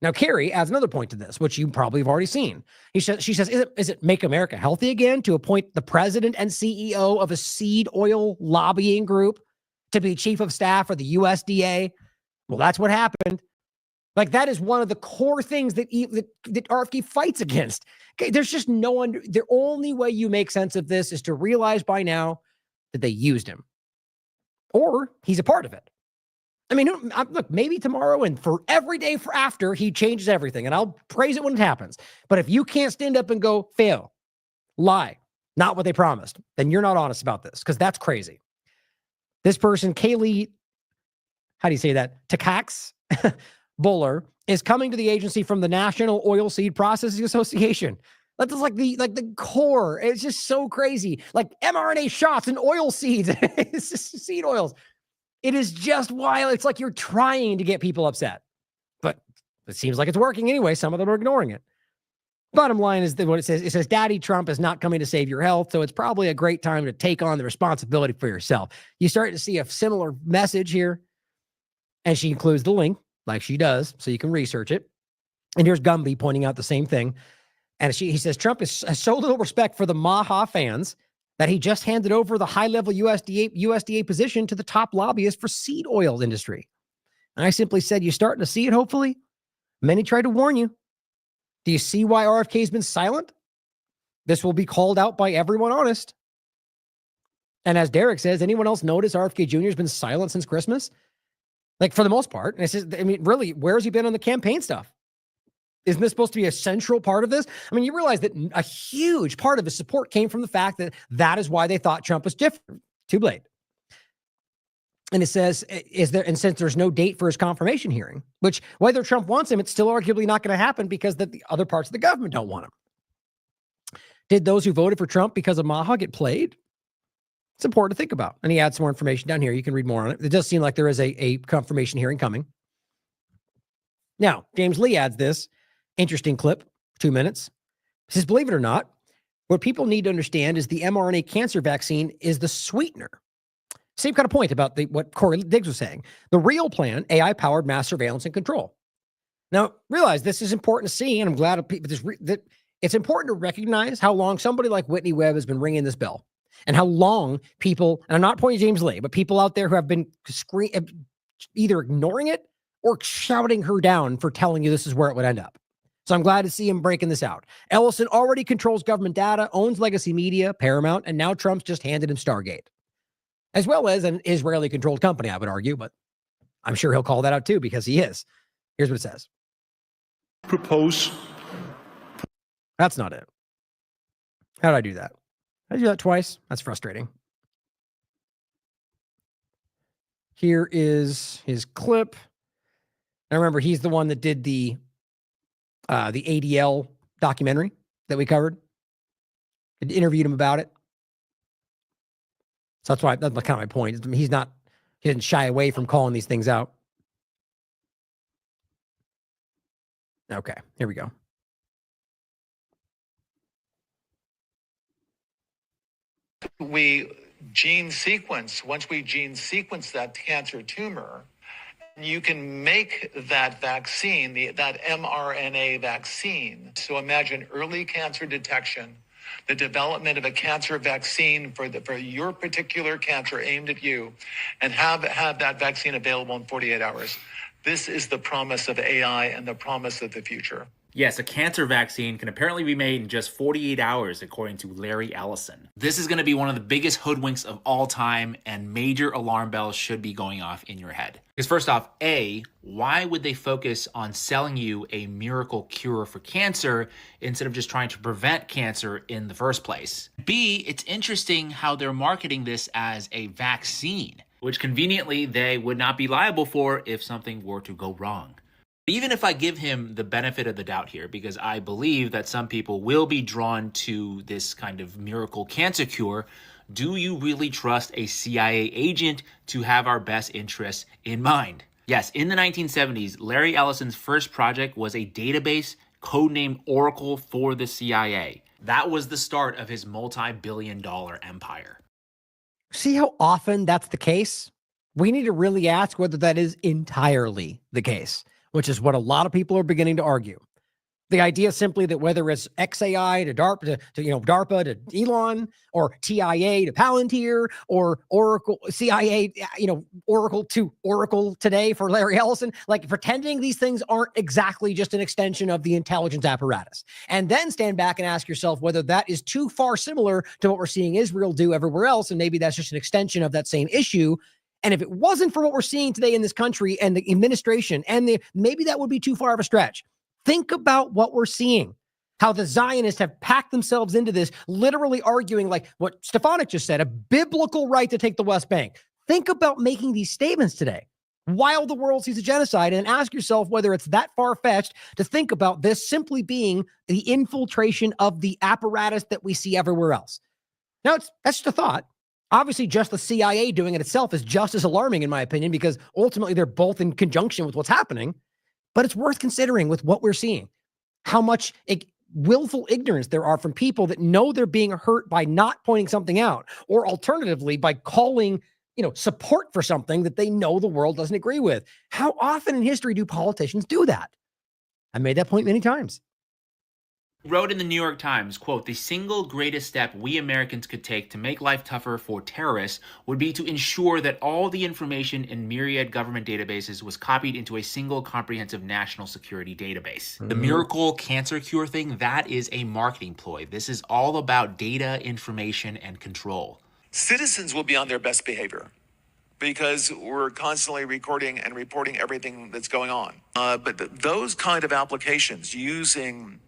Now, Kerry adds another point to this, which you probably have already seen. She says, is it Make America Healthy again to appoint the president and CEO of a seed oil lobbying group to be chief of staff for the USDA? Well, that's what happened. Like, that is one of the core things that RFK fights against. Okay, there's just no one. The only way you make sense of this is to realize by now that they used him, or he's a part of it. I mean, look, maybe tomorrow and for every day for after, he changes everything, and I'll praise it when it happens. But if you can't stand up and go, fail, lie, not what they promised, then you're not honest about this, because that's crazy. This person, Kaylee, how do you say that? Takax Buller, is coming to the agency from the National Oilseed Processing Association. That's like the core. It's just so crazy. Like mRNA shots and oil seeds. It's just seed oils. It is just wild. It's like you're trying to get people upset, but it seems like it's working anyway. Some of them are ignoring it. Bottom line is that what it says. It says, Daddy Trump is not coming to save your health. So it's probably a great time to take on the responsibility for yourself. You start to see a similar message here. And she includes the link like she does, so you can research it. And here's Gumby pointing out the same thing. And he says, Trump has so little respect for the Maha fans that he just handed over the high-level USDA position to the top lobbyist for seed oil industry. And I simply said, you're starting to see it, hopefully. Many tried to warn you. Do you see why RFK has been silent? This will be called out by everyone honest. And as Derek says, anyone else notice RFK Jr. has been silent since Christmas? Like, for the most part. And it says, I mean, really, where has he been on the campaign stuff? Isn't this supposed to be a central part of this? I mean, you realize that a huge part of his support came from the fact that that is why they thought Trump was different. Too late. And it says, and since there's no date for his confirmation hearing, which whether Trump wants him, it's still arguably not going to happen because the other parts of the government don't want him. Did those who voted for Trump because of Maha get played? It's important to think about. And he adds some more information down here. You can read more on it. It does seem like there is a confirmation hearing coming. Now, James Lee adds this interesting clip, 2 minutes. He says, believe it or not, what people need to understand is the mRNA cancer vaccine is the sweetener. Same kind of point about what Corey Diggs was saying. The real plan, AI-powered mass surveillance and control. Now, realize this is important to see, and I'm glad that it's important to recognize how long somebody like Whitney Webb has been ringing this bell and how long people, and I'm not pointing to James Lay, but people out there who have been either ignoring it or shouting her down for telling you this is where it would end up. So I'm glad to see him breaking this out. Ellison already controls government data, owns legacy media, Paramount, and now Trump's just handed him Stargate, as well as an Israeli-controlled company, I would argue, but I'm sure he'll call that out too because he is. Here's what it says. Propose. That's not it. How did I do that? Did I do that twice? That's frustrating. Here is his clip. Now remember, he's the one that did the ADL documentary that we covered. I interviewed him about it. So that's kind of my point. He didn't shy away from calling these things out. Okay, here we go. We gene sequence, once we gene sequence that cancer tumor, you can make that vaccine, that mRNA vaccine. So imagine early cancer detection, the development of a cancer vaccine for your particular cancer aimed at you, and have that vaccine available in 48 hours. This is the promise of AI and the promise of the future. Yes, a cancer vaccine can apparently be made in just 48 hours, according to Larry Ellison. This is going to be one of the biggest hoodwinks of all time, and major alarm bells should be going off in your head. Because first off, A, why would they focus on selling you a miracle cure for cancer instead of just trying to prevent cancer in the first place? B, it's interesting how they're marketing this as a vaccine, which conveniently they would not be liable for if something were to go wrong. Even if I give him the benefit of the doubt here, because I believe that some people will be drawn to this kind of miracle cancer cure, do you really trust a CIA agent to have our best interests in mind? Yes, in the 1970s, Larry Ellison's first project was a database codenamed Oracle for the CIA. That was the start of his multi-billion-dollar empire. See how often that's the case? We need to really ask whether that is entirely the case, which is what a lot of people are beginning to argue. The idea simply that whether it's XAI to DARPA DARPA to Elon, or TIA to Palantir, or Oracle, CIA, Oracle to Oracle today for Larry Ellison, like pretending these things aren't exactly just an extension of the intelligence apparatus. And then stand back and ask yourself whether that is too far similar to what we're seeing Israel do everywhere else, and maybe that's just an extension of that same issue. And if it wasn't for what we're seeing today in this country and the administration, maybe that would be too far of a stretch. Think about what we're seeing, how the Zionists have packed themselves into this, literally arguing, like what Stefanik just said, a biblical right to take the West Bank. Think about making these statements today while the world sees a genocide, and ask yourself whether it's that far-fetched to think about this simply being the infiltration of the apparatus that we see everywhere else. Now, that's just a thought. Obviously, just the CIA doing it itself is just as alarming, in my opinion, because ultimately they're both in conjunction with what's happening. But it's worth considering with what we're seeing, how much willful ignorance there are from people that know they're being hurt by not pointing something out, or alternatively by calling, support for something that they know the world doesn't agree with. How often in history do politicians do that? I made that point many times. Wrote in the New York Times, quote, "The single greatest step we Americans could take to make life tougher for terrorists would be to ensure that all the information in myriad government databases was copied into a single comprehensive national security database." The miracle cancer cure thing, that is a marketing ploy. This is all about data, information, and control. Citizens will be on their best behavior because we're constantly recording and reporting everything that's going on. But those kind of applications using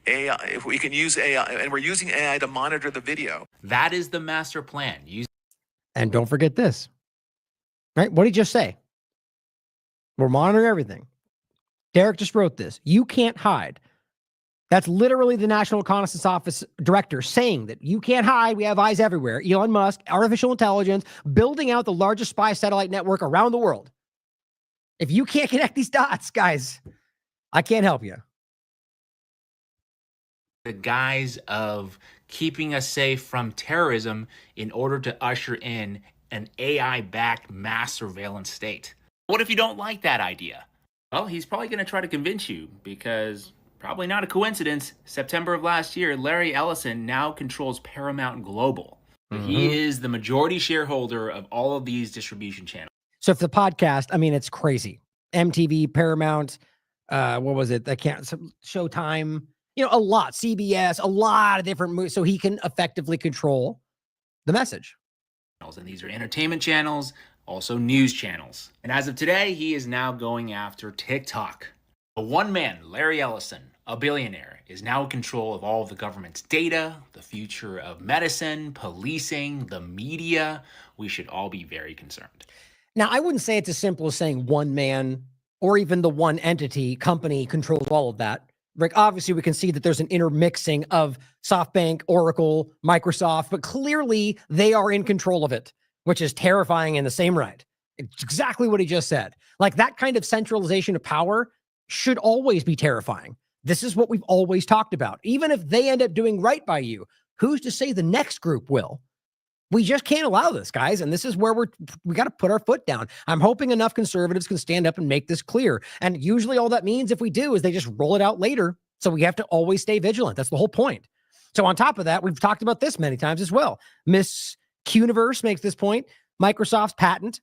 AI, if we can use AI, and we're using AI to monitor the video. That is the master plan. And don't forget this, right? What did he just say? We're monitoring everything. Derek just wrote this. You can't hide. That's literally the National Reconnaissance Office director saying that you can't hide. We have eyes everywhere. Elon Musk, artificial intelligence, building out the largest spy satellite network around the world. If you can't connect these dots, guys, I can't help you. The guise of keeping us safe from terrorism in order to usher in an AI-backed mass surveillance state. What if you don't like that idea? Well, he's probably going to try to convince you, because Probably not a coincidence. September of last year, Larry Ellison now controls Paramount Global. He is the majority shareholder of all of these distribution channels. So if the podcast, I mean, it's crazy. MTV, Paramount, what was it? I can't, Showtime, you know, a lot, CBS, a lot of different movies. So he can effectively control the message. And these are entertainment channels, also news channels. And as of today, he is now going after TikTok. The one man, Larry Ellison, a billionaire, is now in control of all of the government's data, the future of medicine, policing, the media. We should all be very concerned. Now, I wouldn't say it's as simple as saying one man or even the one entity, company controls all of that. Like, obviously, we can see that there's an intermixing of SoftBank, Oracle, Microsoft, but clearly they are in control of it, which is terrifying in the same right. It's exactly what he just said. Like, that kind of centralization of power should always be terrifying. This is what we've always talked about. Even if they end up doing right by you, who's to say the next group will? We just can't allow this, guys. And this is where we got to put our foot down. I'm hoping enough conservatives can stand up and make this clear. And usually all that means, if we do, is they just roll it out later. So we have to always stay vigilant. That's the whole point. So on top of that, we've talked about this many times as well. Miss Quniverse makes this point. Microsoft's patent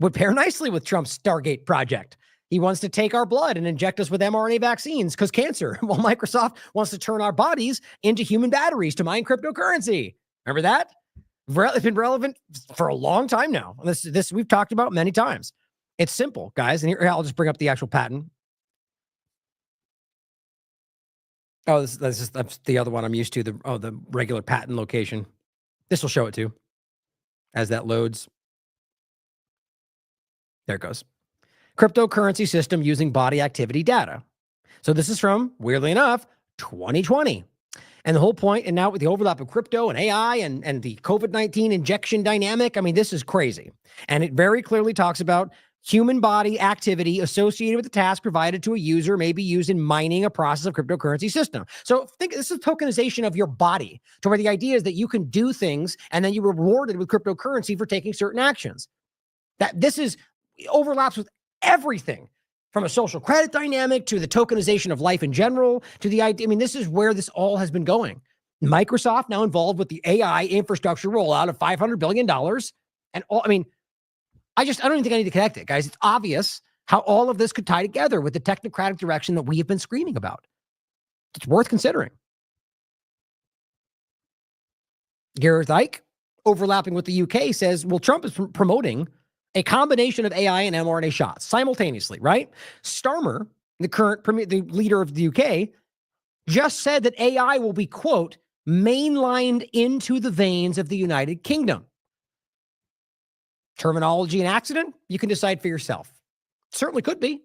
would pair nicely with Trump's Stargate project. He wants to take our blood and inject us with mRNA vaccines because cancer, while Microsoft wants to turn our bodies into human batteries to mine cryptocurrency. Remember that? It's been relevant for a long time now. This we've talked about many times. It's simple, guys. And here, I'll just bring up the actual patent. Oh, that's the other one I'm used to. The regular patent location. This will show it too, as that loads. There it goes. Cryptocurrency system using body activity data. So this is from, weirdly enough, 2020. And the whole point, and now with the overlap of crypto and AI and the COVID-19 injection dynamic, I mean, this is crazy. And it very clearly talks about human body activity associated with the task provided to a user may be used in mining a process of cryptocurrency system. So think this is tokenization of your body, to where the idea is that you can do things and then you're rewarded with cryptocurrency for taking certain actions. That this is overlaps with everything. From a social credit dynamic to the tokenization of life in general to the idea. I mean, this is where this all has been going. Microsoft now involved with the AI infrastructure rollout of $500 billion. And all, I mean, I don't even think I need to connect it, guys. It's obvious how all of this could tie together with the technocratic direction that we have been screaming about. It's worth considering. Gareth Ike, overlapping with the UK, says, well, Trump is promoting a combination of AI and mRNA shots simultaneously, right? Starmer, the leader of the UK, just said that AI will be, quote, mainlined into the veins of the United Kingdom. Terminology and accident, you can decide for yourself. Certainly could be.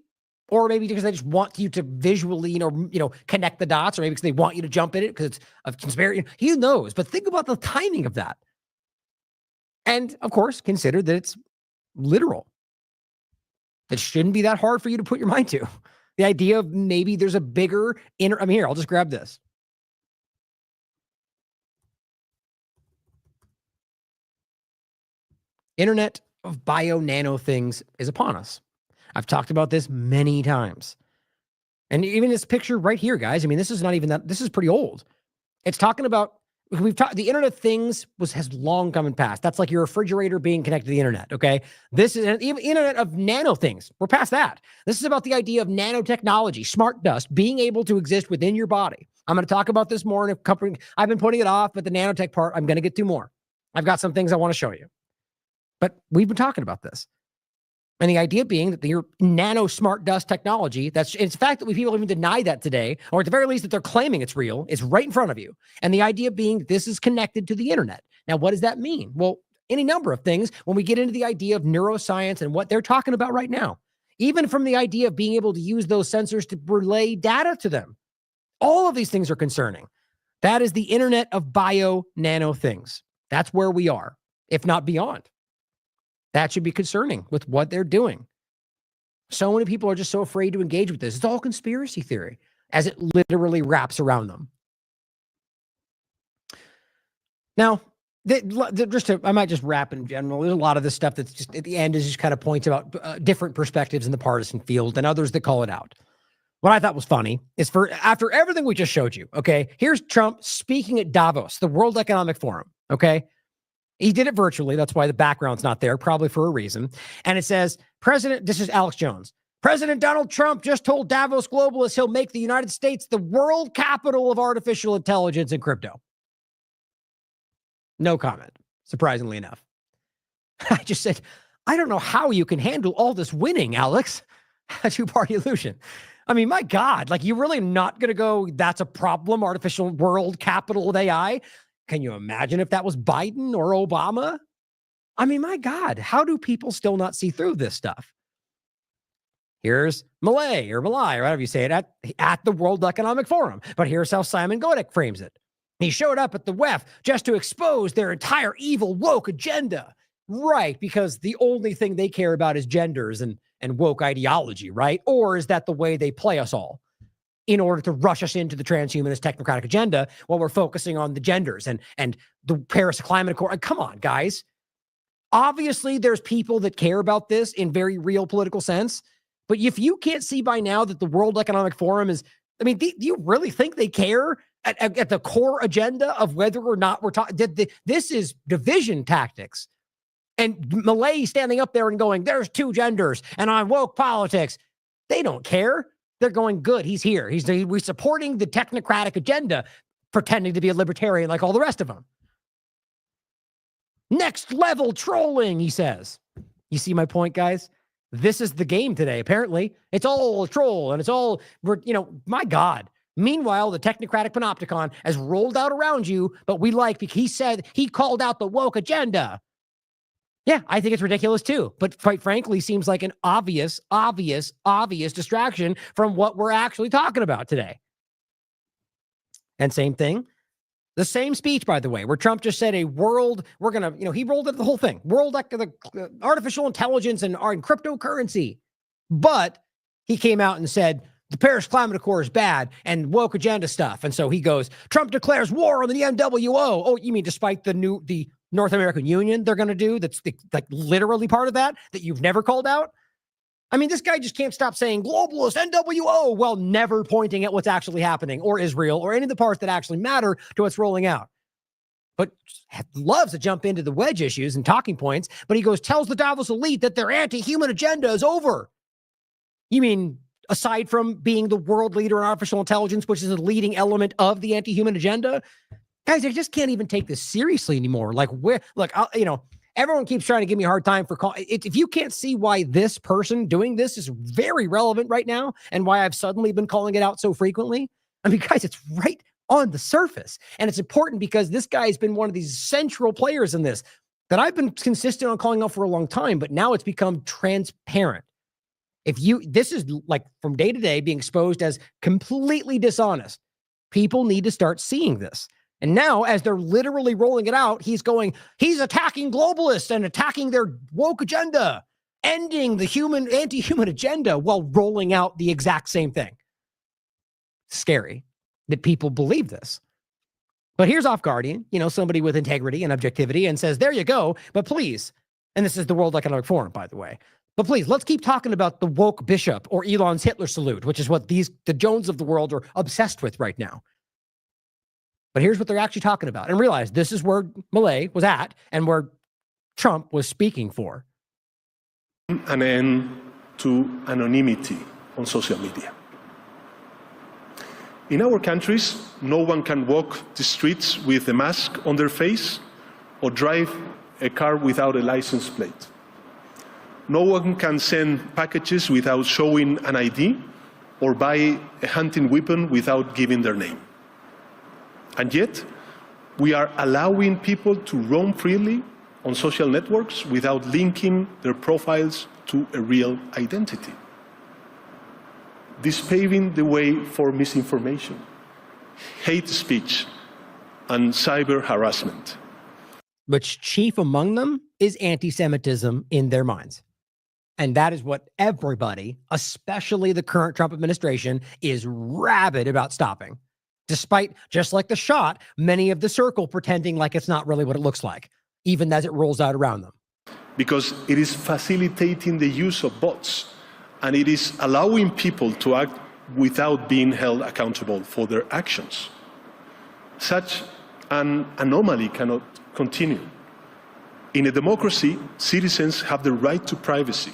Or maybe because they just want you to visually, connect the dots, or maybe because they want you to jump in it because it's a conspiracy. Who knows? But think about the timing of that. And, of course, consider that it's literal. It shouldn't be that hard for you to put your mind to. The idea of maybe there's a bigger here, I'll just grab this. Internet of bio-nano things is upon us. I've talked about this many times. And even this picture right here, guys, I mean, this is not even that, this is pretty old. It's talking about the Internet of Things has long come and passed. That's like your refrigerator being connected to the internet, okay? This is an Internet of nano things. We're past that. This is about the idea of nanotechnology, smart dust, being able to exist within your body. I'm going to talk about this more in a couple. I've been putting it off, but the nanotech part, I'm going to get to more. I've got some things I want to show you. But we've been talking about this. And the idea being that your nano smart dust technology, it's the fact that people even deny that today, or at the very least that they're claiming it's real, it's right in front of you. And the idea being that this is connected to the internet. Now, what does that mean? Well, any number of things when we get into the idea of neuroscience and what they're talking about right now, even from the idea of being able to use those sensors to relay data to them. All of these things are concerning. That is the Internet of bio-nano things. That's where we are, if not beyond. That should be concerning with what they're doing. So many people are just so afraid to engage with this. It's all conspiracy theory as it literally wraps around them. Now, I might just wrap in general. There's a lot of this stuff that's just at the end is just kind of points about different perspectives in the partisan field and others that call it out. what I thought was funny is after everything we just showed you, okay, here's Trump speaking at Davos, the World Economic Forum, okay? He did it virtually. That's why the background's not there, probably for a reason. And it says, this is Alex Jones. President Donald Trump just told Davos globalists he'll make the United States the world capital of artificial intelligence and crypto. No comment, surprisingly enough. I just said, I don't know how you can handle all this winning, Alex. A two-party illusion. I mean, my God, like, you're really not going to go, that's a problem, artificial world capital of AI? Can you imagine if that was Biden or Obama? I mean, my God, how do people still not see through this stuff? Here's Malay or whatever you say it at the World Economic Forum. But here's how Simon Godek frames it. He showed up at the WEF just to expose their entire evil woke agenda. Right, because the only thing they care about is genders and woke ideology, right? Or is that the way they play us all in order to rush us into the transhumanist technocratic agenda while we're focusing on the genders and the Paris Climate Accord? Come on, guys. Obviously, there's people that care about this in very real political sense. But if you can't see by now that the World Economic Forum is, I mean, do you really think they care at the core agenda of whether or not we're talking? This is division tactics. And Malay standing up there and going, there's two genders and on woke politics. They don't care. They're going, good, he's here. We're supporting the technocratic agenda, pretending to be a libertarian like all the rest of them. Next level trolling, he says. You see my point, guys? This is the game today, apparently. It's all a troll, and it's all, my God. Meanwhile, the technocratic panopticon has rolled out around you, but we like, because he called out the woke agenda. Yeah, I think it's ridiculous too. But quite frankly, seems like an obvious distraction from what we're actually talking about today. And same thing. The same speech, by the way, where Trump just said he rolled into the whole thing. Artificial intelligence and cryptocurrency. But he came out and said, the Paris Climate Accord is bad and woke agenda stuff. And so he goes, Trump declares war on the NWO. Oh, you mean despite the North American Union they're going to do that's literally part of that you've never called out? I mean, this guy just can't stop saying globalist, NWO, while never pointing at what's actually happening, or Israel, or any of the parts that actually matter to what's rolling out. But loves to jump into the wedge issues and talking points, but he tells the Davos elite that their anti-human agenda is over. You mean, aside from being the world leader in artificial intelligence, which is a leading element of the anti-human agenda, guys, I just can't even take this seriously anymore. Everyone keeps trying to give me a hard time for if you can't see why this person doing this is very relevant right now and why I've suddenly been calling it out so frequently. I mean, guys, it's right on the surface. And it's important because this guy has been one of these central players in this that I've been consistent on calling out for a long time, but now it's become transparent. This is like from day to day being exposed as completely dishonest. People need to start seeing this. And now, as they're literally rolling it out, he's attacking globalists and attacking their woke agenda, ending the anti-human agenda while rolling out the exact same thing. Scary that people believe this. But here's Off Guardian, somebody with integrity and objectivity, and says, there you go, but please, and this is the World Economic Forum, by the way, but please, let's keep talking about the woke bishop or Elon's Hitler salute, which is what the Jones of the world are obsessed with right now. But here's what they're actually talking about. And realize this is where Malay was at and where Trump was speaking for. An end to anonymity on social media. In our countries, no one can walk the streets with a mask on their face or drive a car without a license plate. No one can send packages without showing an ID or buy a hunting weapon without giving their name. And yet, we are allowing people to roam freely on social networks without linking their profiles to a real identity. This paving the way for misinformation, hate speech, and cyber harassment. Which chief among them is anti-Semitism in their minds. And that is what everybody, especially the current Trump administration, is rabid about stopping. Despite, just like the shot, many of the circle pretending like it's not really what it looks like, even as it rolls out around them. Because it is facilitating the use of bots, and it is allowing people to act without being held accountable for their actions. Such an anomaly cannot continue. In a democracy, citizens have the right to privacy,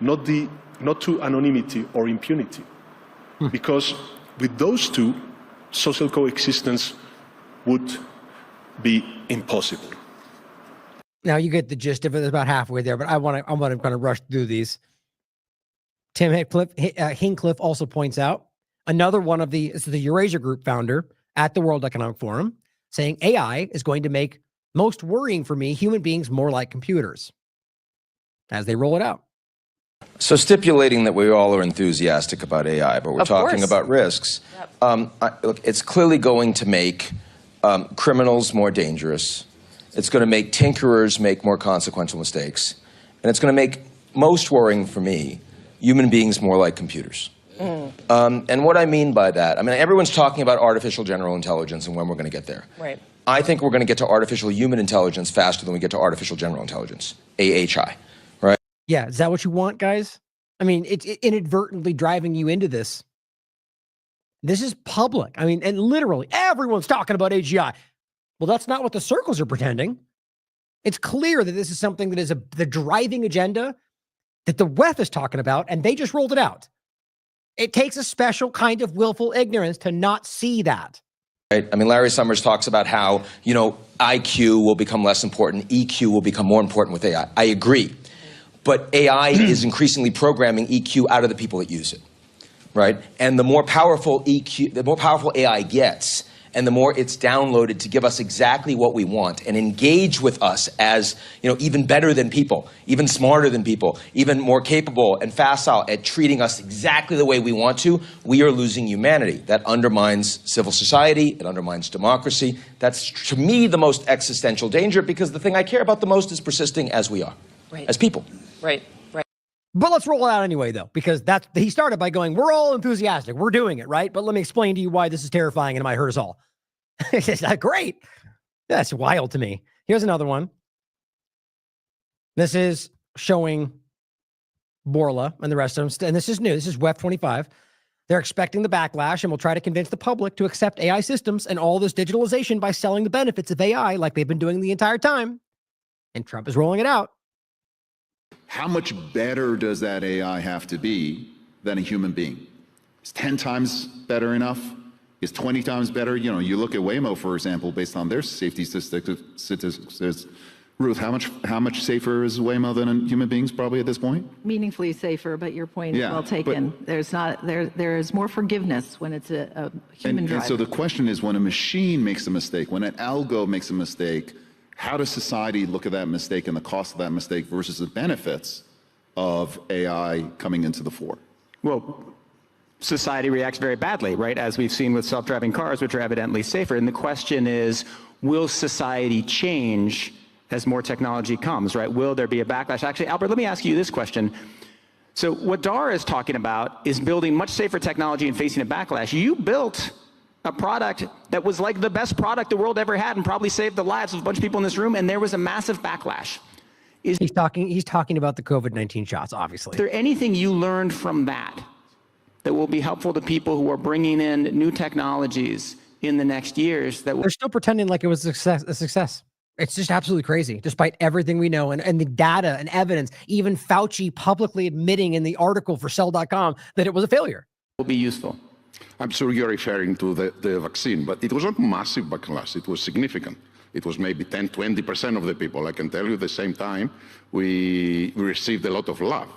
not to anonymity or impunity. Because with those two, social coexistence would be impossible. Now you get the gist of it. It's about halfway there, but I'm going to rush through these. Tim Hinckliffe also points out another one of the Eurasia Group founder at the World Economic Forum saying AI is going to make, most worrying for me, human beings more like computers as they roll it out. So stipulating that we all are enthusiastic about AI, but we're talking about risks, look, it's clearly going to make criminals more dangerous. It's going to make tinkerers make more consequential mistakes. And it's going to make, most worrying for me, human beings more like computers. And what I mean by that, I mean, everyone's talking about artificial general intelligence and when we're going to get there. Right. I think we're going to get to artificial human intelligence faster than we get to artificial general intelligence, AHI, right? Yeah, is that what you want, guys? I mean, it's inadvertently driving you into this. This is public. I mean, and literally everyone's talking about AGI. Well, that's not what the circles are pretending. It's clear that this is something that is the driving agenda that the WEF is talking about, and they just rolled it out. It takes a special kind of willful ignorance to not see that. Right? I mean, Larry Summers talks about how, you know, IQ will become less important, EQ will become more important with AI. I agree. But AI is increasingly programming EQ out of the people that use it, right? And the more powerful EQ, the more powerful AI gets, and the more it's downloaded to give us exactly what we want and engage with us as, you know, even better than people, even smarter than people, even more capable and facile at treating us exactly the way we want to, we are losing humanity. That undermines civil society, it undermines democracy. That's, to me, the most existential danger, because the thing I care about the most is persisting as we are, as people. Right. But let's roll it out anyway, though, because he started by going, we're all enthusiastic. We're doing it, right? But let me explain to you why this is terrifying and it might hurt us all. It's not great. That's wild to me. Here's another one. This is showing Borla and the rest of them. And this is new. This is WEF 25. They're expecting the backlash and will try to convince the public to accept AI systems and all this digitalization by selling the benefits of AI like they've been doing the entire time. And Trump is rolling it out. How much better does that AI have to be than a human being? Is 10 times better enough? Is 20 times better? You know, you look at Waymo, for example, based on their safety statistics. Ruth, how much safer is Waymo than human beings probably at this point? Meaningfully safer, but your point is well taken. There is more forgiveness when it's a human driver. And so the question is, when a machine makes a mistake, when an algo makes a mistake, how does society look at that mistake and the cost of that mistake versus the benefits of AI coming into the fore? Well, society reacts very badly, right? As we've seen with self-driving cars, which are evidently safer. And the question is, will society change as more technology comes, right? Will there be a backlash? Actually, Albert, let me ask you this question. So what Dara is talking about is building much safer technology and facing a backlash. You built a product that was like the best product the world ever had and probably saved the lives of a bunch of people in this room, and there was a massive backlash. He's talking about the COVID-19 shots, obviously. Is there anything you learned from that that will be helpful to people who are bringing in new technologies in the next years? They're still pretending like it was a success. It's just absolutely crazy, despite everything we know and the data and evidence, even Fauci publicly admitting in the article for Cell.com that it was a failure. Will be useful. I'm sure you're referring to the vaccine, but it was not massive backlash. It was significant. It was maybe 10, 20% of the people. I can tell you at the same time, we received a lot of love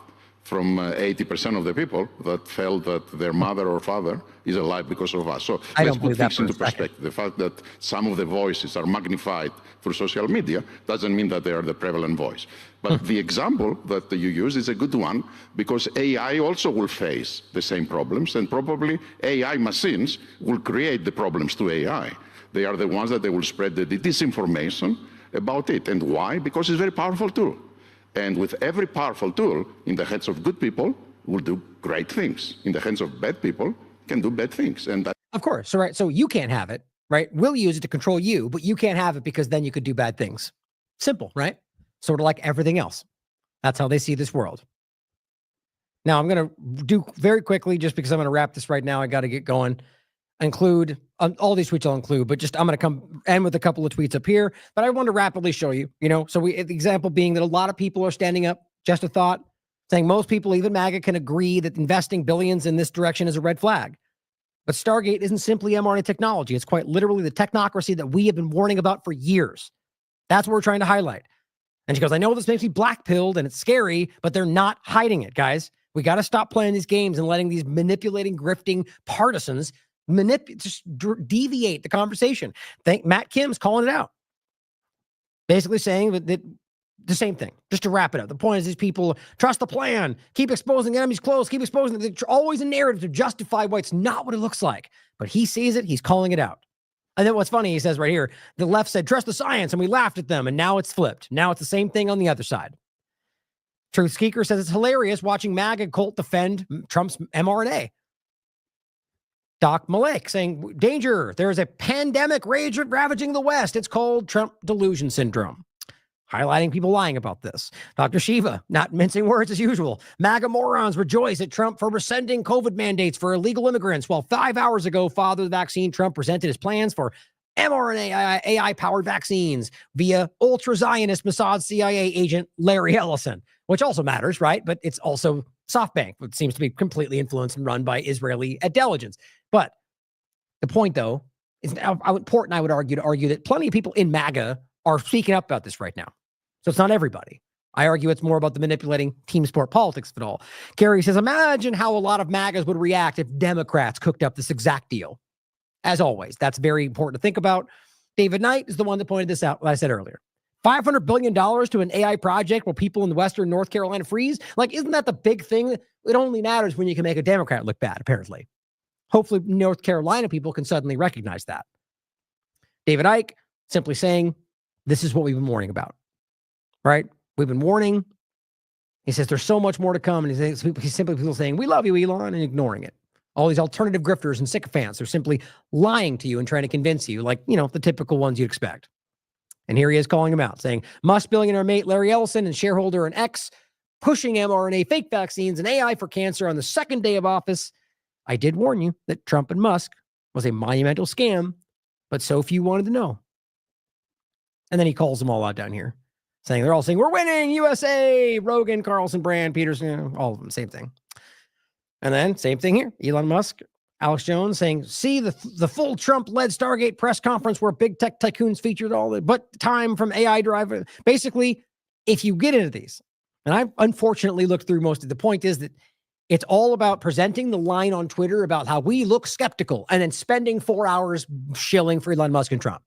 from 80% of the people that felt that their mother or father is alive because of us. So let's put things into perspective. The fact that some of the voices are magnified through social media doesn't mean that they are the prevalent voice. But the example that you use is a good one, because AI also will face the same problems, and probably AI machines will create the problems to AI. They are the ones that they will spread the disinformation about it. And why? Because it's a very powerful tool. And with every powerful tool in the hands of good people will do great things. In the hands of bad people can do bad things. And that, of course. So, right. So you can't have it, right? We'll use it to control you, but you can't have it because then you could do bad things. Simple, right? Sort of like everything else. That's how they see this world. Now, I'm going to do very quickly, just because I'm going to wrap this right now. I got to get going. Include all these tweets I'll include, but just I'm going to come end with a couple of tweets up here. But I want to rapidly show you, so the example being that a lot of people are standing up, just a thought, saying most people, even MAGA, can agree that investing billions in this direction is a red flag. But Stargate isn't simply mRNA technology. It's quite literally the technocracy that we have been warning about for years. That's what we're trying to highlight. And she goes, I know this makes me black-pilled and it's scary, but they're not hiding it, guys. We got to stop playing these games and letting these manipulating, grifting partisans just deviate the conversation. Matt Kim's calling it out. Basically saying that the same thing. Just to wrap it up. The point is these people trust the plan, keep exposing the enemies close, keep exposing them. There's always a narrative to justify why it's not what it looks like. But he sees it, he's calling it out. And then what's funny, he says right here, the left said, trust the science, and we laughed at them, and now it's flipped. Now it's the same thing on the other side. Truth Seeker says it's hilarious watching MAGA cult defend Trump's mRNA. Doc Malek saying, danger, there's a pandemic ravaging the West. It's called Trump delusion syndrome. Highlighting people lying about this. Dr. Shiva, not mincing words as usual. MAGA morons rejoice at Trump for rescinding COVID mandates for illegal immigrants, while 5 hours ago, father of the vaccine, Trump presented his plans for mRNA AI-powered vaccines via ultra-Zionist Mossad CIA agent Larry Ellison, which also matters, right? But it's also SoftBank, which seems to be completely influenced and run by Israeli intelligence. But the point, though, is important, I would argue that plenty of people in MAGA are speaking up about this right now. So it's not everybody. I argue it's more about the manipulating team sport politics of it all. Gary says, imagine how a lot of MAGAs would react if Democrats cooked up this exact deal. As always, that's very important to think about. David Knight is the one that pointed this out, what I said earlier. $500 billion to an AI project where people in Western North Carolina freeze? Like, isn't that the big thing? It only matters when you can make a Democrat look bad, apparently. Hopefully, North Carolina people can suddenly recognize that. David Icke simply saying, this is what we've been warning about, right? We've been warning. He says there's so much more to come. And he's simply people saying, we love you, Elon, and ignoring it. All these alternative grifters and sycophants are simply lying to you and trying to convince you, like, the typical ones you'd expect. And here he is calling him out, saying, Musk billionaire mate Larry Ellison and shareholder and X pushing mRNA fake vaccines and AI for cancer on the second day of office. I did warn you that Trump and Musk was a monumental scam, but so few wanted to know. And then he calls them all out down here, saying they're all saying, we're winning, USA, Rogan, Carlson, Brand, Peterson, all of them, same thing. And then same thing here, Elon Musk, Alex Jones saying, see the full Trump-led Stargate press conference where big tech tycoons featured all the but time from AI driver. Basically, if you get into these, and I unfortunately looked through most of the point is that it's all about presenting the line on Twitter about how we look skeptical and then spending 4 hours shilling for Elon Musk and Trump.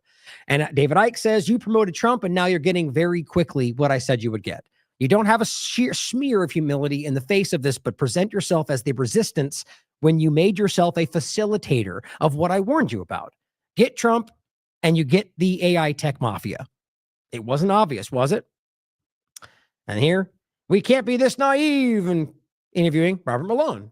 And David Icke says, you promoted Trump and now you're getting very quickly what I said you would get. You don't have a sheer smear of humility in the face of this, but present yourself as the resistance when you made yourself a facilitator of what I warned you about. Get Trump and you get the AI tech mafia. It wasn't obvious, was it? And here, we can't be this naive, and interviewing Robert Malone.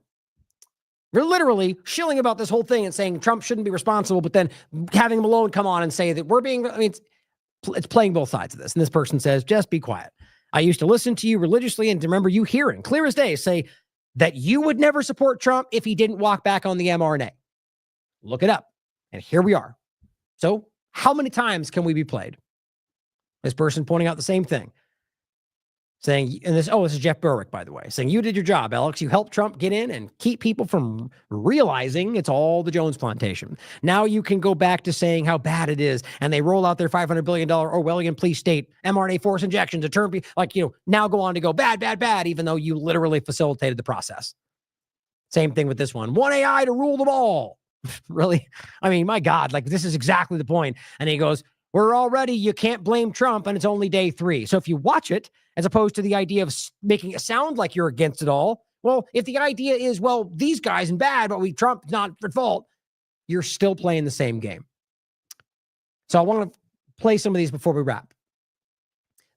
We're literally shilling about this whole thing and saying Trump shouldn't be responsible, but then having Malone come on and say that we're being, it's playing both sides of this. And this person says, just be quiet. I used to listen to you religiously and to remember you hearing, clear as day, say that you would never support Trump if he didn't walk back on the mRNA. Look it up. And here we are. So how many times can we be played? This person pointing out the same thing. Saying, and this is Jeff Berwick, by the way, saying, you did your job, Alex. You helped Trump get in and keep people from realizing it's all the Jones plantation. Now you can go back to saying how bad it is, and they roll out their $500 billion Orwellian police state mRNA force injections to turn people, now go on to go bad, bad, bad, even though you literally facilitated the process. Same thing with this one. One AI to rule them all. Really? I mean, my God, this is exactly the point. And he goes, you can't blame Trump, and it's only day 3. So if you watch it, as opposed to the idea of making it sound like you're against it all, well, if the idea is, these guys are bad, but Trump's not at fault, you're still playing the same game. So I want to play some of these before we wrap.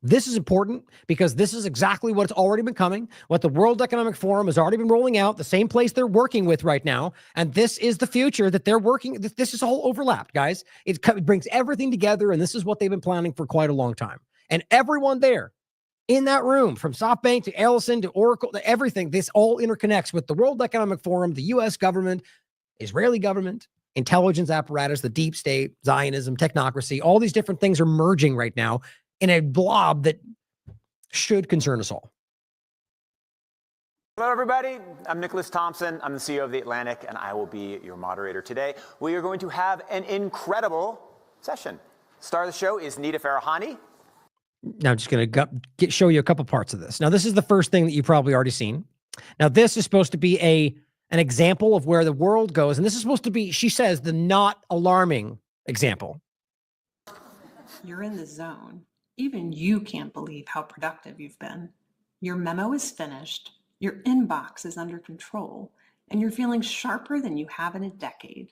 This is important because this is exactly what's already been coming, what the World Economic Forum has already been rolling out, the same place they're working with right now. And this is the future that they're working. This is all overlapped, guys. It brings everything together, and this is what they've been planning for quite a long time. And everyone there in that room, from SoftBank to Ellison to Oracle to everything. This all interconnects with the World Economic Forum, the U.S. government, Israeli government, intelligence apparatus, the deep state, Zionism, technocracy. All these different things are merging right now in a blob that should concern us all. Hello, everybody. I'm Nicholas Thompson. I'm the CEO of The Atlantic, and I will be your moderator today. We are going to have an incredible session. Star of the show is Nita Farahani. Now, I'm just going to show you a couple parts of this. Now, this is the first thing that you've probably already seen. Now, this is supposed to be an example of where the world goes, and this is supposed to be, she says, the not alarming example. You're in the zone. Even you can't believe how productive you've been. Your memo is finished. Your inbox is under control, and you're feeling sharper than you have in a decade.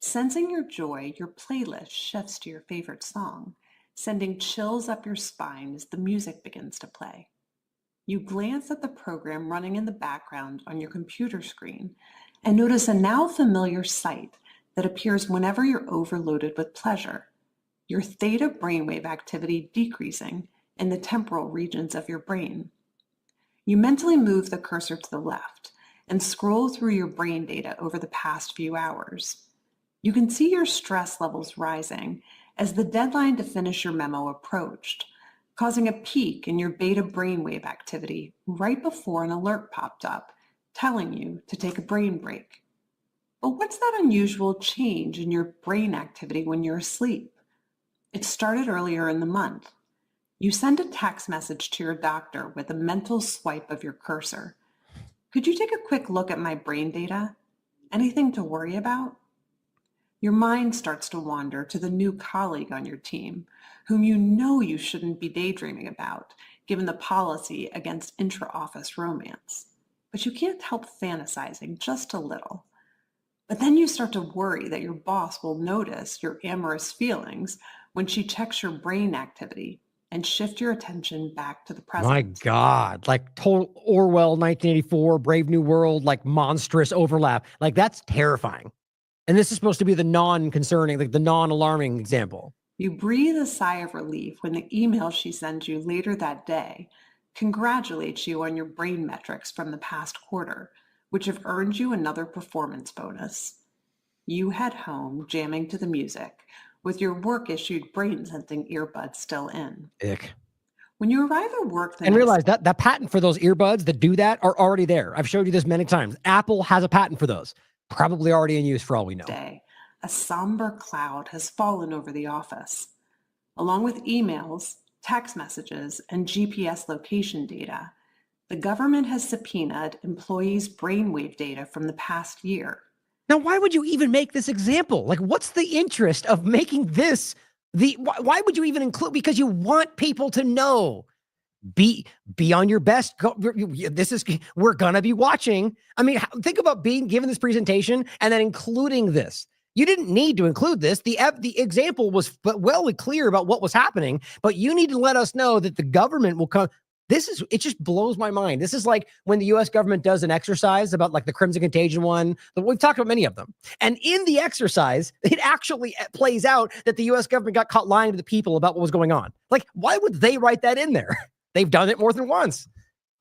Sensing your joy, your playlist shifts to your favorite song, sending chills up your spine as the music begins to play. You glance at the program running in the background on your computer screen and notice a now familiar sight that appears whenever you're overloaded with pleasure. Your theta brainwave activity decreasing in the temporal regions of your brain. You mentally move the cursor to the left and scroll through your brain data over the past few hours. You can see your stress levels rising as the deadline to finish your memo approached, causing a peak in your beta brainwave activity right before an alert popped up, telling you to take a brain break. But what's that unusual change in your brain activity when you're asleep? It started earlier in the month. You send a text message to your doctor with a mental swipe of your cursor. Could you take a quick look at my brain data? Anything to worry about? Your mind starts to wander to the new colleague on your team, whom you know you shouldn't be daydreaming about, given the policy against intra-office romance. But you can't help fantasizing just a little. But then you start to worry that your boss will notice your amorous feelings when she checks your brain activity and shift your attention back to the present. My God, like total Orwell 1984, Brave New World, like monstrous overlap. Like that's terrifying. And this is supposed to be the non-concerning, like the non-alarming example. You breathe a sigh of relief when the email she sends you later that day congratulates you on your brain metrics from the past quarter, which have earned you another performance bonus. You head home jamming to the music, with your work-issued brain-sensing earbuds still in. Ick. When you arrive at work And realize that the patent for those earbuds that do that are already there. I've showed you this many times. Apple has a patent for those. Probably already in use for all we know. A somber cloud has fallen over the office. Along with emails, text messages, and GPS location data, the government has subpoenaed employees' brainwave data from the past year. Now, why would you even make this example? Like, what's the interest of making this why would you even include? Because you want people to know. Be on your best. We're gonna be watching. I mean, think about being given this presentation and then including this. You didn't need to include this. The example was well clear about what was happening, but you need to let us know that the government will come. It just blows my mind. This is like when the U.S. government does an exercise about like the Crimson Contagion one. We've talked about many of them. And in the exercise, it actually plays out that the U.S. government got caught lying to the people about what was going on. Like, why would they write that in there? They've done it more than once.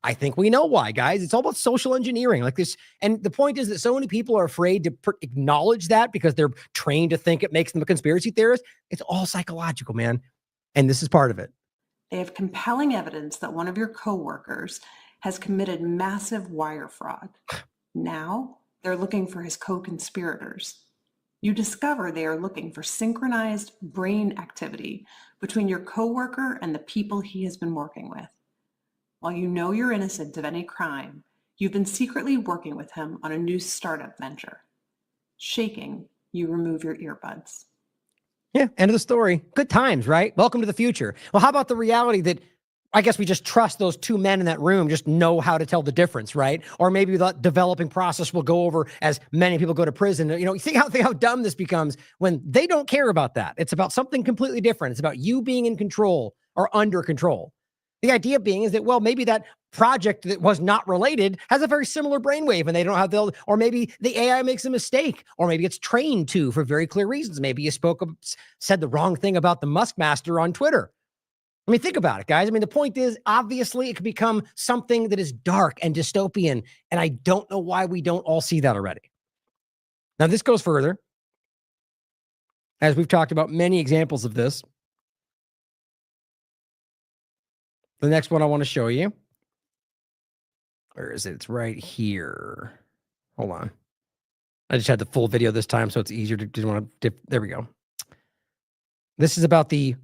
I think we know why, guys. It's all about social engineering like this. And the point is that so many people are afraid to acknowledge that because they're trained to think it makes them a conspiracy theorist. It's all psychological, man. And this is part of it. They have compelling evidence that one of your coworkers has committed massive wire fraud. Now they're looking for his co-conspirators. You discover they are looking for synchronized brain activity between your coworker and the people he has been working with. While you know you're innocent of any crime, you've been secretly working with him on a new startup venture. Shaking, you remove your earbuds. Yeah, end of the story. Good times, right? Welcome to the future. Well, how about the reality that I guess we just trust those two men in that room, just know how to tell the difference, right? Or maybe the developing process will go over as many people go to prison. You know, think how dumb this becomes when they don't care about that. It's about something completely different. It's about you being in control or under control. The idea being is that, well, maybe that project that was not related has a very similar brainwave and they don't have or maybe the AI makes a mistake, or maybe it's trained to for very clear reasons. Maybe you said the wrong thing about the Musk master on Twitter. I mean, think about it, guys. I mean, the point is, obviously, it could become something that is dark and dystopian, and I don't know why we don't all see that already. Now, this goes further, as we've talked about many examples of this. The next one I want to show you. Where is it? It's right here. Hold on. I just had the full video this time, so it's easier to do want to. There we go. This is about the,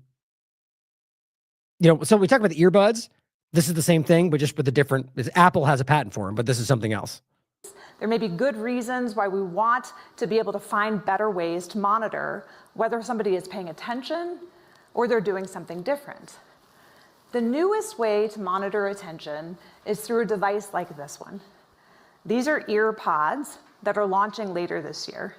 so we talk about the earbuds. This is the same thing, but just with the different. Apple has a patent for them, but this is something else. There may be good reasons why we want to be able to find better ways to monitor whether somebody is paying attention or they're doing something different. The newest way to monitor attention is through a device like this one. These are ear pods that are launching later this year.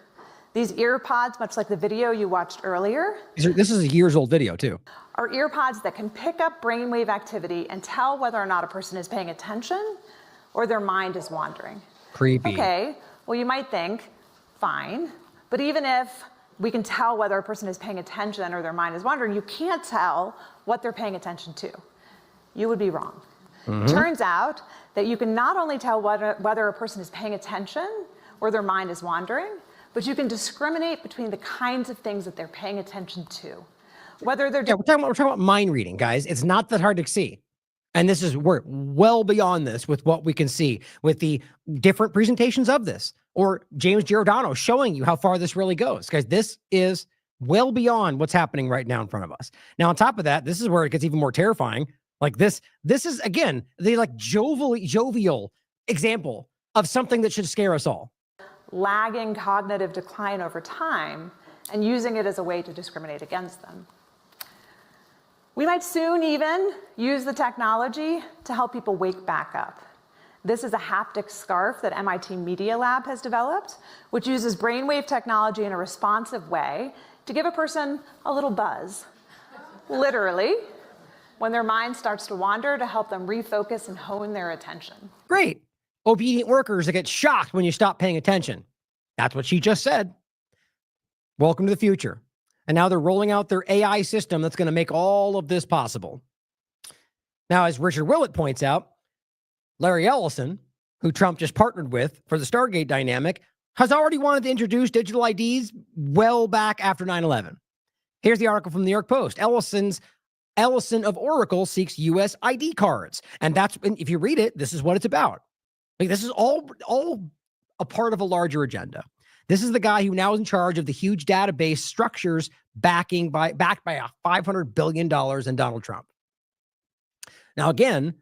These ear pods, much like the video you watched earlier, This is a years-old video, too. are ear pods that can pick up brainwave activity and tell whether or not a person is paying attention or their mind is wandering. Creepy. Okay, well, you might think, fine, but even if we can tell whether a person is paying attention or their mind is wandering, you can't tell what they're paying attention to. You would be wrong. Turns out that you can not only tell whether a person is paying attention or their mind is wandering, but you can discriminate between the kinds of things that they're paying attention to. Whether they're we're talking about mind reading, guys. It's not that hard to see. And we're well beyond this with what we can see with the different presentations of this, or James Giordano showing you how far this really goes. Guys, this is well beyond what's happening right now in front of us. Now, on top of that, this is where it gets even more terrifying. Like this is, again, the jovial example of something that should scare us all. lagging cognitive decline over time and using it as a way to discriminate against them. We might soon even use the technology to help people wake back up. This is a haptic scarf that MIT Media Lab has developed, which uses brainwave technology in a responsive way to give a person a little buzz, literally, when their mind starts to wander, to help them refocus and hone their attention. Great. Obedient workers that get shocked when you stop paying attention. That's what she just said. Welcome to the future. And now they're rolling out their AI system that's going to make all of this possible. Now, as Richard Willett points out, Larry Ellison, who Trump just partnered with for the Stargate dynamic, has already wanted to introduce digital IDs well back after 9/11. Here's the article from the New York Post. Ellison of Oracle seeks U.S. ID cards. And if you read it, this is what it's about. Like, this is all a part of a larger agenda. This is the guy who now is in charge of the huge database structures backed by $500 billion in Donald Trump. Now, again,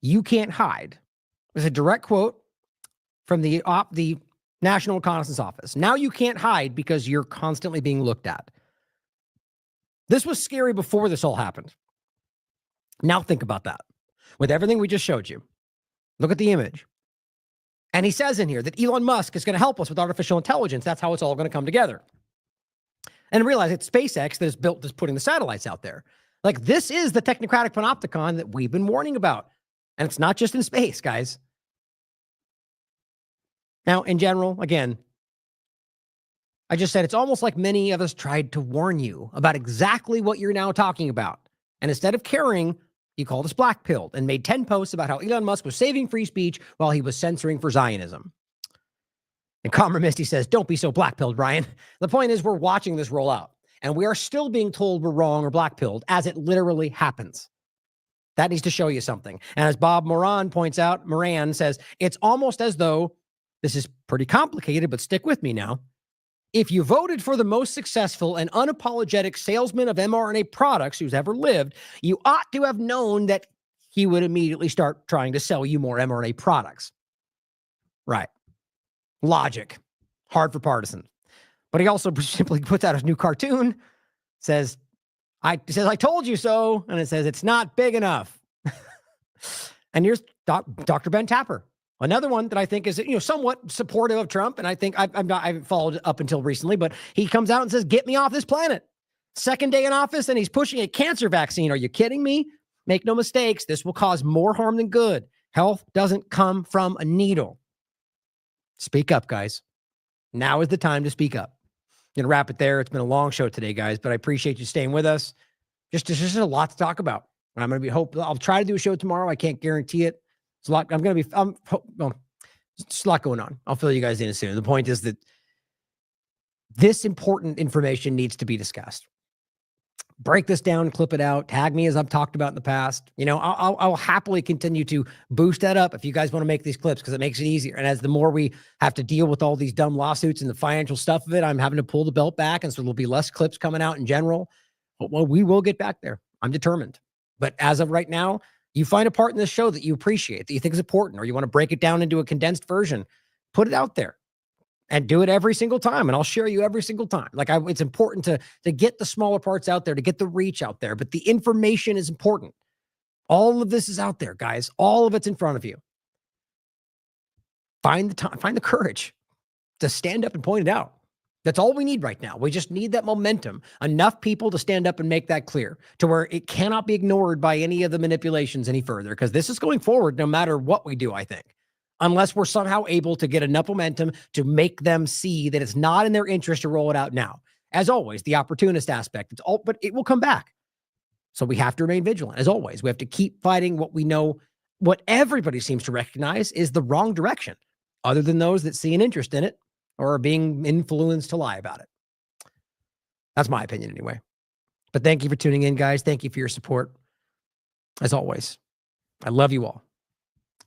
you can't hide. There's a direct quote from the National Reconnaissance Office. Now you can't hide because you're constantly being looked at. This was scary before this all happened. Now think about that. With everything we just showed you, look at the image. And he says in here that Elon Musk is going to help us with artificial intelligence. That's how it's all going to come together. And realize it's SpaceX that's putting the satellites out there. Like, this is the technocratic panopticon that we've been warning about. And it's not just in space, guys. Now, in general, again, I just said it's almost like many of us tried to warn you about exactly what you're now talking about. And instead of caring, you called us black-pilled and made 10 posts about how Elon Musk was saving free speech while he was censoring for Zionism. And Comrade Misty says, don't be so black-pilled, Brian. The point is, we're watching this roll out. And we are still being told we're wrong or black-pilled as it literally happens. That needs to show you something. And as Bob Moran points out, Moran says, it's almost as though, this is pretty complicated, but stick with me now. If you voted for the most successful and unapologetic salesman of mRNA products who's ever lived, you ought to have known that he would immediately start trying to sell you more mRNA products. Right. Logic. Hard for partisan. But he also simply puts out his new cartoon, says, I told you so. And it says, it's not big enough. And here's Dr. Ben Tapper. Another one that I think is, somewhat supportive of Trump. And I think I haven't followed up until recently, but he comes out and says, get me off this planet. Second day in office, and he's pushing a cancer vaccine. Are you kidding me? Make no mistakes. This will cause more harm than good. Health doesn't come from a needle. Speak up, guys. Now is the time to speak up. I'm going to wrap it there. It's been a long show today, guys, but I appreciate you staying with us. Just a lot to talk about. And I'm going to be I'll try to do a show tomorrow. I can't guarantee it. It's a lot. It's a lot going on. I'll fill you guys in soon. The point is that this important information needs to be discussed. Break this down, clip it out, tag me as I've talked about in the past. You know, I'll happily continue to boost that up if you guys want to make these clips, because it makes it easier. And as the more we have to deal with all these dumb lawsuits and the financial stuff of it, I'm having to pull the belt back. And so there'll be less clips coming out in general. But well, we will get back there. I'm determined. But as of right now, you find a part in this show that you appreciate, that you think is important, or you want to break it down into a condensed version, put it out there. And do it every single time, and I'll share you every single time. Like it's important to get the smaller parts out there, to get the reach out there, but the information is important. All of this is out there, guys. All of it's in front of you. Find the time, find the courage to stand up and point it out. That's all we need right now. We just need that momentum. Enough people to stand up and make that clear, to where it cannot be ignored by any of the manipulations any further, because this is going forward no matter what we do, I think. Unless we're somehow able to get enough momentum to make them see that it's not in their interest to roll it out now. As always, the opportunist aspect, but it will come back. So we have to remain vigilant. As always, we have to keep fighting what we know, what everybody seems to recognize is the wrong direction, other than those that see an interest in it or are being influenced to lie about it. That's my opinion anyway. But thank you for tuning in, guys. Thank you for your support. As always, I love you all.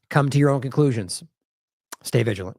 Come to your own conclusions. Stay vigilant.